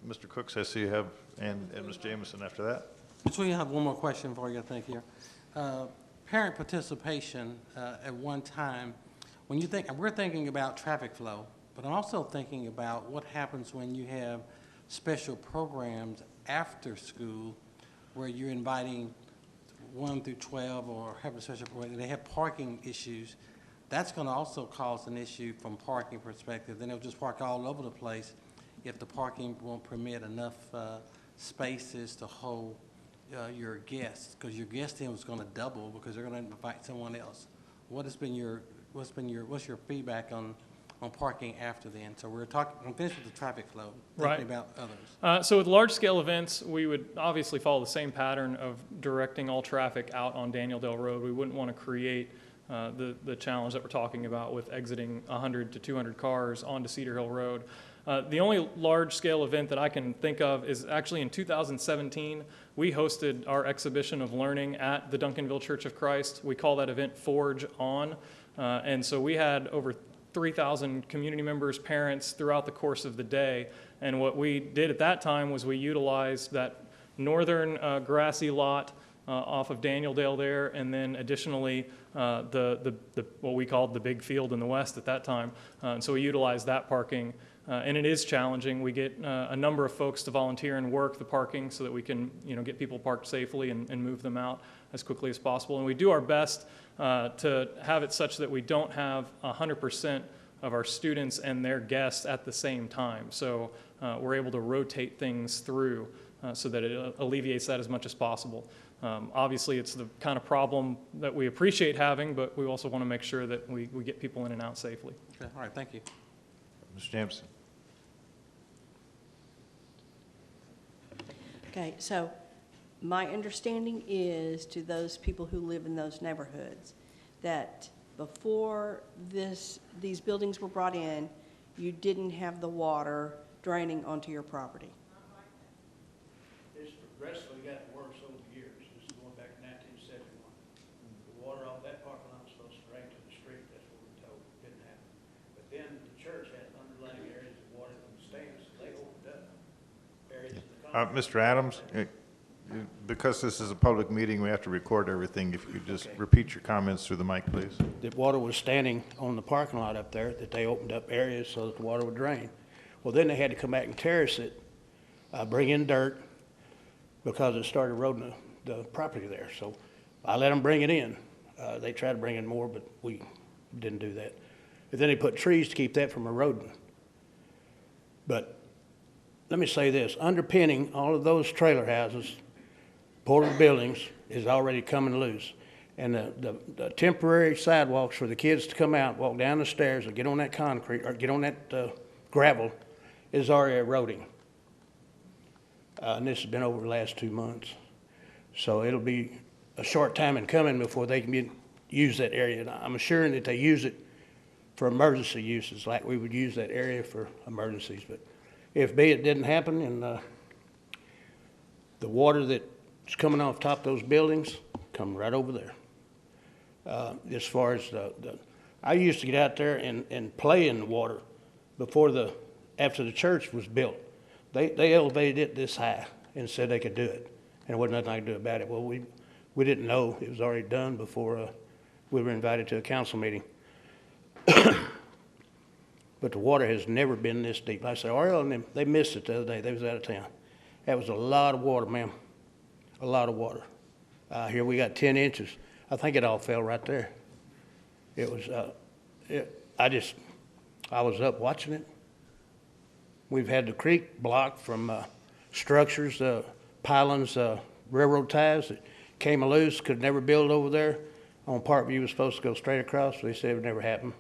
Mr. Cooks, I see you have, and Ms. Jameson after that. So you have one more question for you, I think, here. Parent participation at one time, when you think, we're thinking about traffic flow, but I'm also thinking about what happens when you have special programs after school where you're inviting 1 through 12 or having a special program, and they have parking issues. That's going to also cause an issue from parking perspective. Then they'll just park all over the place if the parking won't permit enough spaces to hold your guests, because your guest team is going to double because they're going to invite someone else. What's your feedback on parking after then? So I'm finished with the traffic flow, thinking about others. So with large-scale events, we would obviously follow the same pattern of directing all traffic out on Daniel Dale Road. We wouldn't want to create the challenge that we're talking about with exiting 100 to 200 cars onto Cedar Hill Road. The only large-scale event that I can think of is actually in 2017, we hosted our exhibition of learning at the Duncanville Church of Christ. We call that event Forge On. And so we had over 3,000 community members, parents throughout the course of the day. And what we did at that time was we utilized that northern grassy lot off of Daniel Dale there, and then additionally the what we called the big field in the west at that time. And so we utilized that parking. And it is challenging. We get a number of folks to volunteer and work the parking so that we can, get people parked safely and move them out as quickly as possible. And we do our best to have it such that we don't have 100% of our students and their guests at the same time. So we're able to rotate things through so that it alleviates that as much as possible. Obviously, it's the kind of problem that we appreciate having, but we also want to make sure that we get people in and out safely. Okay, all right, thank you. Ms. Jameson? Okay, so my understanding is to those people who live in those neighborhoods that before these buildings were brought in, you didn't have the water draining onto your property. It's progressively gotten worse over the years. This is going back to 1971. The water off that parking lot was supposed to drain to the street. That's what we're told. Didn't happen. But then the church had underlying areas of water from the stands. They opened up areas of the Mr. Adams, because this is a public meeting, we have to record everything. If you could just repeat your comments through the mic, please. that water was standing on the parking lot up there, that they opened up areas so that the water would drain. Well, then they had to come back and terrace it, bring in dirt, because it started eroding the property there. So I let them bring it in. They tried to bring in more, but we didn't do that. But then they put trees to keep that from eroding. But let me say this, underpinning all of those trailer houses, portable buildings, is already coming loose. And the temporary sidewalks for the kids to come out, walk down the stairs, or get on that concrete, or get on that gravel, is already eroding. And this has been over the last 2 months. So it'll be a short time in coming before they can use that area. And I'm assuring that they use it for emergency uses, like we would use that area for emergencies. But if it didn't happen, and the water that's coming off top of those buildings, come right over there. As far as I used to get out there and play in the water after the church was built. They elevated it this high and said they could do it, and there wasn't nothing I could do about it. Well, we didn't know it was already done before we were invited to a council meeting. But the water has never been this deep. Like I said, Ariel and them, they missed it the other day. They was out of town. That was a lot of water, ma'am. A lot of water. Here we got 10 inches. I think it all fell right there. It was, I was up watching it. We've had the creek blocked from structures, pylons, railroad ties that came loose, could never build over there. On Parkview was supposed to go straight across, so they said it would never happen,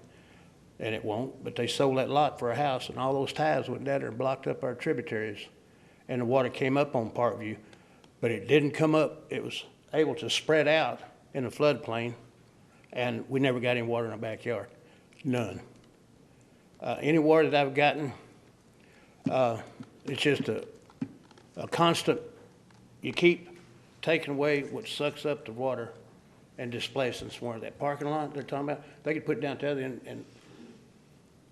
and it won't. But they sold that lot for a house, and all those ties went down there and blocked up our tributaries. And the water came up on Parkview, but it didn't come up. It was able to spread out in the floodplain, and we never got any water in our backyard. None. Any water that I've gotten, it's just a constant, you keep taking away what sucks up the water and displacing somewhere. That parking lot they're talking about, they could put it down to the other end and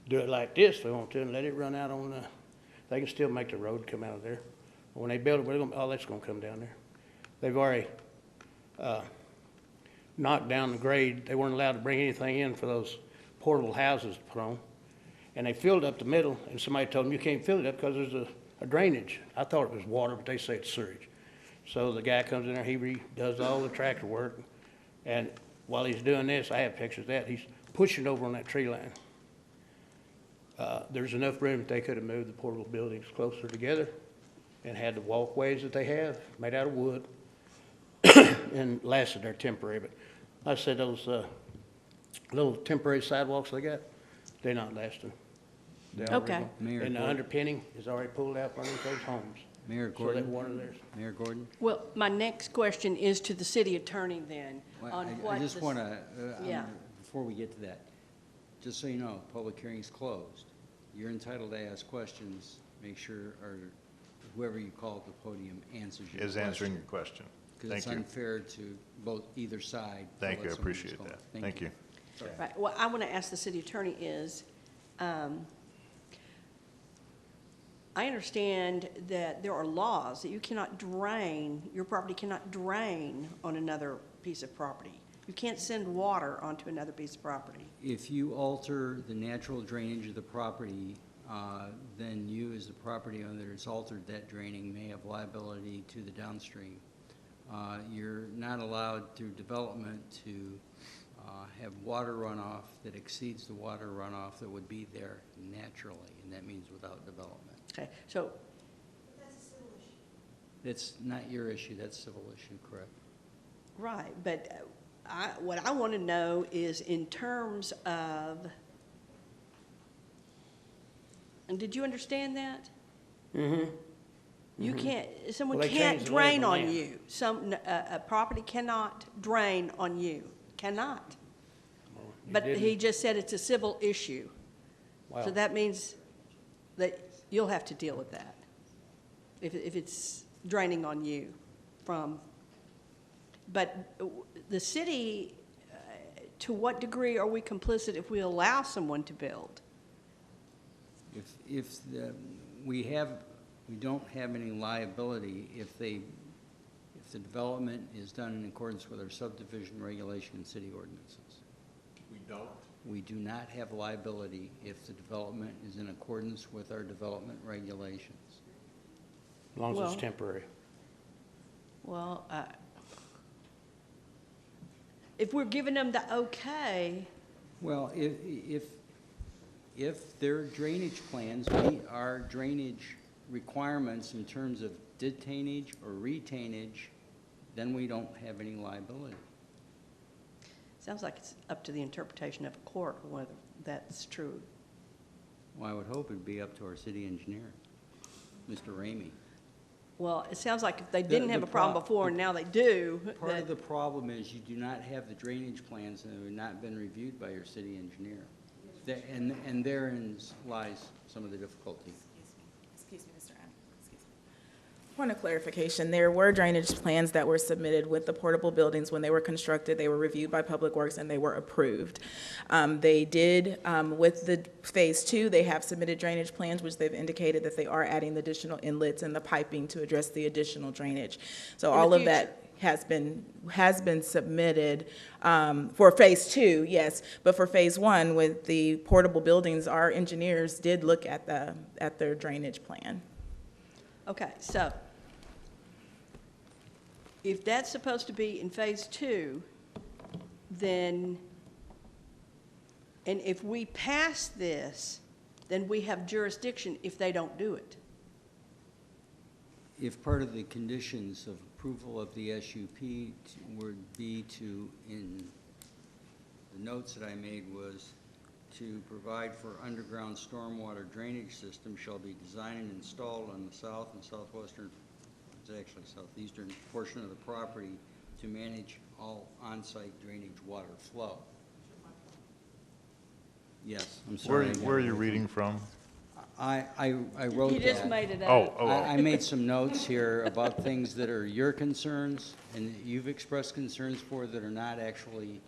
do it like this if they want to and let it run out on they can still make the road come out of there. When they build it, all that's going to come down there. They've already knocked down the grade. They weren't allowed to bring anything in for those portable houses to put on. And they filled up the middle, and somebody told them, you can't fill it up because there's a drainage. I thought it was water, but they say it's sewage. So the guy comes in there, he does all the tractor work, and while he's doing this, I have pictures of that, he's pushing over on that tree line. There's enough room that they could have moved the portable buildings closer together and had the walkways that they have made out of wood and lasted there temporary. But like I said, those little temporary sidewalks they got, they're not lasting. Okay. And the underpinning is already pulled out from those homes. Mayor So that Gordon? water there's. Mayor Gordon? Well, my next question is to the city attorney then, Well, on I what just the- want to, Yeah. before we get to that, just so you know, public hearing's closed. You're entitled to ask questions. Make sure, or whoever you call at the podium answers your question. Is answering your question. Because Thank it's you. unfair to both, either side. to Thank let you, I someone appreciate respond. that. Thank you. Sorry. Right, what I want to ask the city attorney is, I understand that there are laws that you cannot drain, your property cannot drain on another piece of property. You can't send water onto another piece of property. If you alter the natural drainage of the property, then you as the property owner that's altered that draining may have liability to the downstream. You're not allowed through development to have water runoff that exceeds the water runoff that would be there naturally, and that means without development. Okay, so, It's not your issue, that's a civil issue, correct? Right, but what I want to know is in terms of, and did you understand that? Mm-hmm. You can't, someone Well, they can't changed the lay of drain the on land. you. A property cannot drain on you, cannot. You But he didn't- just said it's a civil issue. So Wow. that means that you'll have to deal with that if it's draining on you from. But the city, to what degree are we complicit if we allow someone to build? We don't have any liability if the development is done in accordance with our subdivision regulation and city ordinances. We don't? We do not have liability if the development is in accordance with our development regulations. As long as Well- it's temporary. Well, if we're giving them the okay, Well, if their drainage plans meet our drainage requirements in terms of detainage or retainage, then we don't have any liability. sounds like it's up to the interpretation of a court whether that's true. Well, I would hope it'd be up to our city engineer, Mr. Ramey. Well, it sounds like if they didn't have the a problem pro- before and now they do, Part that- of the problem is you do not have the drainage plans and have not been reviewed by your city engineer. And therein lies some of the difficulty. Excuse me, Mr. Adams. Excuse me. Point of clarification, there were drainage plans that were submitted with the portable buildings when they were constructed. They were reviewed by Public Works and they were approved. They did, with the Phase 2, they have submitted drainage plans, which they've indicated that they are adding the additional inlets and the piping to address the additional drainage. So In the all of that has been submitted for Phase 2, yes. But for Phase 1, with the portable buildings, our engineers did look at their drainage plan. okay, so if that's supposed to be in Phase 2, then, and if we pass this, then we have jurisdiction if they don't do it. If part of the conditions of approval of the SUP would be to, in the notes that I made was to provide for underground stormwater drainage system shall be designed and installed on the south and southwestern, it's actually southeastern portion of the property to manage all on-site drainage water flow. Yes, I'm sorry. Where are you reading from? I wrote that. You just made it up. I made some notes here about things that are your concerns and that you've expressed concerns for that are not actually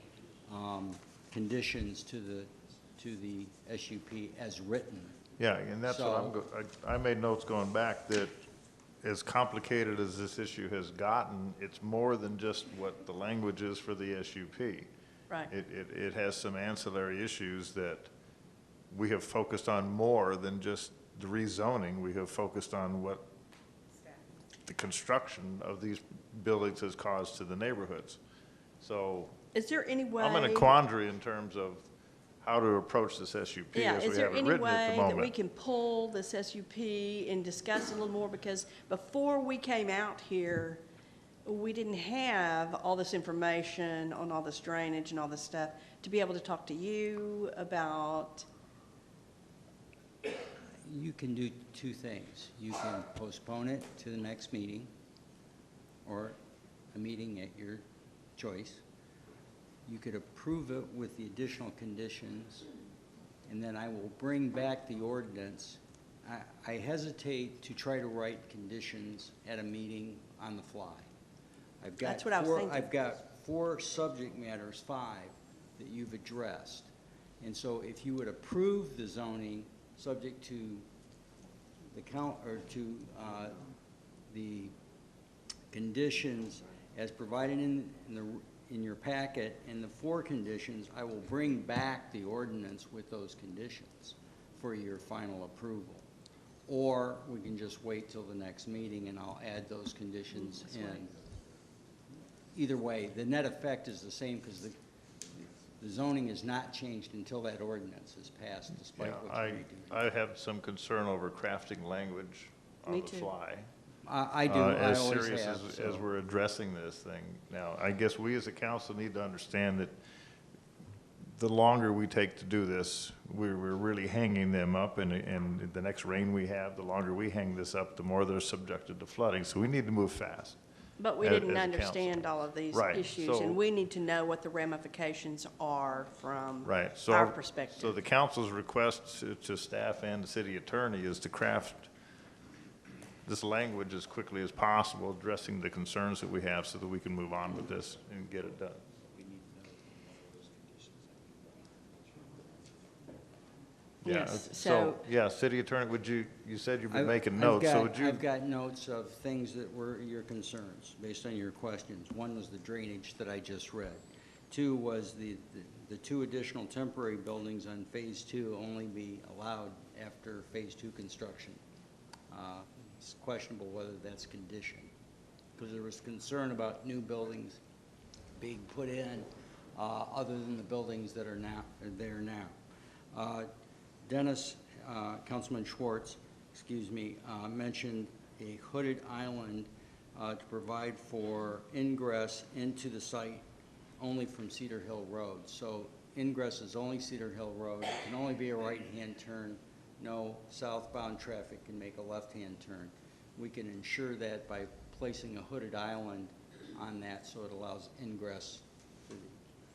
conditions to the SUP as written. Yeah, and that's what I made notes going back that as complicated as this issue has gotten, it's more than just what the language is for the SUP. Right. It has some ancillary issues that we have focused on more than just the rezoning. We have focused on what the construction of these buildings has caused to the neighborhoods. So Is there any way? I'm in a quandary in terms of how to approach this SUP Yeah, as is we there have it any written at way the that we moment. can pull this SUP and discuss a little more? Because before we came out here, we didn't have all this information on all this drainage and all this stuff to be able to talk to you about. You can do two things. You can postpone it to the next meeting or a meeting at your choice. You could approve it with the additional conditions, and then I will bring back the ordinance. I hesitate to try to write conditions at a meeting on the fly. That's what I was thinking. I've got 4 subject matters, 5, that you've addressed. And so if you would approve the zoning subject to the the conditions as provided in your packet, and the 4 conditions, I will bring back the ordinance with those conditions for your final approval. Or we can just wait till the next meeting and I'll add those conditions in. Either way, the net effect is the same because the zoning is not changed until that ordinance is passed, despite what you may do. I have some concern over crafting language on Me the too. fly. I do, I as always serious have, as so. we're addressing this thing. Now, I guess we as a council need to understand that the longer we take to do this, we're really hanging them up, and the next rain we have, the longer we hang this up, the more they're subjected to flooding. So we need to move fast. But we as- didn't as a council. understand all of these Right, issues, so- and we need to know what the ramifications are from Right, so our perspective. So the council's request to staff and the city attorney is to craft this language as quickly as possible, addressing the concerns that we have so that we can move on with this and get it done. Yeah, Yes, so, yeah, city attorney, you said you've been making I've notes, so got- would you? I've got notes of things that were your concerns, based on your questions. One was the drainage that I just read. Two was the two additional temporary buildings on Phase 2 only be allowed after Phase 2 construction. It's questionable whether that's conditioned, because there was concern about new buildings being put in, other than the buildings that are there now. Dennis, Councilman Schwartz, mentioned a hooded island to provide for ingress into the site only from Cedar Hill Road. So ingress is only Cedar Hill Road. It can only be a right-hand turn. No southbound traffic can make a left-hand turn. We can ensure that by placing a hooded island on that so it allows ingress.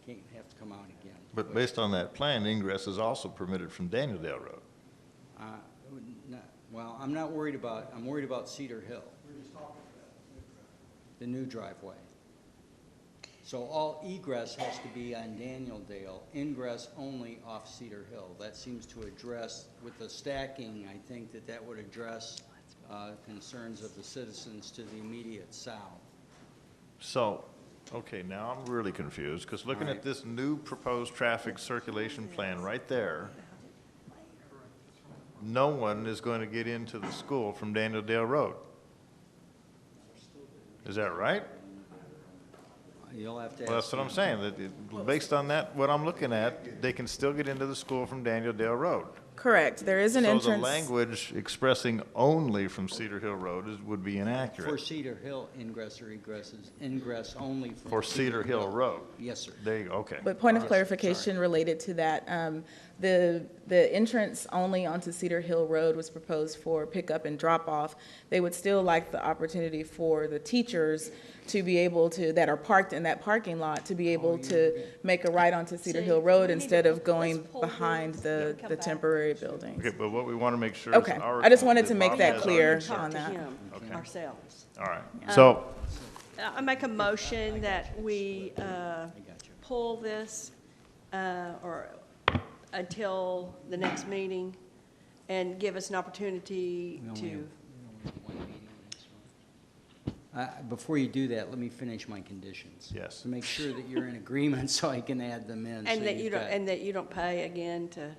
Can't have to come out again. But based on that plan, ingress is also permitted from Danieldale Road. Well, I'm worried about Cedar Hill. The new driveway. So all egress has to be on Danieldale, ingress only off Cedar Hill. That seems to address, with the stacking, I think that would address concerns of the citizens to the immediate south. So, okay, now I'm really confused, because looking at this new proposed traffic circulation plan right there, no one is going to get into the school from Danieldale Road. Is that right? You'll have to Well, that's ask what I'm them. saying, that based on that, what I'm looking at, they can still get into the school from Danieldale Road. Correct, there is an So entrance. the language expressing only from Cedar Hill Road would be For inaccurate. Cedar Hill, ingress or egress is ingress only from. For Cedar Hill Road. Yes, sir. There you go, okay. But point of Yes, clarification related to that, the entrance only onto Cedar Hill Road was proposed for pickup and drop-off. They would still like the opportunity for the teachers to be able to, that are parked in that parking lot, to be able to make a right onto Cedar Hill Road instead of going behind the temporary buildings. Okay, but what we want to make sure is Okay, our. I just wanted to make Bob that has our clear concern. on To that. him Okay. ourselves. All right, so, I make a motion that we pull this or until the next meeting and give us an opportunity We only to. have one meeting next month. Before you do that, let me finish my conditions. Yes. To make sure that you're in agreement so I can add them in. And So that you've you don't, got- and that you don't pay again to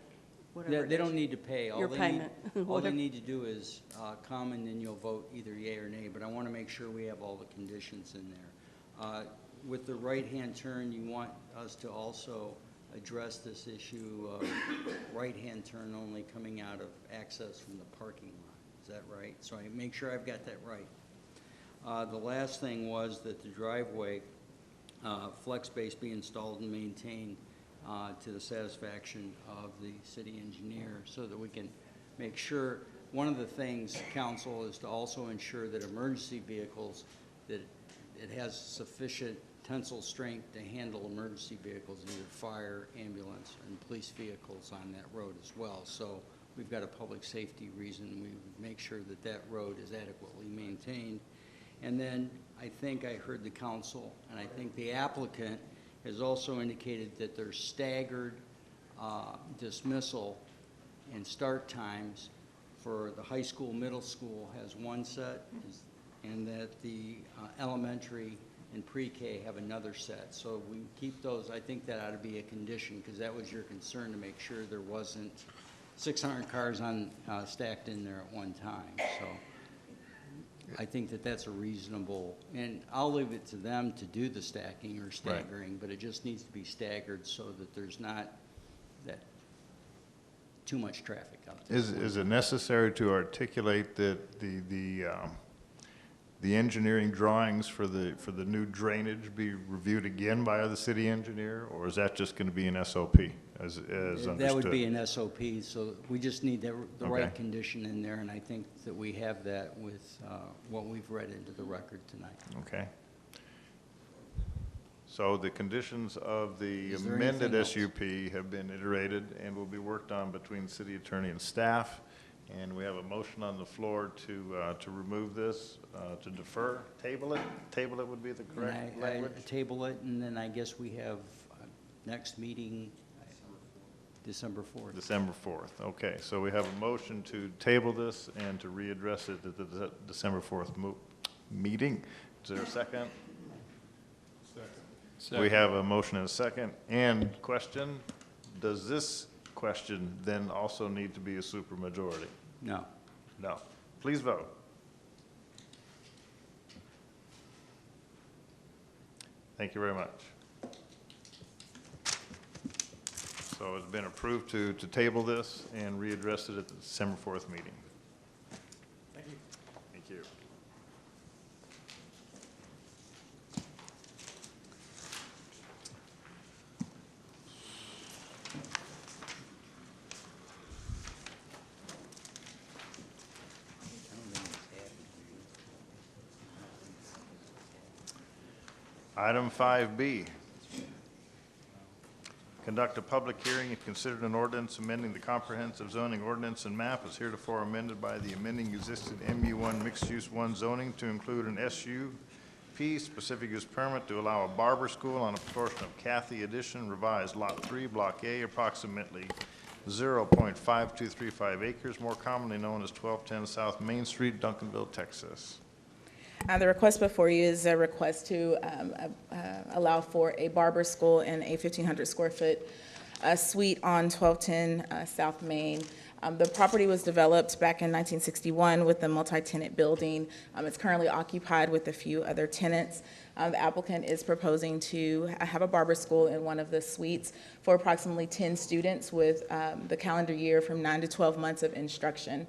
whatever. They it don't is. need to pay. All Your they need- payment. All they Whatever. need to do is come and then you'll vote either yea or nay, but I want to make sure we have all the conditions in there. With the right-hand turn, you want us to also address this issue of right-hand turn only coming out of access from the parking lot. Is that right? So I make sure I've got that right. The last thing was that the driveway, flex base be installed and maintained to the satisfaction of the city engineer so that we can make sure, one of the things, council, is to also ensure that emergency vehicles, that it has sufficient tensile strength to handle emergency vehicles, either fire, ambulance, and police vehicles on that road as well. So we've got a public safety reason. We would make sure that that road is adequately maintained. And then I think I heard the council, and I think the applicant has also indicated that there's staggered dismissal and start times for the high school, middle school has one set, and that the elementary and pre-K have another set. So we keep those, I think that ought to be a condition, because that was your concern, to make sure there wasn't 600 cars stacked in there at one time. So I think that that's a reasonable, and I'll leave it to them to do the stacking or staggering, but it just needs to be staggered so that there's not that too much traffic out there. is it necessary to articulate that the engineering drawings for the new drainage be reviewed again by the city engineer, or is that just going to be an SOP as understood? That would be an SOP, so we just need the right Okay. condition in there, and I think that we have that with what we've read into the record tonight. Okay. So the conditions of the Is there amended anything else? SUP have been iterated and will be worked on between city attorney and staff. And we have a motion on the floor to remove this, to defer, table it. Table it would be the correct And I language? table it, and then I guess we have next meeting, December 4th. December 4th. Okay, so we have a motion to table this and to readdress it at the December 4th meeting. Is there a second? Second. We have a motion and a second. And question, does this question then also need to be a supermajority? No. No. Please vote. Thank you very much. So it's been approved to table this and readdress it at the December 4th meeting. Thank you. Thank you. Item 5B, conduct a public hearing and consider an ordinance amending the comprehensive zoning ordinance and map as heretofore amended by the amending existing MU1 mixed-use 1 zoning to include an SUP specific use permit to allow a barber school on a portion of Cathy Addition, revised Lot 3, Block A, approximately 0.5235 acres, more commonly known as 1210 South Main Street, Duncanville, Texas. The request before you is a request to allow for a barber school in a 1,500 square foot suite on 1210 South Main. The property was developed back in 1961 with a multi-tenant building. It's currently occupied with a few other tenants. The applicant is proposing to have a barber school in one of the suites for approximately 10 students with the calendar year from 9 to 12 months of instruction.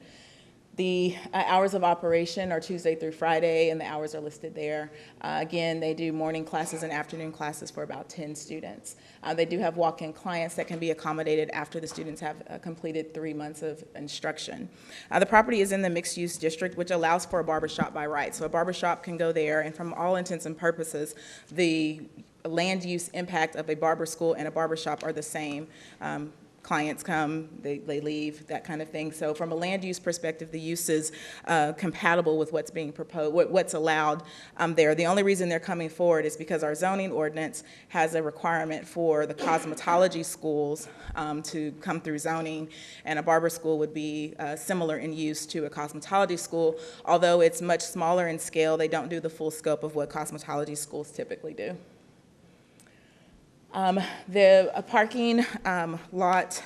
The hours of operation are Tuesday through Friday, and the hours are listed there. Again, they do morning classes and afternoon classes for about 10 students. They do have walk-in clients that can be accommodated after the students have completed 3 months of instruction. The property is in the mixed-use district, which allows for a barbershop by right. So a barbershop can go there, and from all intents and purposes, the land use impact of a barber school and a barbershop are the same. Clients come, they leave, that kind of thing. So from a land use perspective, the use is compatible with what's being proposed, what's allowed there. The only reason they're coming forward is because our zoning ordinance has a requirement for the cosmetology schools to come through zoning, and a barber school would be similar in use to a cosmetology school. Although it's much smaller in scale, they don't do the full scope of what cosmetology schools typically do. The parking lot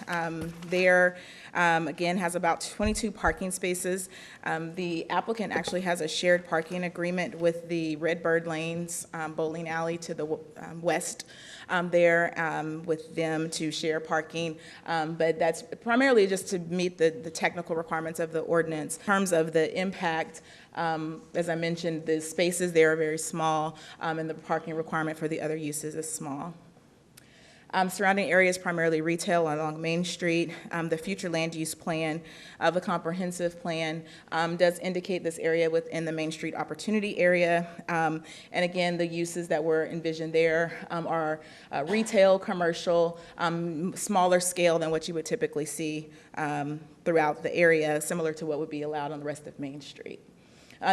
there, again, has about 22 parking spaces. The applicant actually has a shared parking agreement with the Redbird Lanes bowling alley to the west there with them to share parking. But that's primarily just to meet the technical requirements of the ordinance. In terms of the impact, as I mentioned, the spaces there are very small, and the parking requirement for the other uses is small. Surrounding areas primarily retail along Main Street. The future land use plan of the comprehensive plan does indicate this area within the Main Street opportunity area. And again, the uses that were envisioned there are retail, commercial, smaller scale than what you would typically see throughout the area, similar to what would be allowed on the rest of Main Street.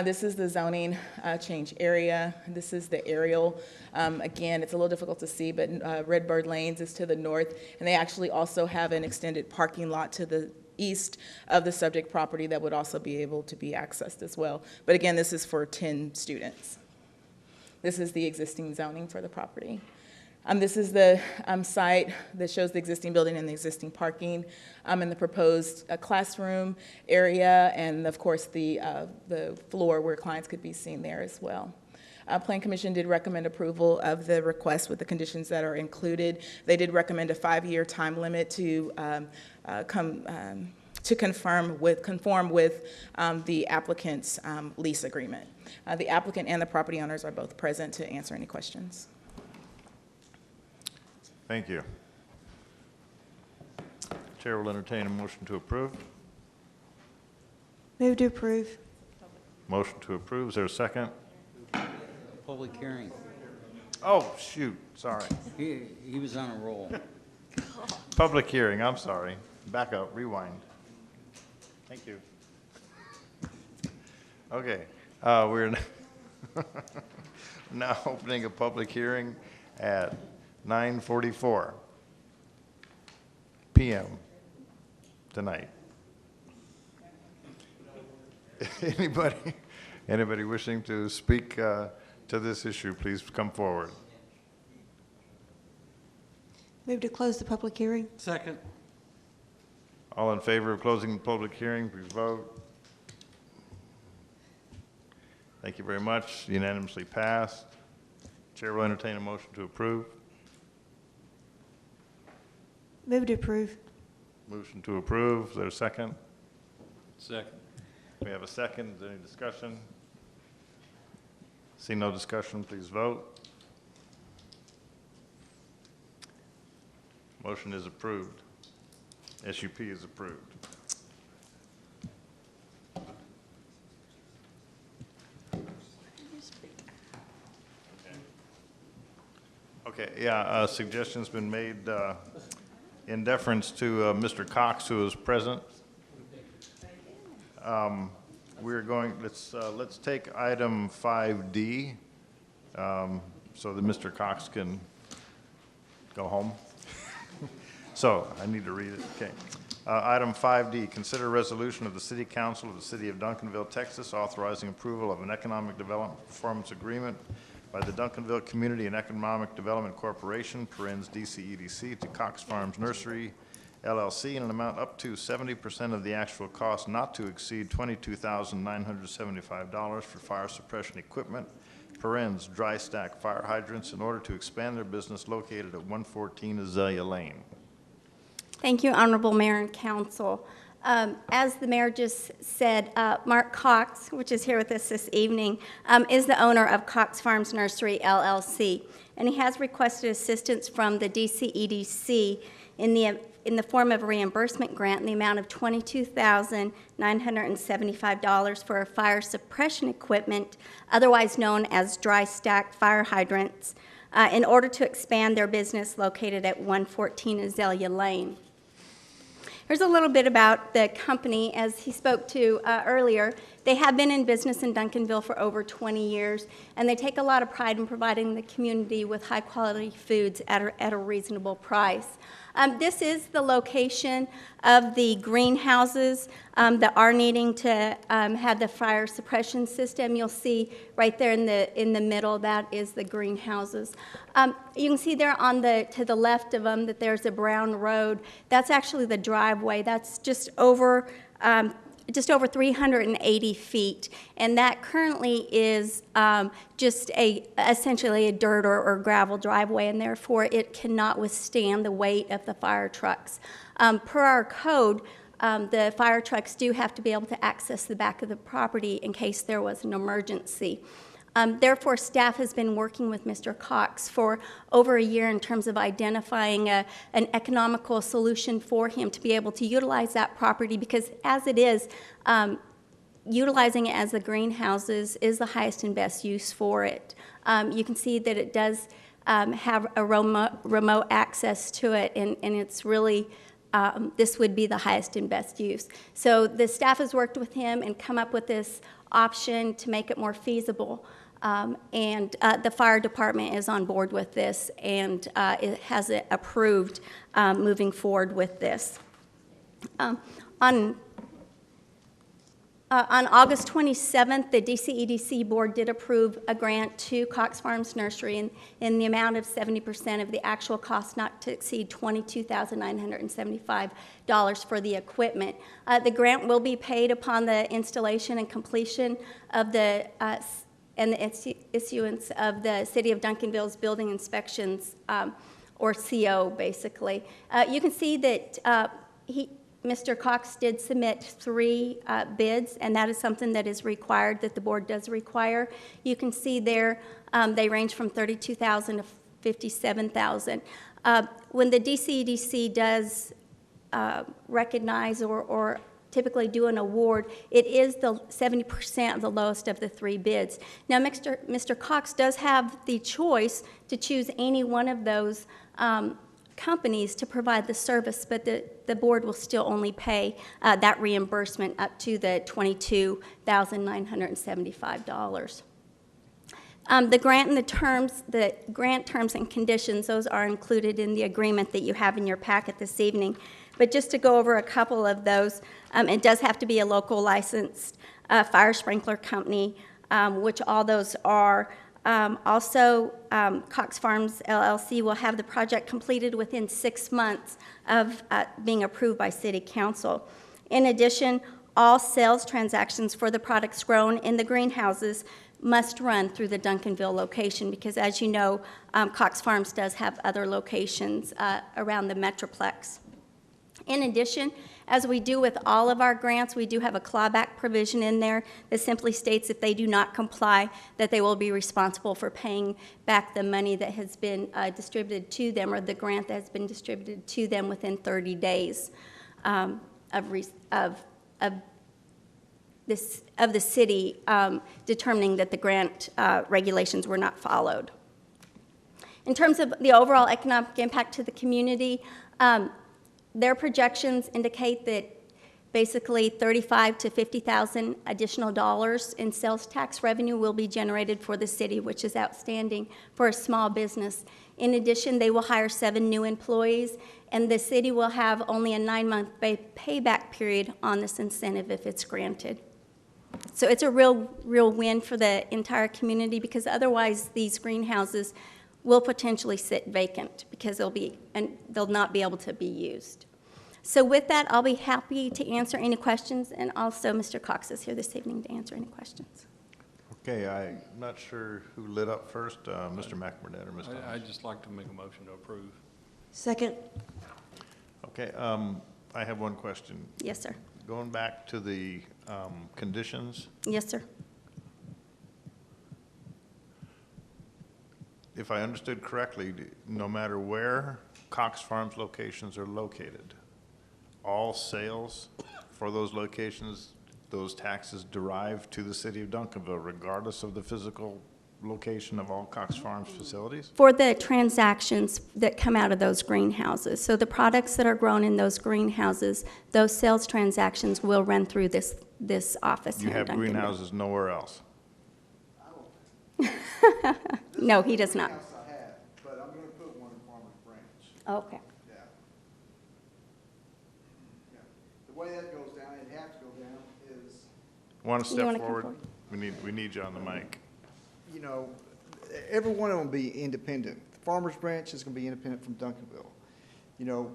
This is the zoning change area. This is the aerial. Again, it's a little difficult to see, but Redbird Lanes is to the north, and they actually also have an extended parking lot to the east of the subject property that would also be able to be accessed as well. But again, this is for 10 students. This is the existing zoning for the property. This is the site that shows the existing building and the existing parking, and the proposed classroom area, and of course the floor where clients could be seen there as well. Plan Commission did recommend approval of the request with the conditions that are included. They did recommend a 5-year time limit to to conform with the applicant's lease agreement. The applicant and the property owners are both present to answer any questions. Thank you. Chair will entertain a motion to approve. Move to approve. Motion to approve. Is there a second? Public hearing. Oh, shoot, sorry. He was on a roll. Public hearing, I'm sorry. Back up, rewind. Thank you. Okay, we're now opening a public hearing at 9:44 p.m. tonight. Anybody wishing to speak to this issue, please come forward. Move to close the public hearing. Second. All in favor of closing the public hearing, please vote. Thank you very much. Unanimously passed. Chair will entertain a motion to approve. Move to approve. Motion to approve. Is there a second? Second. We have a second. Is there any discussion? See no discussion, please vote. Motion is approved. SUP is approved. Okay, yeah, suggestion's been made in deference to Mr. Cox, who is present. We're going, let's take item 5D so that Mr. Cox can go home. So I need to read it. Okay. Item 5D, consider a resolution of the City Council of the City of Duncanville, Texas, authorizing approval of an economic development performance agreement by the Duncanville Community and Economic Development Corporation, DCEDC, to Cox Farms Nursery, LLC, in an amount up to 70% of the actual cost, not to exceed $22,975 for fire suppression equipment, dry stack fire hydrants, in order to expand their business located at 114 Azalea Lane. Thank you, Honorable Mayor and Council. As the mayor just said, Mark Cox, which is here with us this evening, is the owner of Cox Farms Nursery, LLC, and he has requested assistance from the DCEDC in the form of a reimbursement grant in the amount of $22,975 for fire suppression equipment, otherwise known as dry stack fire hydrants, in order to expand their business located at 114 Azalea Lane. Here's a little bit about the company. As he spoke to earlier, they have been in business in Duncanville for over 20 years, and they take a lot of pride in providing the community with high-quality foods at a reasonable price. This is the location of the greenhouses that are needing to have the fire suppression system. You'll see right there in the middle, that is the greenhouses. You can see there to the left of them that there's a brown road. That's actually the driveway. That's just over 380 feet, and that currently is just essentially a dirt or gravel driveway, and therefore it cannot withstand the weight of the fire trucks. Per our code, the fire trucks do have to be able to access the back of the property in case there was an emergency. Therefore, staff has been working with Mr. Cox for over a year in terms of identifying an economical solution for him to be able to utilize that property, because as it is, utilizing it as the greenhouses is the highest and best use for it. You can see that it does have a remote access to it, and it's really, this would be the highest and best use. So the staff has worked with him and come up with this option to make it more feasible. And the fire department is on board with this, and it has it approved moving forward with this. On August 27th, the DCEDC board did approve a grant to Cox Farms Nursery in the amount of 70% of the actual cost, not to exceed $22,975 for the equipment. The grant will be paid upon the installation and completion of the and the issuance of the City of Duncanville's building inspections, or CO, basically. You can see that Mr. Cox did submit 3 bids, and that is something that is required, that the board does require. You can see there, they range from $32,000 to $57,000. When the DCEDC does recognize or typically do an award, it is the 70% of the lowest of the 3 bids. Now, Mr. Cox does have the choice to choose any one of those companies to provide the service, but the board will still only pay that reimbursement up to the $22,975. The grant terms and conditions, those are included in the agreement that you have in your packet this evening. But just to go over a couple of those, it does have to be a local licensed fire sprinkler company, which all those are. Also, Cox Farms LLC will have the project completed within 6 months of being approved by City Council. In addition, all sales transactions for the products grown in the greenhouses must run through the Duncanville location because, as you know, Cox Farms does have other locations around the Metroplex. In addition, as we do with all of our grants, we do have a clawback provision in there that simply states if they do not comply, that they will be responsible for paying back the money that has been distributed to them or the grant that has been distributed to them within 30 days of the city determining that the grant regulations were not followed. In terms of the overall economic impact to the community, their projections indicate that basically $35,000 to $50,000 additional dollars in sales tax revenue will be generated for the city, which is outstanding for a small business. In addition, they will hire 7 new employees, and the city will have only a 9-month payback period on this incentive if it's granted. So it's a real win for the entire community because otherwise these greenhouses will potentially sit vacant because they'll not be able to be used. So with that, I'll be happy to answer any questions, and also Mr. Cox is here this evening to answer any questions. Okay, I'm not sure who lit up first, Mr. McBurnett or Ms. Thomas. I'd just like to make a motion to approve. Second. Okay, I have one question. Yes, sir. Going back to the conditions, Yes, sir. if I understood correctly, no matter where Cox Farms locations are located, all sales for those locations, those taxes derive to the city of Duncanville, regardless of the physical location of all Cox Farms facilities? For the transactions that come out of those greenhouses. So the products that are grown in those greenhouses, those sales transactions will run through this office You here in have Duncanville. greenhouses nowhere else? No, he does not. I have, but I'm gonna put one in Farmers Branch. Okay. Yeah. Yeah. The way that goes down, it has to go down is, Want to You step wanna come forward? forward? We need you on the mic. you know, every one of them will be independent. Farmers Branch is gonna be independent from Duncanville. You know,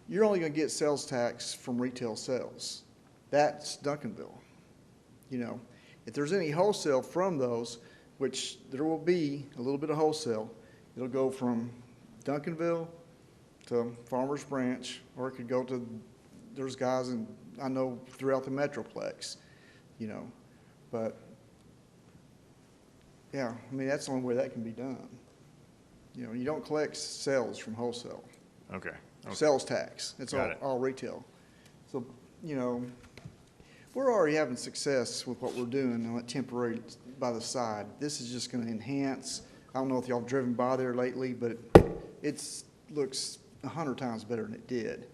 you're only gonna get sales tax from retail sales. That's Duncanville. You know, if there's any wholesale from those, which there will be a little bit of wholesale, it'll go from Duncanville to Farmers Branch, or it could go to, there's guys in, I know throughout the Metroplex, you know, but yeah, I mean, that's the only way that can be done. You know, you don't collect sales from wholesale. Okay. Sales tax, it's Got it. all retail. So, you know, we're already having success with what we're doing on that temporary by the side. This is just gonna enhance, I don't know if y'all have driven by there lately, but it's, looks 100 times better than it did.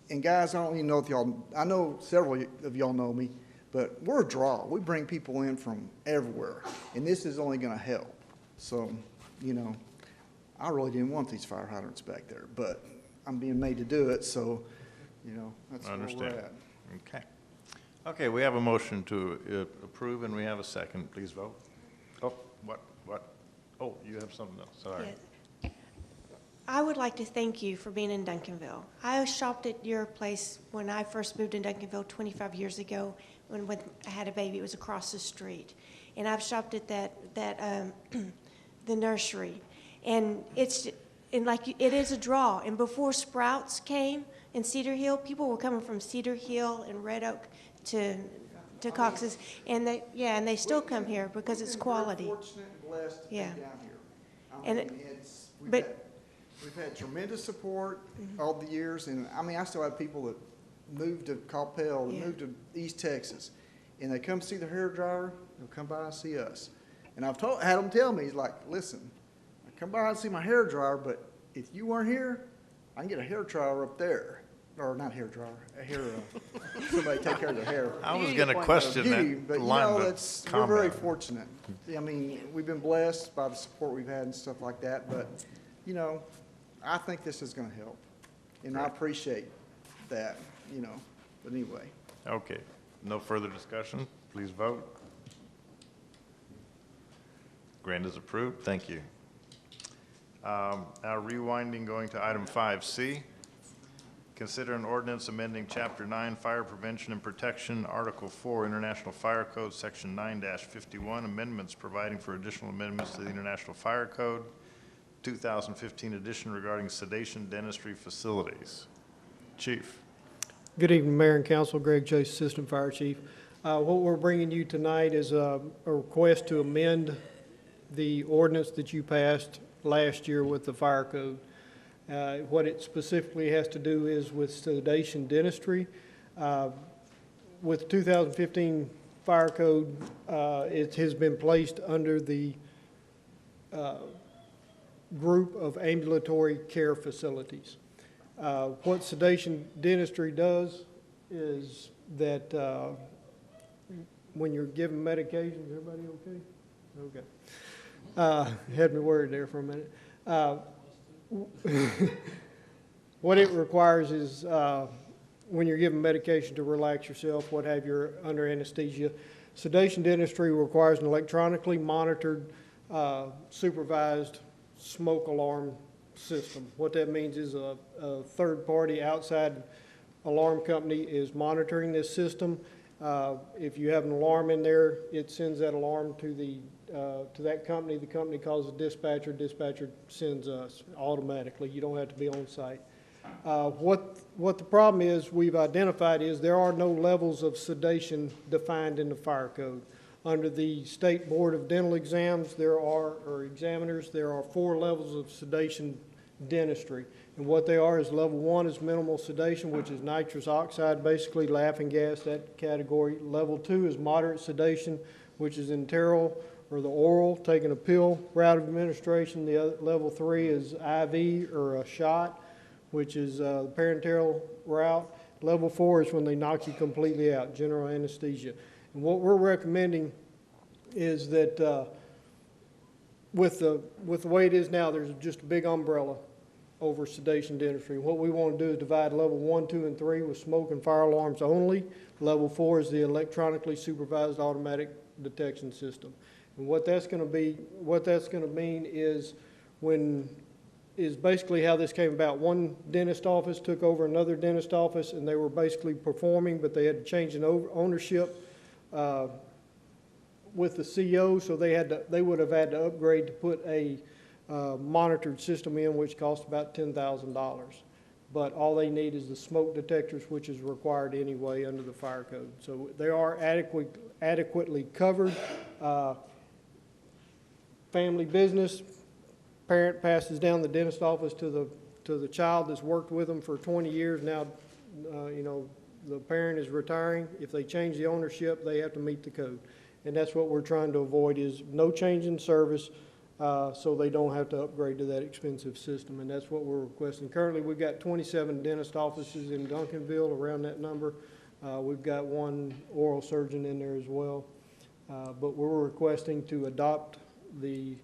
And guys, I don't even know if y'all, I know several of y'all know me, but we're a draw. We bring people in from everywhere, and this is only gonna help. So, you know, I really didn't want these fire hydrants back there, but I'm being made to do it, so, you know, that's where we're at. Okay. Okay, we have a motion to approve, and we have a second. Please vote. Oh, what? Oh, you have something else, sorry. Yes. I would like to thank you for being in Duncanville. I shopped at your place when I first moved in Duncanville 25 years ago. When I had a baby, it was across the street. And I've shopped at the nursery. And it is a draw. And before Sprouts came in Cedar Hill. People were coming from Cedar Hill and Red Oak to Cox's, and they still come here because it's quality. We've been very fortunate and blessed to be Yeah. down here. I And mean, we've had tremendous support all the years, and I mean, I still have people that moved to Coppell, that moved to East Texas, and they come see the hair dryer, they'll come by and see us. And I've had them tell me, he's like, listen, I come by and see my hair dryer, but if you weren't here, I can get a hair dryer up there. Or not hair dryer, a hair, somebody take care of their hair. I was going to question that But you line know, of we're very comment. fortunate. I mean, we've been blessed by the support we've had and stuff like that, but, you know, I think this is going to help. And I appreciate that, you know, but anyway. Okay, no further discussion. Please vote. Grant is approved. Thank you. Now rewinding, going to item 5C. Consider an ordinance amending Chapter 9 Fire Prevention and Protection, Article 4 International Fire Code, Section 9-51, amendments providing for additional amendments to the International Fire Code, 2015 edition regarding sedation dentistry facilities. Chief. Good evening, Mayor and Council. Greg Chase, Assistant Fire Chief. What we're bringing you tonight is a request to amend the ordinance that you passed last year with the fire code. What it specifically has to do is with sedation dentistry. With 2015 fire code, it has been placed under the group of ambulatory care facilities. What sedation dentistry does is that when you're given medications, everybody okay? Okay. Had me worried there for a minute. What it requires is when you're given medication to relax yourself, what have you, under anesthesia. Sedation dentistry requires an electronically monitored, supervised smoke alarm system. What that means is a third-party outside alarm company is monitoring this system. If you have an alarm in there, it sends that alarm to that company. The company calls the dispatcher. Dispatcher sends us automatically. You don't have to be on site. What the problem is we've identified is there are no levels of sedation defined in the fire code. Under the State Board of Dental Examiners, there are 4 levels of sedation dentistry. And what they are is level 1 is minimal sedation, which is nitrous oxide, basically laughing gas, that category. Level 2 is moderate sedation, which is enteral or the oral, taking a pill route of administration. Level 3 is IV or a shot, which is the parenteral route. Level 4 is when they knock you completely out, general anesthesia. And what we're recommending is that with the way it is now, there's just a big umbrella over sedation dentistry. What we want to do is divide level 1, 2, and 3 with smoke and fire alarms only. Level 4 is the electronically supervised automatic detection system. And what that's going to mean is basically how this came about. One dentist office took over another dentist office, and they were basically performing, but they had to change an ownership with the CO, so they would have had to upgrade to put a monitored system in, which cost about $10,000. But all they need is the smoke detectors, which is required anyway under the fire code. So they are adequately covered. Family business, parent passes down the dentist office to the child that's worked with them for 20 years. Now, the parent is retiring. If they change the ownership, they have to meet the code. And that's what we're trying to avoid, is no change in service, so they don't have to upgrade to that expensive system. And that's what we're requesting. Currently, we've got 27 dentist offices in Duncanville, around that number. We've got 1 oral surgeon in there as well. But we're requesting to adopt the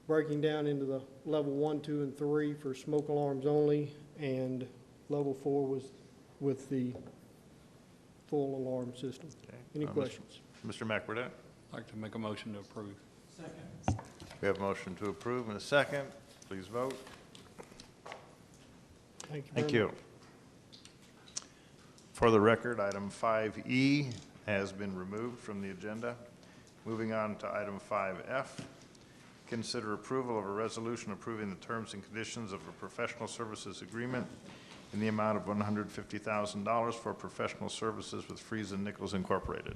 breaking down into the level 1, 2, and 3 for smoke alarms only, and level 4 was with the full alarm system. Okay. Any questions? Mr. McBurdette? I'd like to make a motion to approve. Second. We have a motion to approve and a second. Please vote. Thank you. For the record, item 5E has been removed from the agenda. Moving on to item 5F. Consider approval of a resolution approving the terms and conditions of a professional services agreement in the amount of $150,000 for professional services with Friesen Nichols Incorporated.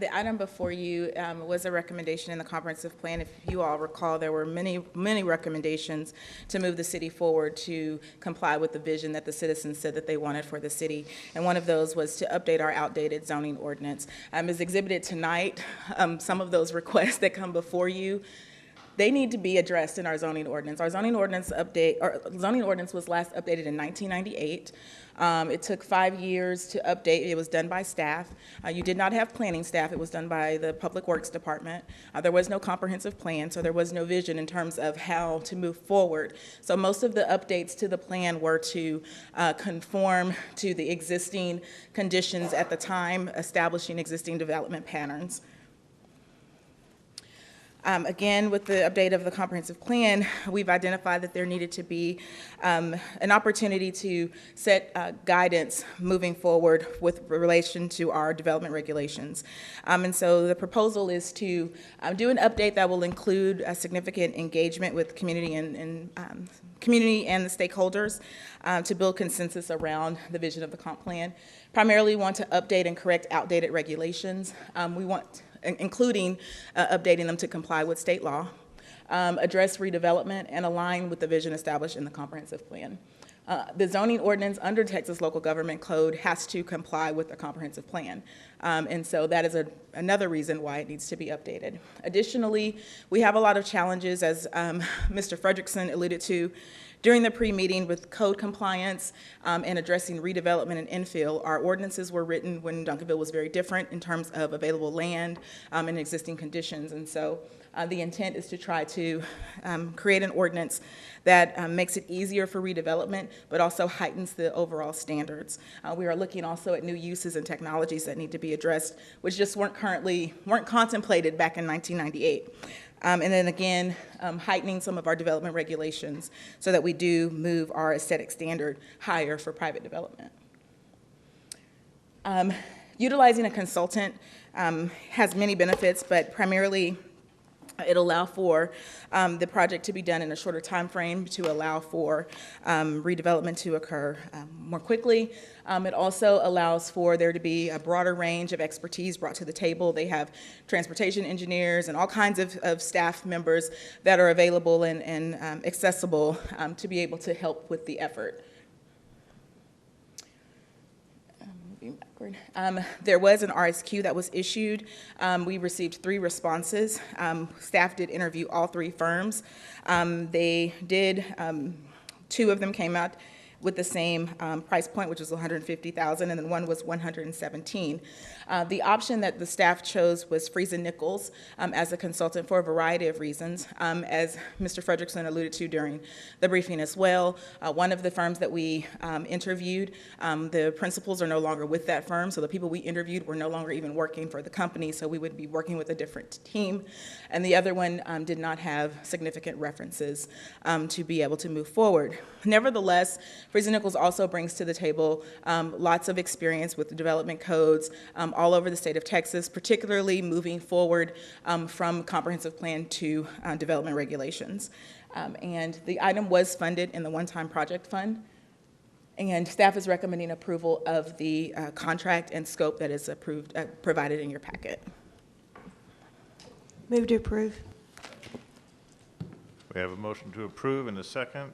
The item before you was a recommendation in the comprehensive plan. If you all recall, there were many recommendations to move the city forward to comply with the vision that the citizens said that they wanted for the city. And one of those was to update our outdated zoning ordinance. As exhibited tonight, some of those requests that come before you, they need to be addressed in our zoning ordinance. Our zoning ordinance was last updated in 1998. It took 5 years to update. It was done by staff. You did not have planning staff. It was done by the Public Works Department. There was no comprehensive plan, so there was no vision in terms of how to move forward. So most of the updates to the plan were to conform to the existing conditions at the time, establishing existing development patterns. Again, with the update of the comprehensive plan, we've identified that there needed to be an opportunity to set guidance moving forward with relation to our development regulations. And so the proposal is to do an update that will include a significant engagement with community and the stakeholders to build consensus around the vision of the comp plan. Primarily want to update and correct outdated regulations. We want including updating them to comply with state law, address redevelopment, and align with the vision established in the comprehensive plan. The zoning ordinance under Texas Local Government Code has to comply with the comprehensive plan. And so that is another reason why it needs to be updated. Additionally, we have a lot of challenges, as Mr. Fredrickson alluded to, during the pre-meeting with code compliance and addressing redevelopment and infill. Our ordinances were written when Duncanville was very different in terms of available land and existing conditions. And so the intent is to try to create an ordinance that makes it easier for redevelopment, but also heightens the overall standards. We are looking also at new uses and technologies that need to be addressed, which just weren't contemplated back in 1998. And then again, heightening some of our development regulations so that we do move our aesthetic standard higher for private development. Utilizing a consultant has many benefits, but primarily it allows for the project to be done in a shorter time frame to allow for redevelopment to occur more quickly. It also allows for there to be a broader range of expertise brought to the table. They have transportation engineers and all kinds of staff members that are available and accessible to be able to help with the effort. There was an RSQ that was issued. We received 3 responses. Staff did interview all 3 firms. They did, 2 of them came out with the same price point, which was $150,000, and then one was $117,000. The option that the staff chose was Friesen Nichols as a consultant for a variety of reasons. As Mr. Fredrickson alluded to during the briefing as well, one of the firms that we interviewed, the principals are no longer with that firm, so the people we interviewed were no longer even working for the company, so we would be working with a different team. And the other one did not have significant references to be able to move forward. Nevertheless, Friesen Nichols also brings to the table lots of experience with the development codes all over the state of Texas, particularly moving forward from comprehensive plan to development regulations. And the item was funded in the one-time project fund, and staff is recommending approval of the contract and scope that is provided in your packet. Move to approve. We have a motion to approve and a second.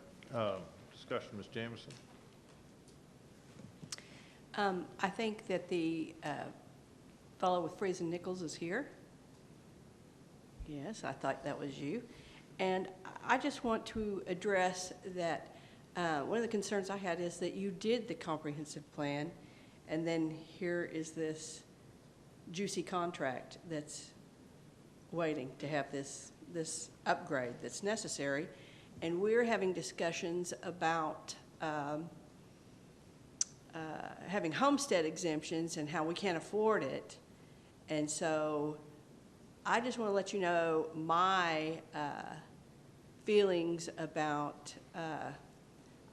Discussion, Ms. Jameson. I think that the fellow with Friesen Nichols is here. Yes, I thought that was you. And I just want to address that one of the concerns I had is that you did the comprehensive plan, and then here is this juicy contract that's waiting to have this upgrade that's necessary. And we're having discussions about having homestead exemptions and how we can't afford it. And so I just want to let you know my feelings about,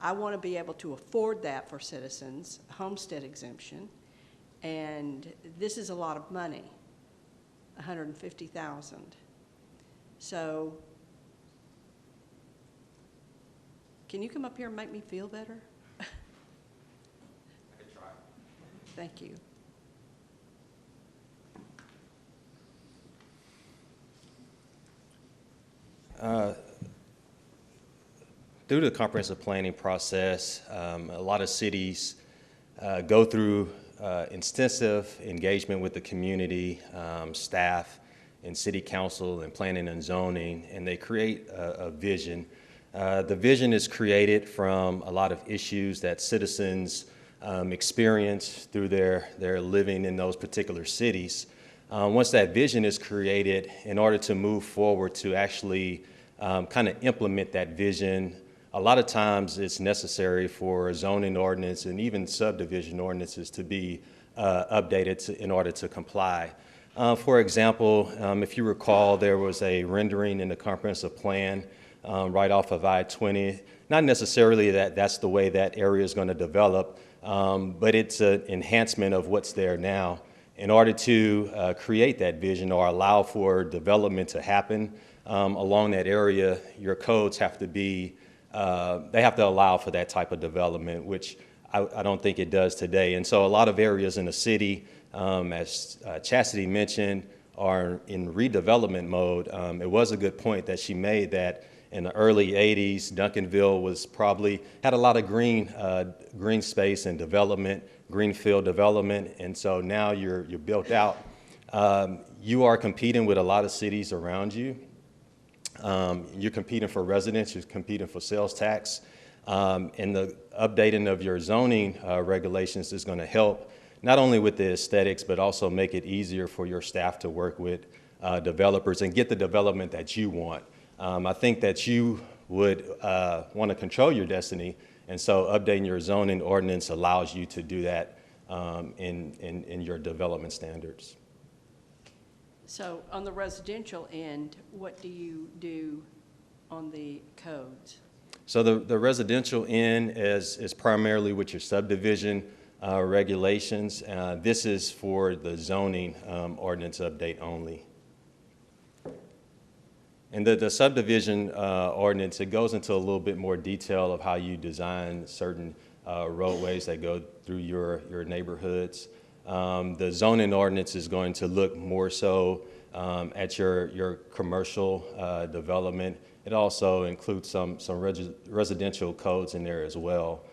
I want to be able to afford that for citizens, homestead exemption. And this is a lot of money. $150,000. So, can you come up here and make me feel better? I can try. Thank you. Through the comprehensive planning process, a lot of cities go through extensive engagement with the community, staff, and city council, and planning and zoning, and they create a vision. The vision is created from a lot of issues that citizens experience through their living in those particular cities. Once that vision is created, in order to move forward to actually kind of implement that vision, a lot of times it's necessary for zoning ordinance and even subdivision ordinances to be updated in order to comply. For example, if you recall, there was a rendering in the comprehensive plan right off of I-20. Not necessarily that that's the way that area is going to develop, but it's an enhancement of what's there now. In order to create that vision or allow for development to happen along that area, your codes have to be they have to allow for that type of development, which I don't think it does today. And so a lot of areas in the city, as Chastity mentioned, are in redevelopment mode. It was a good point that she made that in the early 80s, Duncanville was probably had a lot of green space and development, greenfield development, and so now you're built out. You are competing with a lot of cities around you. You're competing for residents, you're competing for sales tax, and the updating of your zoning regulations is going to help not only with the aesthetics, but also make it easier for your staff to work with developers and get the development that you want. I think that you would want to control your destiny, and so updating your zoning ordinance allows you to do that in your development standards. So on the residential end, what do you do on the codes? So the residential end is primarily with your subdivision regulations. This is for the zoning ordinance update only. And the subdivision ordinance, it goes into a little bit more detail of how you design certain roadways that go through your neighborhoods. The zoning ordinance is going to look more so at your commercial development. It also includes some residential codes in there as well.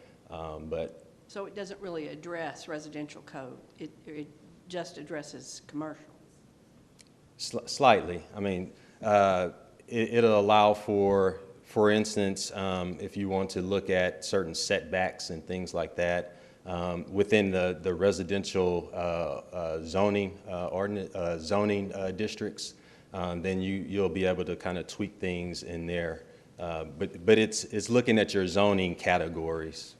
So it doesn't really address residential code. It just addresses commercial. Slightly. I mean, it'll allow for instance, if you want to look at certain setbacks and things like that, within the residential zoning districts, then you'll be able to kind of tweak things in there. But it's looking at your zoning categories.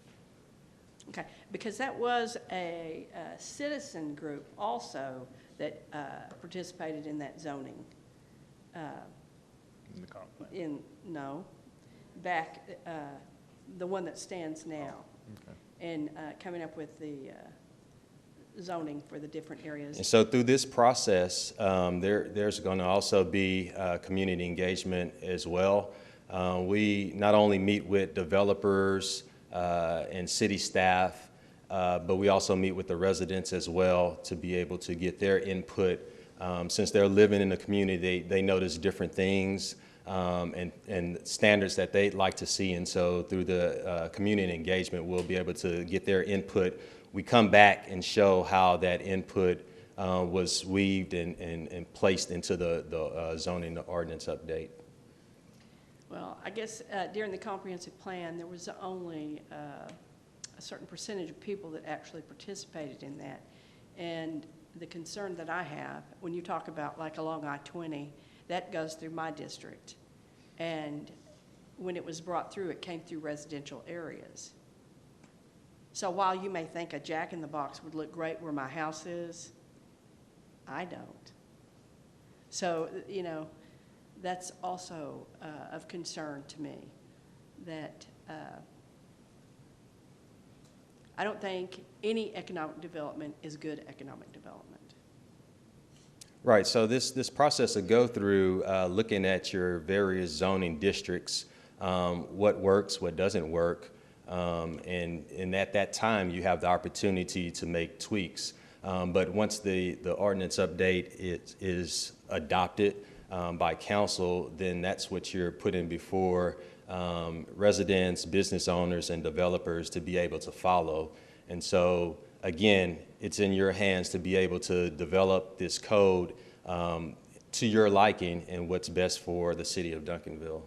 Okay, because that was a citizen group also that participated in that zoning. In the comp plan? Back, the one that stands now. Okay. And coming up with the zoning for the different areas. And so through this process, there's going to also be community engagement as well. We not only meet with developers and city staff, but we also meet with the residents as well to be able to get their input. Since they're living in the community, they notice different things and standards that they'd like to see. And so through the community engagement, we'll be able to get their input. We come back and show how that input was weaved and placed into the zoning ordinance update. Well, I guess during the comprehensive plan, there was only a certain percentage of people that actually participated in that. And the concern that I have, when you talk about like along I-20, that goes through my district. And when it was brought through, it came through residential areas. So while you may think a jack-in-the-box would look great where my house is, I don't. So, you know, that's also of concern to me, that I don't think any economic development is good economic development. Right, so this process will go through looking at your various zoning districts, what works, what doesn't work, and at that time, you have the opportunity to make tweaks. But once the ordinance update is adopted by council, then that's what you're putting before residents, business owners, and developers to be able to follow. And so, again, it's in your hands to be able to develop this code to your liking and what's best for the city of Duncanville.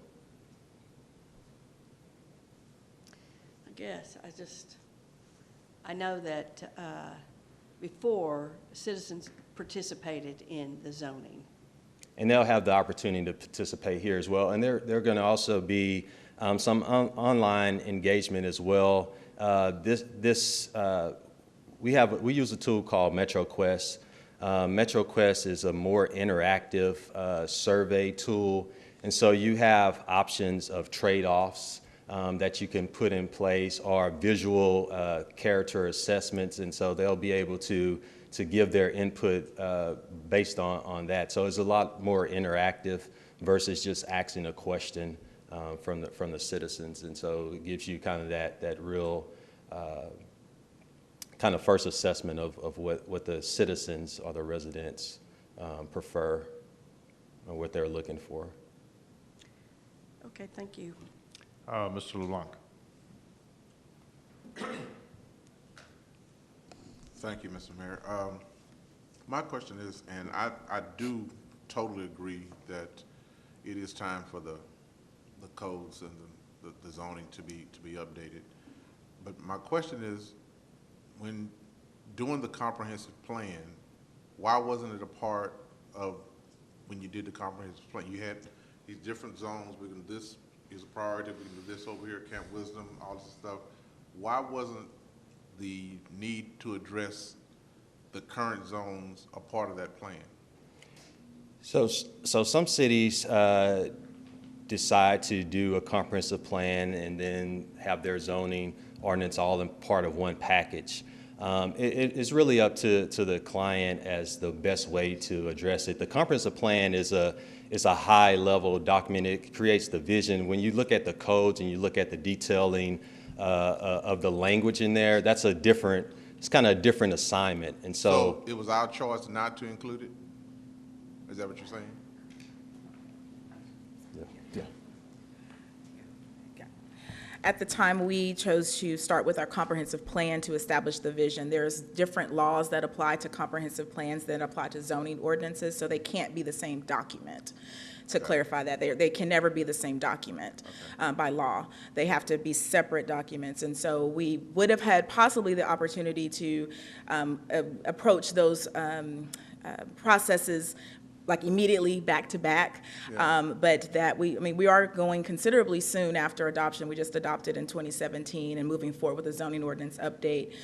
Yes, I know that before, citizens participated in the zoning. And they'll have the opportunity to participate here as well. And there are going to also be some online engagement as well. We use a tool called MetroQuest. MetroQuest is a more interactive survey tool. And so you have options of trade-offs that you can put in place, or visual character assessments, and so they'll be able to give their input based on that. So it's a lot more interactive versus just asking a question from the citizens, and so it gives you kind of that real kind of first assessment of what the citizens or the residents prefer or what they're looking for. Okay, thank you. Mr. LeBlanc. Thank you, Mr. Mayor. My question is, and I do totally agree that it is time for the codes and the zoning to be updated. But my question is, when doing the comprehensive plan, why wasn't it a part of when you did the comprehensive plan? You had these different zones. This is a priority. We can do this over here, Camp Wisdom, all this stuff. Why wasn't the need to address the current zones a part of that plan? So some cities decide to do a comprehensive plan and then have their zoning ordinance all in part of one package. It's really up to the client as the best way to address it. The comprehensive plan is a high-level document. It creates the vision. When you look at the codes and you look at the detailing of the language in there, it's kind of a different assignment. And so it was our choice not to include it? Is that what you're saying? Yeah. At the time, we chose to start with our comprehensive plan to establish the vision. There's different laws that apply to comprehensive plans that apply to zoning ordinances, so they can't be the same document. To clarify that, they can never be the same document by law. They have to be separate documents, and so we would have had possibly the opportunity to approach those processes like immediately back to back, but that we are going considerably soon after adoption. We just adopted in 2017 and moving forward with a zoning ordinance update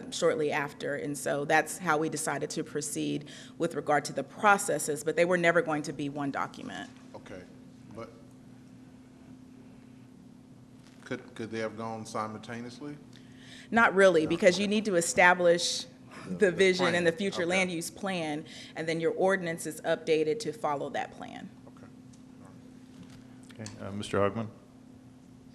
shortly after, and so that's how we decided to proceed with regard to the processes, but they were never going to be one document. Okay, but could they have gone simultaneously? Not really, because you need to establish the vision plan. and the future land use plan, and then your ordinance is updated to follow that plan. Okay, Mr. Hugman.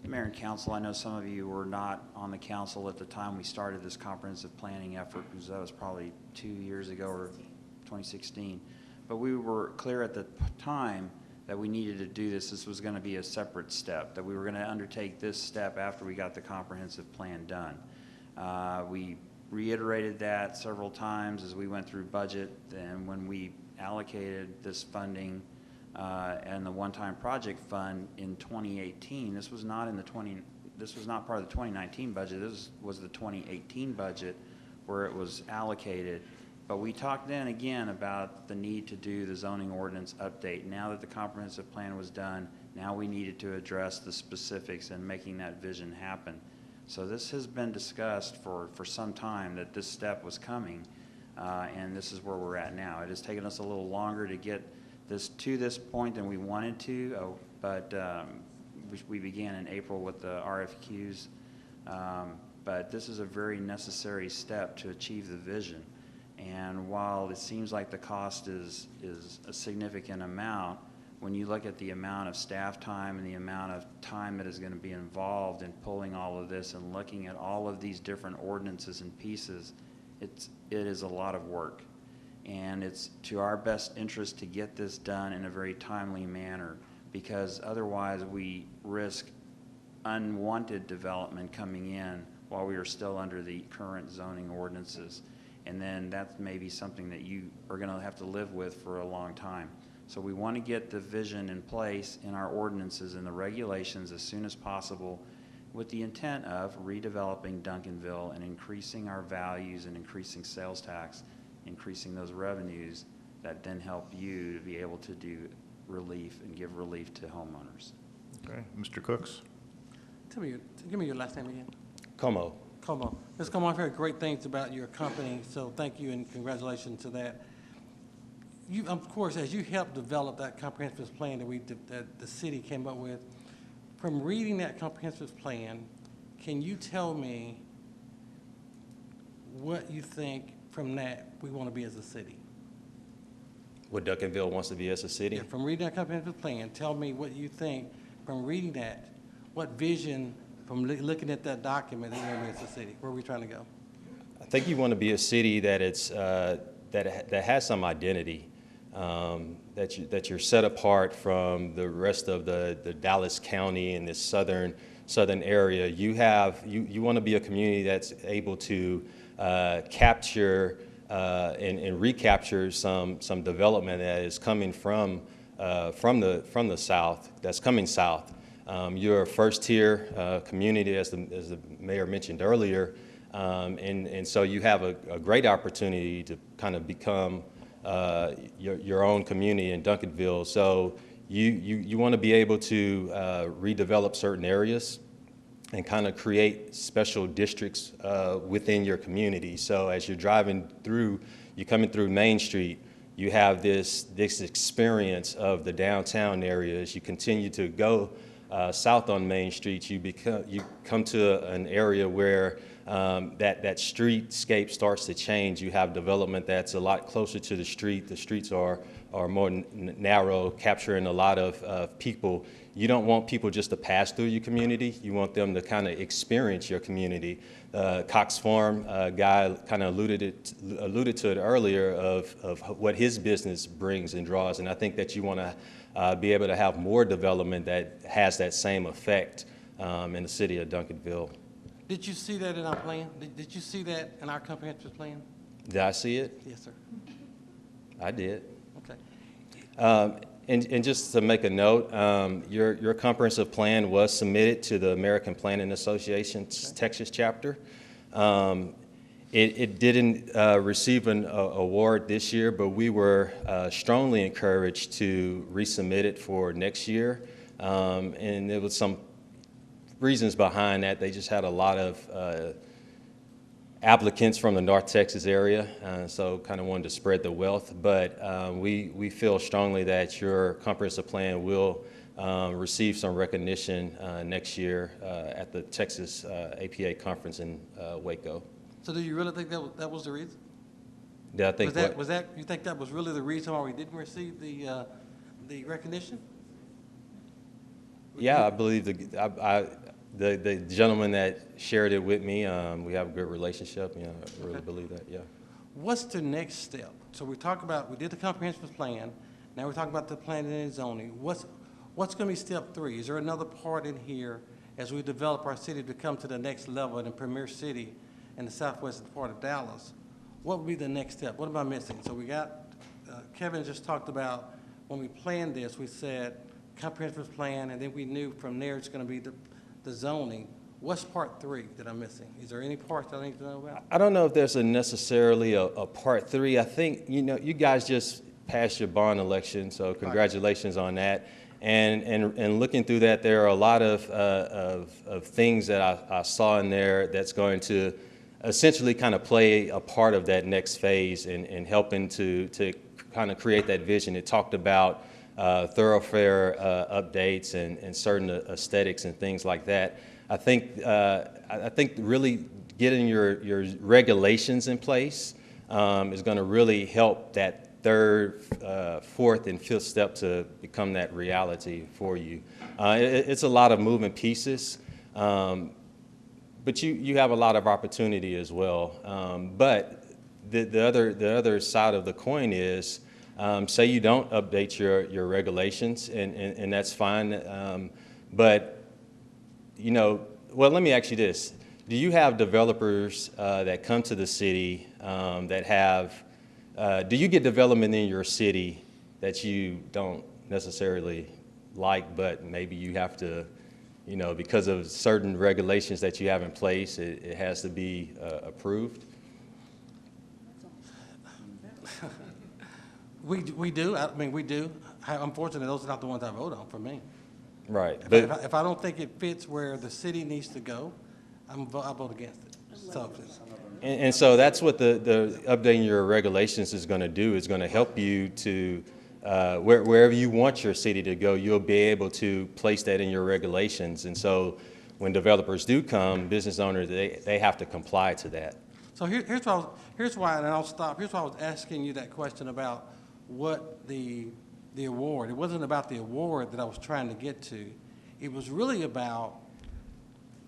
Mayor and Council, I know some of you were not on the council at the time we started this comprehensive planning effort, because that was probably 2 years ago or 2016. But we were clear at the time that we needed to do this. This was going to be a separate step, that we were going to undertake this step after we got the comprehensive plan done. We reiterated that several times as we went through budget, and when we allocated this funding and the one-time project fund in 2018. This was not part of the 2019 budget. This was the 2018 budget where it was allocated. But we talked then again about the need to do the zoning ordinance update. Now that the comprehensive plan was done, now we needed to address the specifics and making that vision happen. So this has been discussed for some time, that this step was coming, and this is where we're at now. It has taken us a little longer to get this to this point than we wanted to, but we began in April with the RFQs. But this is a very necessary step to achieve the vision. And while it seems like the cost is a significant amount, when you look at the amount of staff time and the amount of time that is going to be involved in pulling all of this and looking at all of these different ordinances and pieces, it is a lot of work. And it's to our best interest to get this done in a very timely manner, because otherwise we risk unwanted development coming in while we are still under the current zoning ordinances. And then that's maybe something that you are going to have to live with for a long time. So we want to get the vision in place in our ordinances and the regulations as soon as possible, with the intent of redeveloping Duncanville and increasing our values and increasing sales tax, increasing those revenues that then help you to be able to do relief and give relief to homeowners. Okay, Mr. Cooks? Give me your last name again. Como. Como. Ms. Como, I've heard great things about your company, so thank you and congratulations to that. You, of course, as you helped develop that comprehensive plan that the city came up with, from reading that comprehensive plan, can you tell me what you think from that we want to be as a city? What Duncanville wants to be as a city? Yeah, from reading that comprehensive plan, tell me what you think from reading that, what vision from looking at that document that you want to be as a city, where are we trying to go? I think you want to be a city that it's that has some identity, that you're set apart from the rest of the Dallas County and this southern area. You want to be a community that's able to capture and recapture some development that is coming from the south, that's coming south. You're a first-tier community, as the mayor mentioned earlier, and so you have a great opportunity to kind of become your own community in Duncanville. So you want to be able to redevelop certain areas and kind of create special districts within your community. So as you're driving through, you're coming through Main Street, you have this experience of the downtown area. As you continue to go south on Main Street, you come to an area where that streetscape starts to change. You have development that's a lot closer to the street. The streets are more narrow, capturing a lot of people. You don't want people just to pass through your community. You want them to kind of experience your community. Cox Farm guy kind of alluded to it earlier of what his business brings and draws, and I think that you want to be able to have more development that has that same effect in the city of Duncanville. Did you see that in our plan? Did you see that in our comprehensive plan? Did I see it? Yes, sir. I did. Okay. And just to make a note, your comprehensive plan was submitted to the American Planning Association's Texas chapter. It didn't receive an award this year, but we were strongly encouraged to resubmit it for next year. And there was some reasons behind that. They just had a lot of applicants from the North Texas area, so kind of wanted to spread the wealth. But we feel strongly that your comprehensive plan will receive some recognition next year at the Texas APA conference in Waco. So do you really think that was the reason? Yeah, I think you think that was really the reason why we didn't receive the recognition? Yeah, I believe the gentleman that shared it with me, we have a good relationship. You know, I really believe that. Yeah. What's the next step? So we did the comprehensive plan. Now we're talking about the planning and zoning. What's going to be step 3? Is there another part in here as we develop our city to come to the next level in the premier city in the southwestern part of Dallas? What would be the next step? What am I missing? So we got, Kevin just talked about when we planned this, we said comprehensive plan, and then we knew from there it's going to be the zoning. What's part 3 that I'm missing? Is there any parts that I need to know about? I don't know if there's necessarily a part 3. I think, you guys just passed your bond election, so congratulations on that. And looking through that, there are a lot of things that I saw in there that's going to essentially kind of play a part of that next phase in helping to kind of create that vision. It talked about thoroughfare updates and certain aesthetics and things like that. I think really getting your regulations in place is going to really help that third, fourth, and fifth step to become that reality for you. It's a lot of moving pieces, but you have a lot of opportunity as well. But the other side of the coin is, say you don't update your regulations, and that's fine. But you know, well, let me ask you this: do you have developers that come to the city that have? Do you get development in your city that you don't necessarily like, but maybe you have to, you know, because of certain regulations that you have in place, it has to be approved? We do. I mean, we do. Unfortunately, those are not the ones I vote on for me. Right. If I don't think it fits where the city needs to go, I vote against it. So, and so that's what the updating your regulations is going to do. It's going to help you to, wherever you want your city to go, you'll be able to place that in your regulations. And so when developers do come, business owners, they have to comply to that. So here's why, and I'll stop. Here's why I was asking you that question about what the award. It wasn't about the award that I was trying to get to. It was really about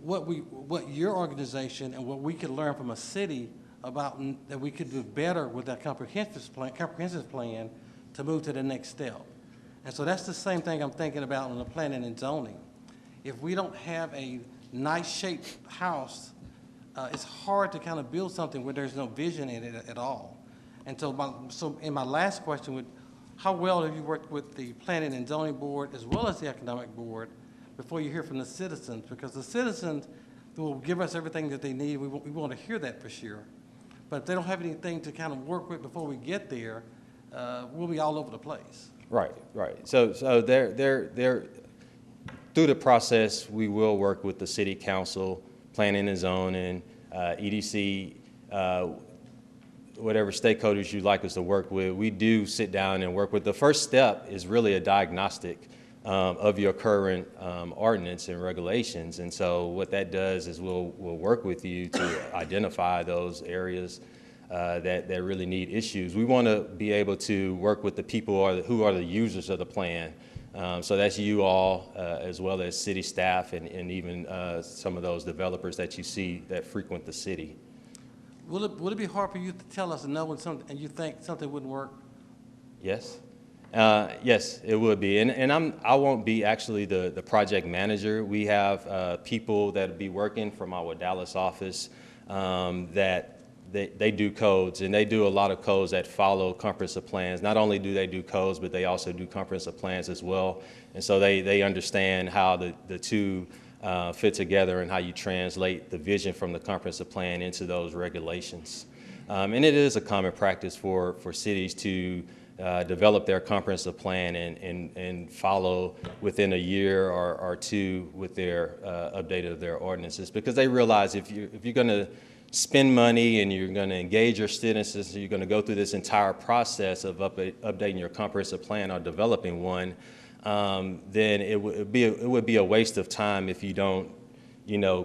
what your organization and what we could learn from a city about that we could do better with that comprehensive plan to move to the next step. And so that's the same thing I'm thinking about in the planning and zoning. If we don't have a nice shaped house, it's hard to kind of build something where there's no vision in it at all. And so in my last question, how well have you worked with the planning and zoning board as well as the economic board before you hear from the citizens? Because the citizens will give us everything that they need. We want to hear that for sure. But if they don't have anything to kind of work with before we get there, we'll be all over the place. Right. So they're through the process, we will work with the city council, planning and zoning, EDC, whatever stakeholders you'd like us to work with. We do sit down and work with. The first step is really a diagnostic of your current ordinance and regulations. And so what that does is we'll work with you to identify those areas that really need issues. We want to be able to work with the people who are the users of the plan. So that's you all, as well as city staff and even some of those developers that you see that frequent the city. Would it be hard for you to tell us no and you think something wouldn't work? Yes. Yes, it would be. And I won't be actually the project manager. We have people that be working from our Dallas office that they do codes, and they do a lot of codes that follow comprehensive plans. Not only do they do codes, but they also do comprehensive plans as well. And so they understand how the two fit together and how you translate the vision from the comprehensive plan into those regulations. And it is a common practice for cities to develop their comprehensive plan and follow within a year or two with their update of their ordinances, because they realize if you're going to spend money and you're going to engage your citizens, you're going to go through this entire process of updating your comprehensive plan or developing one, then it would be a waste of time if you don't,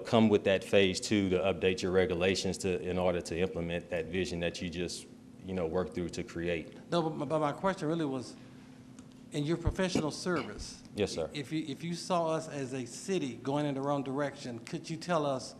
come with that phase 2 to update your regulations in order to implement that vision that you just, work through to create. No, but my question really was, in your professional service. Yes, sir. If you saw us as a city going in the wrong direction, could you tell us?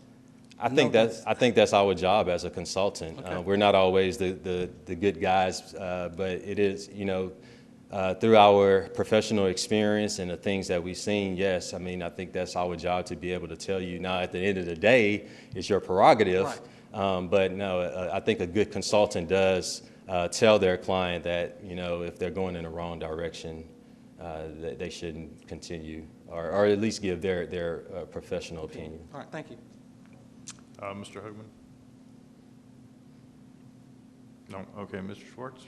I think that's our job as a consultant. Okay. We're not always the good guys, but it is, through our professional experience and the things that we've seen, yes, I think that's our job to be able to tell you. Now, at the end of the day, it's your prerogative, right. But no, I think a good consultant does tell their client that, if they're going in the wrong direction, that they shouldn't continue, or at least give their professional opinion. All right, thank you. Mr. Hoagman? No, okay, Mr. Schwartz?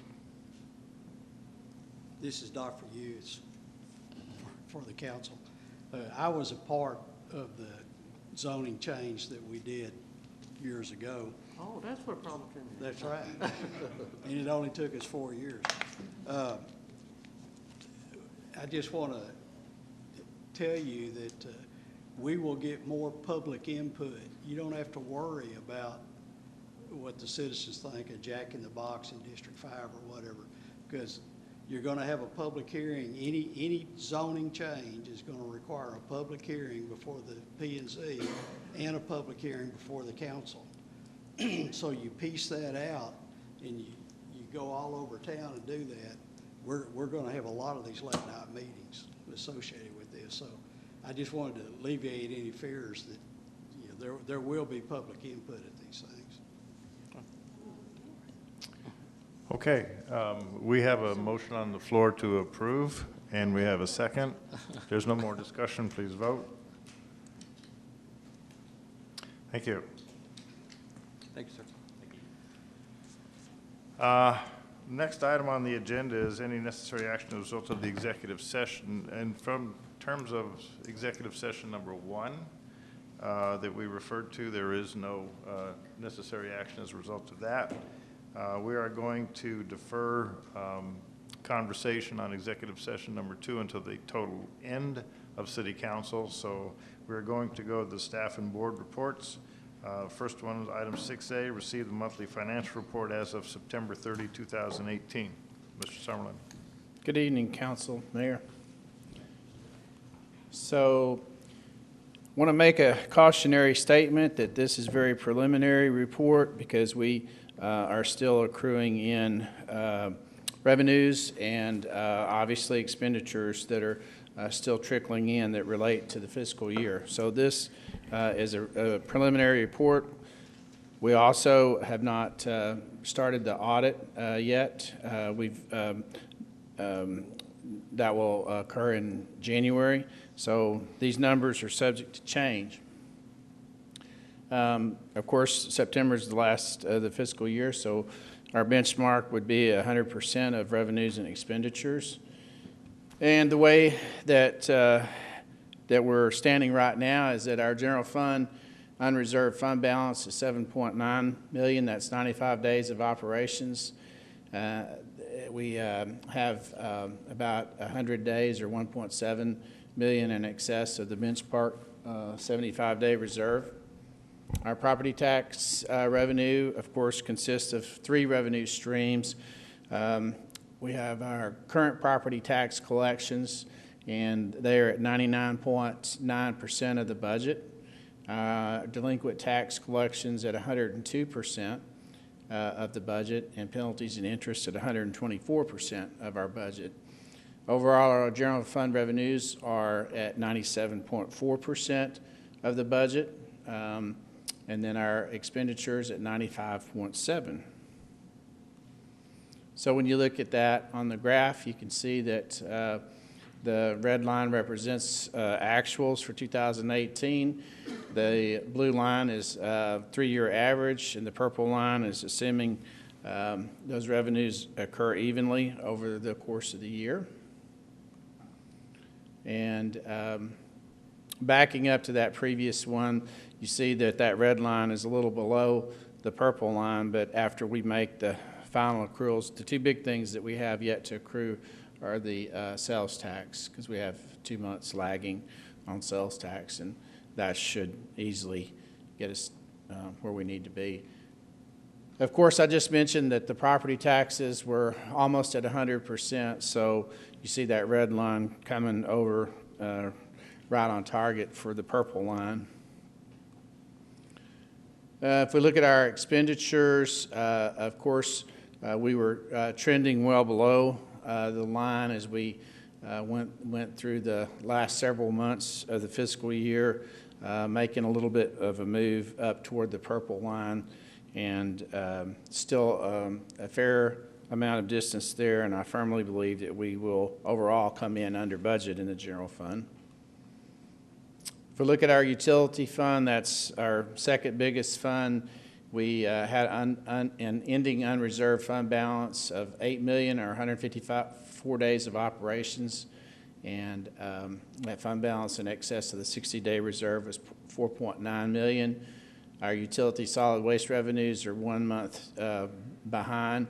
This is not for you, it's for the council. I was a part of the zoning change that we did years ago. Oh, that's where problem came in. That's right. And it only took us 4 years. I just want to tell you that we will get more public input. You don't have to worry about what the citizens think of Jack in the Box in District 5 or whatever, because you're going to have a public hearing. Any zoning change is going to require a public hearing before the P&Z and a public hearing before the council. So you piece that out and you go all over town and do that. We're going to have a lot of these late night meetings associated with this. So I just wanted to alleviate any fears that there will be public input at these things. Okay, we have a motion on the floor to approve, and we have a second. If there's no more discussion, please vote. Thank you. Thank you, sir. Next item on the agenda is any necessary action as a result of the executive session. And from terms of executive session number 1 that we referred to, there is no necessary action as a result of that. We are going to defer conversation on executive session number 2 until the total end of city council. So we're going to go to the staff and board reports. First one is item 6A, receive the monthly financial report as of September 30, 2018. Mr. Summerlin. Good evening, council, mayor. So I want to make a cautionary statement that this is a very preliminary report because we are still accruing in revenues and obviously expenditures that are still trickling in that relate to the fiscal year. So this is a preliminary report. We also have not started the audit yet. That will occur in January. So these numbers are subject to change. Of course, September is the last of the fiscal year, so our benchmark would be 100% of revenues and expenditures. And the way that that we're standing right now is that our general fund unreserved fund balance is $7.9 million. That's 95 days of operations. We have about 100 days or 1.7 million in excess of the benchmark 75-day reserve. Our property tax revenue, of course, consists of 3 revenue streams. We have our current property tax collections, and they're at 99.9% of the budget. Delinquent tax collections at 102% of the budget, and penalties and interest at 124% of our budget. Overall, our general fund revenues are at 97.4% of the budget, and then our expenditures at 95.7%. So when you look at that on the graph, you can see that the red line represents actuals for 2018. The blue line is 3-year average, and the purple line is assuming those revenues occur evenly over the course of the year. And backing up to that previous one, you see that that red line is a little below the purple line, but after we make the final accruals, the 2 big things that we have yet to accrue are the sales tax, because we have 2 months lagging on sales tax, and that should easily get us where we need to be. Of course, I just mentioned that the property taxes were almost at 100%, so you see that red line coming over right on target for the purple line. If we look at our expenditures, of course, we were trending well below the line as we went through the last several months of the fiscal year, making a little bit of a move up toward the purple line, and still a fair amount of distance there, and I firmly believe that we will overall come in under budget in the general fund. If we look at our utility fund, that's our second biggest fund. We had an ending unreserved fund balance of $8 million, or 154 days of operations, and that fund balance in excess of the 60-day reserve was $4.9 million. Our utility solid waste revenues are 1 month behind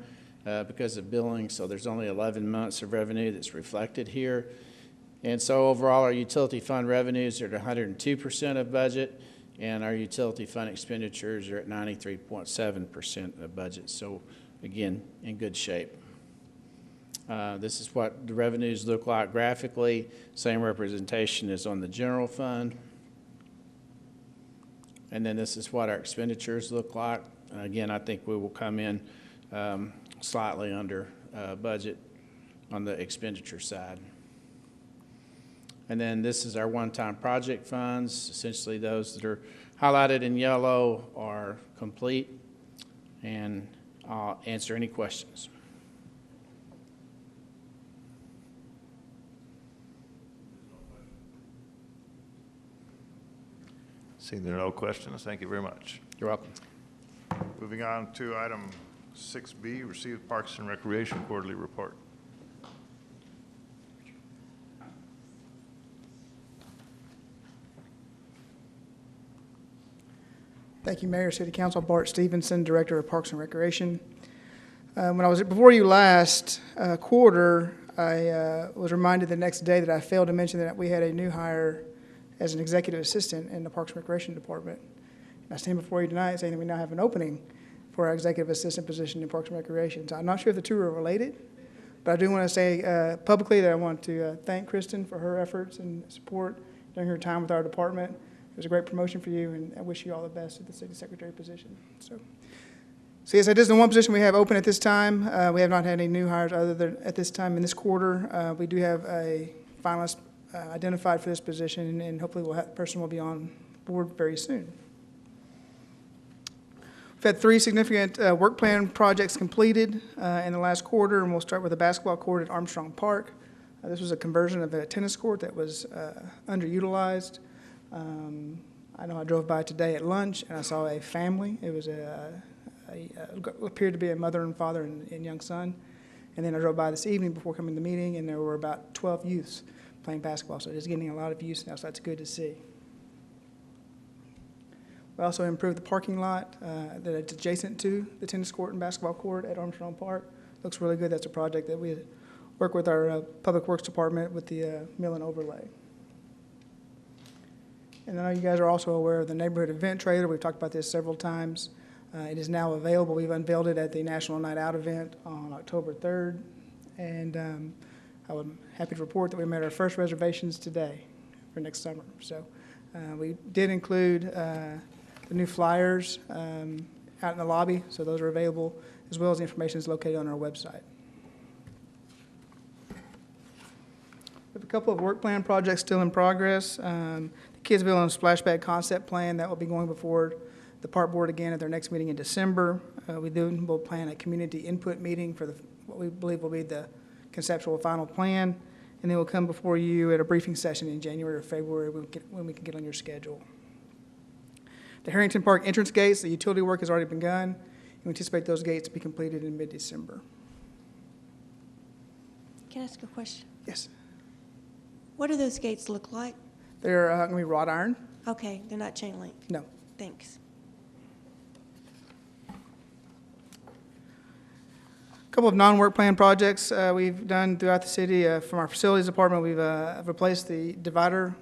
because of billing, so there's only 11 months of revenue that's reflected here. And so overall, our utility fund revenues are at 102% of budget, And our utility fund expenditures are at 93.7% of budget. So again, in good shape. This is what the revenues look like graphically. Same representation as on the general fund. And then this is what our expenditures look like. Again, I think we will come in slightly under budget on the expenditure side. And then this is our one-time project funds. Essentially, those that are highlighted in yellow are complete. And I'll answer any questions. Seeing there are no questions, thank you very much. You're welcome. Moving on to item 6B, receive Parks and Recreation Quarterly Report. Thank you, Mayor, City Council. Bart Stevenson, Director of Parks and Recreation. When I was before you last quarter, I was reminded the next day that I failed to mention that we had a new hire as an executive assistant in the Parks and Recreation Department. And I stand before you tonight saying that we now have an opening for our executive assistant position in Parks and Recreation. So I'm not sure if the two are related, but I do want to say publicly that I want to thank Kristen for her efforts and support during her time with our department. It was a great promotion for you, and I wish you all the best at the city secretary position. So yes, that is the one position we have open at this time. We have not had any new hires other than at this time in this quarter. We do have a finalist identified for this position, and hopefully the person will be on board very soon. We've had 3 significant work plan projects completed in the last quarter, and we'll start with a basketball court at Armstrong Park. This was a conversion of a tennis court that was underutilized. I know I drove by today at lunch, and I saw a family. It was appeared to be a mother and father and young son. And then I drove by this evening before coming to the meeting, and there were about 12 youths playing basketball. So it is getting a lot of use now, so that's good to see. We also improved the parking lot that it's adjacent to the tennis court and basketball court at Armstrong Park. Looks really good. That's a project that we work with our Public Works Department with the mill and overlay. And I know you guys are also aware of the neighborhood event trailer. We've talked about this several times. It is now available. We've unveiled it at the National Night Out event on October 3rd. And I'm happy to report that we made our first reservations today for next summer. So we did include the new flyers out in the lobby, so those are available, as well as the information is located on our website. We have a couple of work plan projects still in progress. The Kidsville and Splashback concept plan that will be going before the park board again at their next meeting in December. We'll plan a community input meeting for what we believe will be the conceptual final plan, and then we'll come before you at a briefing session in January or February when we can get on your schedule. The Harrington Park entrance gates, the utility work has already begun, and we anticipate those gates to be completed in mid-December. Can I ask a question? Yes. What do those gates look like? They're going to be wrought iron. Okay, they're not chain link. No. Thanks. A couple of non-work plan projects we've done throughout the city. From our facilities department, we've replaced the divider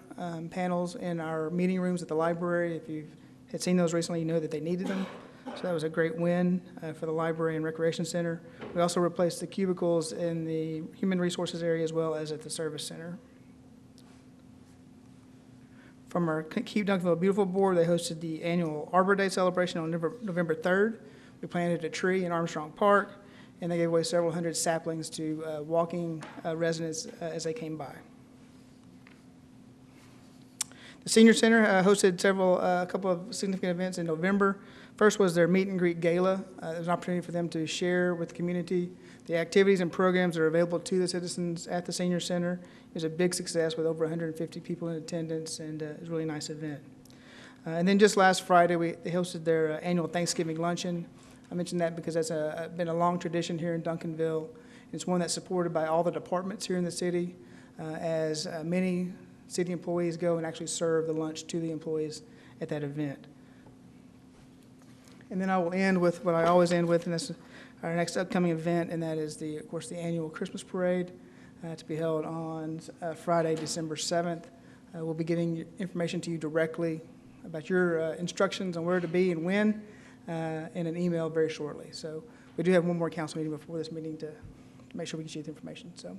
panels in our meeting rooms at the library. If you had seen those recently, you know that they needed them. So that was a great win for the library and recreation center. We also replaced the cubicles in the human resources area as well as at the service center. From our Keep Duncanville Beautiful board, they hosted the annual Arbor Day celebration on November 3rd. We planted a tree in Armstrong Park, and they gave away several hundred saplings to walking residents as they came by. The Senior Center hosted a couple of significant events in November. First was their meet and greet gala. There was an opportunity for them to share with the community the activities and programs that are available to the citizens at the Senior Center. It was a big success with over 150 people in attendance, and it was a really nice event. And then just last Friday, they hosted their annual Thanksgiving luncheon. I mentioned that because that's been a long tradition here in Duncanville. It's one that's supported by all the departments here in the city, as many city employees go and actually serve the lunch to the employees at that event. And then I will end with what I always end with, and that's our next upcoming event, and that is, of course, the annual Christmas parade to be held on Friday, December 7th. We'll be getting information to you directly about your instructions on where to be and when in an email very shortly. So we do have one more council meeting before this meeting to make sure we get you the information. So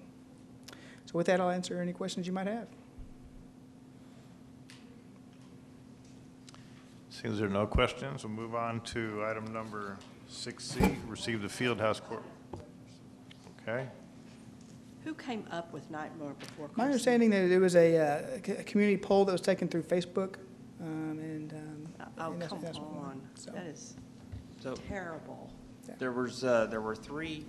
with that, I'll answer any questions you might have. Seems there are no questions, we'll move on to item number 6C, receive the Fieldhouse Court. Okay. Who came up with Nightmare Before Christmas? My understanding that it was a community poll that was taken through Facebook, Oh, and come that's what won. on. So, That is So terrible. there were three,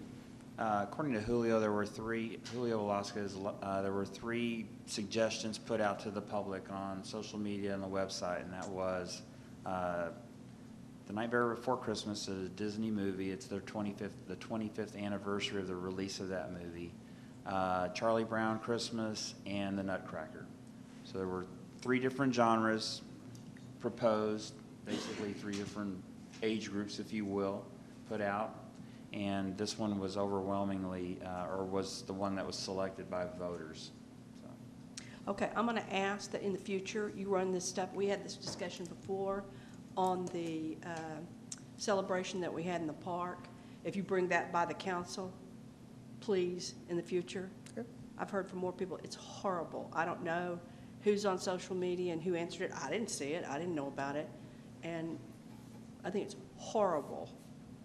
according to Julio Velasquez, there were three suggestions put out to the public on social media and the website, and that was The Nightmare Before Christmas is a Disney movie. It's the 25th anniversary of the release of that movie. Charlie Brown Christmas and The Nutcracker. So there were three different genres proposed, basically three different age groups, if you will, put out. And this one was overwhelmingly, or was the one that was selected by voters. Okay, I'm going to ask that in the future, you run this stuff. We had this discussion before on the celebration that we had in the park. If you bring that by the council, please, in the future. Okay. I've heard from more people, it's horrible. I don't know who's on social media and who answered it. I didn't see it. I didn't know about it. And I think it's horrible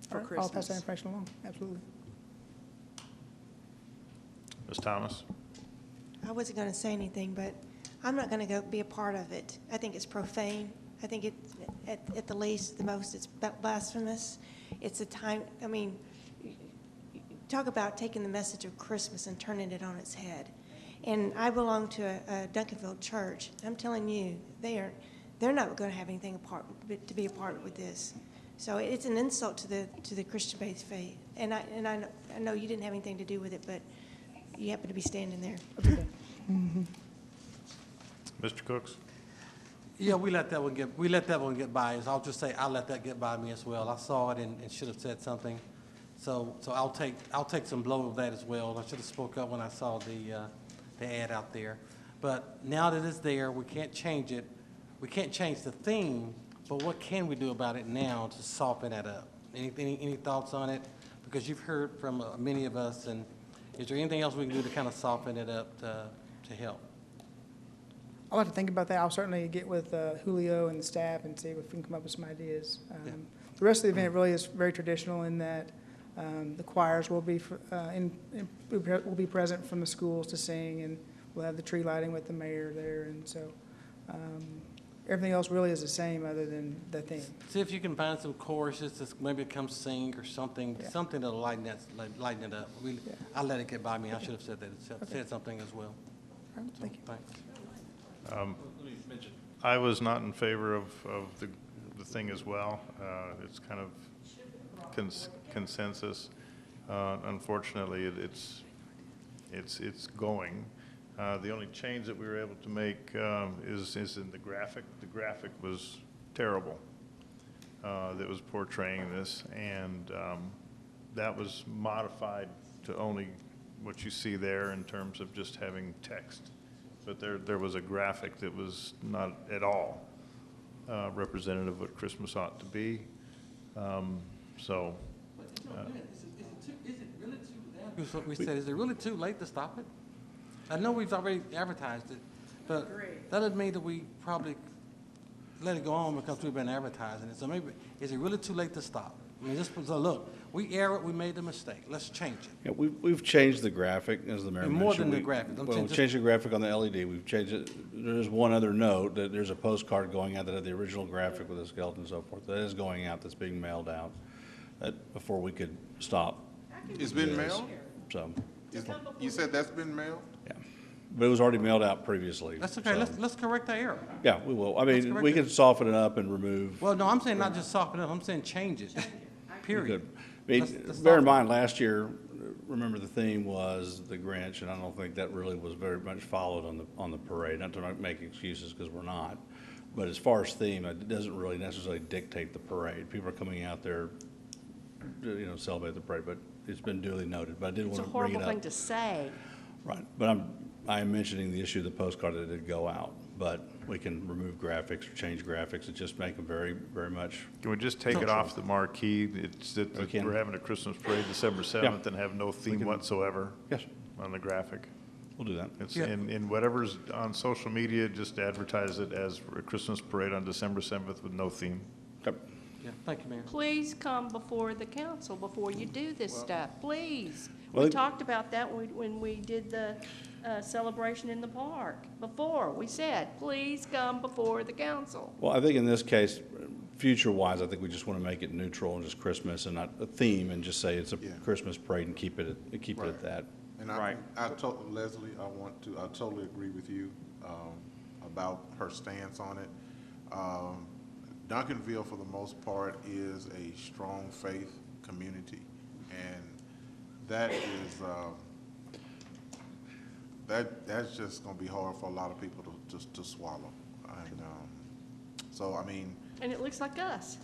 for all right, Christmas. I'll pass that information along, absolutely. Ms. Thomas? I wasn't going to say anything, but I'm not going to go be a part of it. I think it's profane. I think it, at the least, the most, it's blasphemous. It's a time, I mean, talk about taking the message of Christmas and turning it on its head. And I belong to a Duncanville church. I'm telling you, they're not going to have anything to be a part with this. So it's an insult to the Christian-based faith. And I know you didn't have anything to do with it, but you happen to be standing there. Mr. Cooks? Yeah, we let that one get by us. I'll just say I let that get by me as well. I saw it and should have said something. So I'll take some blow of that as well. I should have spoke up when I saw the ad out there. But now that it's there, we can't change it. We can't change the theme, but what can we do about it now to soften that up? Any thoughts on it? Because you've heard from many of us, and is there anything else we can do to kind of soften it up to help? I'll have to think about that. I'll certainly get with Julio and the staff and see if we can come up with some ideas. The rest of the event really is very traditional in that the choirs will be will be present from the schools to sing, and we'll have the tree lighting with the mayor there, and so everything else really is the same other than the theme. See if you can find some choruses to maybe come sing or something, something that'll lighten it up. I let it get by me. I should have said that. Said something as well. All right, thank you. Thanks. I was not in favor of the thing as well. It's kind of consensus. Unfortunately, it's going. The only change that we were able to make is in the graphic. The graphic was terrible that was portraying this, and that was modified to only what you see there in terms of just having text. But there was a graphic that was not at all representative of what Christmas ought to be. We said, is it really too late to stop it? I know we've already advertised it, but that doesn't mean that we probably let it go on because we've been advertising it. So maybe, is it really too late to stop? I mean, so look, we erred, we made the mistake. Let's change it. Yeah, we've changed the graphic, as the mayor And mentioned. more than the graphic. We've changed the graphic on the LED. We've changed it. There's one other note, that there's a postcard going out that had the original graphic with the skeleton and so forth. That is going out, that's being mailed out, before we could stop. It's been mailed? So. You said that's been mailed? Yeah, but it was already mailed out previously. That's okay. So. Let's correct that error. Yeah, we will. I mean, we can soften it up and remove. Well, no, I'm saying not just soften it up. I'm saying change it. Period. I mean, bear in mind, last year, remember the theme was the Grinch, and I don't think that really was very much followed on the parade. Not to make excuses, because we're not. But as far as theme, it doesn't really necessarily dictate the parade. People are coming out there, celebrate the parade, but it's been duly noted. But I did want to bring it up. It's a horrible thing to say. Right, but I am mentioning the issue of the postcard that did go out. but we can remove graphics or change graphics and just make them very, very much. Can we just take it off the marquee? It's that We can. we're having a Christmas parade December 7th and have no theme can- whatsoever Yes, on the graphic. we'll do that. It's in whatever's on social media, just advertise it as a Christmas parade on December 7th with no theme. Yep. Yeah, thank you, Mayor. Please come before the council before you do this stuff, please. Well, We talked about that when we did the celebration in the park. Before, we said, please come before the council. Well, I think in this case, future-wise, I think we just want to make it neutral and just Christmas and not a theme, and just say it's a Christmas parade and keep it at that. And Right. Leslie, I totally agree with you about her stance on it. Duncanville, for the most part, is a strong faith community, and that is, that's just gonna be hard for a lot of people to swallow. And, so, I mean. And it looks like us.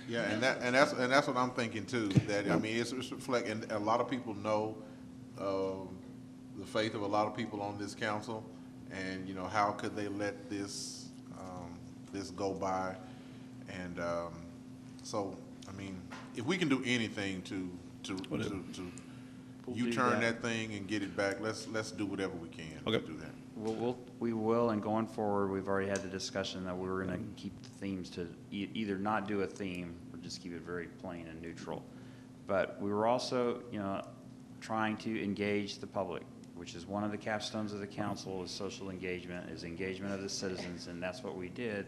Yeah, and that's what I'm thinking too, that, I mean, it's reflect, and a lot of people know, the faith of a lot of people on this council, and, you know, how could they let this, this go by? And, so, I mean, if we can do anything to U-turn that thing and get it back, let's do whatever we can to do that. We will, and going forward, we've already had the discussion that we were going to keep the themes to either not do a theme or just keep it very plain and neutral. But we were also, you know, trying to engage the public, which is one of the capstones of the council, is social engagement, is engagement of the citizens, and that's what we did.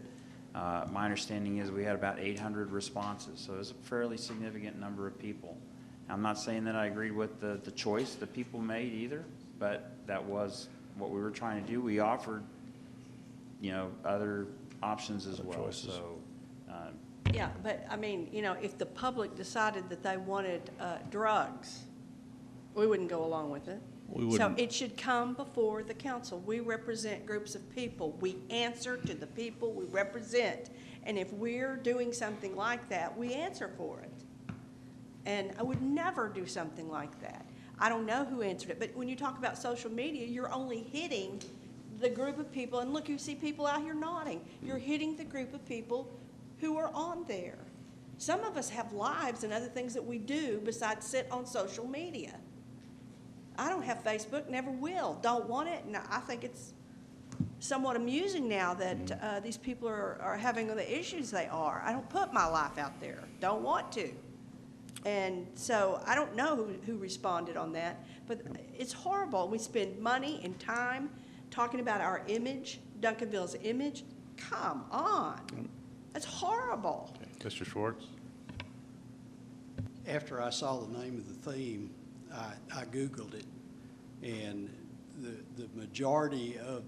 My understanding is we had about 800 responses, so it was a fairly significant number of people. I'm not saying that I agreed with the choice that people made either, but that was what we were trying to do. We offered, you know, other options as well. Choices. So, Yeah, but I mean, you know, if the public decided that they wanted drugs, we wouldn't go along with it. We So wouldn't. it should come before the council. We represent groups of people. We answer to the people we represent. And if we're doing something like that, we answer for it. And I would never do something like that. I don't know who answered it, but when you talk about social media, you're only hitting the group of people, and look, you see people out here nodding. You're hitting the group of people who are on there. Some of us have lives and other things that we do besides sit on social media. I don't have Facebook, never will, don't want it, and I think it's somewhat amusing now that these people are having the issues they are. I don't put my life out there, don't want to. And so I don't know who responded on that, but it's horrible. We spend money and time talking about our image, Duncanville's image. Come on. That's horrible. Okay. Mr. Schwartz? After I saw the name of the theme, I Googled it, and the majority of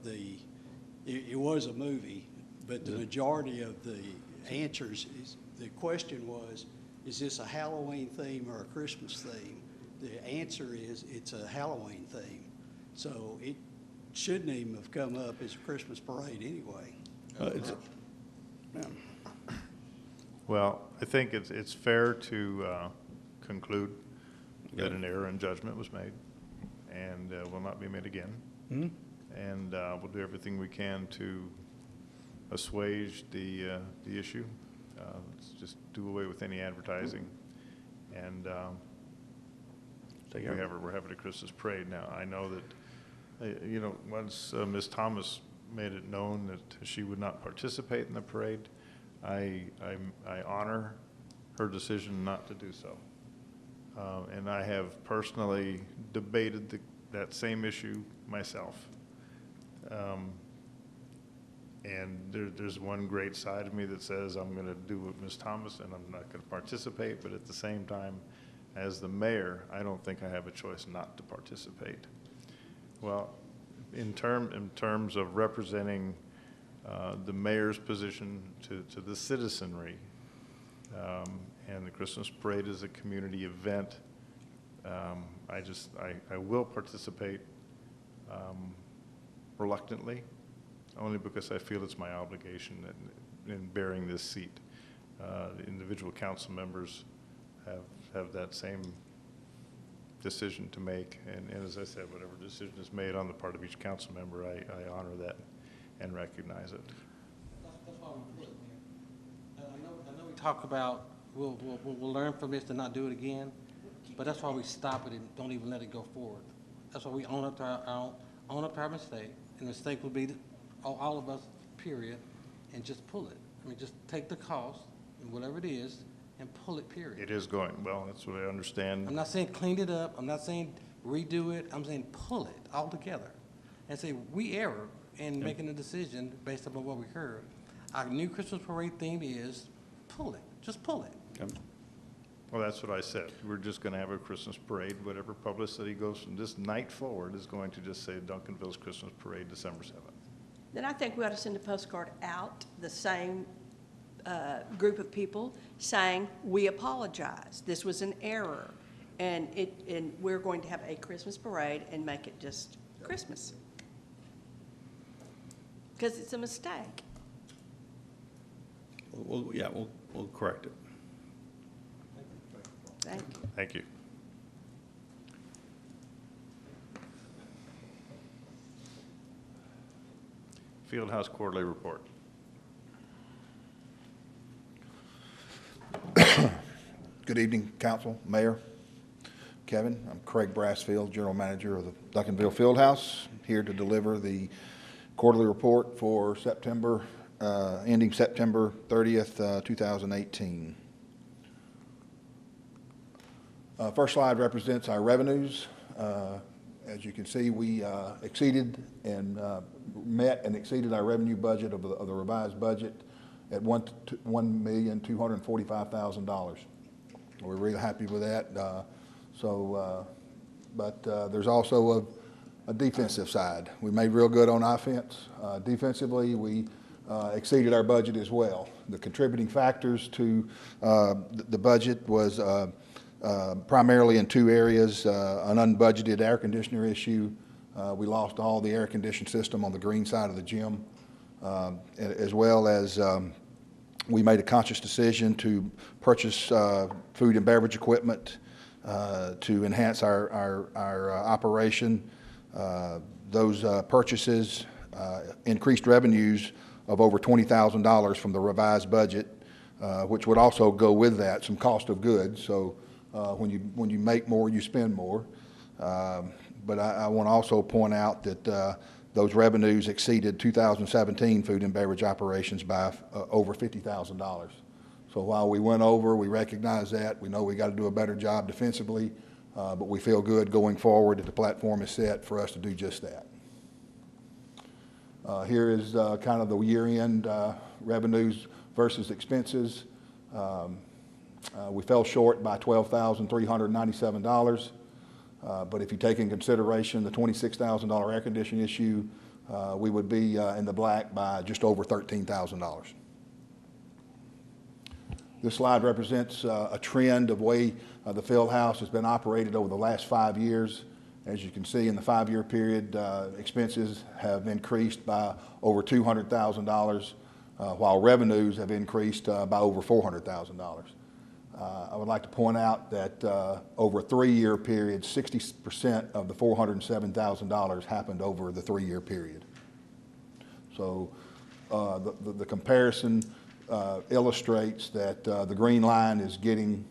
it was a movie, but the majority of the answers, the question was, is this a Halloween theme or a Christmas theme? The answer is it's a Halloween theme. So it shouldn't even have come up as a Christmas parade anyway. Well, I think it's fair to conclude that an error in judgment was made and will not be made again. Mm-hmm. And we'll do everything we can to assuage the issue. Let's just do away with any advertising. And we're having a Christmas parade now. I know that, you know, once Ms. Thomas made it known that she would not participate in the parade, I honor her decision not to do so. And I have personally debated that same issue myself. And there's one great side of me that says I'm going to do what Ms. Thomas, and I'm not going to participate, but at the same time, as the mayor, I don't think I have a choice not to participate. Well, in terms of representing the mayor's position to the citizenry, and the Christmas parade is a community event, I will participate reluctantly, only because I feel it's my obligation in bearing this seat. The individual council members have that same decision to make, and as I said, whatever decision is made on the part of each council member, I honor that and recognize it. That's why we put it there. I know we talk about, we'll learn from this and not do it again, but that's why we stop it and don't even let it go forward. That's why we own up to our mistake, and the mistake will be all of us, period, and just pull it. I mean, just take the cost, and whatever it is, and pull it, period. It is going, well, that's what I understand. I'm not saying clean it up, I'm not saying redo it, I'm saying pull it all together and say we err in making a decision based upon what we heard. Our new Christmas parade theme is pull it, just pull it. Well, that's what I said. We're just going to have a Christmas parade. Whatever publicity goes from this night forward is going to just say Duncanville's Christmas Parade, December 7th. Then I think we ought to send a postcard out, the same group of people, saying, we apologize. This was an error. And we're going to have a Christmas parade and make it just Christmas. Because it's a mistake. We'll correct it. Thank you. Thank you. Fieldhouse Quarterly Report. Good evening, Council, Mayor, Kevin. I'm Craig Brassfield, General Manager of the Duncanville Fieldhouse, here to deliver the quarterly report for September, ending September 30th, 2018. First slide represents our revenues. As you can see, we exceeded and met and exceeded our revenue budget of the revised budget at $1,245,000. We're really happy with that. But there's also a defensive side. We made real good on offense. Defensively, we exceeded our budget as well. The contributing factors to the budget was primarily in two areas, an unbudgeted air conditioner issue. We lost all the air conditioning system on the green side of the gym, as well as we made a conscious decision to purchase food and beverage equipment to enhance our operation. Those purchases increased revenues of over $20,000 from the revised budget, which would also go with that some cost of goods. So when you make more, you spend more. But I want to also point out that those revenues exceeded 2017 food and beverage operations by over $50,000. So while we went over, we recognize that. We know we got to do a better job defensively, but we feel good going forward that the platform is set for us to do just that. Here is kind of the year-end revenues versus expenses. We fell short by $12,397. But if you take in consideration the $26,000 air conditioning issue, we would be in the black by just over $13,000. This slide represents a trend of way the field house has been operated over the last 5 years. As you can see, in the 5-year period, expenses have increased by over $200,000, while revenues have increased by over $400,000. I would like to point out that over a 3-year period, 60% of the $407,000 happened over the 3-year period. So the comparison illustrates that the green line is getting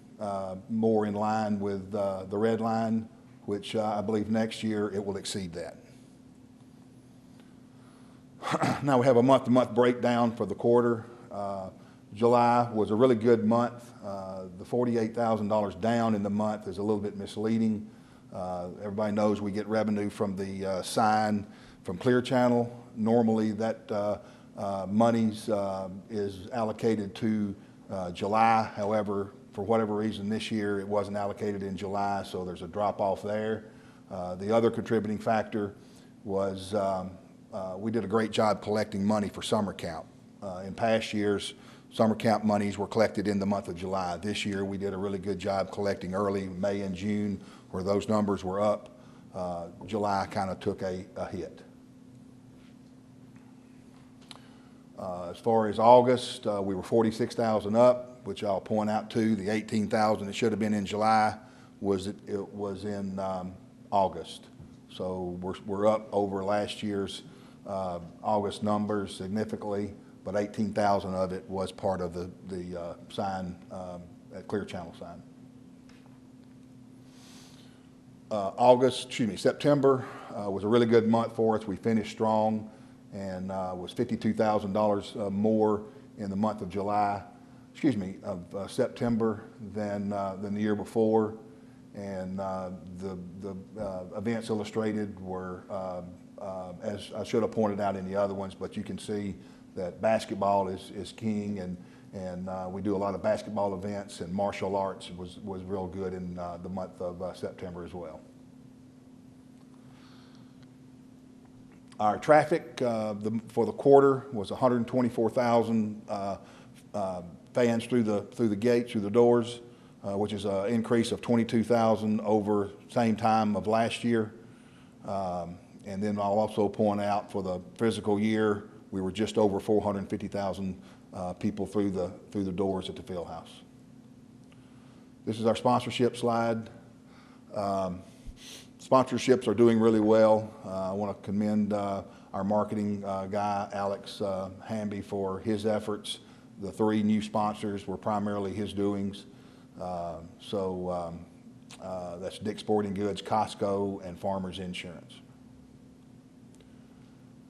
more in line with the red line, which I believe next year it will exceed that. Now we have a month-to-month breakdown for the quarter. July was a really good month. The $48,000 down in the month is a little bit misleading. Everybody knows we get revenue from the sign from Clear Channel. Normally that monies is allocated to July. However, for whatever reason this year it wasn't allocated in July, so there's a drop off there. The other contributing factor was we did a great job collecting money for summer camp. In past years, summer camp monies were collected in the month of July. This year, we did a really good job collecting early May and June, where those numbers were up. July kind of took a hit. As far as August, we were 46,000 up, which I'll point out too. The 18,000 that should have been in July was in August. So we're up over last year's August numbers significantly, but 18,000 of it was part of the sign, Clear Channel sign. September was a really good month for us. We finished strong and was $52,000 more in the month of September than the year before. And the events illustrated were, as I should have pointed out in the other ones, but you can see that basketball is king, and we do a lot of basketball events, and martial arts was real good in the month of September as well. Our traffic for the quarter was 124,000 fans through the gates, through the doors, which is an increase of 22,000 over same time of last year. And then I'll also point out for the physical year, we were just over 450,000 people through the doors at the field house. This is our sponsorship slide. Sponsorships are doing really well. I want to commend our marketing guy, Alex Hamby, for his efforts. The 3 new sponsors were primarily his doings. That's Dick's Sporting Goods, Costco, and Farmers Insurance.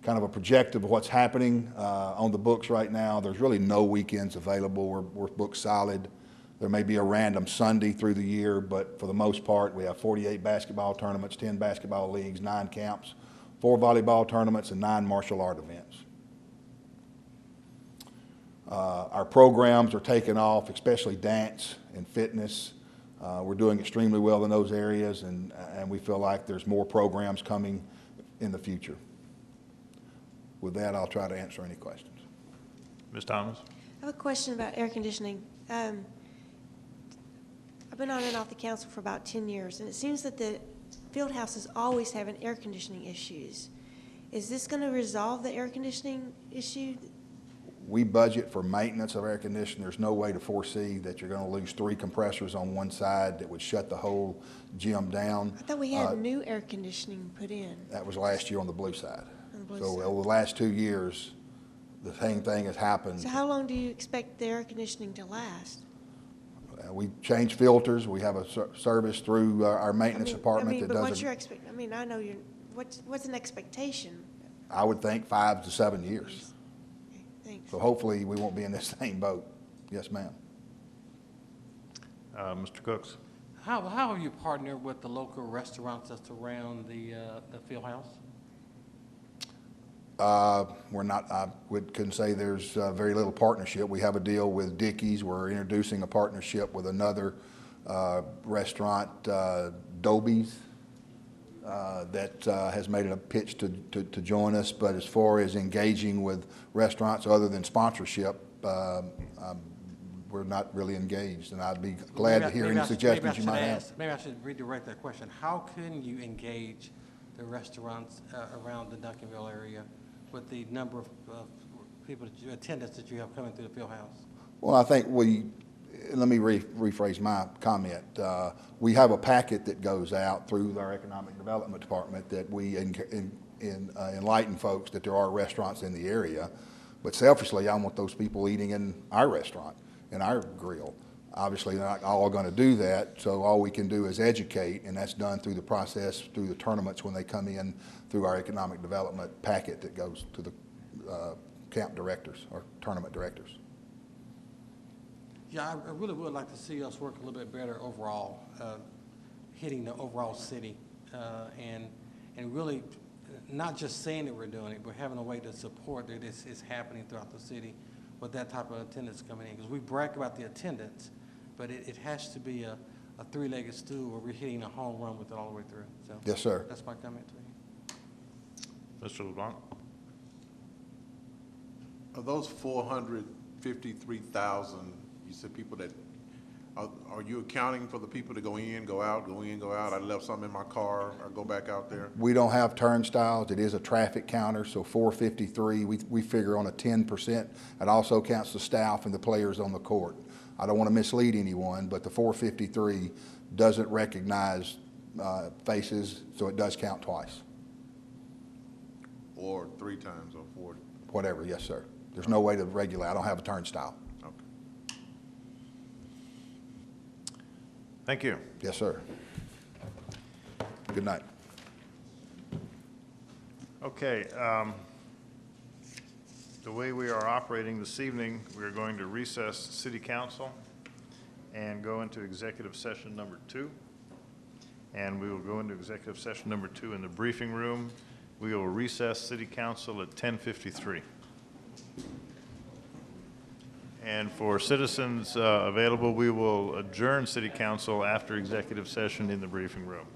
Kind of a projective of what's happening on the books right now. There's really no weekends available. We're booked solid. There may be a random Sunday through the year, but for the most part, we have 48 basketball tournaments, 10 basketball leagues, 9 camps, 4 volleyball tournaments, and 9 martial art events. Our programs are taking off, especially dance and fitness. We're doing extremely well in those areas, and we feel like there's more programs coming in the future. With that, I'll try to answer any questions. Ms. Thomas? I have a question about air conditioning. I've been on and off the council for about 10 years, and it seems that the field houses always have air conditioning issues. Is this going to resolve the air conditioning issue? We budget for maintenance of air conditioning. There's no way to foresee that you're going to lose 3 compressors on one side that would shut the whole gym down. I thought we had new air conditioning put in. That was last year on the blue side. On the blue So side. over the last 2 years, the same thing has happened. So how long do you expect the air conditioning to last? We change filters. We have a service through our maintenance department that but doesn't. What's your I know you're. What's an expectation? I would think 5 to 7 years. Okay, thanks. So hopefully we won't be in this same boat. Yes, ma'am. Mr. Cooks? How have you partnered with the local restaurants that's around the field house? We're not, couldn't say there's very little partnership. We have a deal with Dickey's. We're introducing a partnership with another restaurant, Doby's, that has made it a pitch to join us. But as far as engaging with restaurants other than sponsorship, we're not really engaged. And I'd be glad to hear any suggestions you might have. Maybe I should redirect that question. How can you engage the restaurants around the Duncanville area with the number of people, attendants that you have coming through the field house? Well, I think let me rephrase my comment. We have a packet that goes out through our economic development department that we enlighten folks that there are restaurants in the area. But selfishly, I want those people eating in our restaurant, in our grill. Obviously, they're not all going to do that, so all we can do is educate, and that's done through the process, through the tournaments when they come in, through our economic development packet that goes to the camp directors or tournament directors. Yeah, I really would like to see us work a little bit better overall, hitting the overall city, and really not just saying that we're doing it, but having a way to support that this is happening throughout the city with that type of attendance coming in. Because we brag about the attendance, but it has to be a 3-legged stool where we're hitting a home run with it all the way through. So yes, sir. That's my comment to you. Mr. LeBlanc? Of those 453,000, you said people that, are you accounting for the people that go in, go out, go in, go out? I left something in my car, I go back out there. We don't have turnstiles. It is a traffic counter, so 453, we figure on a 10%. It also counts the staff and the players on the court. I don't want to mislead anyone, but the 453 doesn't recognize faces, so it does count twice. or 3 times or 4? Whatever, yes, sir. There's no way to regulate. I don't have a turnstile. Okay. Thank you. Yes, sir. Good night. Okay, the way we are operating this evening, we're going to recess city council and go into executive session number 2. And we will go into executive session number 2 in the briefing room. We will recess city council at 10:53. And for citizens available, we will adjourn city council after executive session in the briefing room.